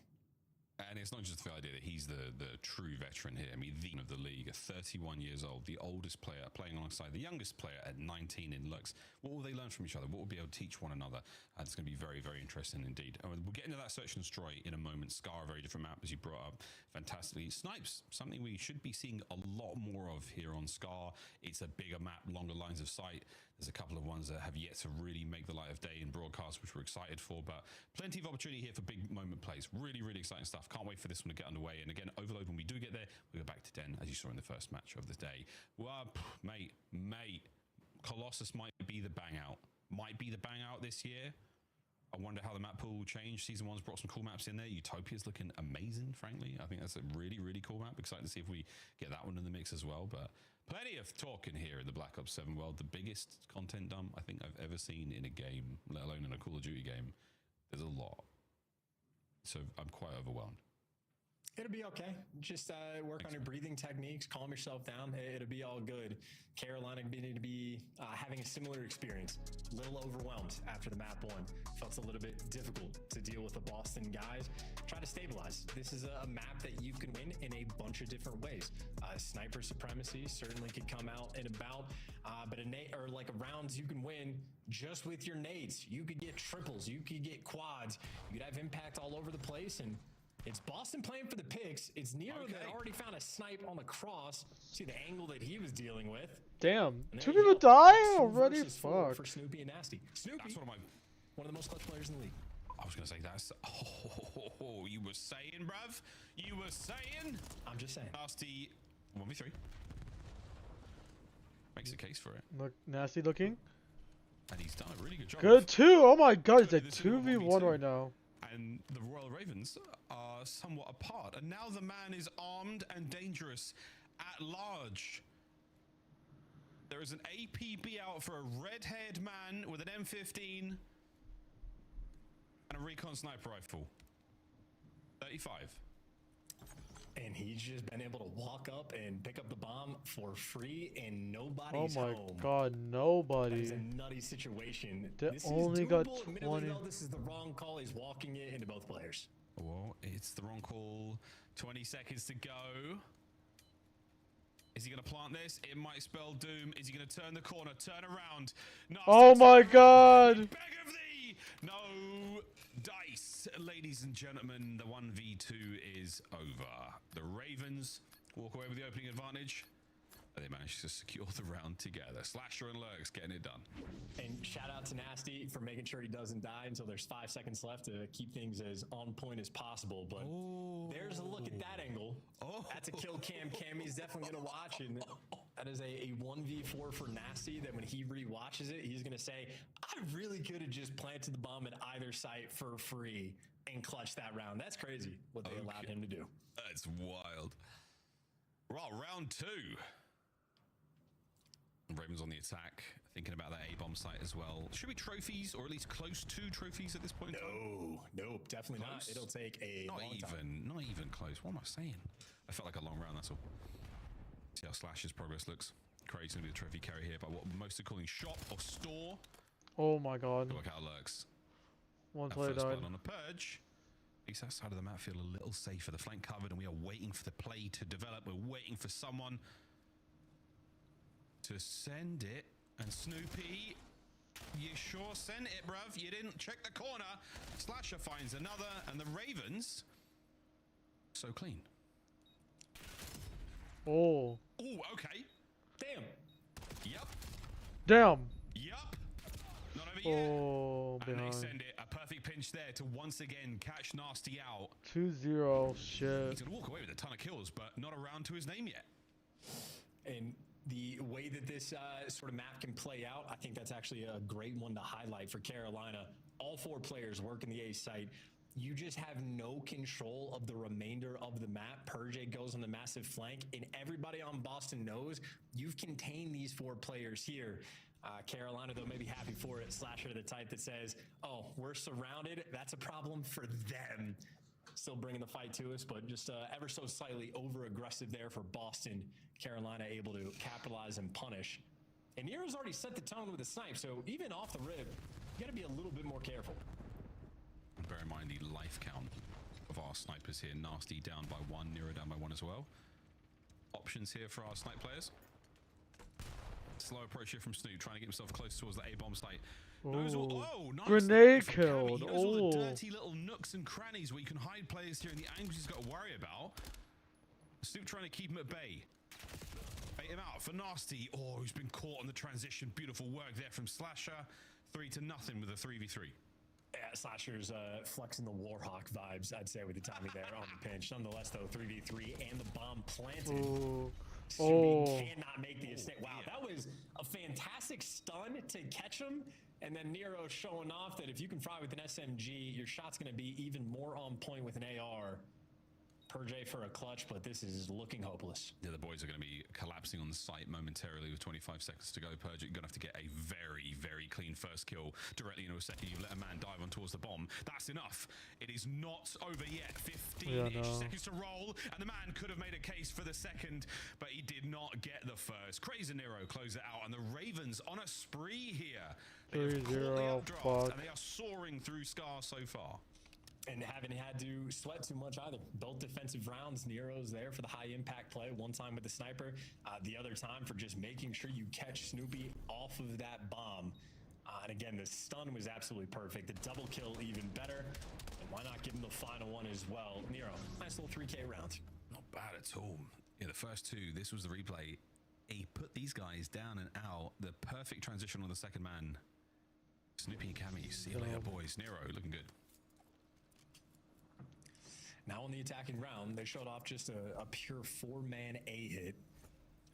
And it's not just the idea that he's the true veteran here. I mean, the of the league, at 31 years old, the oldest player playing alongside the youngest player at 19 in looks. What will they learn from each other? What will be able to teach one another? It's going to be very, very interesting indeed. We'll get into that search and destroy in a moment. Scar, a very different map, as you brought up fantastically. Snipes, something we should be seeing a lot more of here on Scar. It's a bigger map, longer lines of sight. There's a couple of ones that have yet to really make the light of day in broadcast, which we're excited for, but plenty of opportunity here for big moment plays. Really, really exciting stuff. Can't wait for this one to get underway. And again, Overload, when we do get there, we go back to 10, as you saw in the first match of the day. Well, mate, Colossus might be the bang out. Might be the bang out this year. I wonder how the map pool will change. Season 1's brought some cool maps in there. Utopia's looking amazing, frankly. I think that's a really, really cool map. Excited to see if we get that one in the mix as well. But plenty of talking here in the Black Ops 7 world. The biggest content dump I think I've ever seen in a game, let alone in a Call of Duty game. There's a lot. So I'm quite overwhelmed. It'll be okay. Just work on your breathing techniques, calm yourself down. It'll be all good. Carolina needed to be having a similar experience. A little overwhelmed after the map one. Felt a little bit difficult to deal with the Boston guys. Try to stabilize. This is a map that you can win in a bunch of different ways. Sniper supremacy certainly could come out and about, but rounds you can win just with your nades. You could get triples. You could get quads. You could have impact all over the place, and it's Boston playing for the picks. It's Nero that already found a snipe on the cross. See the angle that he was dealing with. Damn, 2 people die already? Fuck. For Snoopy and Nasty. Snoopy, that's one of the most clutch players in the league. I was going to say that's... Oh, you were saying, bruv? You were saying? I'm just saying. Nasty 1v3. Makes a case for it. Look, Nasty looking. And he's done a really good job. Good too. Oh my god, it's a 2v1 right now. and the Royal Ravens are somewhat apart. And now the man is armed and dangerous at large. There is an APB out for a red-haired man with an M15 and a recon sniper rifle. 35. And he's just been able to walk up and pick up the bomb for free, and Oh nobody's my home. god, That nobody. is a nutty situation. They This only is got doable. Admittedly, 20. though, this is the wrong call. He's walking it into both players. Well, it's the wrong call. 20 seconds to go. Is he going to plant this? It might spell doom. Is he going to turn the corner? Turn around. No. Oh my god! Beg of thee! No dice. Ladies and gentlemen, the 1v2 is over. The Ravens walk away with the opening advantage. They managed to secure the round together. Slasher and Lurks getting it done. And shout out to Nasty for making sure he doesn't die until there's 5 seconds left to keep things as on point as possible. But there's a look at that angle. That's a kill cam. Cammy's definitely going to watch. And that is a 1v4 for Nasty that when he re-watches it, he's going to say, I really could have just planted the bomb at either site for free and clutched that round. That's crazy what they allowed him to do. That's wild. Well, round 2. Ravens on the attack, thinking about that A-bomb site as well. Should be trophies, or at least close to trophies at this point? No, definitely Close? not. It'll take a not long even, time. not even close. What am I saying? I felt like a long round. That's all. See how Slash's progress looks. Craig's gonna be the trophy carry here by what most are calling shop or store. Oh my god. Look how it looks. One That player first died. blood on a purge. Makes that side of the map feel a little safer. The flank covered, and we are waiting for the play to develop. We're waiting for someone to send it. And Snoopy, you sure sent it, bruv. You didn't check the corner. Slasher finds another, and the Ravens, so clean. Oh. Oh, okay. Damn. Yep. Damn. Yup. Not over yet. And they send it. A perfect pinch there to once again catch Nasty out. 2-0. Shit. He's going to walk away with a ton of kills, but not around to his name yet. And the way that this sort of map can play out, I think that's actually a great one to highlight for Carolina. All 4 players work in the A site. You just have no control of the remainder of the map. Purge goes on the massive flank, and everybody on Boston knows you've contained these 4 players here. Carolina, though, may be happy for it. Slasher, the type that says, oh, we're surrounded. That's a problem for them. Still bringing the fight to us, but just ever so slightly over-aggressive there for Boston. Carolina able to capitalize and punish. And Nero's already set the tone with a snipe, so even off the rip, you got to be a little bit more careful. Bear in mind the life count of our snipers here. Nasty down by 1, Nero down by 1 as well. Options here for our snipe players. Slow approach here from Snoop, trying to get himself close towards the A-bomb site. Knows all, nice. Grenade From Cammy. killed. He knows all the dirty little nooks and crannies where you can hide players here and the angles he's got to worry about. Snoop trying to keep him at bay. Bait him out for Nasty. Oh, he's been caught on the transition. Beautiful work there from Slasher. 3-0 with a 3v3. Yeah, Slasher's flexing the Warhawk vibes, I'd say, with the timing there on the pinch. Nonetheless, though, 3v3 and the bomb planted. Snoopy cannot make the escape. Wow, that was a fantastic stun to catch him. And then Nero showing off that if you can fry with an SMG, your shot's going to be even more on point with an AR. Purge for a clutch, but this is looking hopeless. Yeah, the boys are going to be collapsing on the site momentarily with 25 seconds to go. Purge, you're going to have to get a very, very clean first kill directly into a second. You've let a man dive on towards the bomb. That's enough. It is not over yet. 15-ish seconds to roll, and the man could have made a case for the second, but he did not get the first. Crazy Nero close it out, and the Ravens on a spree here. They have caught the updraft, and they are soaring through Scar so far. And haven't had to sweat too much either. Both defensive rounds, Nero's there for the high impact play. One time with the sniper, the other time for just making sure you catch Snoopy off of that bomb. And again, the stun was absolutely perfect. The double kill even better. And why not give him the final one as well? Nero, nice little 3K round. Not bad at all. Yeah, the first 2, this was the replay. He put these guys down and out. The perfect transition on the second man. Snoopy and Cammy, see you later, boys. Nero looking good. Now on the attacking round, they showed off just a pure 4-man A hit.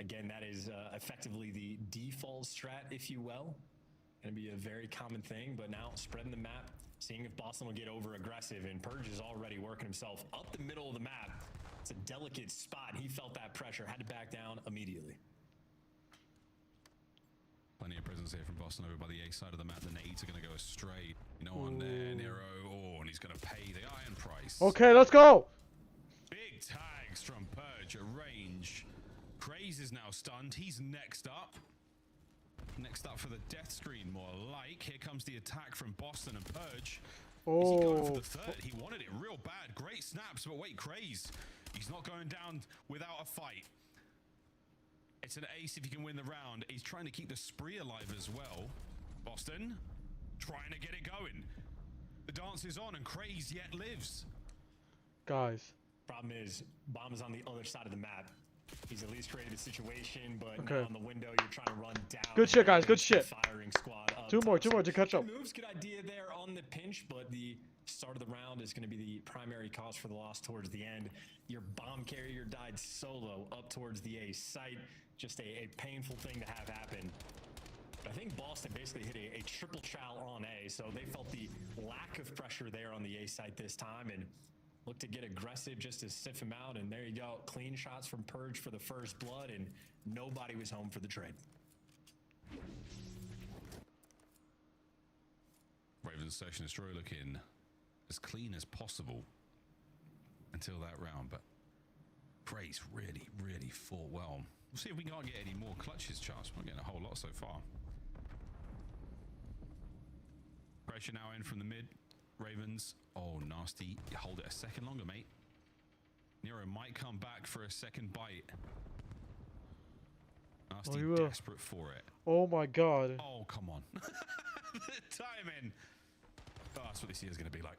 Again, that is effectively the default strat, if you will. Gonna be a very common thing, but now spreading the map seeing if Boston will get over aggressive, and Purge is already working himself up the middle of the map. It's a delicate spot. He felt that pressure, had to back down immediately. Plenty of presence here from Boston over by the A side of the map. The nades are going to go astray. No one there, Nero. Oh, and he's going to pay the iron price. Okay, let's go. Big tags from Purge at range. Craze is now stunned. He's next up. Next up for the death screen, more like. Here comes the attack from Boston and Purge. Is he going for the third? He wanted it real bad. Great snaps, but wait, Craze. He's not going down without a fight. It's an ace if you can win the round. He's trying to keep the spree alive as well. Boston trying to get it going. The dance is on and Craze yet lives. Guys. Problem is, Bomb is on the other side of the map. He's at least created a situation, but Okay. now on the window, you're trying to run down. Good shit, guys. Good shit. Firing squad up Two more top. to catch up. Good moves, good idea there on the pinch, but the start of the round is going to be the primary cause for the loss towards the end. Your bomb carrier died solo up towards the A site. Just a painful thing to have happen. But I think Boston basically hit a triple chow on A, so they felt the lack of pressure there on the A site this time and looked to get aggressive just to sniff him out. And there you go, clean shots from Purge for the first blood, and nobody was home for the trade. Ravens Search and Destroy looking as clean as possible until that round, but Craze really, really fought well. We'll see if we can't get any more clutches, Charles. We're not getting a whole lot so far. Pressure now in from the mid. Ravens. Oh, nasty. You hold it a second longer, mate. Nero might come back for a second bite. Nasty, desperate for it. Oh my god. Oh, come on. The timing. Oh, that's what this year is going to be like.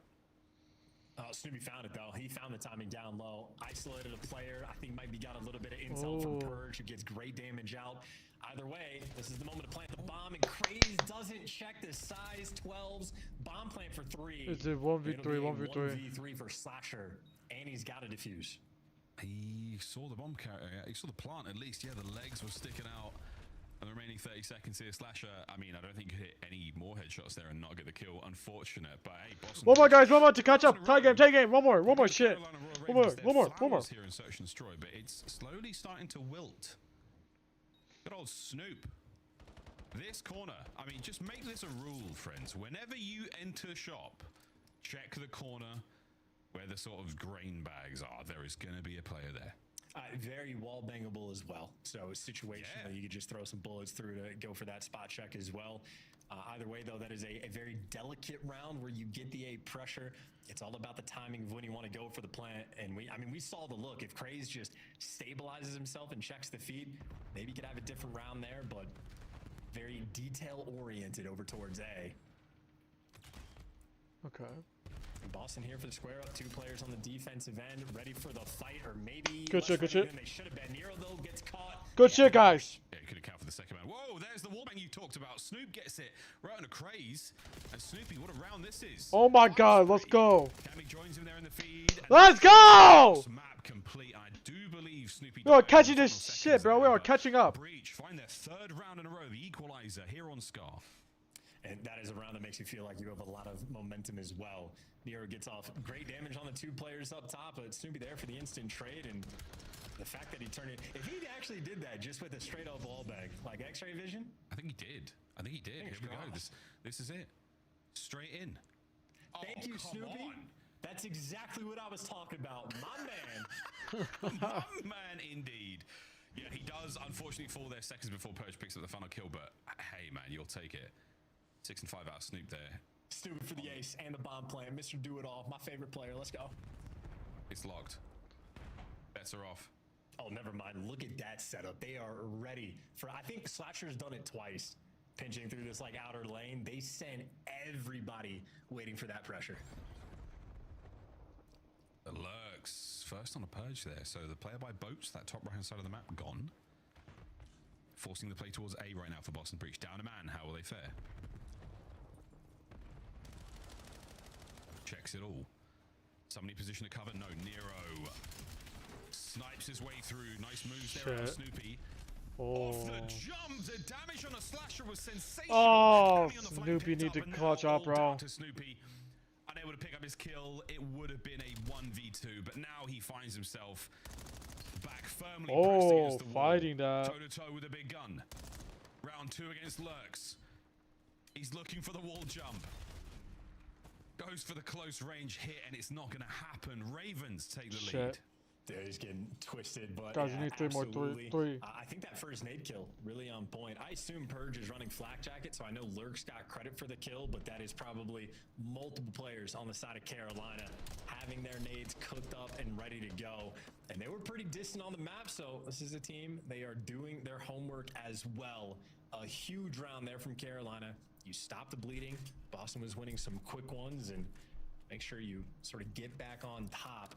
Snoopy found it though. He found the timing down low, isolated a player. I think maybe got a little bit of intel from Purge, who gets great damage out. Either way, this is the moment to plant the bomb, and Craze doesn't check the size 12s. Bomb plant for 3. It's a 1v3, 1v3. 1v3 for Slasher, and he's got to defuse. He saw the bomb carrier. He saw the plant at least. Yeah, the legs were sticking out. And the remaining 30 seconds here, Slasher. I mean, I don't think you hit any more headshots there and not get the kill. Unfortunate, but hey, Boston. One more, guys. One more to catch up. Tie game. One more shit. One more. Here in Search and Destroy, but it's slowly starting to wilt. Good old Snoop. This corner. I mean, just make this a rule, friends. Whenever you enter shop, check the corner where the sort of grain bags are. There is going to be a player there. Very wall bangable as well. So situationally, you could just throw some bullets through to go for that spot check as well. Either way, though, that is a very delicate round where you get the A pressure. It's all about the timing of when you want to go for the plant. And we saw the look. If Craze just stabilizes himself and checks the feed, maybe you could have a different round there, but very detail-oriented over towards A. Okay. And Boston here for the square up. 2 players on the defensive end, ready for the fight, or maybe good shit. Than they should have been. Nero though gets caught. Good shit, guys. Yeah, you could account for the second man. Whoa, there's the wallbang you talked about. Snoop gets it right on a Craze, and Snoopy, what a round this is. Oh my god, let's go. Cammy joins him there in the feed. Let's go. Map complete. I do believe Snoopy. We are catching this shit, bro. We are catching up. Breach find their 3rd round in a row, the equalizer here on Scarf. And that is a round that makes you feel like you have a lot of momentum as well. Nero gets off great damage on the 2 players up top, but Snoopy there for the instant trade, and the fact that he turned it, if he actually did that just with a straight up wall bag, like X-ray vision. I think he did. Here we go. This is it. Straight in. Thank you, Snoopy. On. That's exactly what I was talking about. My man. My man, indeed. Yeah, he does unfortunately fall there seconds before Purge picks up the final kill, but hey, man, you'll take it. 6 and 5 out of Snoop there. Snoop for the ace and the bomb plant. Mr. Do It All, my favorite player. Let's go. It's locked. Bets are off. Oh, never mind. Look at that setup. They are ready for. I think Slasher's done it twice, pinching through this like outer lane. They send everybody waiting for that pressure. The Lurks first on a Purge there. So the player by boats, that top right hand side of the map, gone. Forcing the play towards A right now for Boston Breach. Down a man. How will they fare? Checks it all. Somebody position to cover. No, Nero snipes his way through. Nice moves there on Snoopy. Off the jump, the damage on a Slasher was sensational. Oh, Snoopy need to clutch up, bro. To Snoopy. his kill, it would have been a 1v2, but now he finds himself back firmly pressed against the wall. Fighting that. Toe-to-toe with a big gun. Round 2 against Lurks. He's looking for the wall jump. Goes for the close range hit, and it's not going to happen. Ravens take the lead. Dude, he's getting twisted, but guys, yeah, you need 3 more. Three. I think that first nade kill really on point. I assume Purge is running flak jacket, so I know Lurks got credit for the kill, but that is probably multiple players on the side of Carolina having their nades cooked up and ready to go. And they were pretty distant on the map, so this is a team. They are doing their homework as well. A huge round there from Carolina. You stop the bleeding. Boston was winning some quick ones, and make sure you sort of get back on top.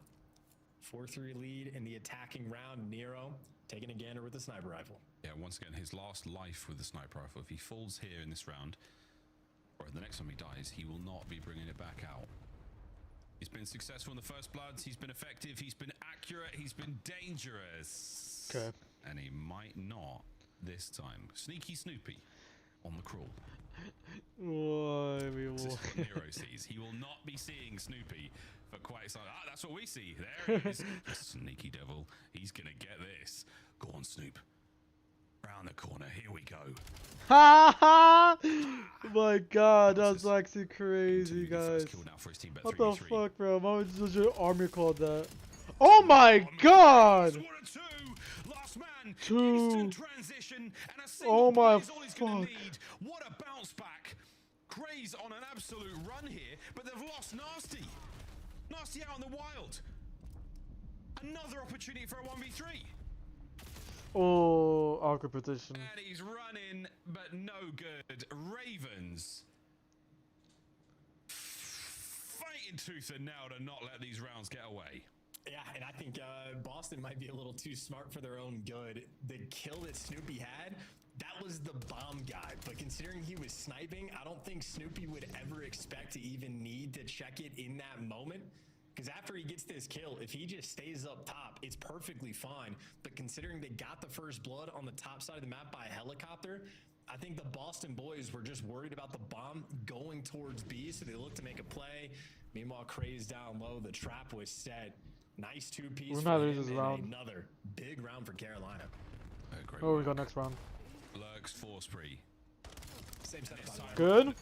4-3 lead in the attacking round. Nero taking a gander with the sniper rifle. Yeah, once again, his last life with the sniper rifle. If he falls here in this round, or the next time he dies, he will not be bringing it back out. He's been successful in the first bloods. He's been effective. He's been accurate. He's been dangerous. Okay. And he might not this time. Sneaky Snoopy on the crawl. This is what Nero sees. He will not be seeing Snoopy for quite some. Ah, that's what we see. There he is. Sneaky devil. He's gonna get this. Go on, Snoop. Round the corner. Here we go. Ha ha! My God, that's actually crazy, guys. What the fuck, bro? Why would your army called that? Oh my God! Last man. 2. Transition and a Oh my fuck! What a bounce back! Gray's on an absolute run here, but they've lost Nasty. Nasty out in the wild. Another opportunity for a 1v3. Oh, awkward position. And he's running, but no good. Ravens fighting tooth and nail to not let these rounds get away. Yeah, and I think Boston might be a little too smart for their own good. The kill that Snoopy had, that was the bomb guy. But considering he was sniping, I don't think Snoopy would ever expect to even need to check it in that moment. Because after he gets this kill, if he just stays up top, it's perfectly fine. But considering they got the first blood on the top side of the map by a helicopter, I think the Boston boys were just worried about the bomb going towards B, so they looked to make a play. Meanwhile, Craze down low, the trap was set. Nice 2-piece for him, and another big round for Carolina. Oh, we got next round. Lurks for spree. Same set. Good.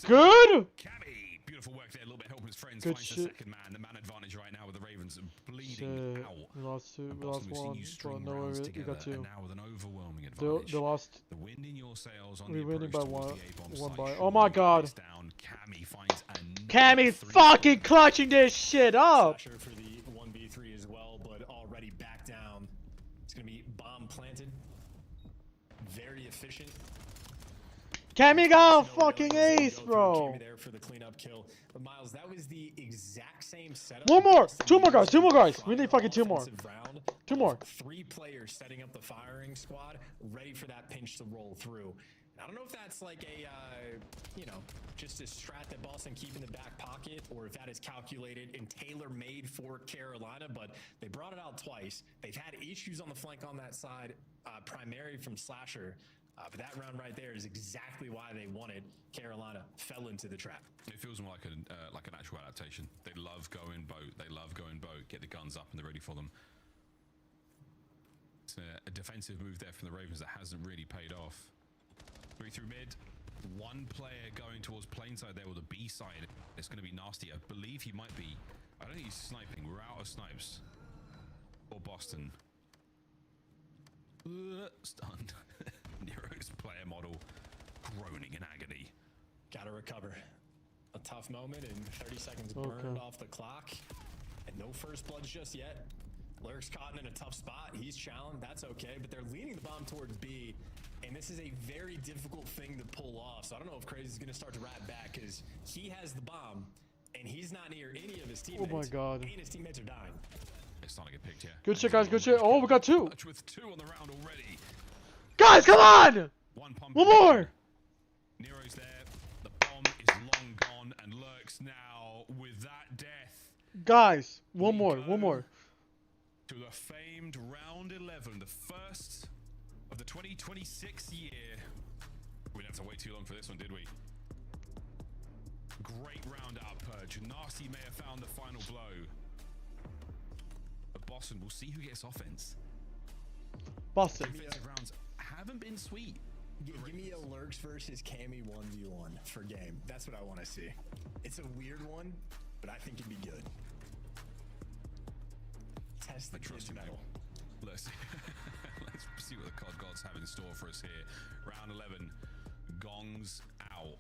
Good. Cammy, beautiful work there. A little bit helping his friends. Good Finds the second man. The man advantage right now with the Ravens bleeding out. We lost 2. We lost 1. But no, we got 2. And now with an overwhelming advantage. They lost. The wind in your sails on We're winning by 1. One By. Oh my God. Down. Cammy finds Cammy fucking clutching this shit up. For the 1v3 as well, but already back down. It's gonna be bomb planted. Very efficient. Cammy got a fucking ace, bro. There for the cleanup kill. But Miles, that was the exact same setup. 1 more. 2 more guys. 2 more guys. We need fucking 2 more. 2 more. 3 players setting up the firing squad, ready for that pinch to roll through. I don't know if that's like a, you know, just a strat that Boston keep in the back pocket, or if that is calculated and tailor-made for Carolina, but they brought it out twice. They've had issues on the flank on that side, primarily from Slasher, but that round right there is exactly why they wanted. Carolina fell into the trap. It feels more like an actual adaptation. They love going boat. They love going boat. Get the guns up and they're ready for them. It's a defensive move there from the Ravens that hasn't really paid off. 3 through mid. 1 player going towards plane side there with the B side. It's going to be Nasty. I believe he might be. I don't think he's sniping. We're out of snipes. Or Boston. Stunned. Nero's player model groaning in agony. Gotta recover. A tough moment and 30 seconds burned off the clock. And no first bloods just yet. Lurk's caught in a tough spot. He's challenged. That's okay. But they're leaning the bomb towards B. And this is a very difficult thing to pull off. So I don't know if Crazy is going to start to rat back, because he has the bomb and he's not near any of his teammates. Oh my God. And his teammates are dying. It's starting to get picked here. Good shit, guys. Good shit. Oh, we got 2. With 2 on the round already. Guys, come on! 1 pump. 1 more. Nero's there. The bomb is long gone, and Lurks now with that death. Guys, 1 more. 1 more. To the famed round 11, the first of the 2026 year. We didn't have to wait too long for this one, did we? Great round out Purge. Nasty may have found the final blow. But Boston, we'll see who gets offense. Boston. Defensive rounds haven't been sweet. Give me a Lurks versus Cammy 1v1 for game. That's what I want to see. It's a weird one, but I think it'd be good. Test the kid's metal. Let's see what the COD gods have in store for us here. Round 11. Gongs out.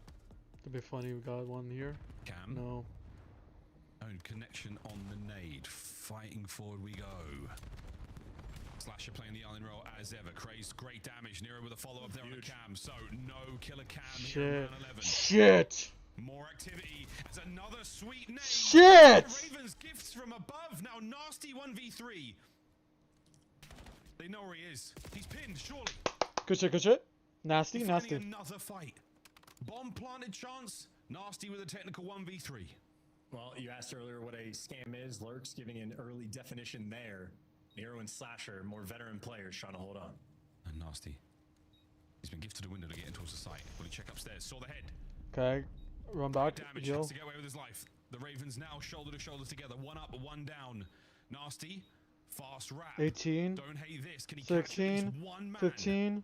It'd be funny. We got one here. Cam. No. Own connection on the nade. Fighting forward we go. Slasher playing the island roll as ever. Crazed, great damage. Nero with a follow-up there on the cam. So, no killer cam here in round 11. Shit! More activity as another sweet nade. Shit! Ravens gifts from above. Now, Nasty 1v3. They know where he is. He's pinned, surely. Good shit, good shit. Nasty, He's nasty. finding another fight. Bomb planted chance. Nasty with a technical 1v3. Well, you asked earlier what a scam is. Lurks giving an early definition there. Nero and Slasher, more veteran players trying to hold on. And Nasty. He's been gifted a window to get into the site. Will he check upstairs? Saw the head. Okay. Run back. Damage Heal. has to get away with his life. The Ravens now shoulder to shoulder together. One up, one down. Nasty. Fast wrap. 18. Don't hate this. Can he 16. catch one man? 15.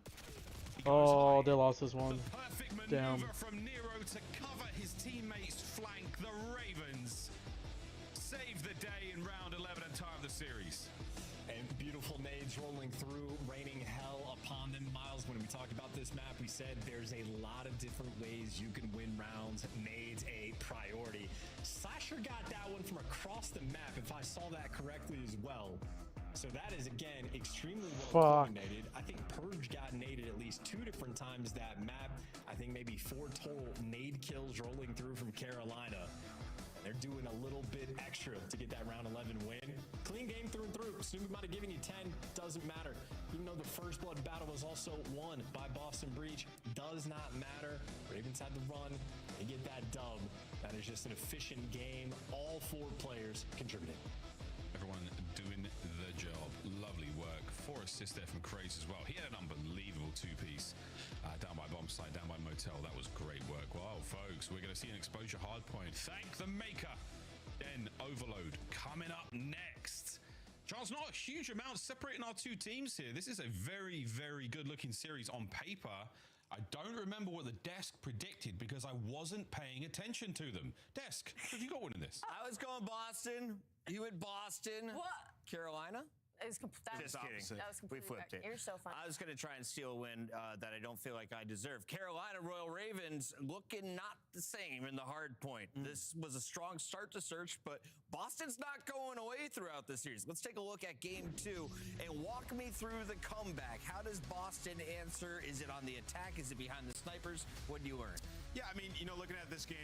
Oh, they lost this one. Perfect Damn. maneuver from Nero to cover his teammates' flank. The Ravens save the day in round 11 and tie up the series. And beautiful nades rolling through, raining hell upon them. Miles, when we talked about this map, we said there's a lot of different ways you can win rounds. Nades a priority. Slasher got that one from across the map, if I saw that correctly as well. So that is, again, extremely well coordinated. I think Purge got naded at least 2 different times that map. I think maybe 4 total nade kills rolling through from Carolina. They're doing a little bit extra to get that round 11 win. Clean game through and through. Snoopy might have given you 10. Doesn't matter. Even though the first blood battle was also won by Boston Breach. Does not matter. Ravens had the run. They get that dub. That is just an efficient game. All 4 players contributing. Everyone doing the job. Lovely work. 4 assists there from Craze as well. He had an unbelievable 2-piece down by bomb site, down by motel. That was great work. Wow, folks, we're going to see an exposure hard point. Thank the maker. Then Overload coming up next. Charles, not a huge amount separating our 2 teams here. This is a very, very good looking series on paper. I don't remember what the desk predicted because I wasn't paying attention to them. Desk, have you got one in this? I was going Boston. You went Boston. What? Carolina? Just kidding. That was completely We flipped it. You're so funny. I was going to try and steal a win that I don't feel like I deserve. Carolina Royal Ravens looking not the same in the hard point. This was a strong start to search, but Boston's not going away throughout the series. Let's take a look at game 2 and walk me through the comeback. How does Boston answer? Is it on the attack? Is it behind the snipers? What do you learn? Yeah, I mean, looking at this game,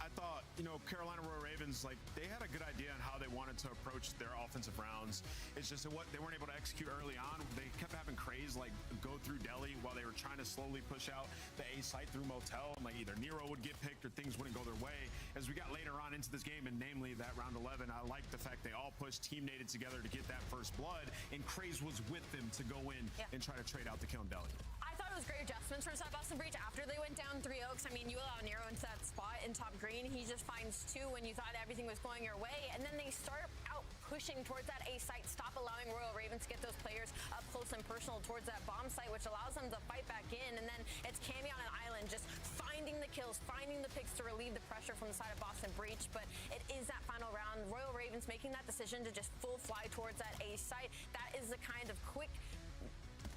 I thought, Carolina Royal Ravens, they had a good idea on how they wanted to approach their offensive rounds. It's just that what they weren't able to execute early on. They kept having Craze, go through Delhi while they were trying to slowly push out the A site through Motel. And, either Nero would get picked or things wouldn't go their way. As we got later on into this game, and namely that round 11, I liked the fact they all pushed, team-nated together to get that first blood, and Craze was with them to go in and try to trade out the kill in Delhi. I thought it was great adjustments for South Boston Breach after they went down 3 Oaks. I mean, you allow Nero into that spot in top green. He just finds 2 when you thought everything was going your way. And then they start out pushing towards that A site, stop allowing Royal Ravens to get those players up close and personal towards that bomb site, which allows them to fight back in. And then it's Cammy on an island, just finding the kills, finding the picks to relieve the pressure from the side of Boston Breach. But it is that final round. Royal Ravens making that decision to just full fly towards that A site. That is the kind of quick,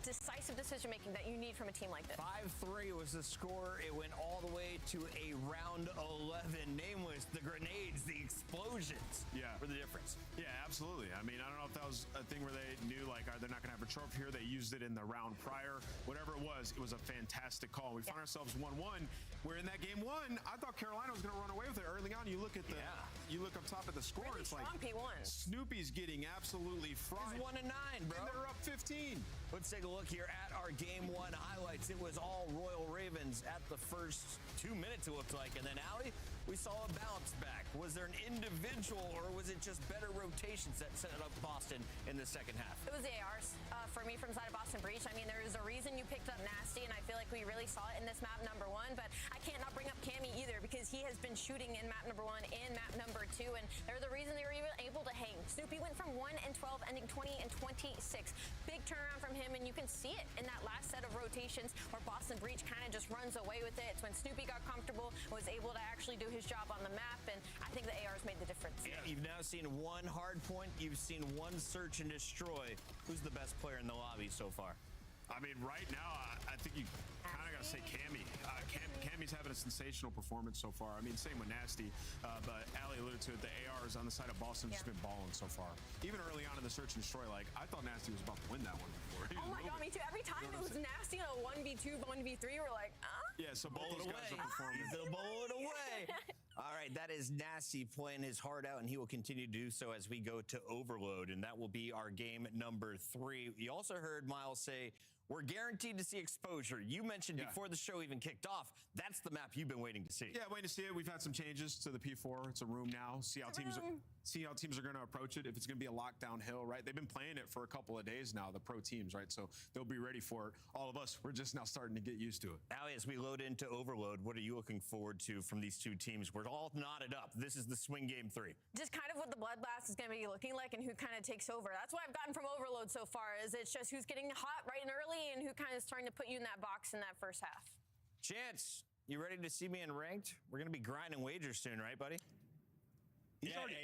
decisive decision-making that you need from a team like this. 5-3 was the score. It went all the way to a round 11. Nameless, the grenades, the explosions were the difference. Yeah, absolutely. I mean, I don't know if that was a thing where they knew, they're not going to have a trophy here. They used it in the round prior. Whatever it was a fantastic call. We found ourselves 1-1, where in that game 1, I thought Carolina was going to run away with it early on. You look at you look up top at the score, really it's strong P1. Snoopy's getting absolutely fried. It's 1-9, bro. And they're up 15. Let's take a look here at our game 1 highlights. It was all Royal Ravens at the first 2 minutes, it looked like. And then, Allie, we saw a bounce back. Was there an individual, or was it just better rotations that set up Boston in the second half? It was the ARs for me from the side of Boston Breach. I mean, there is a reason you picked up Nasty, and I feel like we really saw it in this map number 1, but I can't not bring up Cammy either because he has been shooting in map number 1 and map number 2, and they're the reason they were even able to hang. Snoopy went from 1 and 12, ending 20 and 26. Big turnaround from him, and you can see it in that last set of rotations where Boston Breach kind of just runs away with it. It's when Snoopy got comfortable, was able to actually do his job on the map, and I think the ARs made the difference. Yeah, you've now seen one hard point, you've seen one search and destroy. Who's the best player in the lobby so far? I mean, right now, I think you kind of got to say Cammy. Cammy's having a sensational performance so far. I mean, same with Nasty, but Ali alluded to it. The ARs on the side of Boston just been balling so far. Even early on in the search and destroy, like, I thought Nasty was about to win that one before. Oh my God, me too. Every time it was Nasty in a 1v2, 1v3, we're like, Yeah, so both those guys are performing. The bullet away. All right, that is Nasty playing his heart out, and he will continue to do so as we go to Overload, and that will be our game number 3. You also heard Miles say, we're guaranteed to see exposure. You mentioned before the show even kicked off, that's the map you've been waiting to see. Yeah, waiting to see it. We've had some changes to the P4. It's a room now. See how teams are going to approach it. If it's going to be a lockdown hill, right? They've been playing it for a couple of days now, the pro teams, right? So they'll be ready for it. All of us, we're just now starting to get used to it. Ali, as we load into Overload, what are you looking forward to from these two teams? We're all knotted up. This is the swing game 3. just kind of what the Bloodbath is going to be looking like and who kind of takes over. That's what I've gotten from Overload so far, is it's just who's getting hot right and early and who kind of is trying to put you in that box in that first half. Chance, you ready to see me in ranked? We're going to be grinding wagers soon, right, buddy?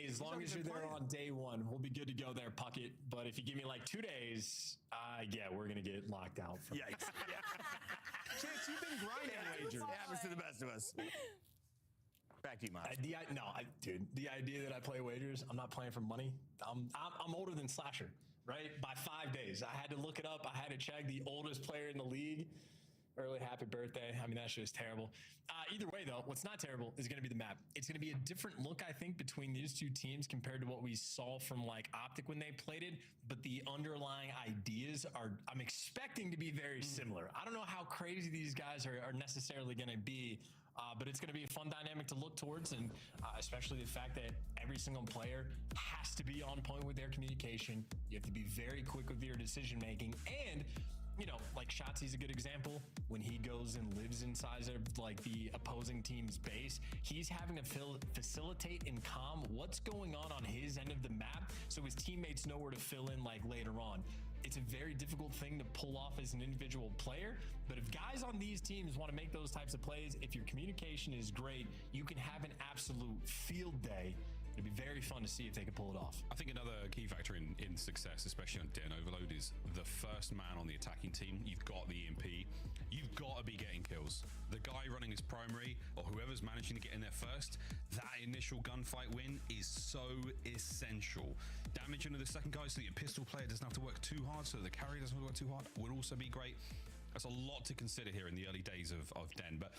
As long as you're there on day 1, we'll be good to go there, Puckett. But if you give me like 2 days, we're going to get locked out. Yikes. Chance, you've been grinding wagers. It happens to the best of us. Back to you, Miles. Dude, the idea that I play wagers, I'm not playing for money. I'm older than Slasher, right? By 5 days. I had to look it up. I had to check the oldest player in the league. Early happy birthday. I mean, that shit is terrible. Either way, though, what's not terrible is going to be the map. It's going to be a different look, I think, between these two teams compared to what we saw from like Optic when they played it. But the underlying ideas I'm expecting to be very similar. I don't know how crazy these guys are necessarily going to be. But it's going to be a fun dynamic to look towards, and especially the fact that every single player has to be on point with their communication. You have to be very quick with your decision making, and like Shotzi's a good example. When he goes and lives inside of like the opposing team's base, he's having to facilitate and calm what's going on his end of the map, so his teammates know where to fill in like later on. It's a very difficult thing to pull off as an individual player, but if guys on these teams want to make those types of plays, if your communication is great, you can have an absolute field day. It'd be very fun to see if they can pull it off. I think another key factor in success, especially on Den Overload, is the first man on the attacking team. You've got the EMP. You've got to be getting kills. The guy running his primary, or whoever's managing to get in there first, that initial gunfight win is so essential. Damage into the second guy so that your pistol player doesn't have to work too hard, so the carry doesn't work too hard, would also be great. That's a lot to consider here in the early days of Den, but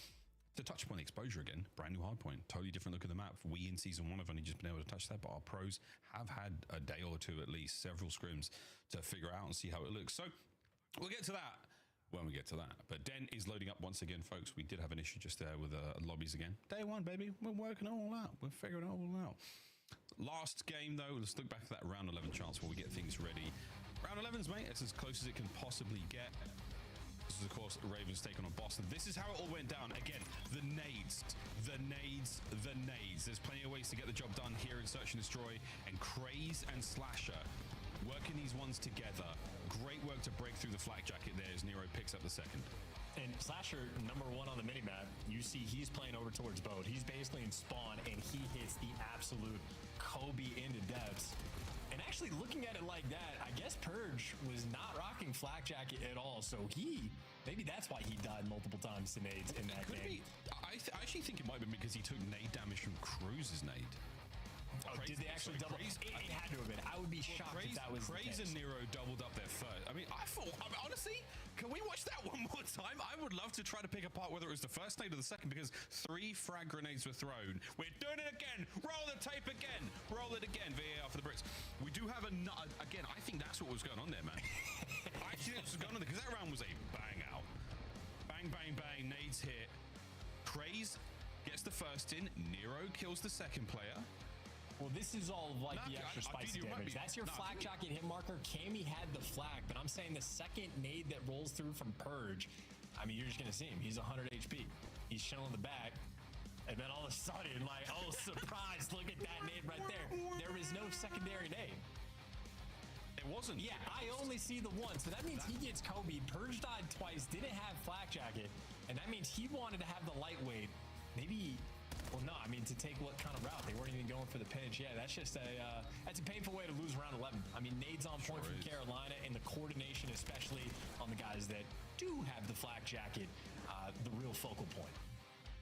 to touch upon the exposure again, brand new hardpoint, totally different look at the map. We in season 1 have only just been able to touch that, but our pros have had a day or two, at least several scrims, to figure out and see how it looks. So we'll get to that when we get to that. But Den is loading up once again, folks. We did have an issue just there with lobbies again. Day 1, baby. We're working it all out. We're figuring it all out. Last game, though, let's look back at that round 11 chance while we get things ready. Round 11s, mate. It's as close as it can possibly get. This is, of course, Ravens taking on Boston. This is how it all went down. Again, the nades. There's plenty of ways to get the job done here in Search and Destroy. And Craze and Slasher working these ones together. Great work to break through the flak jacket there as Nero picks up the second. And Slasher, number 1 on the minimap, you see he's playing over towards Bode. He's basically in spawn, and he hits the absolute Kobe into depths. And actually looking at it like that, I guess Purge was not rocking flak jacket at all. So maybe that's why he died multiple times to nades in that game. I actually think it might have been because he took nade damage from Cruz's nade. Oh, did they actually double? It had to have been. I would be shocked if that was the case. Craze and Nero doubled up their first. I mean, honestly, can we watch that one more time? I would love to try to pick apart whether it was the first nade or the second, because 3 frag grenades were thrown. We're doing it again. Roll the tape again. Roll it again. VAR for the Brits. We do have again, I think that's what was going on there, man. I actually think it was going on there, because that round was a bang out. Bang, bang, bang. Nades hit. Craze gets the first in. Nero kills the second player. Well, this is all of like No, the extra spicy damage. That's your flak jacket hit marker. Cammy had the flag, but I'm saying the second nade that rolls through from Purge, I mean, you're just going to see him. He's 100 HP. He's chilling the back. And then all of a sudden, like, oh, surprise, look at that nade right there. There is no secondary nade. It wasn't. Yeah, I only see the one. So that means he gets Kobe. Purge died twice, didn't have flak jacket. And that means he wanted to have the lightweight. Maybe, well, no, I mean, to take what kind of route? They weren't even going for the pinch. Yeah, that's just that's a painful way to lose round 11. I mean, nades on point from Carolina, and the coordination, especially on the guys that do have the flak jacket, the real focal point.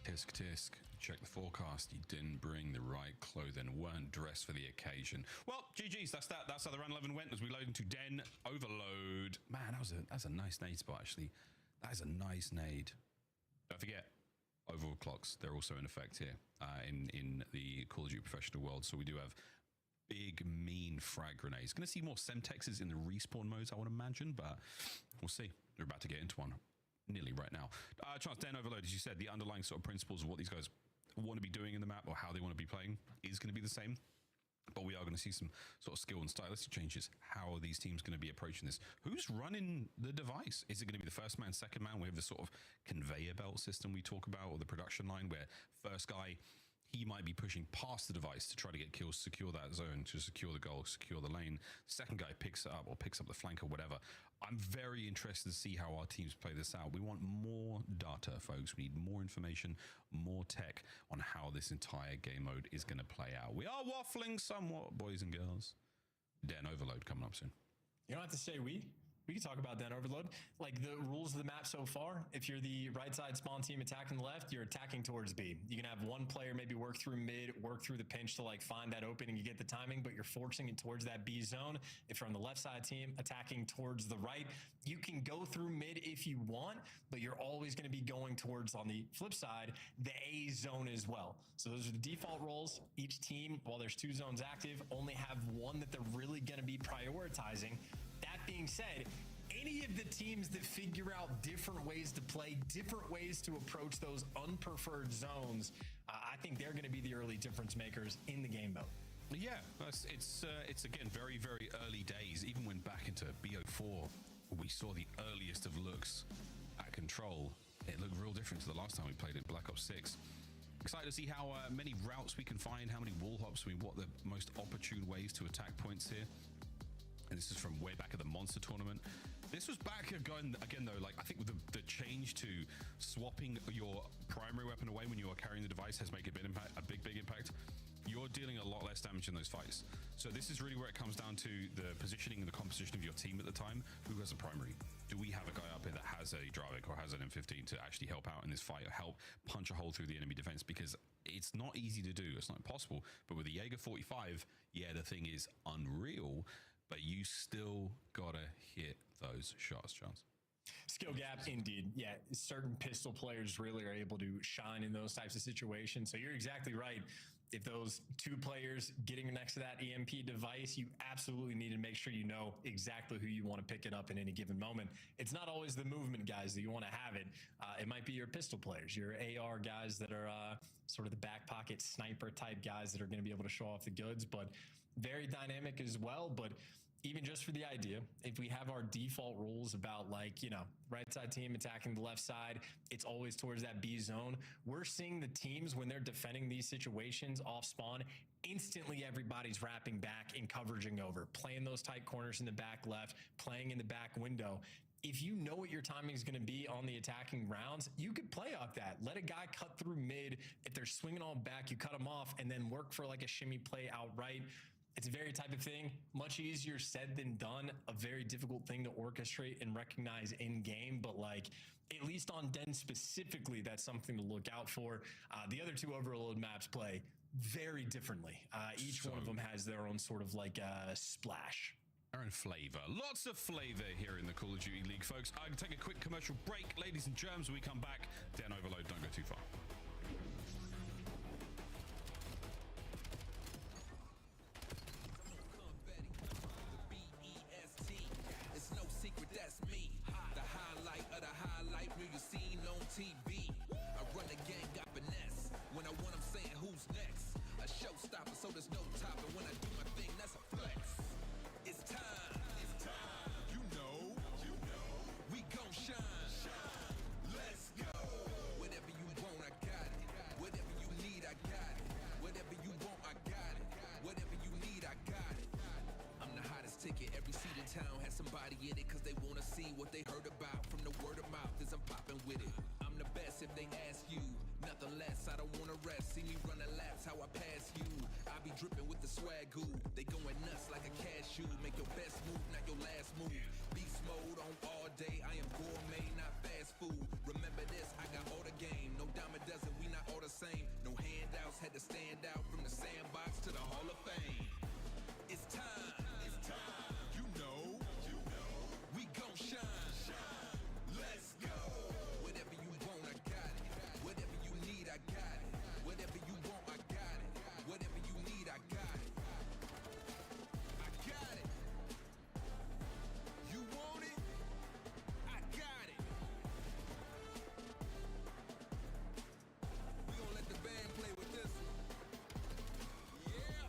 Tisk tisk. Check the forecast. You didn't bring the right clothing, weren't dressed for the occasion. Well, GG's. That's that. That's how the round 11 went as we load into Den Overload. Man, that's a nice nade spot actually. That is a nice nade. Don't forget, overall clocks. They're also in effect here in the Call of Duty professional world. So we do have big, mean frag grenades. Going to see more Semtexes in the respawn modes, I would imagine, but we'll see. We're about to get into one nearly right now. Chance, Den Overload, as you said, the underlying sort of principles of what these guys want to be doing in the map or how they want to be playing is going to be the same, but we are going to see some sort of skill and stylistic changes. How are these teams going to be approaching this? Who's running the device? Is it going to be the first man, second man? We have the sort of conveyor belt system we talk about, or the production line where first guy, he might be pushing past the device to try to get kills, secure that zone, to secure the goal, secure the lane. Second guy picks it up or picks up the flank or whatever. I'm very interested to see how our teams play this out. We want more data, folks. We need more information, more tech on how this entire game mode is going to play out. We are waffling somewhat, boys and girls. Den Overload coming up soon. You don't have to say we. We can talk about Den Overload. Like the rules of the map so far, if you're the right side spawn team attacking the left, you're attacking towards B. You can have one player maybe work through mid, work through the pinch to like find that opening, you get the timing, but you're forcing it towards that B zone. If you're on the left side team attacking towards the right, you can go through mid if you want, but you're always going to be going towards, on the flip side, the A zone as well. So those are the default roles. Each team, while there's 2 zones active, only have one that they're really going to be prioritizing. That being said, any of the teams that figure out different ways to play, different ways to approach those unpreferred zones, I think they're going to be the early difference makers in the game mode. Yeah, it's again very, very early days. Even when back into BO4, we saw the earliest of looks at Control. It looked real different to the last time we played it, Black Ops 6. Excited to see how many routes we can find, how many wall hops, what the most opportune ways to attack points here. And this is from way back at the Monster Tournament. This was back again though, like I think with the change to swapping your primary weapon away when you are carrying the device has made a big impact. You're dealing a lot less damage in those fights. So this is really where it comes down to the positioning and the composition of your team at the time. Who has a primary? Do we have a guy up here that has a Dravik or has an M15 to actually help out in this fight or help punch a hole through the enemy defense? Because it's not easy to do. It's not impossible. But with the Jaeger 45, yeah, the thing is unreal. But you still gotta hit those shots, Chance. Skill gap, indeed. Yeah, certain pistol players really are able to shine in those types of situations. So you're exactly right. If those 2 players getting next to that EMP device, you absolutely need to make sure you know exactly who you want to pick it up in any given moment. It's not always the movement guys that you want to have it. It might be your pistol players, your AR guys that are sort of the back pocket sniper type guys that are going to be able to show off the goods, but very dynamic as well. But even just for the idea, if we have our default rules about like, you know, right side team attacking the left side, it's always towards that B zone. We're seeing the teams when they're defending these situations off spawn, instantly everybody's wrapping back and coveraging over, playing those tight corners in the back left, playing in the back window. If you know what your timing is going to be on the attacking rounds, you could play off that. Let a guy cut through mid. If they're swinging on back, you cut them off and then work for like a shimmy play outright. It's a very type of thing, much easier said than done, a very difficult thing to orchestrate and recognize in game, but like at least on Den specifically, that's something to look out for. The other 2 overload maps play very differently. Each one of them has their own sort of like splash. Their own flavor. Lots of flavor here in the Call of Duty League, folks. I'm going to take a quick commercial break. Ladies and germs, when we come back, Den Overload, don't go too far. That's me, the highlight of the highlight reel you seen on TV. I run the game, got finesse. When me what they heard about from the word of mouth as I'm popping with it. I'm the best if they ask you, nothing less. I don't wanna rest. See me running laps, how I pass you. I be dripping with the swag goo. They going nuts like a cashew. Make your best move, not your last move. Beast mode on all day. I am gourmet, not fast food. Remember this, I got all the game. No dime a dozen, we not all the same. No handouts, had to stand out from the sandbox to the Hall of Fame. It's time. It's time. You know. We gon' shine. Let's go. Whatever you want, I got it. Whatever you need, I got it. Whatever you want, I got it. Whatever you need, I got it. I got it. You want it? I got it. We gon' let the band play with this one. Yeah.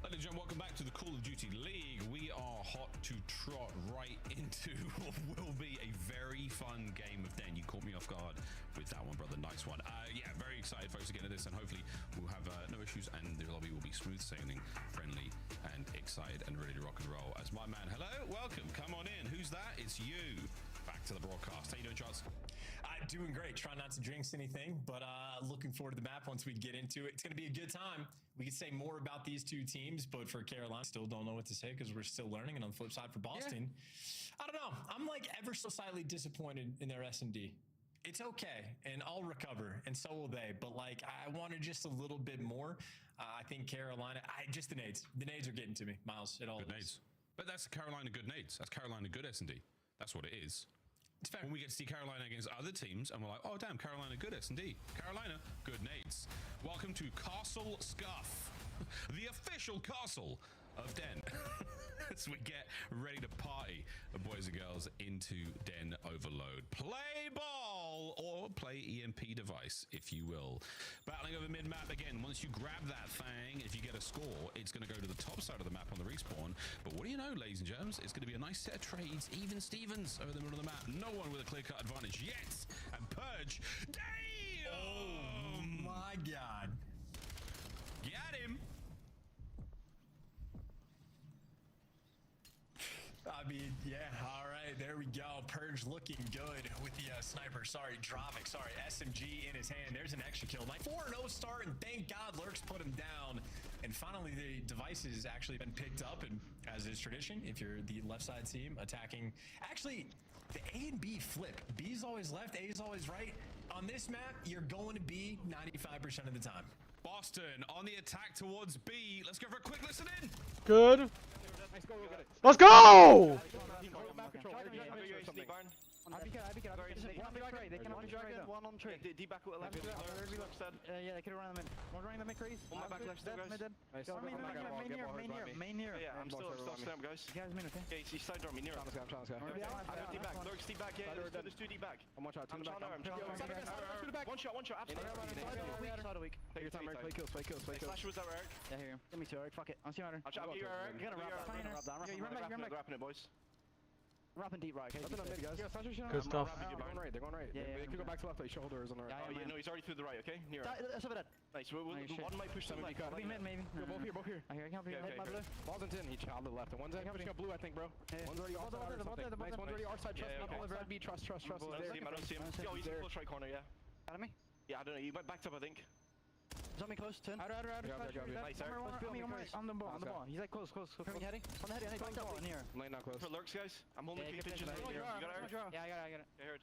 Ladies and gentlemen, welcome back to the Call of Duty League. We are hot to trot right into what will be a very fun game of Den. You caught me off guard with that one, brother. Nice one. Yeah, very excited, folks, to get into this, and hopefully we'll have no issues, and the lobby will be smooth sailing, friendly, and excited, and ready to rock and roll. As my man, hello, welcome, come on in. Who's that? It's you. Back to the broadcast. How you doing, Charles? I'm doing great. Trying not to jinx anything, but looking forward to the map once we get into it. It's going to be a good time. We could say more about these two teams, but for Carolina, still don't know what to say because we're still learning. And on the flip side, for Boston, I don't know. I'm like ever so slightly disappointed in their S&D. It's okay, and I'll recover, and so will they. But like, I wanted just a little bit more. I think Carolina, just the nades. The nades are getting to me, Miles. It all good nades. But that's Carolina good nades. That's Carolina good S&D. That's what it is. It's fair. When we get to see Carolina against other teams, and we're like, oh damn, Carolina good S&D. Carolina good nades. Welcome to Castle Scuff, the official castle of Den. As we get ready to party, boys and girls, into Den Overload. Play ball or play EMP device, if you will. Battling over mid-map again. Once you grab that thing, if you get a score, it's going to go to the top side of the map on the respawn. But what do you know, ladies and germs? It's going to be a nice set of trades. Even Stevens over the middle of the map. No one with a clear-cut advantage yet. And Purge. Damn! Oh my God. Get him. I mean, yeah, all right, there we go. Purge looking good with the sniper. Sorry, Dravik. Sorry, SMG in his hand. There's an extra kill. Like 4-0 start, and thank God Lurks put him down. And finally, the device has actually been picked up. And as is tradition, if you're the left side team attacking, actually, the A and B flip. B's always left, A is always right. On this map, you're going to be 95% of the time. Boston on the attack towards B. Let's go for a quick listen in. Good. Let's go! I be careful. They cannot be right. They cannot be right. One on tree. D back with left. Yeah, they could have run them in. One running them in crease. On my back left still, guys. Main here. Yeah, I'm still slam, guys. Guys, main, okay? Okay, he's side me, near. I got D back. Lurks D back. Yeah, there's 2 D back. I'm watching out. I'm trying to. One shot. Absolutely. Side weak. Take your time, Eric. Play kills. Slash was out, Eric. Yeah, here. Give me 2, Eric. Fuck it. I'm seeing I'll chop you, Eric. You're gonna wrap that. You run back. Wrapping it, boys. Wrapping deep right, okay? Nothing on mid, guys. Good stuff. They're going right. They're going right. Yeah, They could go back to left. Like shoulders on our. Oh yeah, no, he's already through the right. Okay, near. That's over that. Nice. One might push them back. Be mid, maybe. Both here. I hear. I can't be hit my blue. Ball's in. He chopped to the left. And one's got blue, I think, bro. One's already our side. Nice. One's already our side. Trust. Side B. Trust. I don't see him. Yo, he's in close right corner. Yeah. Enemy? Yeah, I don't know. He went backed up, I think. Something close, 10. Out. Nice, Eric. On the ball. He's like close. Heading. On the head. He's backed up. Near. Laying not close. For lurks, guys. I'm holding 3 pitches. You got Eric? Yeah, I got it. I heard.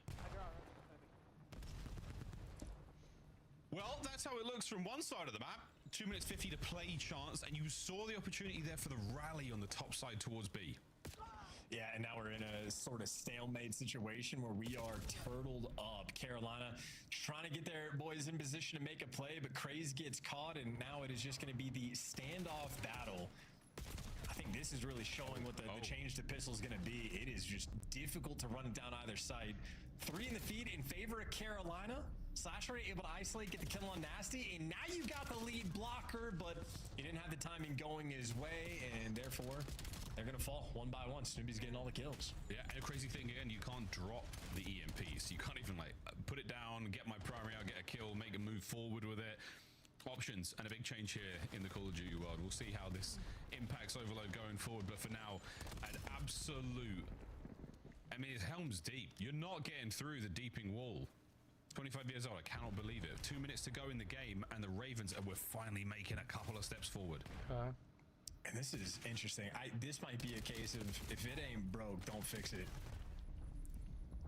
Well, that's how it looks from one side of the map. 2 minutes 50 to play chance, and you saw the opportunity there for the rally on the top side towards B. Yeah, and now we're in a sort of stalemate situation where we are turtled up. Carolina trying to get their boys in position to make a play, but Craze gets caught, and now it is just going to be the standoff battle. I think this is really showing what the change to pistol is going to be. It is just difficult to run it down either side. 3 in the feed in favor of Carolina. Slasher able to isolate, get the kill on Nasty, and now you got the lead blocker, but he didn't have the timing going his way, and therefore they're gonna fall one by one. Snoopy's getting all the kills. Yeah, and a crazy thing again, you can't drop the EMP, so you can't even like put it down, get my primary out, get a kill, make a move forward with it. Options and a big change here in the Call of Duty world. We'll see how this impacts Overload going forward, but for now, an absolute. I mean, it's helm's deep. You're not getting through the deeping wall. 25 years old, I cannot believe it. 2 minutes to go in the game, and the Ravens we're finally making a couple of steps forward. And this is interesting. This might be a case of if it ain't broke, don't fix it.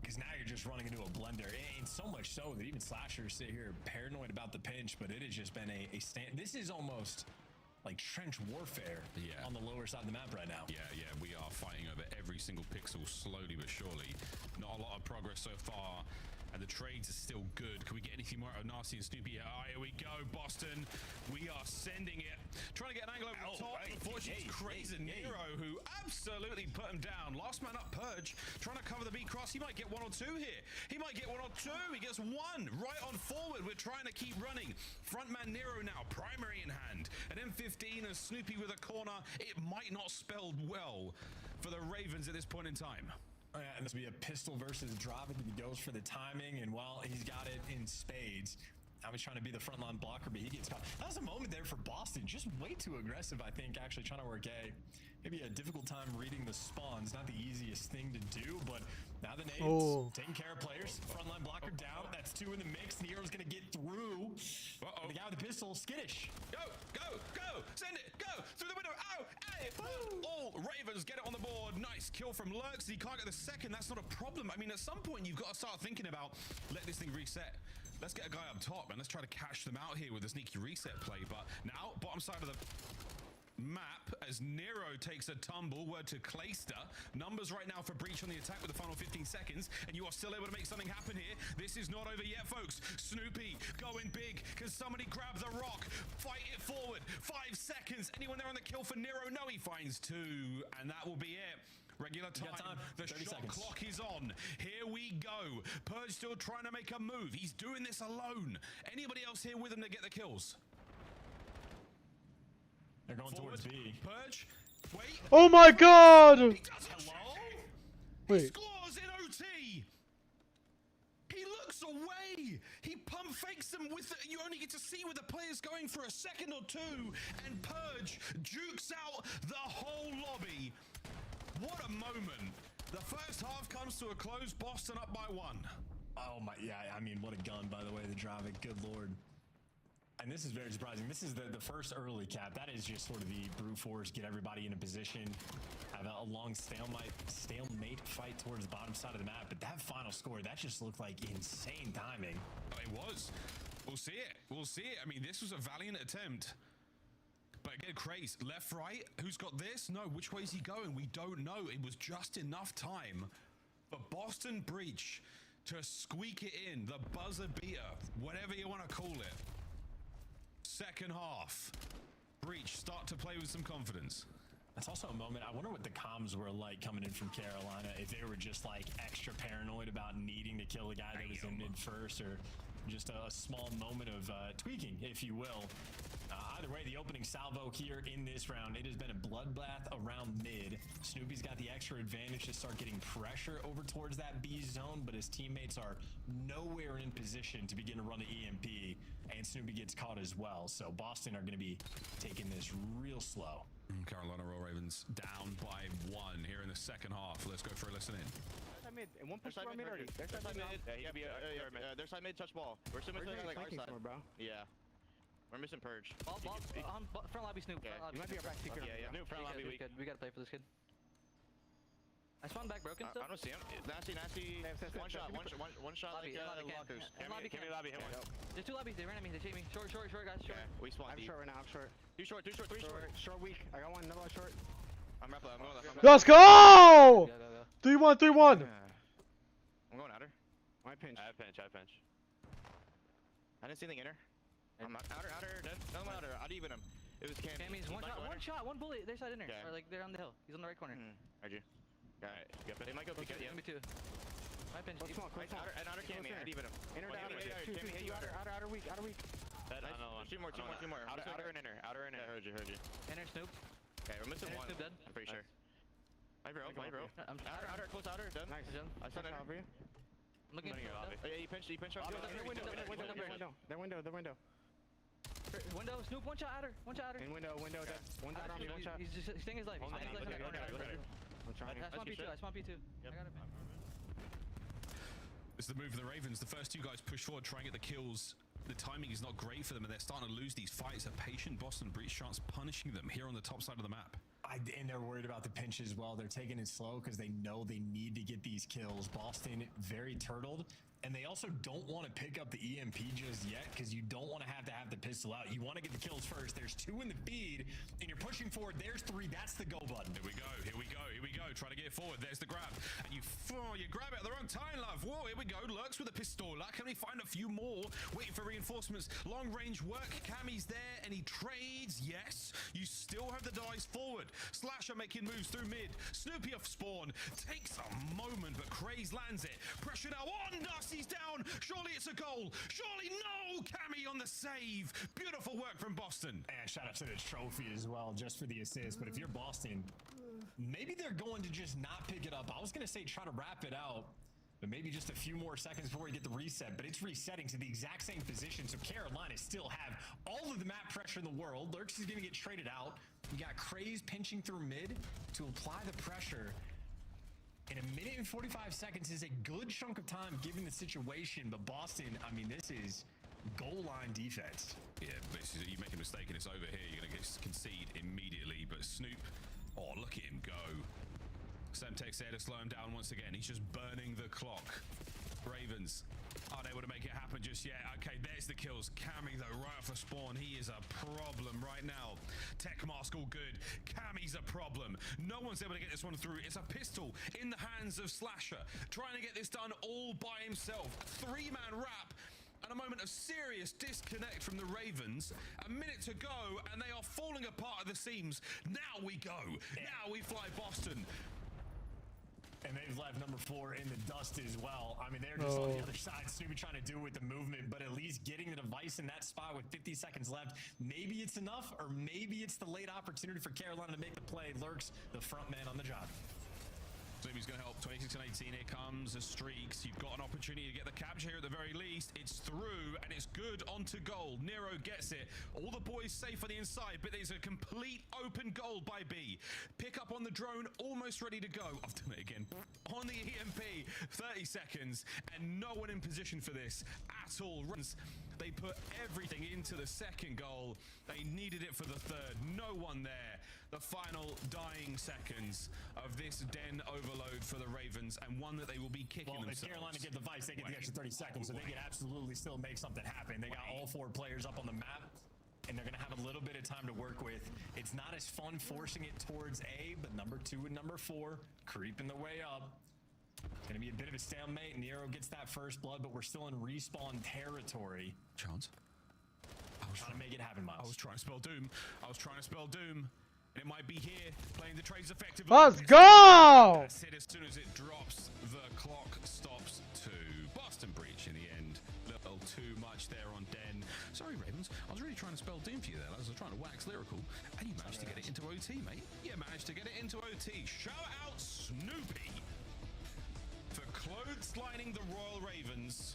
Because now you're just running into a blender. And so much so that even Slashers sit here paranoid about the pinch, but it has just been a stand. This is almost like trench warfare on the lower side of the map right now. Yeah, we are fighting over every single pixel slowly but surely. Not a lot of progress so far. And the trades are still good. Can we get anything more out of Nasty and Snoopy? Here we go, Boston. We are sending it. Trying to get an angle over the top. Unfortunately, it's Crazy Nero who absolutely put him down. Last man up, Purge. Trying to cover the B cross. He might get 1 or 2 here. He might get 1 or 2. He gets 1 right on forward. We're trying to keep running. Frontman Nero now, primary in hand. An M15 and Snoopy with a corner. It might not spell well for the Ravens at this point in time. And this will be a pistol versus drop. He goes for the timing, and while he's got it in spades, now he's trying to be the frontline blocker, but he gets caught. That was a moment there for Boston. Just way too aggressive, I think, actually trying to work A. Maybe a difficult time reading the spawns. Not the easiest thing to do, but now the nades taking care of players. Frontline blocker down. That's 2 in the mix. Nero's going to get through. The guy with the pistol, skittish. Go! Send it! Go! Through the window! Ow! Hey! All Ravens get it on the board. Nice kill from Lurks. He can't get the second. That's not a problem. I mean, at some point, you've got to start thinking about, let this thing reset. Let's get a guy up top, and let's try to cash them out here with a sneaky reset play. But now, bottom side of the map as Nero takes a tumble. Word to Clayster. Numbers right now for Breach on the attack with the final 15 seconds, and you are still able to make something happen here. This is not over yet, folks. Snoopy going big. Can somebody grab the rock? Fight it forward. 5 seconds. Anyone there on the kill for Nero? No, he finds 2, and that will be it. Regular time. The shot clock is on. Here we go. Purge still trying to make a move. He's doing this alone. Anybody else here with him to get the kills? They're going towards B. Purge. Wait. Oh my god! Hello? Wait. He scores in OT. He looks away. He pump fakes them with you only get to see where the player's going for a second or 2, and Purge jukes out the whole lobby. What a moment. The first half comes to a close. Boston up by 1. Oh my, yeah, I mean, what a gun, by the way, the Dravic, good lord. And this is very surprising. This is the first early cap. That is just sort of the brute force, get everybody in a position, have a long stalemate fight towards the bottom side of the map. But that final score, that just looked like insane timing. Oh, it was. We'll see it. We'll see it. I mean, this was a valiant attempt. But again, Craze, left, right, who's got this? No, which way is he going? We don't know. It was just enough time for Boston Breach to squeak it in, the buzzer beater, whatever you want to call it. Second half, Breach start to play with some confidence. That's also a moment. I wonder what the comms were like coming in from Carolina. If they were just like extra paranoid about needing to kill the guy that was in mid first, or just a small moment of tweaking, if you will. Either way, the opening salvo here in this round, it has been a bloodbath around mid. Snoopy's got the extra advantage to start getting pressure over towards that B zone, but his teammates are nowhere in position to begin to run the EMP, and Snoopy gets caught as well. So Boston are going to be taking this real slow. Carolina Royal Ravens down by 1 here in the second half. Let's go for a listen in. Mid, and one push to our mid already. Their side mid. Yeah, their side mid touch ball. We're still missing like our side. Bro. Yeah. We're missing Purge. Ball, front lobby Snoop. Okay. Front lobby You might be a back secret. Yeah. Snoop, front lobby weak. We gotta play for this kid. I spawned back broken still. I don't see him. Nasty. One shot. Lobby, like lobby lockers. lobby Give me lobby. Hit one. There's 2 lobbies. They ran at me. They chased me. Short, guys. Short. Okay. We spawned. I'm short right now. I'm short. Too short. 3 short. Short weak. I got one. Another short. I'm rapping. I'm going left. Let's go! 3-1, 3-1. I'm going outer. I pinch. I pinch. I didn't see anything inner. I'm outer, dead. Another one outer. I'd even him. It was Cammy's one shot, one bullet. Their side inner. Or like they're on the hill. He's on the right corner. Heard you. Alright. They might go peek at you. Me too. My pinch. Outer Cammy. I'd even him. Inner down. Cammy, you outer weak. Dead. Two more. Outer and inner. I heard you. Inner Snoop. Okay, we're missing one. Snoop dead. I'm pretty sure. My bro. I'm outer, close outer. Dead. Nice. I saw that. I'm looking for Oh yeah, you pinched. Their window. Window, Snoop, one shot outer. In window, dead. One's out on me, one shot. He's staying his life. I'm trying. I spawn P2. I got it. It's the move of the Ravens. The first 2 guys push forward, try and get the kills. The timing is not great for them, and they're starting to lose these fights. A patient Boston Breach starts punishing them here on the top side of the map. And they're worried about the pinch as well. They're taking it slow because they know they need to get these kills. Boston very turtled. And they also don't want to pick up the EMP just yet because you don't want to have the pistol out. You want to get the kills first. There's 2 in the feed, and you're pushing forward. There's 3. That's the go button. Here we go. Try to get it forward. There's the grab. And you grab it at the wrong time, love. Whoa, here we go. Lurks with a pistola. Can we find a few more? Waiting for reinforcements. Long range work. Cammy's there, and he trades. Yes. You still have the dice forward. Slasher making moves through mid. Snoopy off spawn. Takes a moment, but Craze lands it. Pressure now on Dusty's down. Surely it's a goal. Surely no. Cammy on the save. Beautiful work from Boston. And shout out to the trophy as well, just for the assist. But if you're Boston, maybe they're going to just not pick it up. I was going to say try to wrap it out, but maybe just a few more seconds before we get the reset. But it's resetting to the exact same position. So Carolina still have all of the map pressure in the world. Lurks is going to get traded out. You got Craze pinching through mid to apply the pressure. And 1 minute and 45 seconds is a good chunk of time given the situation. But Boston, I mean, this is goal line defense. Yeah, but you make a mistake and it's over here. You're going to concede immediately. But Snoop, oh, look at him go. Semtex there to slow him down once again. He's just burning the clock. Ravens aren't able to make it happen just yet. Okay, there's the kills. Cammy, though, right off the spawn. He is a problem right now. Tech mask all good. Cammy's a problem. No one's able to get this one through. It's a pistol in the hands of Slasher. Trying to get this done all by himself. 3-man wrap. And a moment of serious disconnect from the Ravens. A minute to go, and they are falling apart at the seams. Now we go. Now we fly Boston. And they've left number 4 in the dust as well. I mean, they're just on the other side. Snoopy trying to do with the movement, but at least getting the device in that spot with 50 seconds left. Maybe it's enough, or maybe it's the late opportunity for Carolina to make the play. Lurks, the front man on the job. Snoopy's going to help. 26 and 18. Here comes the streaks. You've got an opportunity to get the capture here at the very least. It's through, and it's good onto goal. Nero gets it. All the boys safe on the inside, but there's a complete open goal by B. Pick up on the drone, almost ready to go. I've done it again. On the EMP, 30 seconds, and no one in position for this at all. They put everything into the second goal. They needed it for the third. No one there. The final dying seconds of this den overload for the Ravens, and one that they will be kicking themselves. If Carolina get the device, they get the extra 30 seconds, so they can absolutely still make something happen. They got all 4 players up on the map, and they're going to have a little bit of time to work with. It's not as fun forcing it towards A, but number 2 and number 4 creeping their way up. It's going to be a bit of a stalemate. Nero gets that first blood, but we're still in respawn territory. Chance. I was trying to make it happen, Miles. I was trying to spell doom. And it might be here, playing the trades effectively. Let's go! That's it. As soon as it drops, the clock stops to Boston Breach in the end. Little too much there on Den. Sorry, Ravens. I was really trying to spell doom for you there. I was trying to wax lyrical. And you managed to get it into OT, mate. You managed to get it into OT. Shout out Snoopy for clotheslining the Royal Ravens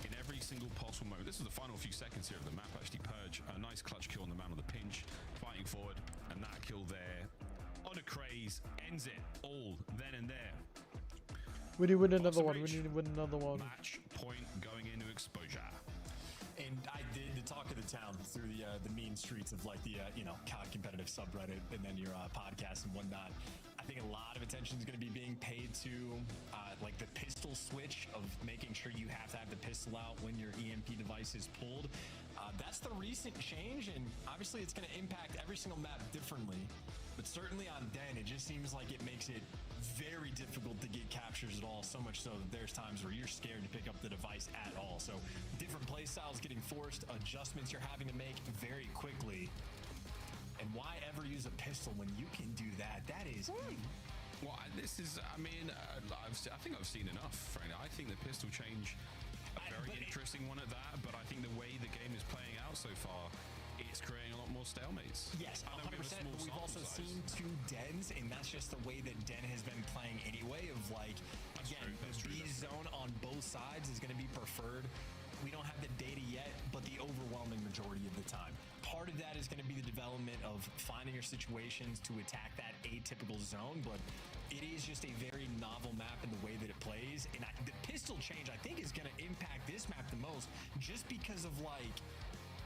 in every single possible moment. This is the final few seconds here of the map, actually. Purge, a nice clutch kill on the man on the pinch, fighting forward, and that kill there on a craze ends it all then and there. We need to win another one. We need to win another one. Match point going into exposure. And I did the talk of the town through the mean streets of like the COD competitive subreddit and then your podcast and whatnot. I think a lot of attention is going to be being paid to like the pistol switch of making sure you have to have the pistol out when your EMP device is pulled. That's the recent change, and obviously it's going to impact every single map differently. But certainly on Den, it just seems like it makes it very difficult to get captures at all, so much so that there's times where you're scared to pick up the device at all. So different play styles getting forced, adjustments you're having to make very quickly. And why ever use a pistol when you can do that? That is... Well, this is, I mean, I think I've seen enough, frankly. I think the pistol change, a very interesting one at that, but I think the way the game is playing out so far, it's creating a lot more stalemates. Yes, 100%. But we've also seen two Dens, and that's just the way that Den has been playing anyway, of like, again, the B zone on both sides is going to be preferred. We don't have the data yet, but the overwhelming majority of the time. Part of that is going to be the development of finding your situations to attack that atypical zone, but it is just a very novel map in the way that it plays. And the pistol change, I think, is going to impact this map the most, just because of like,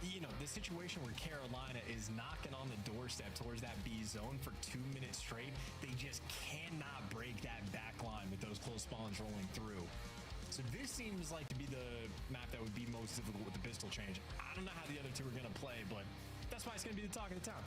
the situation where Carolina is knocking on the doorstep towards that B zone for 2 minutes straight. They just cannot break that back line with those close spawns rolling through. So this seems like to be the map that would be most difficult with the pistol change. I don't know how the other two are going to play, but that's why it's going to be the talk of the town.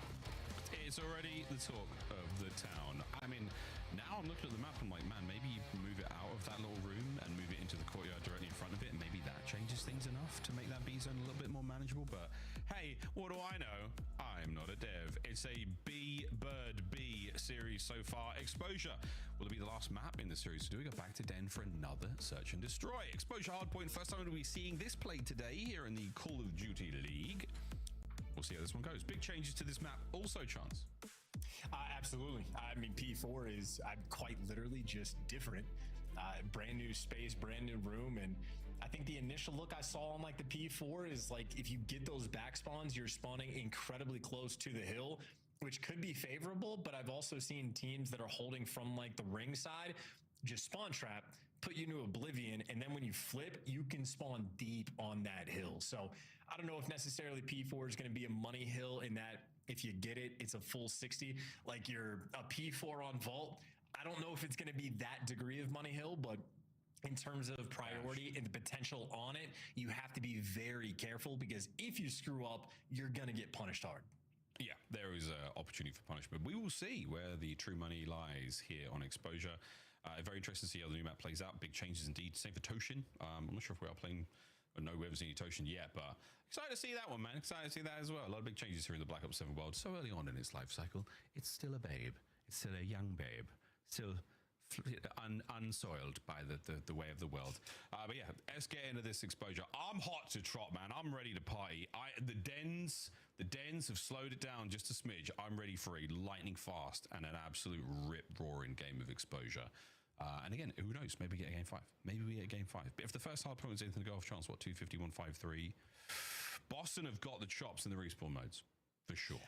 It's already the talk of the town. I mean, now I'm looking at the map, I'm like, man, maybe you move it out of that little room and move it into the courtyard directly in front of it, and maybe that changes things enough to make that B zone a little bit more manageable. But hey, what do I know? I'm not a dev. It's a B-Bird B series so far. Exposure will it be the last map in the series. So do we go back to Den for another search and destroy? Exposure hardpoint, first time we'll be seeing this played today here in the Call of Duty League. We'll see how this one goes. Big changes to this map also, Chance. Absolutely. I mean, P4 is quite literally just different. Brand new space, brand new room, and I think the initial look I saw on like the P4 is like if you get those back spawns, you're spawning incredibly close to the hill, which could be favorable, but I've also seen teams that are holding from like the ring side just spawn trap, put you into oblivion, and then when you flip, you can spawn deep on that hill. So I don't know if necessarily P4 is going to be a money hill in that if you get it, it's a full 60. Like you're a P4 on Vault. I don't know if it's going to be that degree of money hill, but in terms of priority and the potential on it, you have to be very careful because if you screw up, you're going to get punished hard. Yeah, there is an opportunity for punishment. We will see where the true money lies here on Exposure. Very interesting to see how the new map plays out. Big changes indeed. Same for Toshin. I'm not sure if we are playing or know we haven't seen any Toshin yet, but excited to see that one, man. Excited to see that as well. A lot of big changes here in the Black Ops 7 world. So early on in its life cycle, it's still a babe. It's still a young babe. Still unsoiled by the way of the world. But yeah, let's get into this Exposure. I'm hot to trot, man. I'm ready to party. The dens have slowed it down just a smidge. I'm ready for a lightning fast and an absolute rip-roaring game of Exposure. And again, who knows? Maybe we get a game 5. Maybe we get a game 5. But if the first hard point was anything to go off chance, what, 250, 153? Boston have got the chops in the respawn modes, for sure.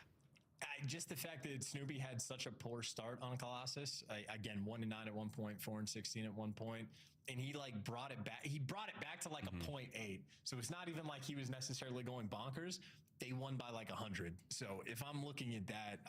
Just the fact that Snoopy had such a poor start on Colossus, again, 1-9 at one point, 4-16 at one point, and he like brought it back. He brought it back to like a 0.8. So it's not even like he was necessarily going bonkers. They won by like 100. So if I'm looking at that,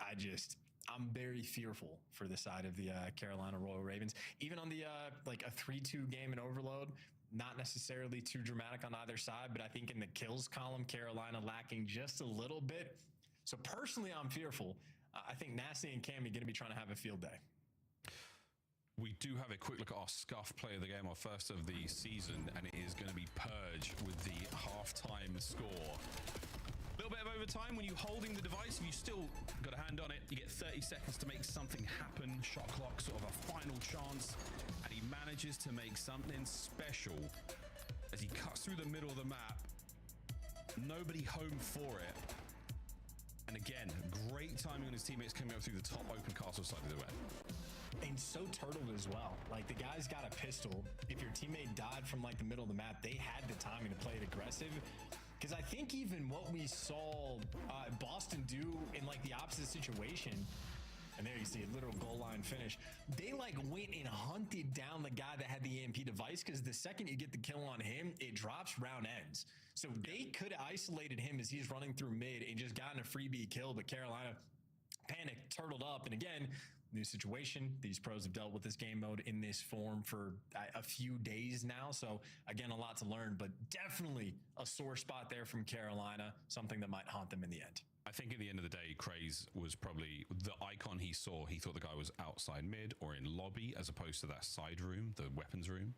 I'm very fearful for the side of the Carolina Royal Ravens. Even on the like a 3-2 game in Overload, not necessarily too dramatic on either side, but I think in the kills column, Carolina lacking just a little bit. So personally, I'm fearful. I think Nasty and Cammy going to be trying to have a field day. we do have a quick look at our scuff play of the game, our first of the season, and it is going to be Purge with the halftime score. A little bit of overtime when you're holding the device. If you still got a hand on it, you get 30 seconds to make something happen. Shot clock, sort of a final chance, and he manages to make something special as he cuts through the middle of the map. Nobody home for it. And again, great timing on his teammates coming up through the top open castle side of the web. And so turtled as well. Like, the guy's got a pistol. If your teammate died from like the middle of the map, they had the timing to play it aggressive. Because I think even what we saw Boston do in like the opposite situation, and there you see a literal goal line finish, they like went and hunted down the guy that had the EMP device, because the second you get the kill on him, it drops, round ends. So they could have isolated him as he's running through mid and just gotten a freebie kill, but Carolina panicked, turtled up, and again, new situation. These pros have dealt with this game mode in this form for a few days now. So again, a lot to learn, but definitely a sore spot there from Carolina, something that might haunt them in the end. I think at the end of the day, Craze was probably the icon he saw. He thought the guy was outside mid or in lobby as opposed to that side room, the weapons room.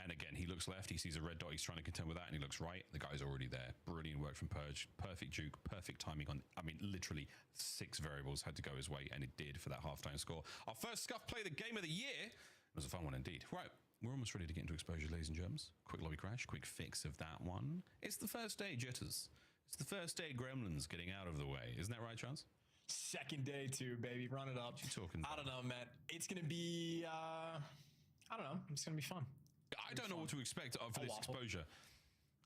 And again, he looks left, he sees a red dot, he's trying to contend with that, and he looks right. The guy's already there. Brilliant work from Purge. Perfect juke, perfect timing on, I mean, literally 6 variables had to go his way, and it did for that halftime score. Our first scuff play, the game of the year. It was a fun one indeed. Right, we're almost ready to get into exposure, ladies and germs. Quick lobby crash, quick fix of that one. It's the first day, Jitters. It's the first day Gremlins getting out of the way. Isn't that right, Chance? Second day too, baby. Run it up. What you talking about? I don't know, man. It's going to be, I don't know. It's going to be fun. I don't know what to expect for this exposure.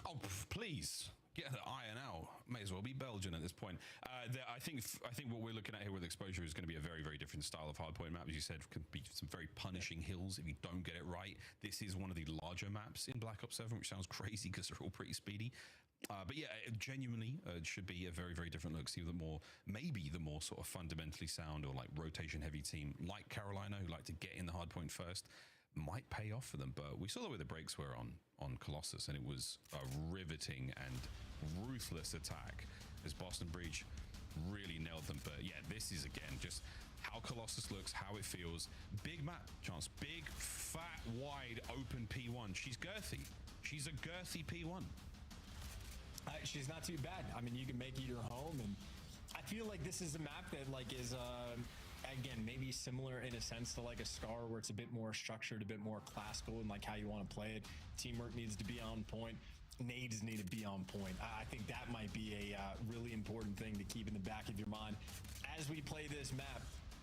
Oh, please get the iron out. May as well be Belgian at this point. I think what we're looking at here with exposure is going to be a very, very different style of hardpoint map. As you said, can be some very punishing hills if you don't get it right. This is one of the larger maps in Black Ops 7, which sounds crazy because they're all pretty speedy. But yeah, genuinely, it should be a very, very different look. See the more, maybe the more sort of fundamentally sound or like rotation heavy team like Carolina, who like to get in the hardpoint first, might pay off for them. But we saw the way the breaks were on Colossus, and it was a riveting and ruthless attack as Boston Breach really nailed them. But yeah, this is again just how Colossus looks, how it feels. Big map, Chance. Big, fat, wide, open P1. She's girthy. She's a girthy P1. She's not too bad. I mean, you can make it your home, and I feel like this is a map that like is again maybe similar in a sense to like a Scar, where it's a bit more structured, a bit more classical, and like how you want to play it. Teamwork needs to be on point. Nades need to be on point. I think that might be a really important thing to keep in the back of your mind as we play this map.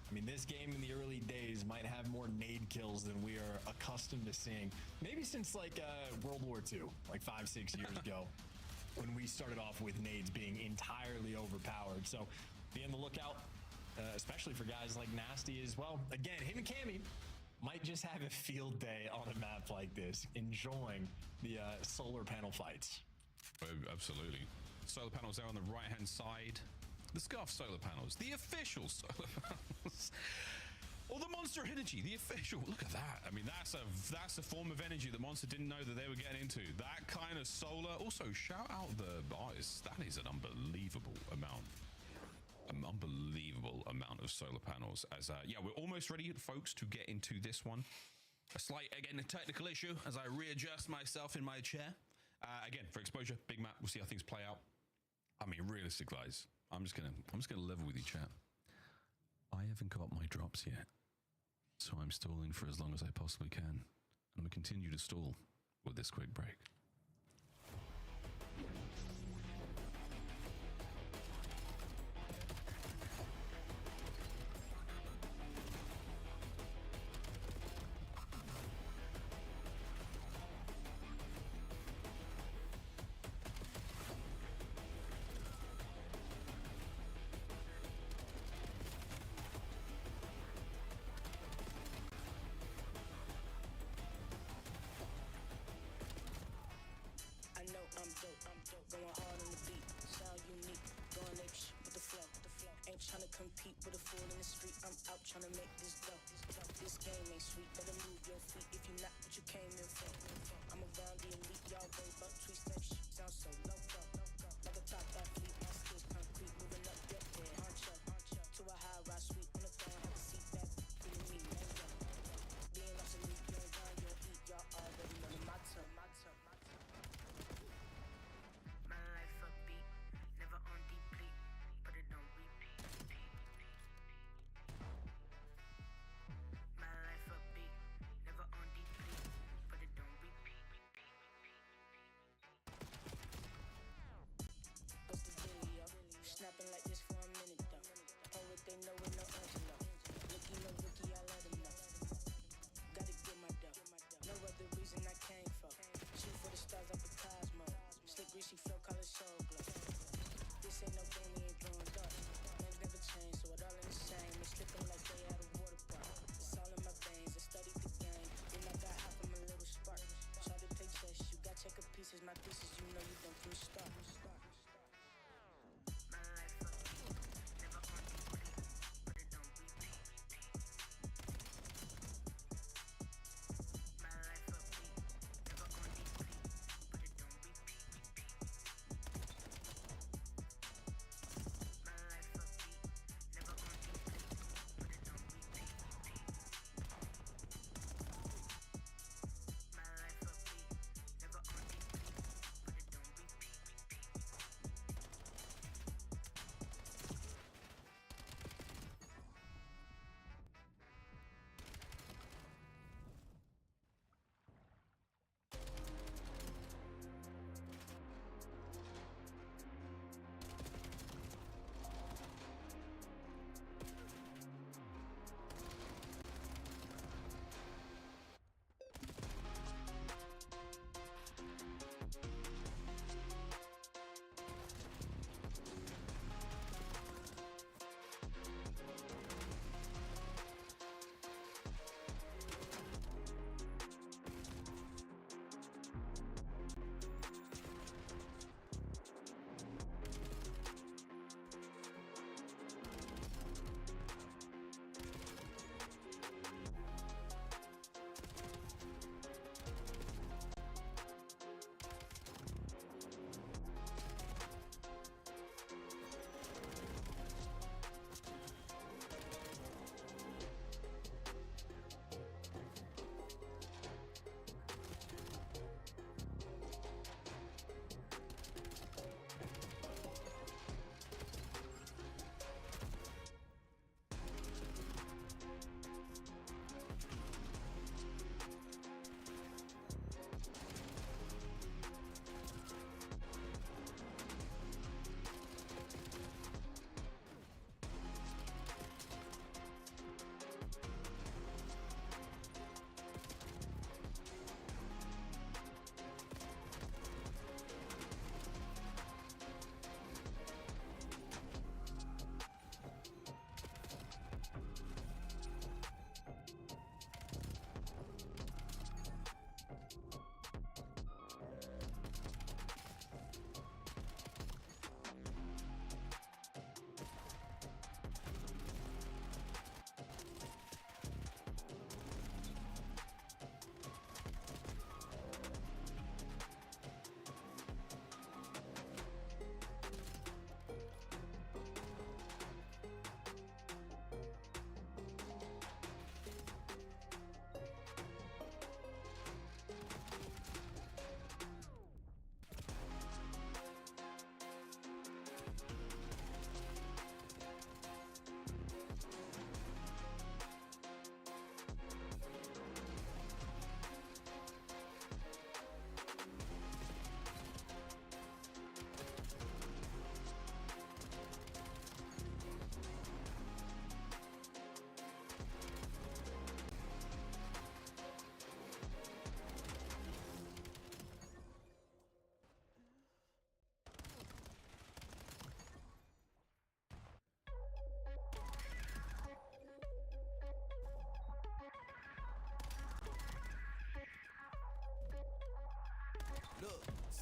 I mean, this game in the early days might have more nade kills than we are accustomed to seeing. Maybe since like World War II, like 5-6 years ago, when we started off with nades being entirely overpowered. So be on the lookout, especially for guys like Nasty as well. Again, him and Cammy might just have a field day on a map like this, enjoying the solar panel fights. Oh, absolutely. Solar panels there on the right-hand side. The Scarf solar panels, the official solar panels. Or the Monster Energy, the official. Look at that. I mean, that's a form of energy that Monster didn't know that they were getting into. That kind of solar. Also, shout out the artists. That is an unbelievable amount. An unbelievable amount of solar panels. As yeah, we're almost ready, folks, to get into this one. A slight, again, a technical issue as I readjust myself in my chair. Again, for exposure, big map. We'll see how things play out. I mean, realistic, guys. I'm just gonna level with you, chat. I haven't got my drops yet, so I'm stalling for as long as I possibly can. I'm gonna continue to stall with this quick break.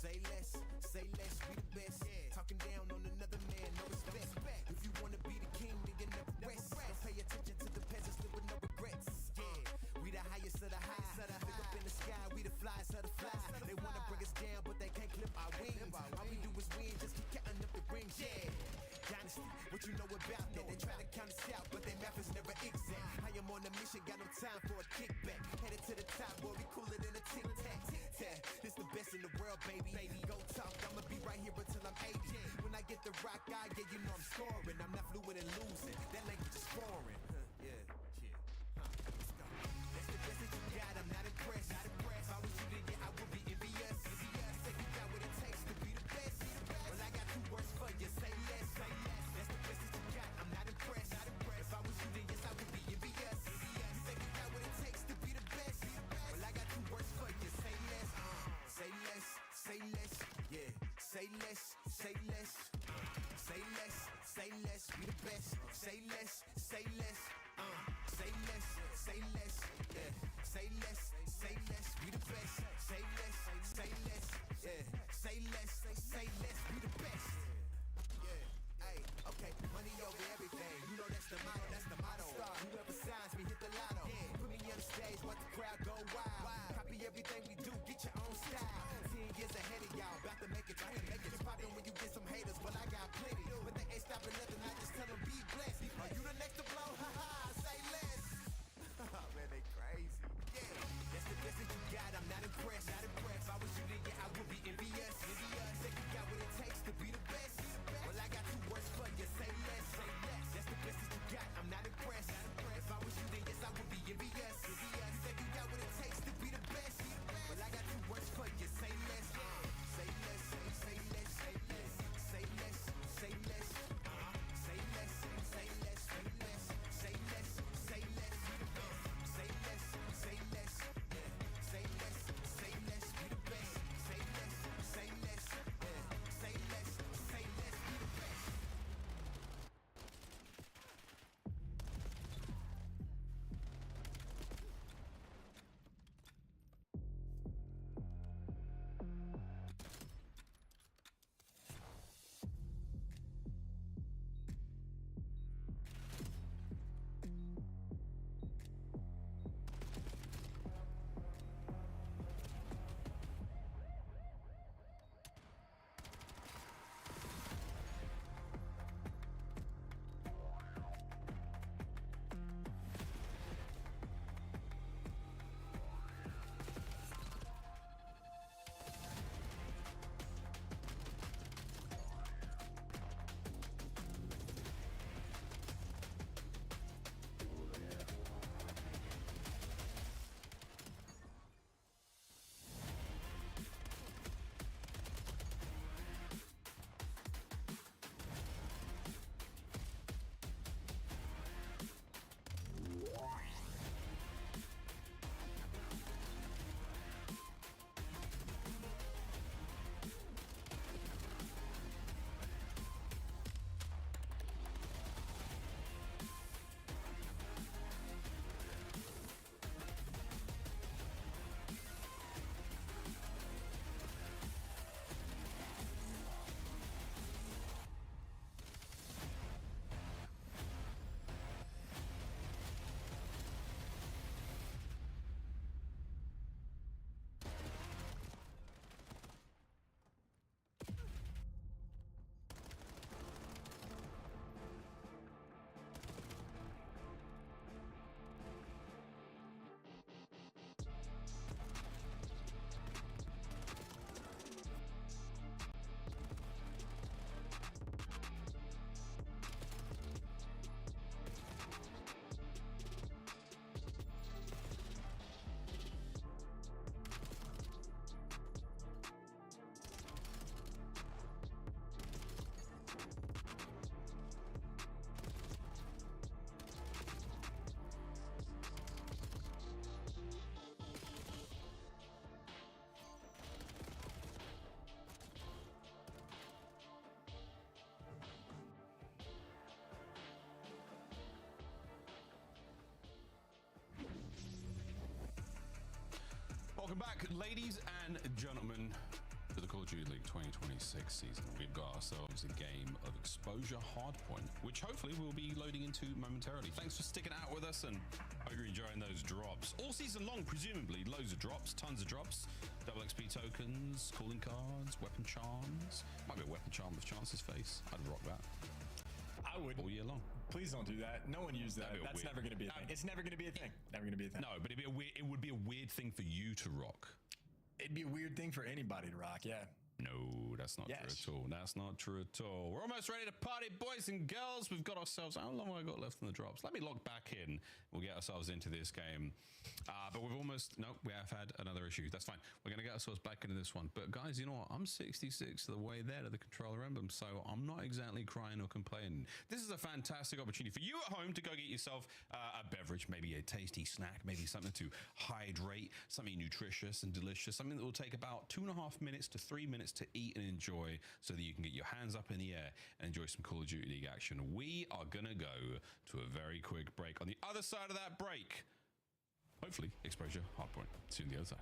Say less, we the best. Talking down on another man, no respect. If you wanna be the king, then you never rest. Don't pay attention to the peasants, live with no regrets. Yeah, we the highest of the high. Look up in the sky, we the flyest of the fly. They wanna bring us down, but they can't clip our wings. All we do is win, just keep counting up the rings. Yeah. Dynasty, what you know about that? They try to count us out, but their math is never exact. I am on a mission, got no time for a kickback. Headed to the top, boy, we cooler than a tic tac. This the best in the world, baby. Go talk, I'ma be right here until I'm 80. When I get the rock, yeah, you know I'm scoring. I'm not fluid and losing. That language is foreign. Yeah. Let's go. That's the best that you got. I'm not impressed. If I was you, then yeah, I would be envious. You think you got what it takes to be the best? Well, I got 2 words for you. Say less. That's the best that you got. I'm not impressed. If I was you, then yes, I would be envious. You think you got what it takes to be the best? Well, I got 2 words for you. Say less. Say less. Say less. Yeah. Say less. Say less. Say less. Say less. Be the best. Say less. Say less. Say less. Say less. Yeah. Say less. Say less. Be the best. Say less. Say less. Yeah. Say less. Say less. Be the best. Yeah. Hey. Okay. Money over everything. You know that's the motto. That's the motto. Whoever signs me, hit the lotto. Put me on the stage, watch the crowd go wild. Copy everything we do. Get your own style. 10 years ahead of y'all. About to make it 20. It's poppin' when you get some haters, but I got plenty. But they ain't stopping nothing. I just tell them be blessed. Are you the next to blow? Haha. Say less. Man, they crazy. Yeah. That's the best that you got. I'm not impressed. If I was you, then yeah, I would be envious. Think you got what it takes to be the best? Well, I got 2 words for you. Say less. That's the best that you got. I'm not impressed. If I was you, then yes, I would be envious. Think you got what it takes to be the best? Well, I got 2 words for you. Say less. Say less. Say less. Say less. Say less. Say less. Say less. Say less. Say less. Say less. Say less. Say less. Say less. Say less. Say less. Be the best. Say less. Say less. Say less. Say less. Be the best. Welcome back, ladies and gentlemen. For the Call of Duty League 2026 season, we've got ourselves a game of Exposure Hardpoint, which hopefully we'll be loading into momentarily. Thanks for sticking out with us, and hope you're enjoying those drops. All season long, presumably, loads of drops, tons of drops. Double XP tokens, calling cards, weapon charms. Might be a weapon charm with Chance's face. I'd rock that. I would. All year long. Please don't do that. No one used that. That'd be That's weird. never going to be a thing. It's never going to be a thing. Never going to be a thing. No, but it would be a weird thing for you to rock. It'd be a weird thing for anybody to rock, yeah. No, that's not true at all. That's not true at all. We're almost ready to party, boys and girls. We've got ourselves... How long have I got left on the drops? Let me log back in. We'll get ourselves into this game. But we've almost... No, we have had another issue. That's fine. We're going to get ourselves back into this one. But guys, you know what? I'm 66 of the way there to the controller emblem, so I'm not exactly crying or complaining. This is a fantastic opportunity for you at home to go get yourself a beverage, maybe a tasty snack, maybe something to hydrate, something nutritious and delicious, something that will take about 2.5 minutes to 3 minutes to eat and enjoy, so that you can get your hands up in the air and enjoy some Call of Duty League action. We are gonna go to a very quick break. On the other side of that break, hopefully Exposure Hardpoint. See you on the other side.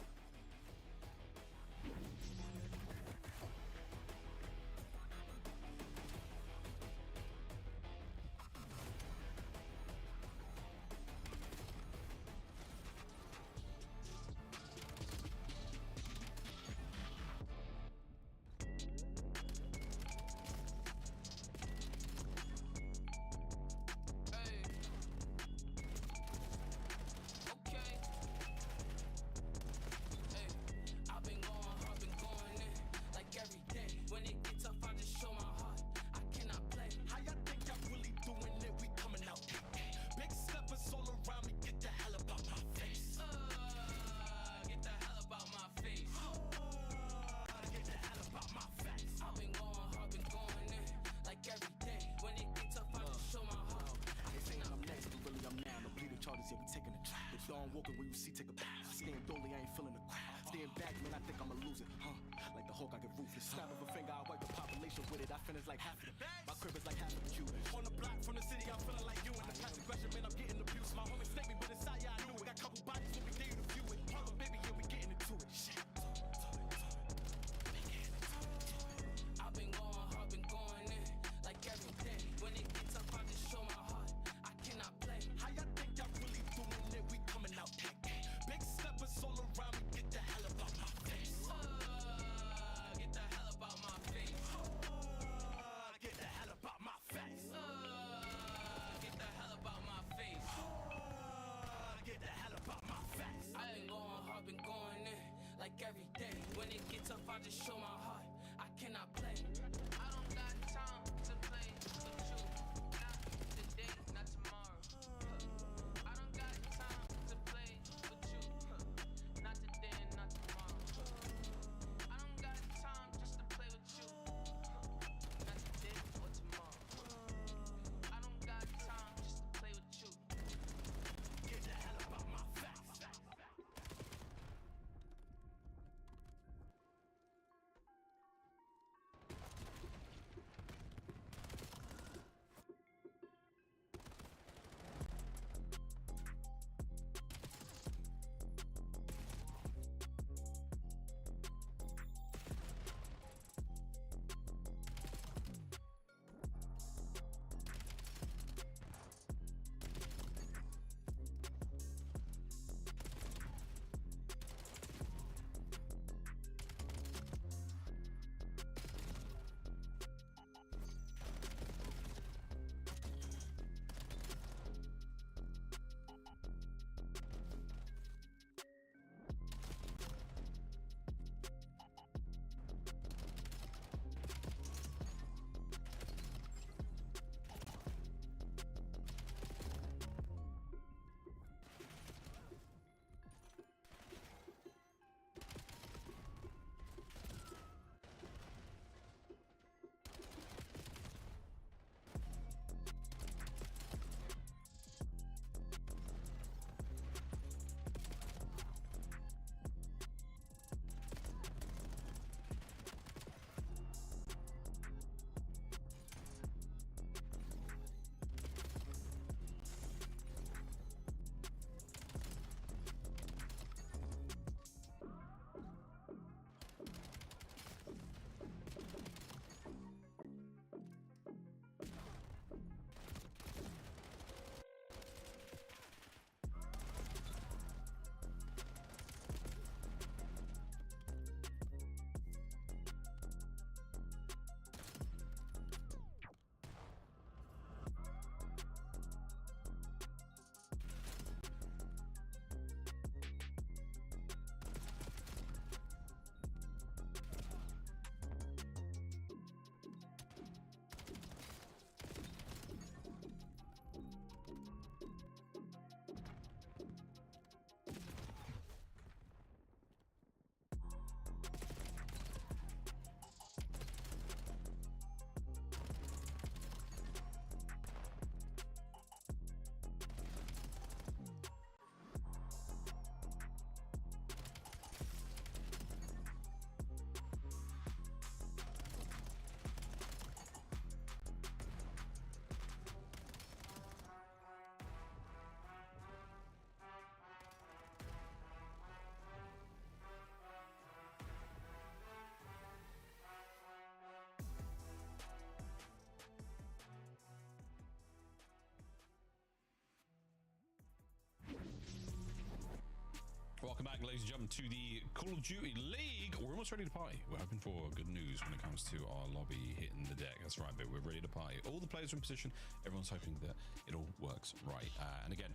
Welcome back, ladies and gentlemen, to the Call of Duty League. We're almost ready to party. We're hoping for good news when it comes to our lobby hitting the deck. That's right, but we're ready to party. All the players are in position. Everyone's hoping that it all works right. And again,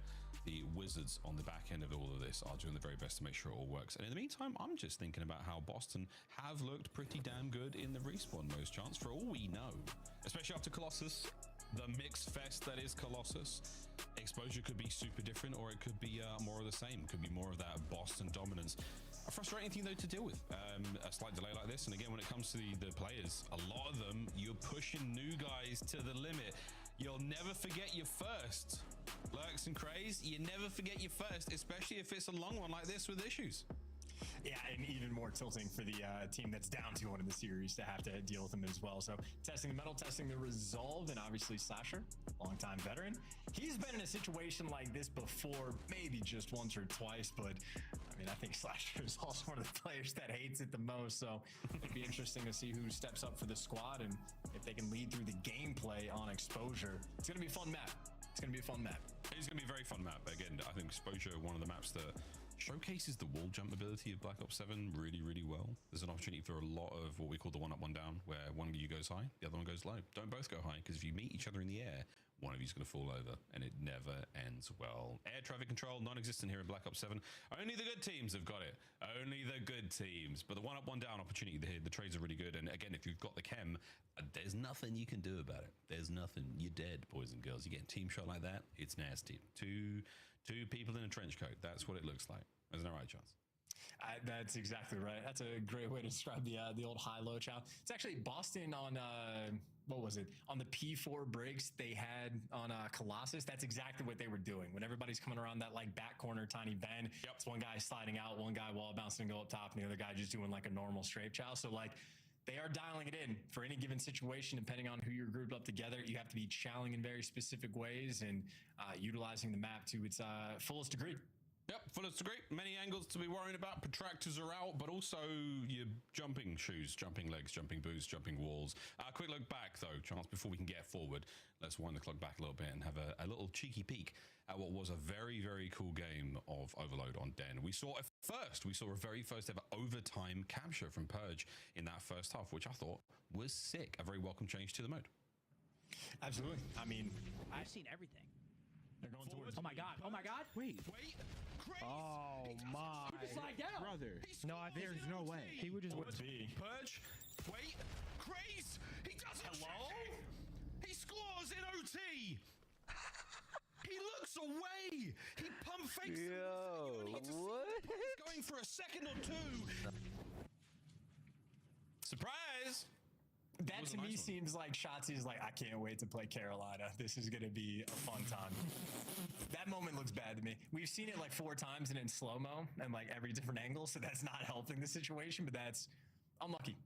the Wizards on the back end of all of this are doing the very best to make sure it all works. And in the meantime, I'm just thinking about how Boston have looked pretty damn good in the respawn most chance for all we know, especially after Colossus. The mix fest that is Colossus. Exposure could be super different, or it could be more of the same. Could be more of that Boston dominance. A frustrating thing though to deal with, a slight delay like this. And again, when it comes to the players, a lot of them, you're pushing new guys to the limit. You'll never forget your first. Lurks and Craze, you never forget your first, especially if it's a long one like this with issues. Yeah, and even more tilting for the team that's down 2-1 in the series to have to deal with them as well. So testing the metal, testing the resolve, and obviously Slasher, longtime veteran. He's been in a situation like this before, maybe just once or twice, but I mean, I think Slasher is also one of the players that hates it the most. So it'd be interesting to see who steps up for the squad and if they can lead through the gameplay on Exposure. It's going to be a fun map. It's going to be a fun map. It's going to be a very fun map. Again, I think Exposure, one of the maps that showcases the wall jump ability of Black Ops 7 really, really well. There's an opportunity for a lot of what we call the one up, one down, where one of you goes high, the other one goes low. Don't both go high, because if you meet each other in the air, one of you's going to fall over, and it never ends well. Air traffic control, non-existent here in Black Ops 7. Only the good teams have got it. Only the good teams. But the one up, one down opportunity here, the trades are really good. And again, if you've got the chem, there's nothing you can do about it. There's nothing. You're dead, boys and girls. You get a team shot like that, it's nasty. Two people in a trench coat. That's what it looks like. There's no right chance. That's exactly right. That's a great way to describe the old high-low chow. It's actually Boston on what was it? On the P4 breaks they had on Colossus. That's exactly what they were doing. When everybody's coming around that like back corner tiny bend, it's one guy sliding out, one guy wall bouncing to go up top, and the other guy just doing like a normal strafe chow. So like they are dialing it in for any given situation, depending on who you're grouped up together. You have to be chowing in very specific ways and utilizing the map to its fullest degree. Yep, fullest degree. Many angles to be worrying about. Protractors are out, but also your jumping shoes, jumping legs, jumping boots, jumping walls. Quick look back, though, Chance, before we can get forward. Let's wind the clock back a little bit and have a little cheeky peek at what was a very, very cool game of Overload on Den. We saw a very first ever overtime capture from Purge in that first half, which I thought was sick. A very welcome change to the mode. Absolutely. I mean, I've seen everything. They're going towards. Oh my god! Oh my god! Wait. Oh my! Slide down. Brother. No, there's no way. He would just. Purge. Wait. Craze. He doesn't. Hello? He scores in OT. He looks away. He pump fakes. Yo, what? He's going for a second or two. Surprise. That to me seems like Shotzi's like, I can't wait to play Carolina. This is going to be a fun time. That moment looks bad to me. We've seen it like 4 times and in slow-mo and like every different angle, so that's not helping the situation, but that's unlucky.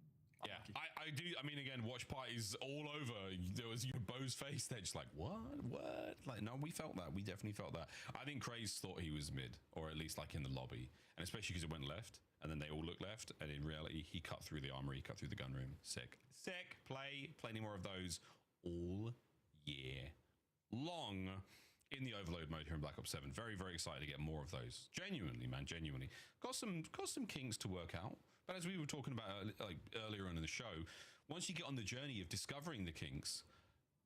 Yeah, I do. I mean, again, watch parties all over. There was Bo's face. They're just like, what? Like, no, we felt that. We definitely felt that. I think Craze thought he was mid, or at least like in the lobby, and especially because it went left, and then they all looked left, and in reality, he cut through the armory, cut through the gun room. Sick. Play plenty more of those all year long in the Overload mode here in Black Ops 7. Very, very excited to get more of those. Genuinely, man, genuinely. Got some kinks to work out. But as we were talking about like earlier on in the show, once you get on the journey of discovering the kinks,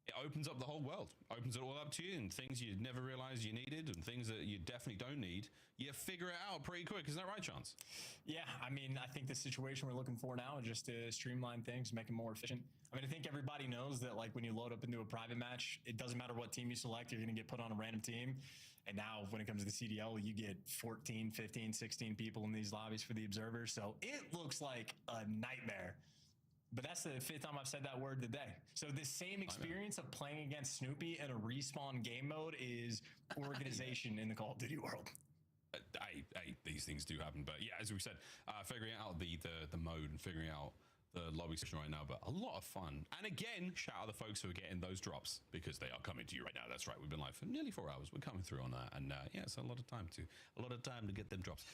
it opens up the whole world, opens it all up to you, and things you never realized you needed and things that you definitely don't need, you figure it out pretty quick. Isn't that right, Chance? Yeah, I mean, I think the situation we're looking for now is just to streamline things, make it more efficient. I mean, I think everybody knows that like when you load up into a private match, it doesn't matter what team you select, you're going to get put on a random team. And now when it comes to the CDL, you get 14, 15, 16 people in these lobbies for the observers. So it looks like a nightmare. But that's the 5th time I've said that word today. So the same experience of playing against Snoopy in a respawn game mode is organization in the Call of Duty world. These things do happen. But yeah, as we said, figuring out the mode and figuring out the lobby session right now, but a lot of fun. And again, shout out the folks who are getting those drops because they are coming to you right now. That's right. We've been live for nearly 4 hours. We're coming through on that. And yeah, it's a lot of time to get them drops.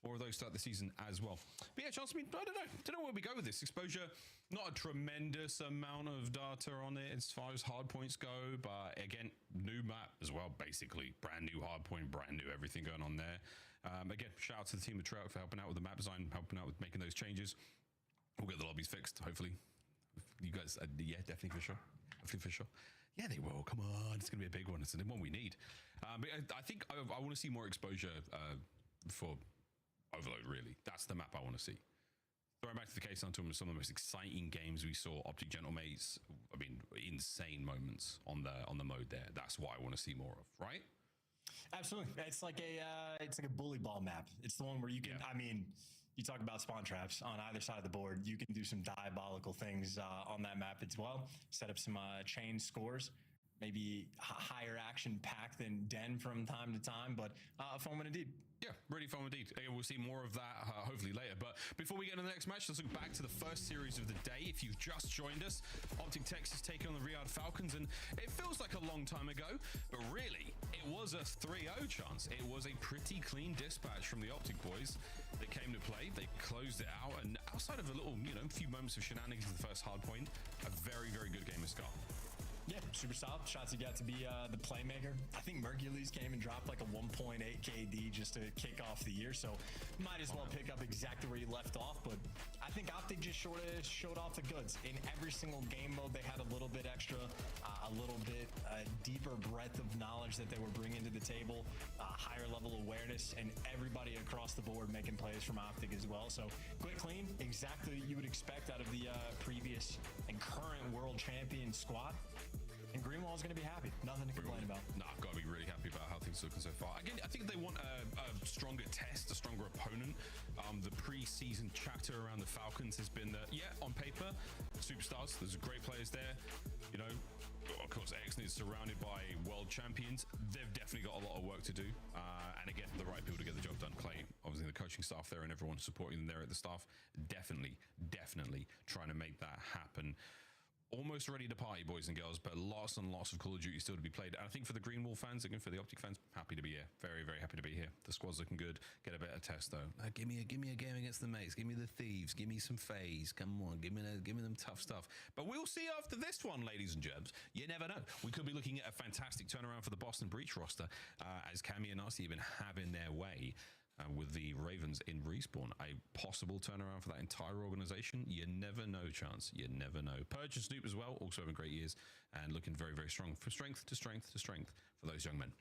More of those start the season as well. But yeah, Chance, I mean, I don't know where we go with this. Exposure, not a tremendous amount of data on it as far as hard points go, but again, new map as well, basically. Brand new hard point, brand new everything going on there. Again, shout out to the team of Trout for helping out with the map design, helping out with making those changes. We'll get the lobbies fixed, hopefully. You guys, yeah, definitely for sure. Definitely for sure. Yeah, they will. Come on, it's gonna be a big one. It's the one we need. But I think I want to see more exposure for Overload. Really, that's the map I want to see. Throwing back to the case on some of the most exciting games we saw. Optic Gentlemates. I mean, insane moments on the mode there. That's what I want to see more of, right? Absolutely. It's like a bully ball map. It's the one where you can. I mean, you talk about spawn traps on either side of the board. You can do some diabolical things on that map as well. Set up some chain scores. Maybe higher action pack than Den from time to time, but a fun one indeed. Yeah, really fun indeed. We'll see more of that hopefully later. But before we get into the next match, let's look back to the first series of the day. If you've just joined us, Optic Texas taking on the Riyadh Falcons, and it feels like a long time ago, but really, it was a 3-0 chance. It was a pretty clean dispatch from the Optic boys. They came to play, they closed it out, and outside of a little, few moments of shenanigans in the first hard point, a very, very good game of Scar. Yeah, super solid. Shots got to be the playmaker. I think Mercules came and dropped like a 1.8 KD just to kick off the year, so might as well pick up exactly where you left off. But I think Optic just showed off the goods. In every single game mode, they had a little bit extra, a little bit deeper breadth of knowledge that they were bringing to the table, higher level awareness, and everybody across the board making plays from Optic as well. So quick, clean, exactly what you would expect out of the previous and current world champion squad. And Greenwall's going to be happy. Nothing to complain about. No, I've got to be really happy about how things are looking so far. Again, I think they want a stronger test, a stronger opponent. The pre-season chatter around the Falcons has been that, yeah, on paper, superstars. There's great players there. Of course, Exney is surrounded by world champions. They've definitely got a lot of work to do. And again, the right people to get the job done. Clay, obviously the coaching staff there and everyone supporting them there at the staff. Definitely trying to make that happen. Almost ready to party, boys and girls, but lots and lots of Call of Duty still to be played. And I think for the Greenwall fans, again for the Optic fans, happy to be here. Very, very happy to be here. The squad's looking good. Get a better test though. Give me a game against the mates. Give me the thieves. Give me some FaZe. Come on, give me them tough stuff. But we'll see after this one, ladies and germs. You never know. We could be looking at a fantastic turnaround for the Boston Breach roster as Cammy and Narcy have been having their way. With the Ravens in Respawn, a possible turnaround for that entire organization. You never know, Chance. You never know. Purge and Snoop as well, also having great years and looking very, very strong. From strength to strength to strength for those young men.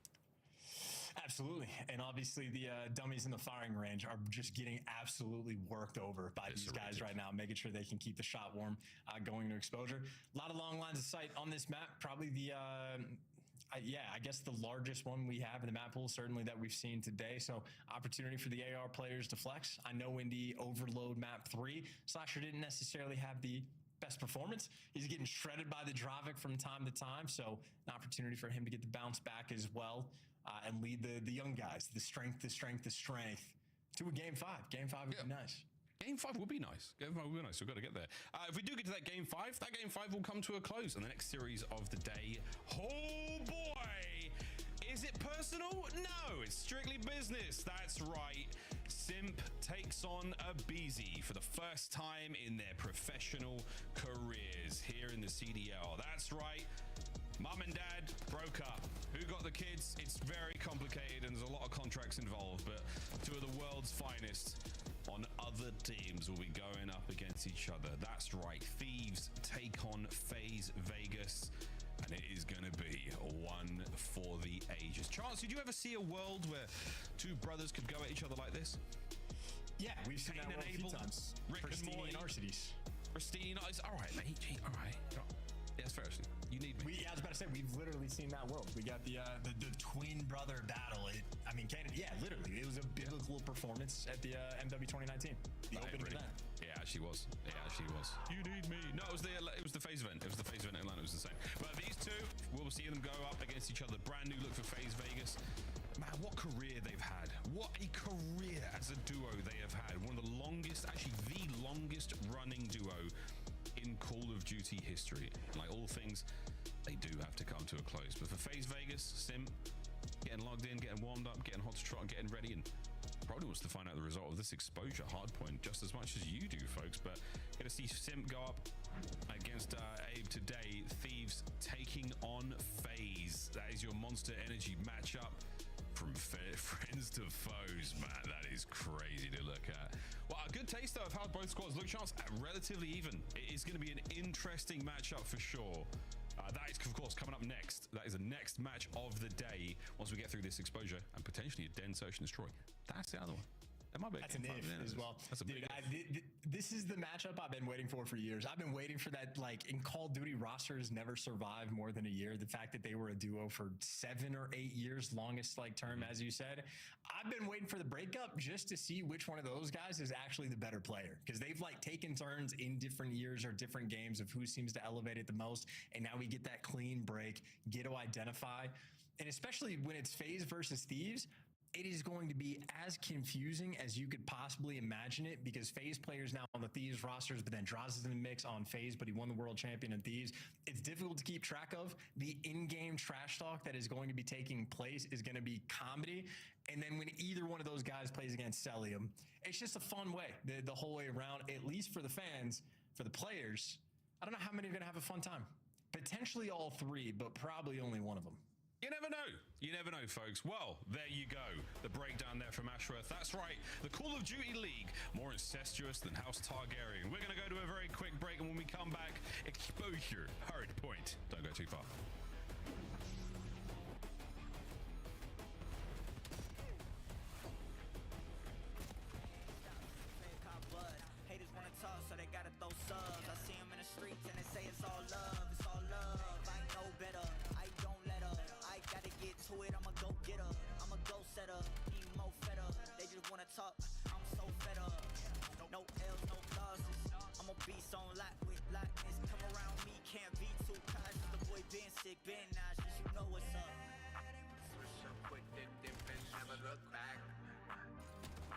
Absolutely. And obviously the dummies in the firing range are just getting absolutely worked over by these guys right now, making sure they can keep the shot warm going to exposure. A lot of long lines of sight on this map. Probably the... I guess the largest one we have in the map pool, certainly that we've seen today. So opportunity for the AR players to flex. I know in the Overload map 3, Slasher didn't necessarily have the best performance. He's getting shredded by the Dravik from time to time. So an opportunity for him to get the bounce back as well and lead the young guys, the strength to a game 5. Game 5 would be nice. Game 5 would be nice. Game 5 would be nice. We've got to get there. If we do get to that game 5 will come to a close in the next series of the day. Oh boy! Is it personal? No, it's strictly business. That's right. Simp takes on a BZ for the first time in their professional careers here in the CDL. That's right. Mum and dad broke up. Who got the kids? It's very complicated and there's a lot of contracts involved, but two of the world's finest on other teams will be going up against each other. That's right. Thieves take on FaZe Vegas, and it is going to be one for the ages. Chance, did you ever see a world where two brothers could go at each other like this? Yeah, we've seen that world a few times. Pristine and Arcides. Pristine. All right, mate. All right. Yeah, that's fair. You need me. I was about to say, we've literally seen that world. We got the twin brother battle. Literally. It was a biblical performance at the MW 2019. The opening event. Yeah, it actually was. You need me. No, it was the FaZe event. It was the FaZe event in Atlanta. It was the same. But these two, we'll see them go up against each other. Brand new look for FaZe Vegas. Man, what career they've had. What a career as a duo they have had. One of the longest, actually the longest running duo in Call of Duty history. Like all things, they do have to come to a close. But for FaZe Vegas, Sim getting logged in, getting warmed up, getting hot to trot, and getting ready, and probably wants to find out the result of this exposure hardpoint just as much as you do, folks. But gonna see Sim go up against Abe today. Thieves taking on FaZe. That is your Monster Energy matchup From friends to foes, man, that is crazy to look at. Well, a good taste though of how both squads look. Chance relatively even. It is going to be an interesting matchup for sure. That is, of course, coming up next. That is the next match of the day. Once we get through this exposure and potentially a Den Search and Destroy. That's the other one. That might be That's an if as well. That's a big if. This is the matchup I've been waiting for years. I've been waiting for that. Like in Call of Duty, rosters never survive more than a year. The fact that they were a duo for 7 or 8 years, longest like term, as you said. I've been waiting for the breakup just to see which one of those guys is actually the better player, because they've like taken turns in different years or different games of who seems to elevate it the most. And now we get that clean break, get to identify, and especially when it's FaZe versus Thieves. It is going to be as confusing as you could possibly imagine it, because FaZe players now on the Thieves rosters, but then Draws is in the mix on FaZe, but he won the world champion in Thieves. It's difficult to keep track of. The in-game trash talk that is going to be taking place is going to be comedy. And then when either one of those guys plays against Celium, it's just a fun way the whole way around, at least for the fans. For the players, I don't know how many are going to have a fun time. Potentially all three, but probably only one of them. You never know. You never know, folks. Well, there you go. The breakdown there from Ashworth. That's right. The Call of Duty League, more incestuous than House Targaryen. We're going to go to a very quick break, and when we come back, exposure, hard point. Don't go too far. Haters wanna talk, so they gotta throw subs. I see them in the streets and they say it's all love. It's all love. I know better. I don't let up. I gotta get to it. I'ma go get her. I'ma go set her. Need more fed up. They just wanna talk. I'm so fed up. No L's, no losses. I'm a beast on lock with lockness. Come around me, can't be too cautious. The boy been sick, been nauseous. You know what's up. Switch up quick, then dip and never look back.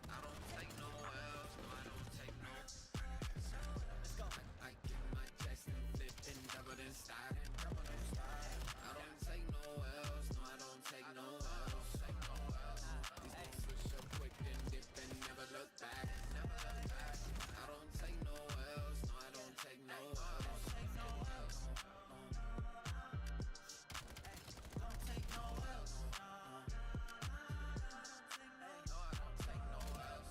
I don't take no L's, no, I don't take no. Let's go. I get my chest and flip and double then start and double then start. I don't take no L's, no, I don't take no L's. These days switch up quick, then dip and never look back. Never look back. I don't take no L's, no, I don't take no L's. Don't take no L's. Don't take no L's. No, I don't take no L's.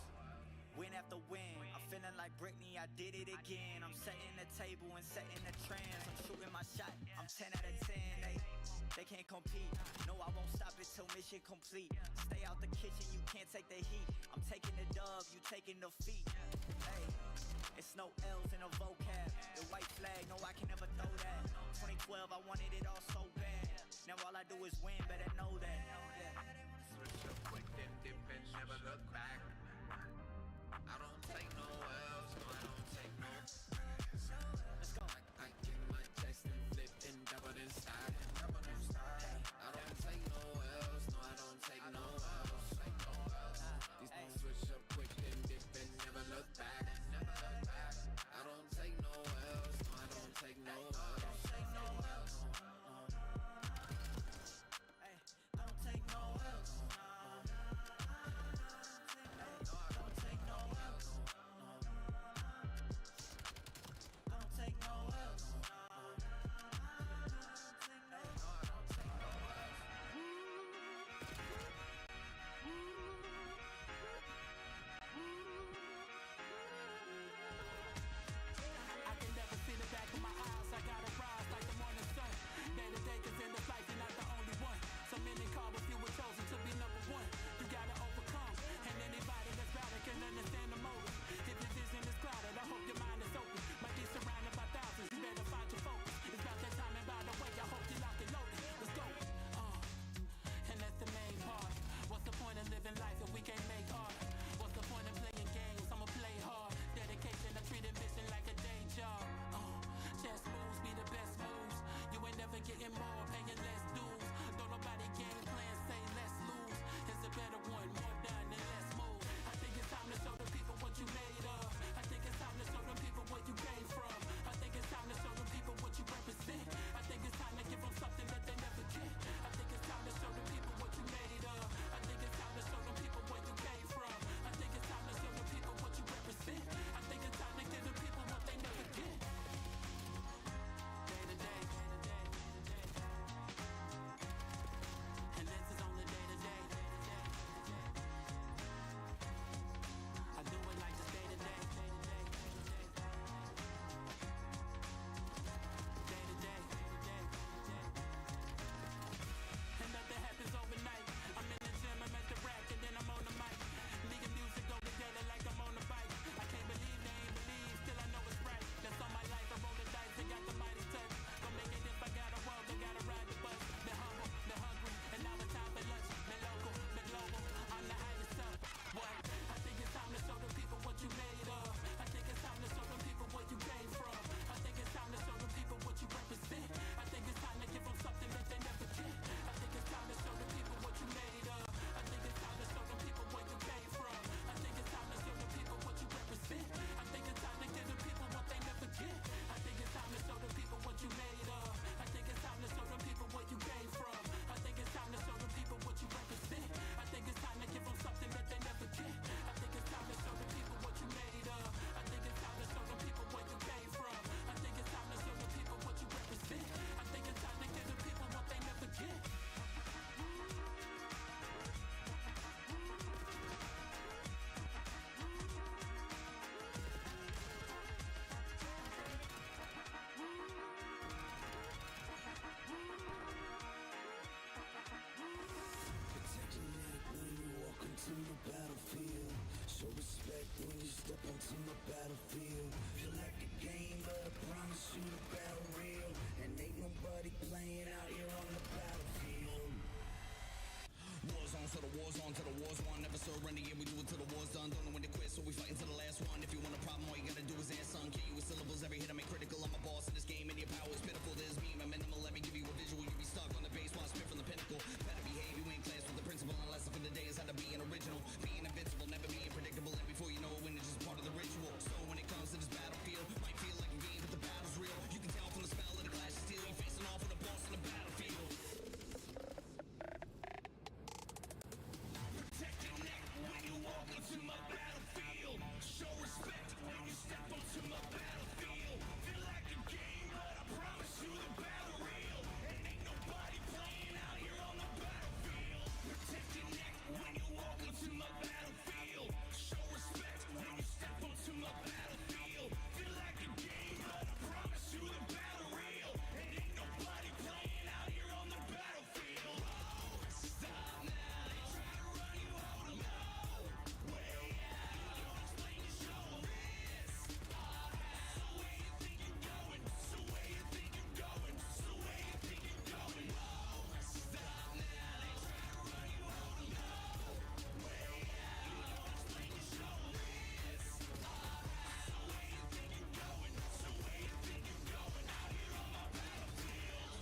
Win after win, I'm feeling like Britney, I did it again. I'm setting the table and setting the trends. I'm shooting my shot, I'm 10 out of 10. They can't compete. No, I won't stop it till mission complete. Stay out the kitchen, you can't take the heat. I'm taking the dub, you taking the feet. Hey, it's no L's in a vocab. The white flag, no, I can never throw that. 2012, I wanted it all so bad. Now all I do is win, better know that. Switch up quick, then dip and never look back. I don't take no L's, no, I don't take no. Let's go. I get my chest and flip and double then start and double then start. I don't take no L's, no, I don't take no L's. These days switch up quick, then dip and never look back. Never look back. I don't take no L's, no, I don't take no L's. Hey, I don't take no L's. Step onto my battlefield. Feel like a game, but I promise you the battle real. And ain't nobody playing out here on the battlefield. War's on, so the war's on, till the war's won. Never surrender, yeah, we do it till the war's done. Don't know when to quit, so we fighting to the last one. If you want a problem, all you gotta do is ask son. Kill you with syllables, every hit I make critical. I'm a boss in this game, and your power is pitiful. There's me, my minimal, let me give you a visual. You be stuck on the base while I spit from the pinnacle. Better behave, you ain't class with the principle. Unless for the day is how to be an original. Being invincible, never being predictable. And before you know it, when it's just part of the ritual. So when it comes to this battlefield, might feel like a game, but the battle's real. You can tell from the smell of the clash of steel. You facing off with a boss in the battlefield. Protect your neck when you walk into my battlefield. Show respect when you step onto my battlefield. Feel like a game, but I promise you the battle real. And ain't nobody playing out here on the battlefield. Protect your neck when you walk into my battlefield. Show respect when you step onto my battlefield. Feel like a game, but I promise you the battle real. And ain't nobody playing out here on the battlefield. Oh, stop now. They try to run you out of no way out. Don't explain your show this. So where you think you're going? So where you think you're going? So where you think you're going? Oh, stop now. They try to run you out of no way out. Don't explain your show this. So where you think you're going? So where you think you're going? Out here on my battlefield.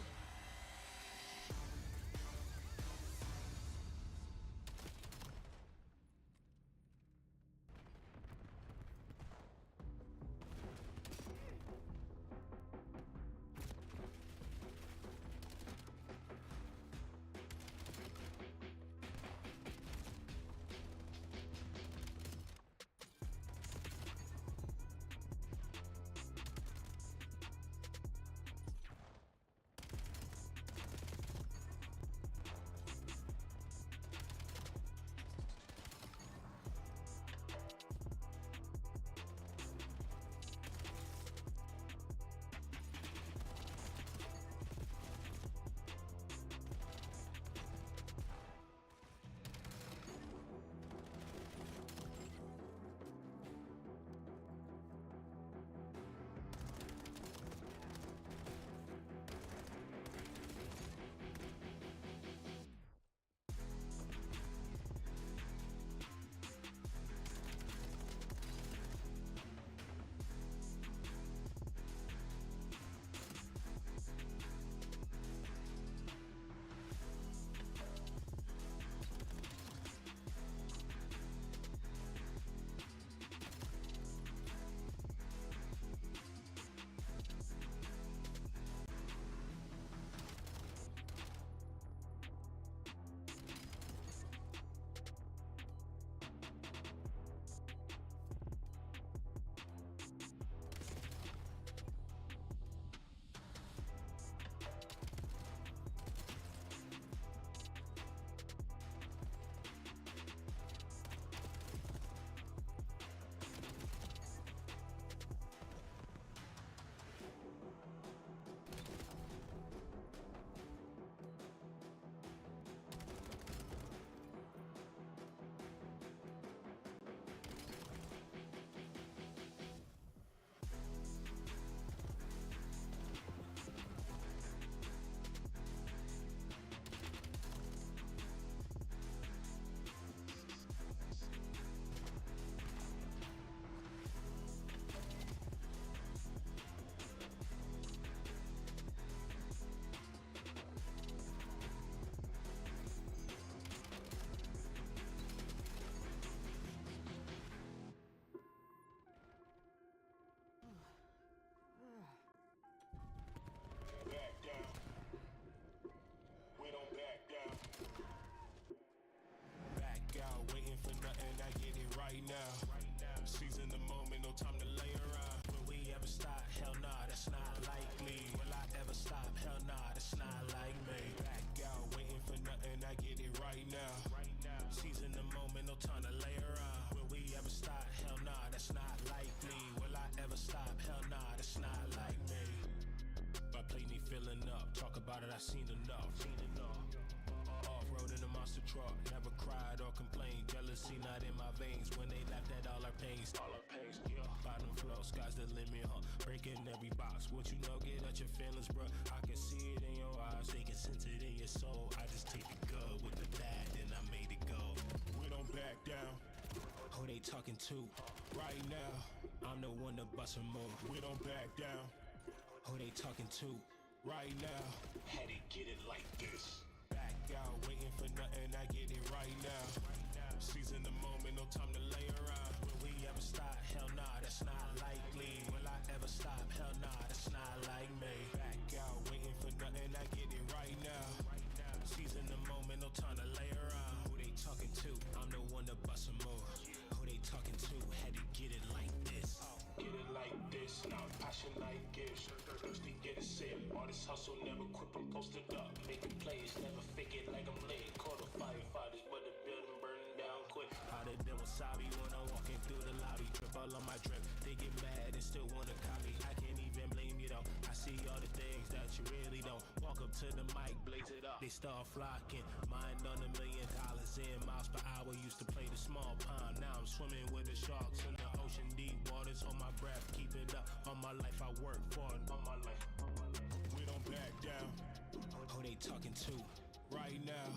Back out, waiting for nothing, I get it right now. Seizing the moment, no time to lay around. Will we ever stop? Hell nah, that's not likely. Will I ever stop? Hell nah, that's not like me. Back out, waiting for nothing, I get it right now. Seizing the moment, no time to lay around. Will we ever stop? Hell nah, that's not likely. Will I ever stop? Hell nah, that's not like me. My plate need filling up. Talk about it, I seen enough. Off-road in a monster truck. Never cried or complained. Jealousy not in my veins. When they laughed at all our pains. limit, huh? Breaking every box. What you know, get at your feelings, bro. I can see it in your eyes, they can sense it in your soul. I just take the good with the bad, and I made it go. We don't back down. Who they talking to? Right now, I'm the one to bust a move. We don't back down. Who they talking to? Right now, Had to get it like this. back out, waiting for nothing. I get it right now. Seizing the moment, no time to lay around. Will we ever stop? Hell nah, that's not likely. Will I ever stop? Hell nah, that's not like me. Back out, waiting for nothing. I get it right now. Seizing the moment, no time to lay around. Who they talking to? I'm the one to bust a move. Who they talking to? Had to get it like this. Get it like this, now passion like gifts. Thirsty, get a sip. All this hustle, never quit, I'm posted up. Making plays, never fake it like I'm late. Call the firefighters, but the building burning down quick. Hotter than wasabi when I'm walking through the lobby. Drip all on my drip. They get mad and still wanna copy. I can't even blame you though. I see all the things that you really don't. Walk up to the mic, blaze it up. They start flocking. Mind on $1 million in miles per hour. Used to play the small pond. Now I'm swimming with the sharks in the ocean deep waters. Hold my breath, keep it up. All my life I work for it. All my life. We don't back down. Who they talking to? Right now,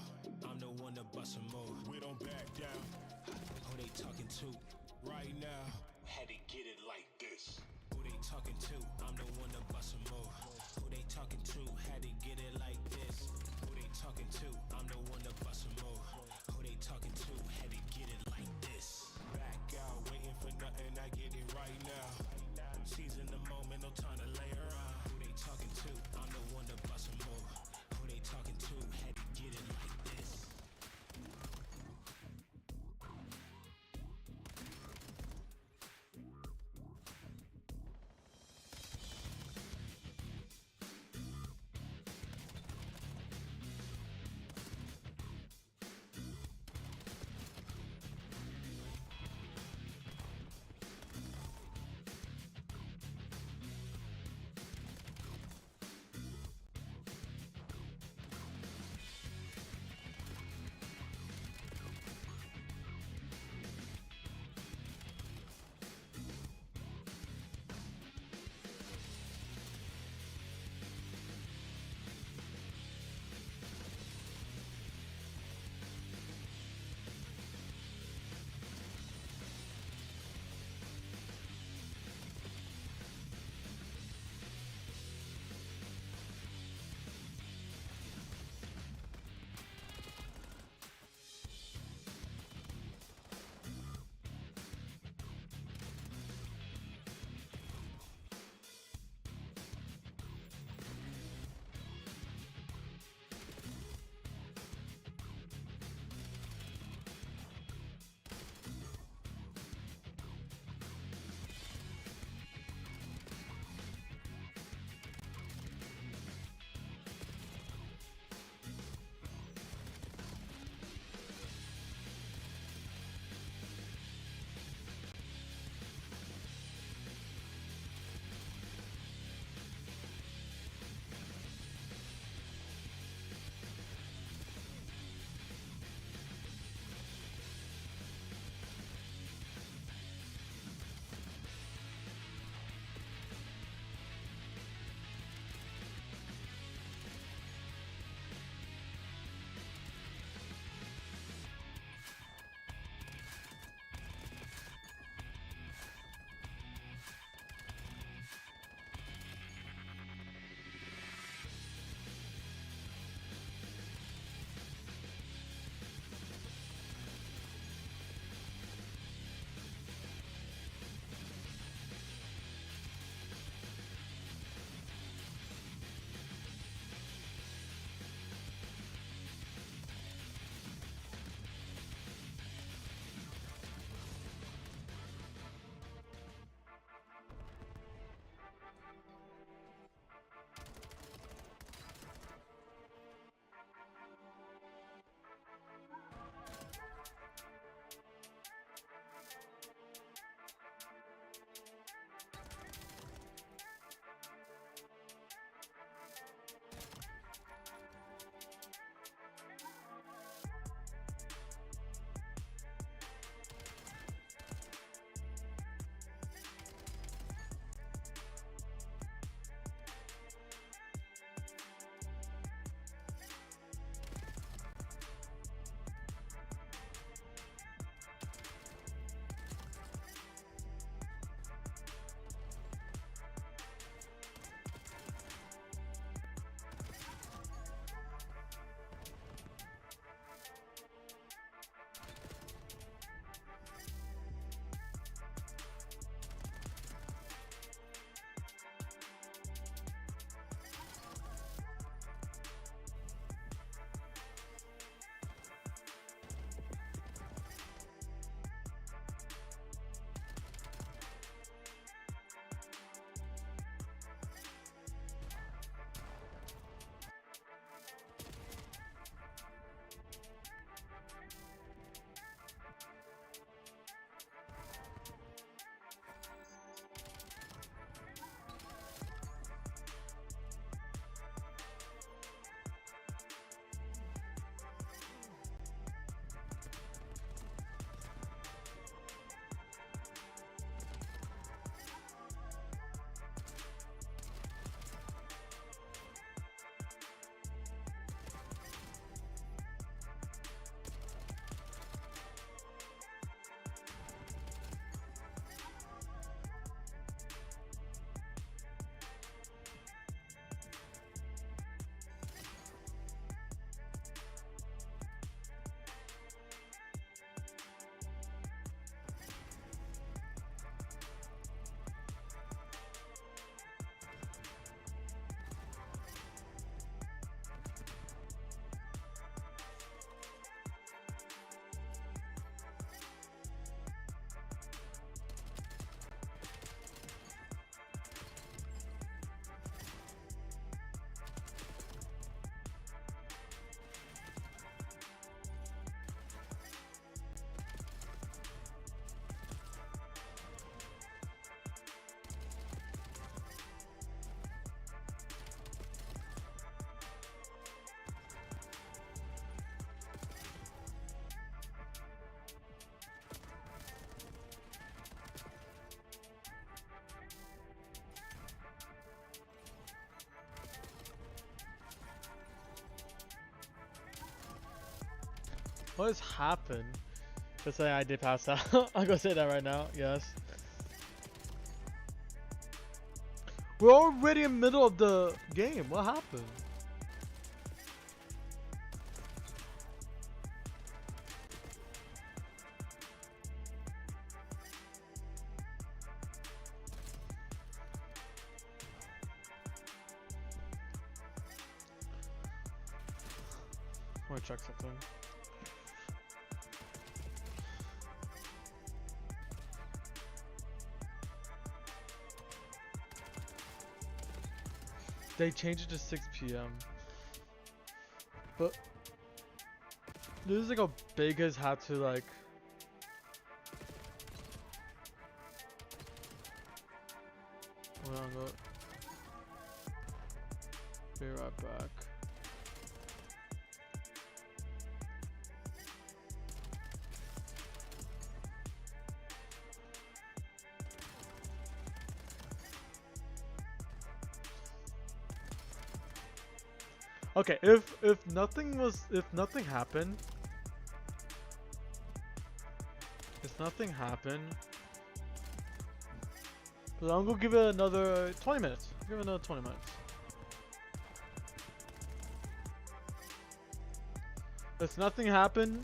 I'm the one to bust a move. We don't back down. Who they talking to? Right now, Had to get it like this. who they talking to? I'm the one to bust a move. Who they talking to? Had to get it like this. Who they talking to? I'm the one to bust a move. Who they talking to? Had to get it like this. Back out, waiting for nothing. I get it right now. Seizing the moment, no time to lay around. Who they talking to? I'm the one to bust a move. Who they talking to? Had to get it like this. What has happened? Just say I did pass out. I'm gonna say that right now. Yes. We're already in the middle of the game. What happened? Let me check something. They changed it to 6 p.m. But this is like how big has had to like. Hold on, go. Be right back. Okay, if nothing happened, but I'm gonna give it another 20 minutes. Give it another 20 minutes. If nothing happened,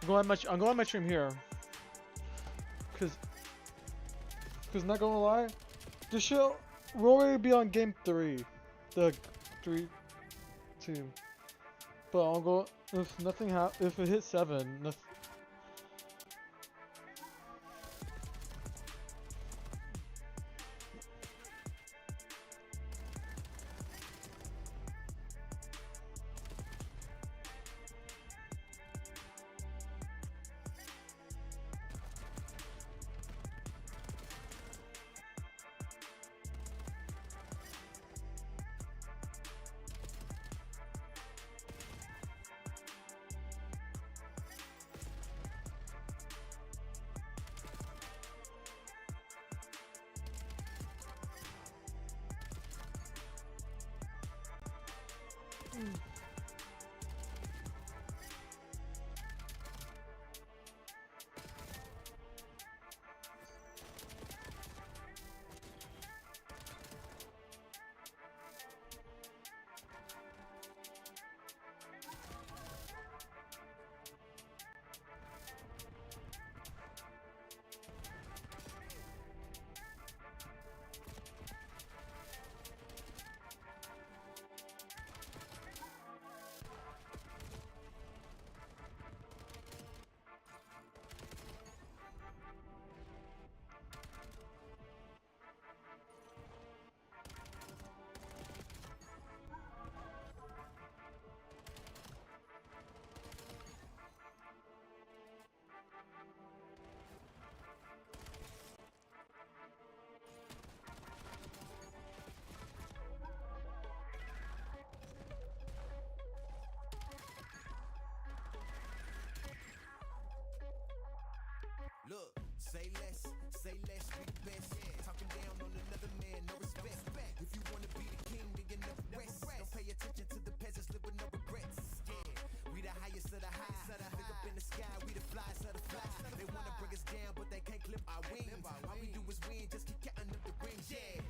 I'm going on my stream here. Cause not gonna lie, the show will already be on game 3, the 3 team. But I'll go if nothing if it hits 7. Look, say less, we the best. Talking down on another man, no respect. If you wanna be the king, then you never rest. Don't pay attention to the peasants, live with no regrets. Yeah, we the highest of the high. Look up in the sky, we the flies of the fly. They wanna bring us down, but they can't clip our wings. All we do is win, just keep counting up the rings. Yeah,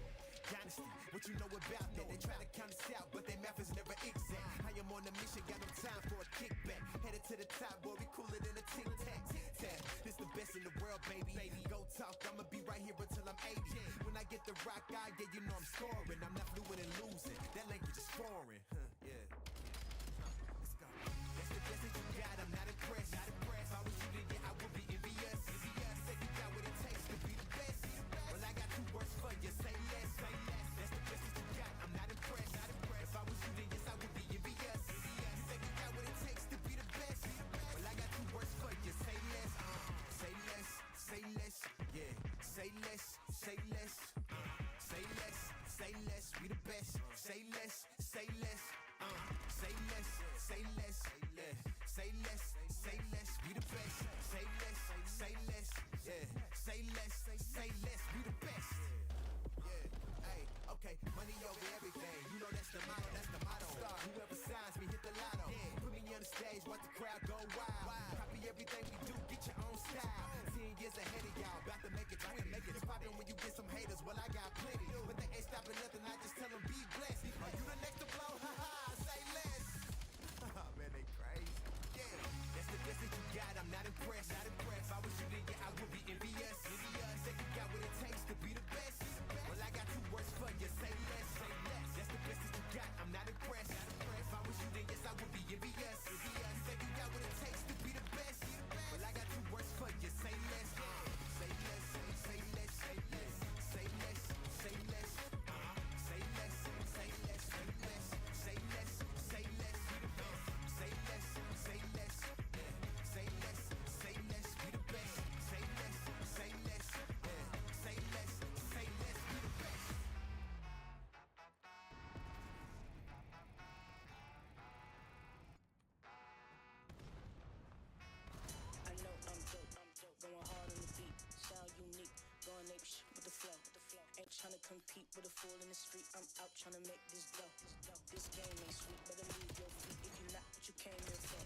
dynasty, what you know about that? They try to count us out, but their math is never exact. I am on a mission, got no time for a kickback. Headed to the top, boy, we cooler than a tic tac. This the best in the world, baby. Go talk, I'ma be right here until I'm 80. When I get the rock out, yeah, you know I'm scoring. I'm not fluent in losing. That language is foreign. Yeah. Let's go. That's the best that you got. I'm not impressed. If I was you, then yeah, I would be envious. Say you got what it takes to be the best. Well, I got 2 words for you. Say less. That's the best that you got. I'm not impressed. If I was you, then yes, I would be envious. Say you got what it takes to be the best. Well, I got 2 words for you. Say less. Say less, say less, yeah. Say less, say less. Say less, say less, we the best. Say less, say less. Say less, say less, yeah. Say less, say less, we the best. Say less, say less, yeah. Say less, say less, we the best. Yeah, hey, okay, money over everything. You know that's the motto, that's the motto. Whoever signs me, hit the lotto. Put me on the stage, watch the crowd go wild. everything we do, get your own style. 10 years ahead of y'all, about to make it 20. You poppin' when you get some haters, well I got plenty. But they ain't stopping nothing, I just tell them be blessed. Are you the next to blow? Haha, say less. Man, they crazy. Yeah, that's the best that you got, I'm not impressed. If I was you, then yeah, I would be envious. Think you got what it takes to be the best. Well, I got 2 words for you, say less. That's the best that you got, I'm not impressed. If I was you, then yes, I would be envious. Think you got what it takes to be the best. Well, I got 2 words for you, say less. Say less, say less, say less, say less, say less. Say less, say less, say less, say less, say less. Say less, say less, say less, say less, be the best. Say less, say less, say less, say less, be the best. I know I'm dope, going hard on the beat, sound unique, going ape with the flow. Ain't tryna compete with a fool in the street, I'm out tryna make this dough. This game ain't sweet, better leave your feet if you not what you came here for.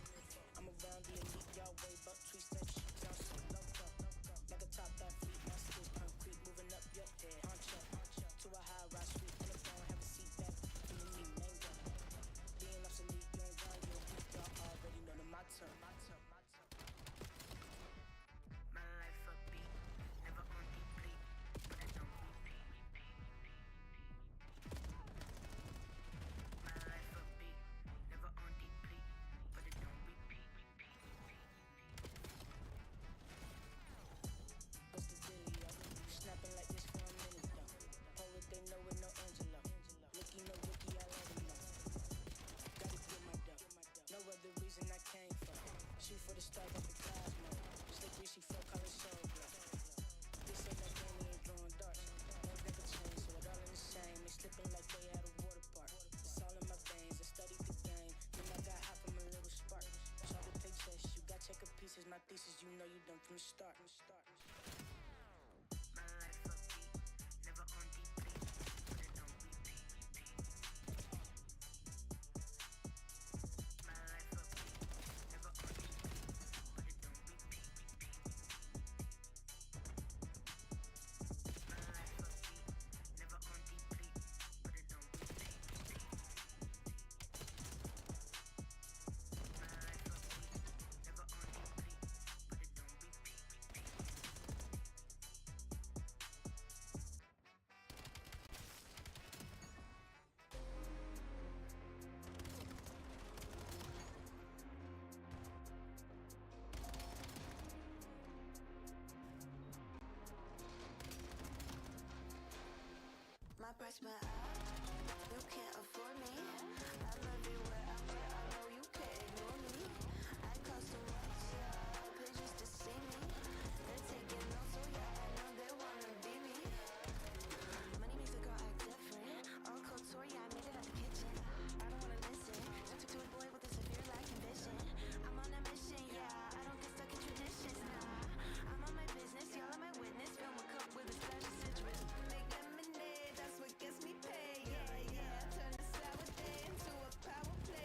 I'm around the elite, y'all way buck tweets, that shit sound so loco. Like a top athlete, my skills concrete, moving up your head, honcho. To a high rise suite, and if I don't have a seat back, feeling me, mango. Being obsolete, you ain't round your feet, y'all already know the my turn. My life upbeat, never on deplete, but it don't repeat. My life upbeat, never on deplete, but it don't repeat. What's the dealio? Snapping like this for a minute though. Hold it, they know it, no Angelo. Nicky, no Ricky, I let him know. Gotta get my dough. No other reason I came from. Shoot for the stars like the Cosmo. Slick greasy flow, call it soul glow. This ain't no game, we ain't throwing darts. Names never change, so it all in the same. They slipping like they at a water park. It's all in my veins, I studied the game. Then I got hot from a little spark. Try to take test, you got checker pieces. My thesis, you know you done from the start. My life upbeat, never on deplete, but it don't repeat. My life upbeat, never on deplete, but it don't repeat. My life upbeat, never on deplete, but it don't repeat. My life upbeat, never on deplete, but it don't repeat. My price went up, you can't afford me. I'm everywhere, I know you can't ignore me. I cost so much, yeah, pay just to see me. They're taking notes, so yeah, I know they wanna be me. Money makes a girl act different. All couture, yeah, I made it out the kitchen. I don't wanna listen, turn to a boy with a severe lack of vision. I'm on a mission, yeah, I don't get stuck in traditions, nah. I'm on my business, y'all are my witness. Fill my cup with a splash of citrus. Make lemonade, that's what gets me paid, yeah, yeah. Turn the sour day into a power play.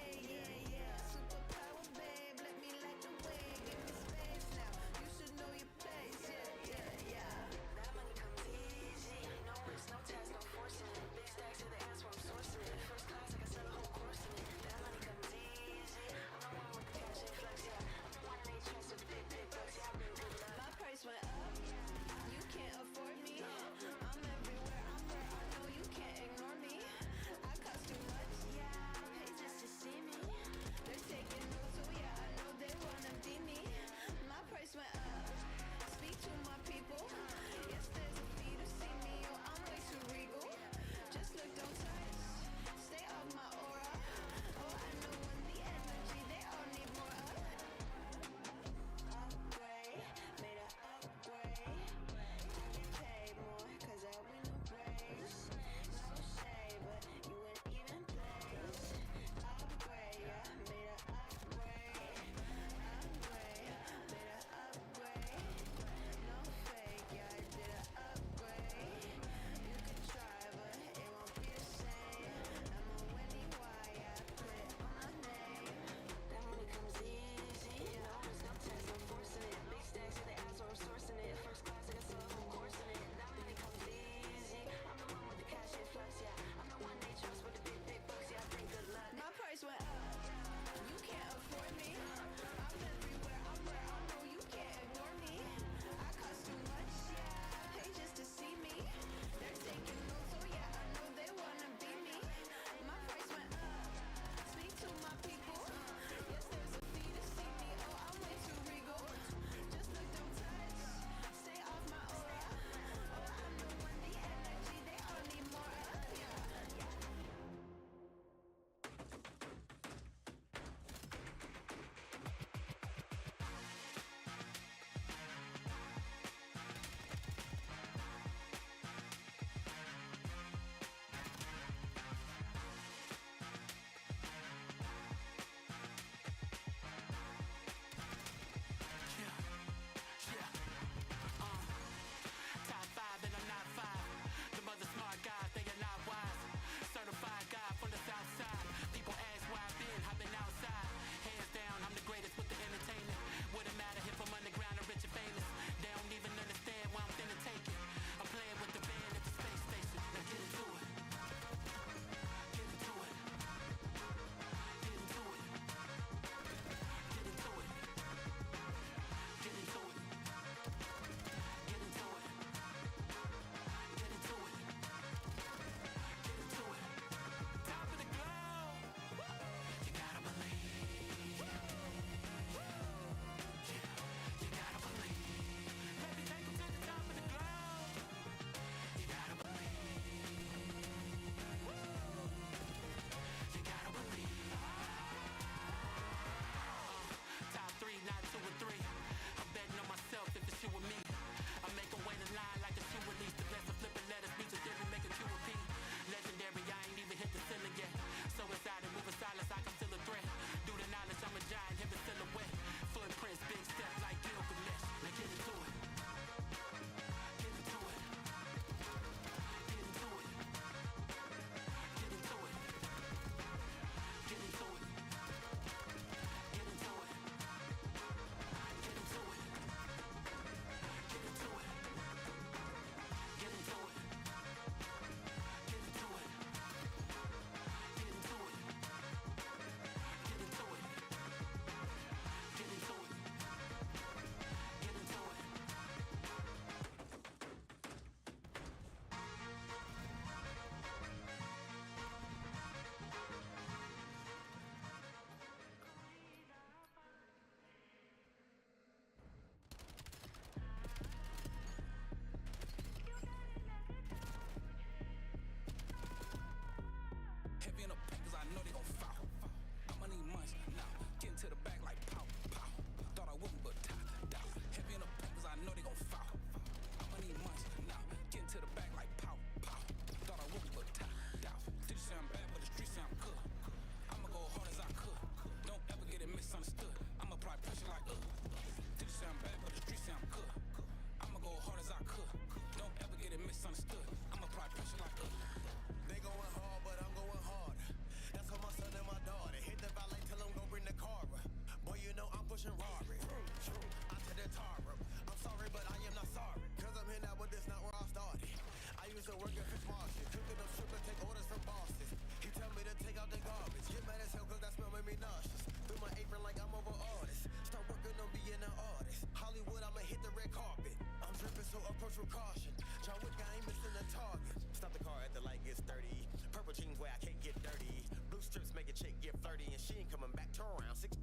30. Purple jeans where I can't get dirty. Blue strips make a chick get flirty, and she ain't coming back till around 6:30.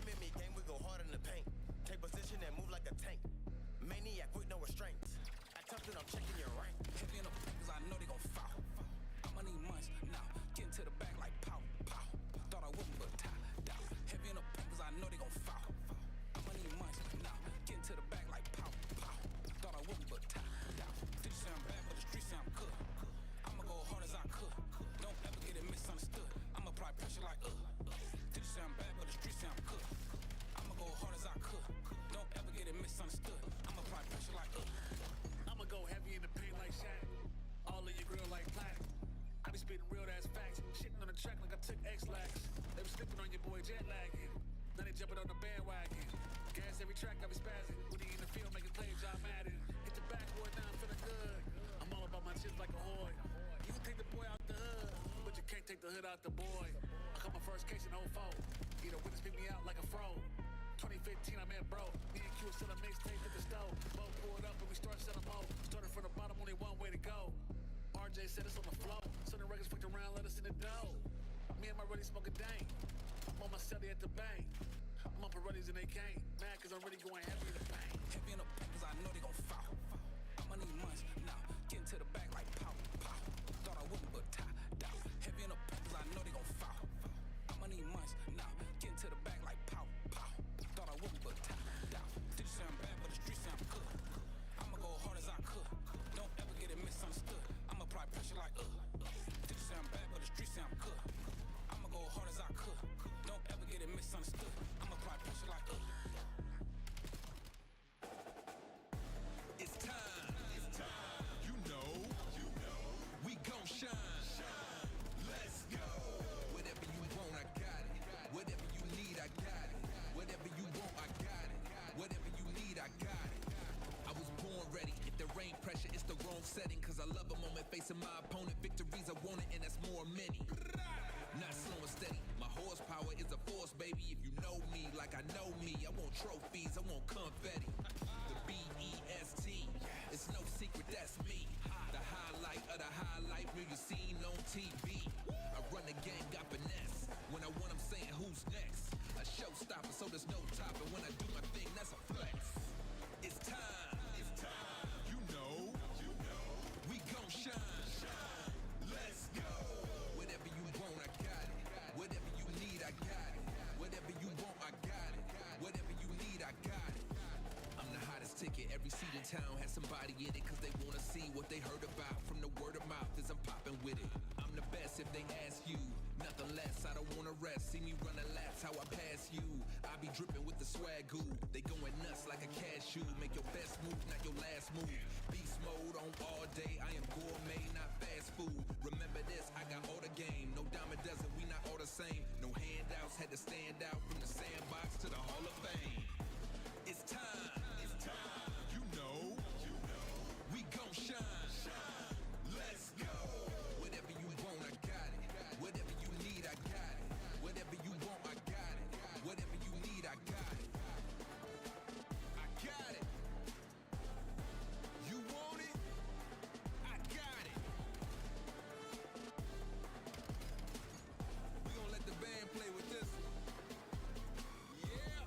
MMA game, we go hard in the paint. Take position and move like a tank. Maniac with no restraints. I tucked it, I'm checking your rank. Heavy in the cause I know they gon' foul. I'ma need months now. Get into the back like pow, pow. Thought I wouldn't, but tie down. Heavy in the cause I know they gon' foul. I'ma need months now. Get into the back like pow, pow. Thought I wouldn't, but tie down. Streets say I'm bad, but the streets say I'm good. I'ma go hard as I could. Don't ever get it misunderstood. I'ma apply pressure like Streets say I'm bad, but the streets say I'm good. I'ma go hard as I could. Don't ever get it misunderstood. I'ma apply pressure like I'ma go heavy in the paint like Shaq. All in your grill like plaque. I be spitting real ass facts. Shitting on the track like I took X-Lax. They was sleeping on your boy jet lagging. Now they jumping on the bandwagon. Gas every track, I be spazzing. When he in the field making plays, I'm at it. Hit the backboard, now I'm feeling good. I'm all about my chips like a hoy. You can take the boy out the hood, but you can't take the hood out the boy. I caught my first case in 04. Either witness pick me out like a fro. 2015, I met bro. Me and Q still a mixtape at the stove. Both pulled up and we start selling more. Started from the bottom, only one way to go. RJ said it's on the flow. Certain records fucked around, let us in the dough. Me and my buddy smoke a dang. I'm on my celly at the bank. I'm on Pirellis and they can't. Mad cause I'm really going heavy in the bank. Heavy in the cause I know they gon' foul. I'ma need months now. Get into the back like pow, pow. Thought I wouldn't, but tie down. Heavy in the cause I know they gon' foul. I'ma need months now. Get into the back like pow, pow. Thought I wouldn't, but tie down. Streets say I'm bad, but the streets say I'm good. I'ma go hard as I could. Don't ever get it misunderstood. I'ma apply pressure like Streets say I'm bad, but the streets say I'm good. I'ma go hard as I could. Don't ever get it misunderstood. I'ma apply pressure like It's time. It's time. You know. We gon' shine. Let's go. Whatever you want, I got it. Whatever you need, I got it. Whatever you want, I got it. Whatever you need, I got it. I was born ready. If there ain't pressure, it's the wrong setting. Cause I love a moment facing my opponent. Victories I want it, and that's more many. Not slow and steady. My horsepower is a force, baby. If you know me like I know me, I want trophies, I want confetti. The BEST, it's no secret, that's me. The highlight of the highlight reel you seen on TV. I run the game, got finesse. When I want, I'm saying who's next. A showstopper, so there's no topping. When I do my thing, that's a flex. It's time. It's time. You know. We gon' shine. Let's go. Whatever you want, I got it. Whatever you need, I got it. Whatever you want, I got it. Whatever you need, I got it. I'm the hottest ticket. Every seat in town has somebody in it. Cause they wanna see what they heard about. From the word of mouth as I'm popping with it. I'm the best if they ask you. Nothing less, I don't wanna rest. See me running laps, how I pass you. I be dripping with the swag goo. They going nuts like a cashew. Make your best move, not your last move. Beast mode on all day. I am gourmet, not fast food. Remember this, I got all the game. No dime a dozen, we not all the same. No handouts, had to stand out from the sandbox to the Hall of Fame. It's time. It's time. You know. We gon' shine. Let's go. Whatever you want, I got it. Whatever you need, I got it. Whatever you want, I got it. Whatever you need, I got it. I got it. You want it? I got it. We gon' let the band play with this one. Yeah.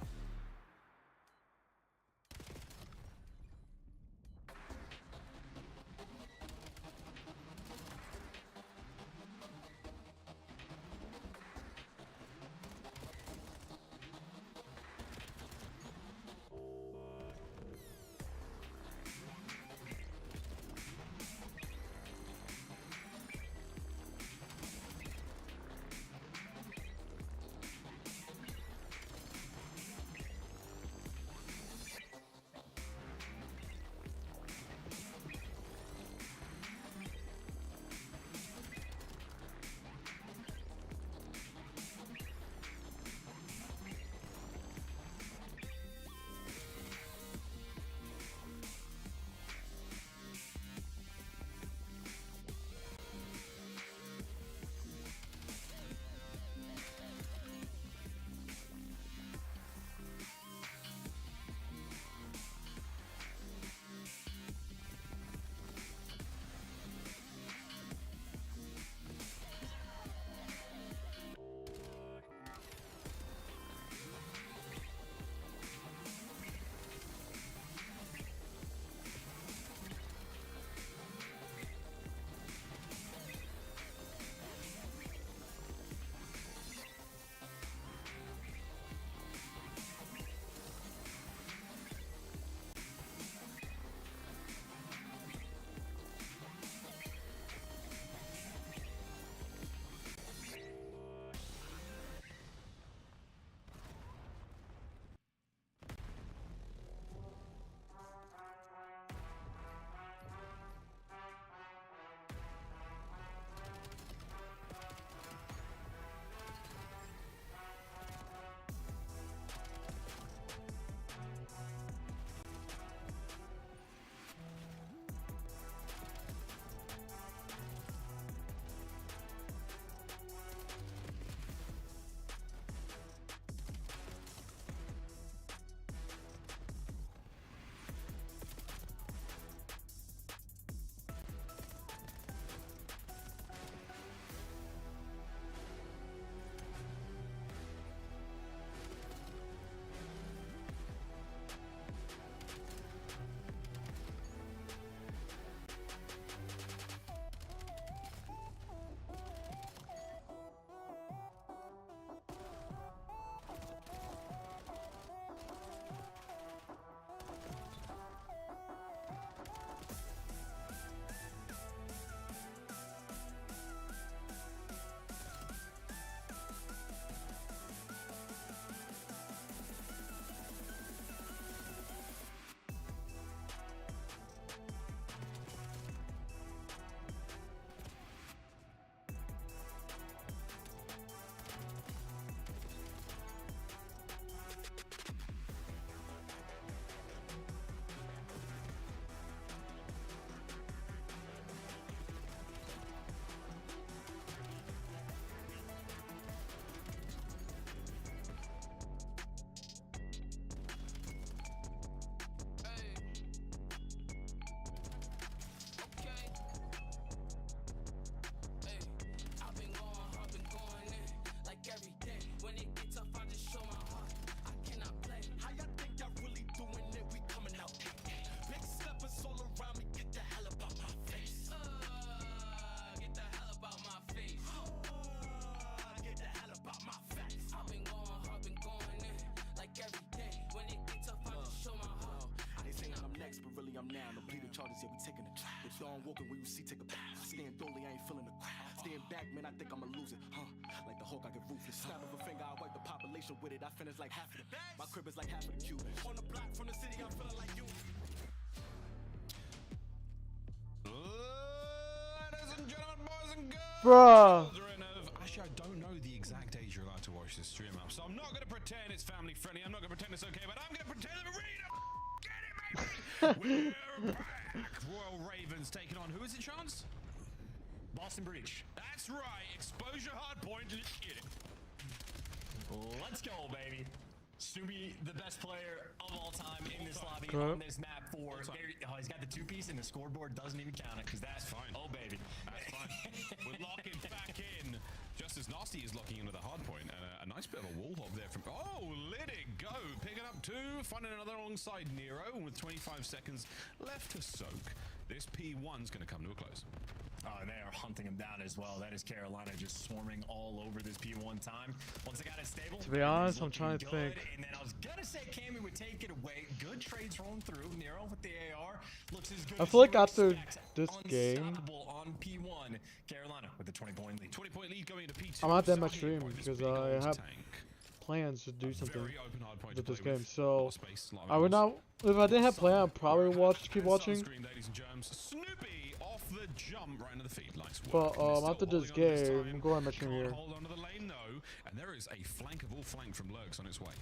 Start walking where you see, take a pass. Stand dolly, I ain't feeling the crowd. Stand back, man, I think I'ma lose it, huh? Like the Hulk, I get ruthless. Snap of a finger, I wipe the population with it. I finish like half of the bag. My crib is like half of the cube. On the block from the city, I'm feeling like you. Ladies and gentlemen, boys and girls. Bruh. Children of, actually, I don't know the exact age you're allowed to watch this stream up, so I'm not going to pretend it's family friendly. I'm not going to pretend it's okay, but I'm going to pretend that we're back. Royal Ravens taking on, who is it, Chance? Boston Breach. That's right. Exposure hard point. Get it. Let's go, baby. Subi, the best player of all time in this lobby Okay. on this map for. He's got the 2-piece and the scoreboard doesn't even count it because that's fine. Oh, baby. That's fine. We're locking back in. Just as Nasty is locking into the hard point, and a nice bit of a wall hop there from. Oh, let it go. Picking up 2, finding another alongside Nero, and with 25 seconds left to soak, this P1's going to come to a close. Oh, and they are hunting him down as well. That is Carolina just swarming all over this P1 time. Once they got it stable. To be honest, I'm trying to think. And then I was gonna say Cammy would take it away. Good trades rolling through. Nero with the AR looks as good. I as feel like you after expect. this game, Unstoppable on P1. Carolina with the 20-point lead. 20-point lead going into P2. I'm not that much stream because I have plans to do something with this game. So I would not. If I didn't have plan, I'd probably keep watching. Snoopy off the jump right into the feed. Nice But after this game, I'm going to my stream here. Hold on to the lane though, and there is a flank of all flank from Lurks on its way.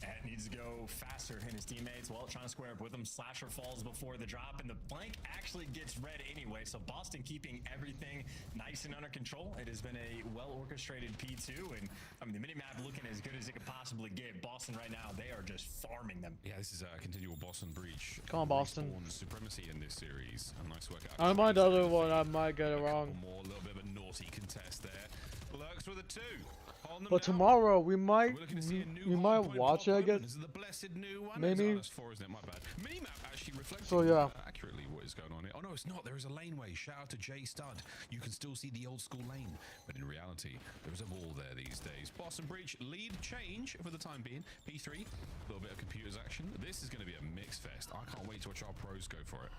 And needs to go faster than his teammates. Well, trying to square up with him. Slasher falls before the drop, and the flank actually gets red anyway. So Boston keeping everything nice and under control. It has been a well-orchestrated P2, and I mean the minimap looking as good as it could possibly get. Boston right now, they are just farming them. Yeah, this is a continual Boston breach. Come on, Boston. Supremacy in this series. A nice work out. I might the other one. I might get it wrong. More, a little bit of a naughty contest there. Lurks with a 2. But tomorrow we might watch it, I guess. This is the blessed new one. Maybe. It's 4, isn't it? My bad. Minimap actually reflects accurately what is going on here. Oh no, it's not. There is a laneway. Shout out to Jay Stud. You can still see the old school lane, but in reality, there is a wall there these days. Boston Breach lead change for the time being. P3, a little bit of computers action. This is going to be a mix fest. I can't wait to watch our pros go for it.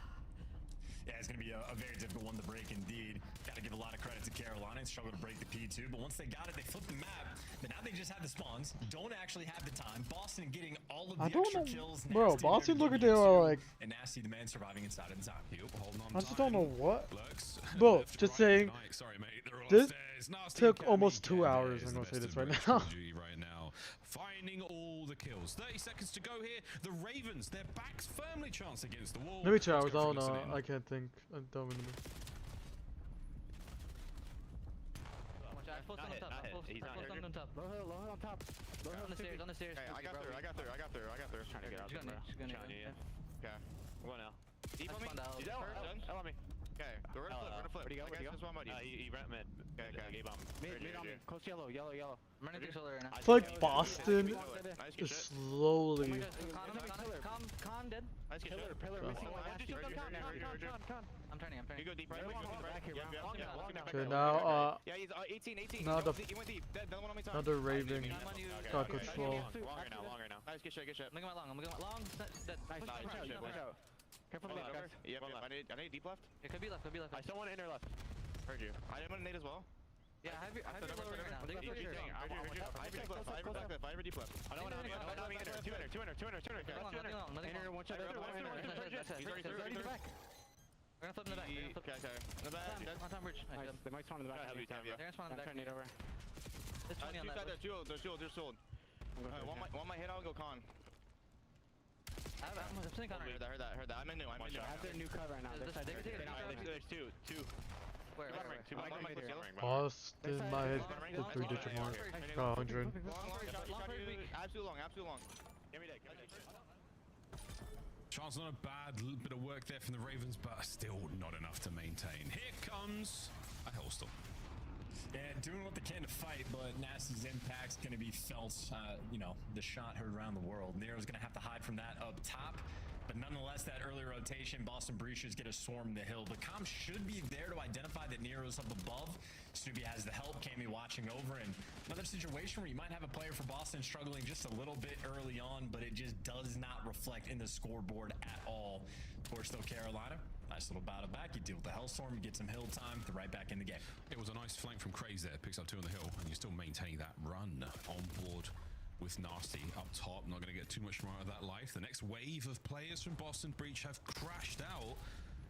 Yeah, it's going to be a very difficult one to break indeed. Got to give a lot of credit to Carolina and struggle to break the P2, but once they got it, they flipped the map. But now they just have the spawns, don't actually have the time. Boston getting all of the extra kills. Bro, Boston look at they are like. And Nasty the man surviving inside of the time. Holding on I just don't know what. Lurks. Bro, just saying. Sorry, mate. They're all This upstairs. took almost 2 hours. I'm gonna say this right now. Right now, finding all the kills. 30 seconds to go here. The Ravens, their backs firmly chanced against the wall. Maybe 2 hours. I don't know. I can't think. I don't remember. Full on top. He's not here. On top. Low hill on top. Low hill on the stairs. On the stairs. Okay, I got through. Trying to get out there, bro. Okay. I'm going now. Deep on me. He's L on me. Okay, we're gonna flip. Where'd he go? He ran mid. Okay. Gave bomb. Mid on me. Coast yellow. I'm running through solar right now. I feel like Boston is slowly. Con dead. Nice pillar missing one. I'm turning. You go deep right. Okay, now yeah, he's 18. now the he went deep. Dead. Another one on me. another Raven got control. Longer now. Nice, good shot. I'm going long. Dead. Nice. Careful the left, guys. Yeah, I need deep left. It could be left. I still want inner left. Heard you. I didn't want to nade as well. Yeah, I have your lower right now. I have deep left. I don't want to inner. Two inner. Inner, one shot. He's already back. We're gonna flip in the back. Okay. In the back. On top bridge. Nice. They might spawn in the back. They're gonna spawn in the back. Turn it over. There's 20 on that. They're shield. One might hit out and go con. I'm sitting on Heard that. I'm in new. I have their new cover right now. There's two. Where? Boston might hit the 3-digit mark. 100. Absolute long. Give me that. Chance not a bad little bit of work there from the Ravens, but still not enough to maintain. Here comes a Hellstorm. Yeah, doing what they can to fight, but Nasty's impact's going to be felt. The shot heard around the world. Nero's going to have to hide from that up top. But nonetheless, that early rotation, Boston Breachers get a swarm the hill. The comms should be there to identify that Nero's up above. Snoopy has the help, Cammy watching over, and another situation where you might have a player for Boston struggling just a little bit early on, but it just does not reflect in the scoreboard at all. Of course, though, Carolina, Nice little battle back. You deal with the Hellstorm, you get some hill time, they're right back in the game. It was a nice flank from Craze there. Picks up 2 on the hill, and you're still maintaining that run on board with Nasty up top. Not going to get too much more out of that life. The next wave of players from Boston Breach have crashed out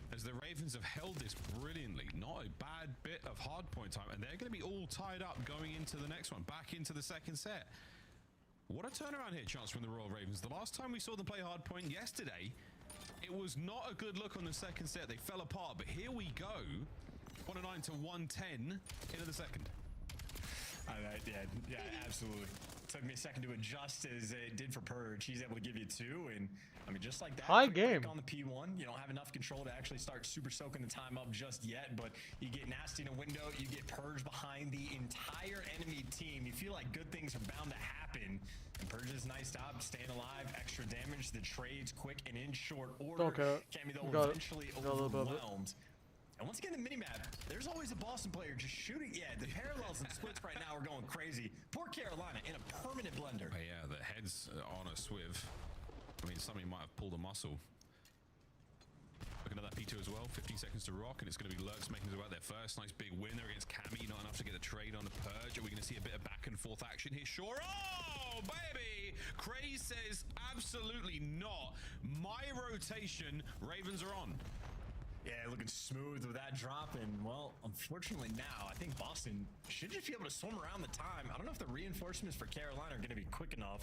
as the Ravens have held this brilliantly. Not a bad bit of hardpoint time, and they're going to be all tied up going into the next one, back into the second set. What a turnaround here, Chance, from the Royal Ravens. The last time we saw them play hardpoint yesterday, it was not a good look on the second set. They fell apart, but here we go. 109 to 110 into the second. Yeah, absolutely. Took me a second to adjust as it did for Purge. He's able to give you 2, and I mean, just like that. High game. On the P1, you don't have enough control to actually start super soaking the time up just yet, but you get Nasty in a window, you get Purge behind the entire enemy team. You feel like good things are bound to happen. And Purge's nice job staying alive, extra damage, the trades quick and in short order. Okay. Cammy though eventually overwhelmed. And once again, the minimap, there's always a Boston player just shooting. Yeah, the parallels and splits right now are going crazy. Poor Carolina in a permanent blender. Oh, yeah, the head's on a swiv. I mean, somebody might have pulled a muscle. Looking at that P2 as well. 15 seconds to rock, and it's going to be Lurks making it about their first nice big win there against Cammy. Not enough to get the trade on the Purge. Are we going to see a bit of back and forth action here? Sure. Oh, baby! Craze says absolutely not. My rotation, Ravens are on. Yeah, looking smooth with that drop, and well, unfortunately now, I think Boston should just be able to swim around the time. I don't know if the reinforcements for Carolina are going to be quick enough.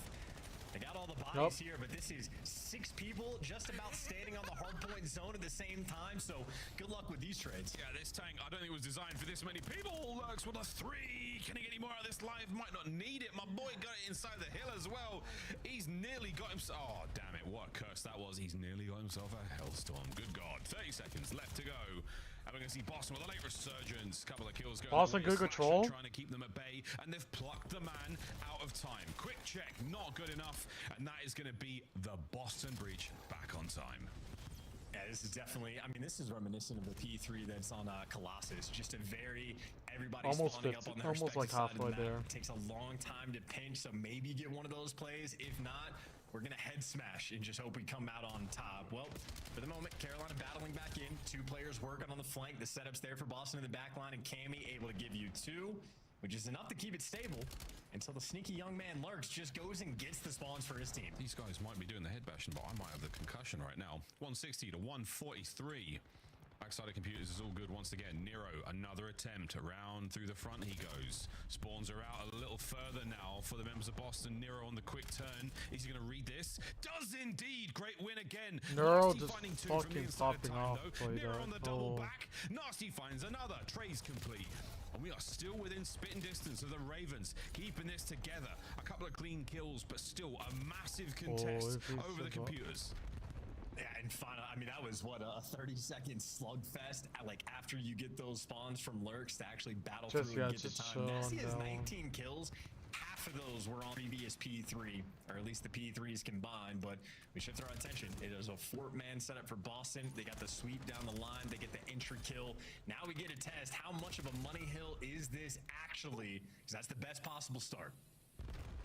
They got all the bodies here, but this is 6 people just about standing on the hardpoint zone at the same time, so good luck with these trades. Yeah, this tank, I don't think it was designed for this many people. Lurks with a 3. Can he get any more out of this life? Might not need it. My boy got it inside the hill as well. He's nearly got himself... Oh, damn it. What a curse that was. He's nearly got himself a Hellstorm. Good God. 30 seconds left to go. And we're going to see Boston with a late resurgence. Couple of kills going. Boston, good control. Trying to keep them at bay, and they've plucked the man out of time. Quick check, not good enough, and that is going to be the Boston Breach back on time. Yeah, this is definitely, I mean, this is reminiscent of the P3 that's on Colossus. Just a very, everybody's spawning up on their almost like halfway there. It takes a long time to pinch, so maybe you get one of those plays. If not, we're going to head smash and just hope we come out on top. Well, for the moment, Carolina battling back in. 2 players working on the flank. The setup's there for Boston in the back line, and Cammy able to give you 2, which is enough to keep it stable until the sneaky young man Lurks just goes and gets the spawns for his team. These guys might be doing the head bashing, but I might have the concussion right now. 160 to 143. Backside of computers is all good once again. Nero, another attempt. Around through the front he goes. Spawns are out a little further now for the members of Boston. Nero on the quick turn. Is he going to read this? Does indeed. Great win again. Nero Nasty just finding 2 fucking from the inside of popping time, off. Nero on the double back. Nasty finds another. Trays complete. And we are still within spitting distance of the Ravens, keeping this together. A couple of clean kills, but still a massive contest over the computers. Yeah, and final, I mean, that was what, a 30-second slugfest, like after you get those spawns from Lurks to actually battle through and get the time. Nasty has 19 kills. Half of those were on previous P3, or at least the P3s combined, but we shift our attention. It is a 4-man setup for Boston. They got the sweep down the line. They get the entry kill. Now we get to test how much of a money hill is this actually, because that's the best possible start.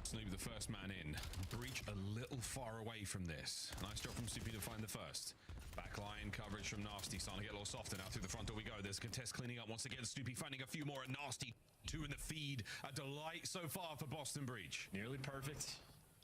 Snoop, the first man in. Breach a little far away from this. Nice job from Soupy to find the first. Backline coverage from Nasty, starting to get a little softer now. Through the front door we go. There's a contest cleaning up once again. Snoopy finding a few more, and Nasty 2 in the feed. A delight so far for Boston Breach. Nearly perfect.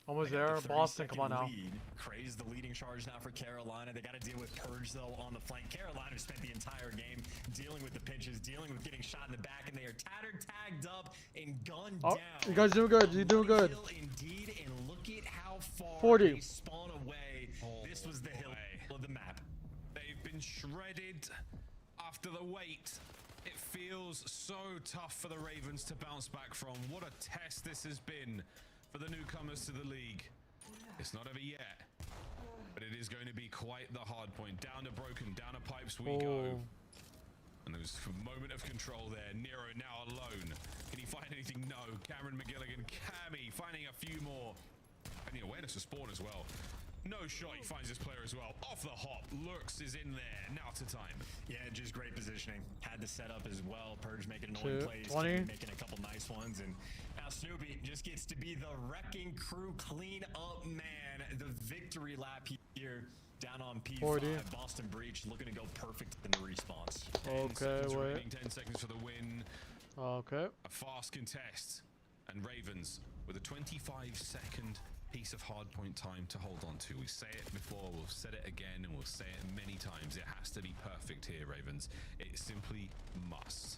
Almost there. Boston, come on now. Craze the leading charge now for Carolina. They got to deal with Purge, though, on the flank. Carolina spent the entire game dealing with the pinches, dealing with getting shot in the back, and they are tattered, tagged up, and gunned down. You guys doing good. You're doing good. Indeed, and look at how far 40. they spawn away. This was the hill of the map. They've been shredded after the wait. It feels so tough for the Ravens to bounce back from. What a test this has been for the newcomers to the league. It's not over yet, but it is going to be quite the hard point. Down to broken, down to pipes we go. And there's a moment of control there. Nero now alone. Can he find anything? No. Cameron McGilligan, Cammy finding a few more. And the awareness of spawn as well. No shot, he finds this player as well. Off the hop, Lurks is in there. Now to time. Yeah, just great positioning. Had the setup as well. Purge making annoying plays, making a couple nice ones, and now Snoopy just gets to be the wrecking crew clean up man. The victory lap here down on P5. 40. Boston Breach looking to go perfect in the response. Okay, wait. 10 seconds for the win. Okay. A fast contest. And Ravens with a 25-second piece of hardpoint time to hold on to. We say it before, we'll say it again, and we'll say it many times. It has to be perfect here, Ravens. It simply must.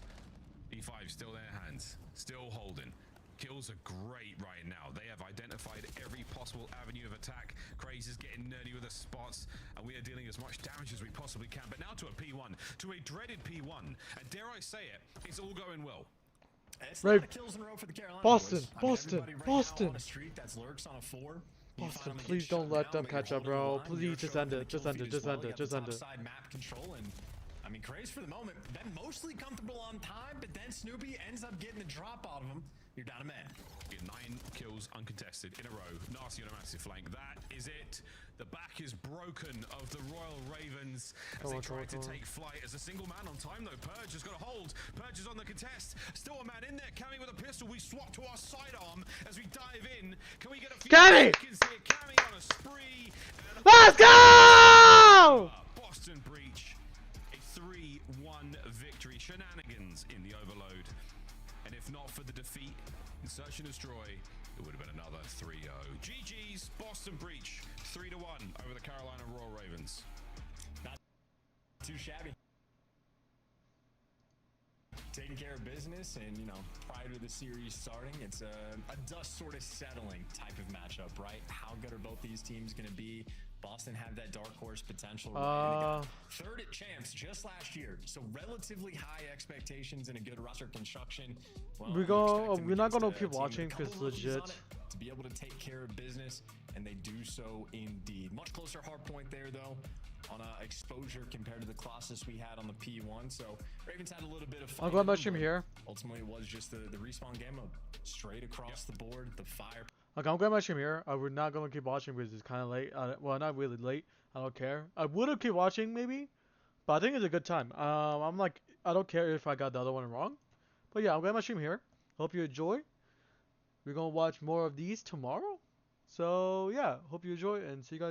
E5 still in their hands, still holding. Kills are great right now. They have identified every possible avenue of attack. Craze is getting nerdy with the spots, and we are dealing as much damage as we possibly can. But now to a P1, to a dreaded P1. And dare I say it, it's all going well. It's a lot of kills in a row for the Carolina Boston, boys. I mean, Boston, everybody right Boston. now on a streak that's lurks on a 4. You Boston, find them please get don't shut let down, them but you're catch up, holding the bro. line. You're Please just showing end the it. Just kill end it. feed Just as well. end You it. got Just the end it. topside map control, and I mean, Craze for the moment, been mostly comfortable on time, but then Snoopy ends up getting the drop out of him. You're down a man. 9 kills uncontested in a row. Nasty on a massive flank. That is it. The back is broken of the Royal Ravens as they try to take flight. As a single man on time, though, Purge has got a hold. Purge is on the contest. Still a man in there. Cammy with a pistol. We swap to our sidearm as we dive in. Can we get a few seconds here? Cammy on a spree. Let's go! Boston Breach. A 3-1 victory. Shenanigans in the overload. And if not for the defeat in Search and Destroy, it would have been another 3-0. GG's, Boston Breach, 3-1 over the Carolina Royal Ravens. Not too shabby. Taking care of business, and you know, prior to the series starting, it's a dust sort of settling type of matchup, right? How good are both these teams going to be? Boston had that dark horse potential, right? And they got third at champs just last year, so relatively high expectations and a good roster construction. Well, we're not gonna keep watching because legit. To be able to take care of business, and they do so indeed. Much closer hard point there, though, on exposure compared to the Colossus we had on the P1. So Ravens had a little bit of fun. I'll go much him here. Ultimately, it was just the respawn game mode, straight across the board. The fire. Okay, I'm going to stream here. We're not going to keep watching because it's kind of late. Well, not really late. I don't care. I would have keep watching maybe, but I think it's a good time. I'm like, I don't care if I got the other one wrong. But yeah, I'm going to stream here. Hope you enjoy. We're going to watch more of these tomorrow. So yeah, hope you enjoy and see you guys.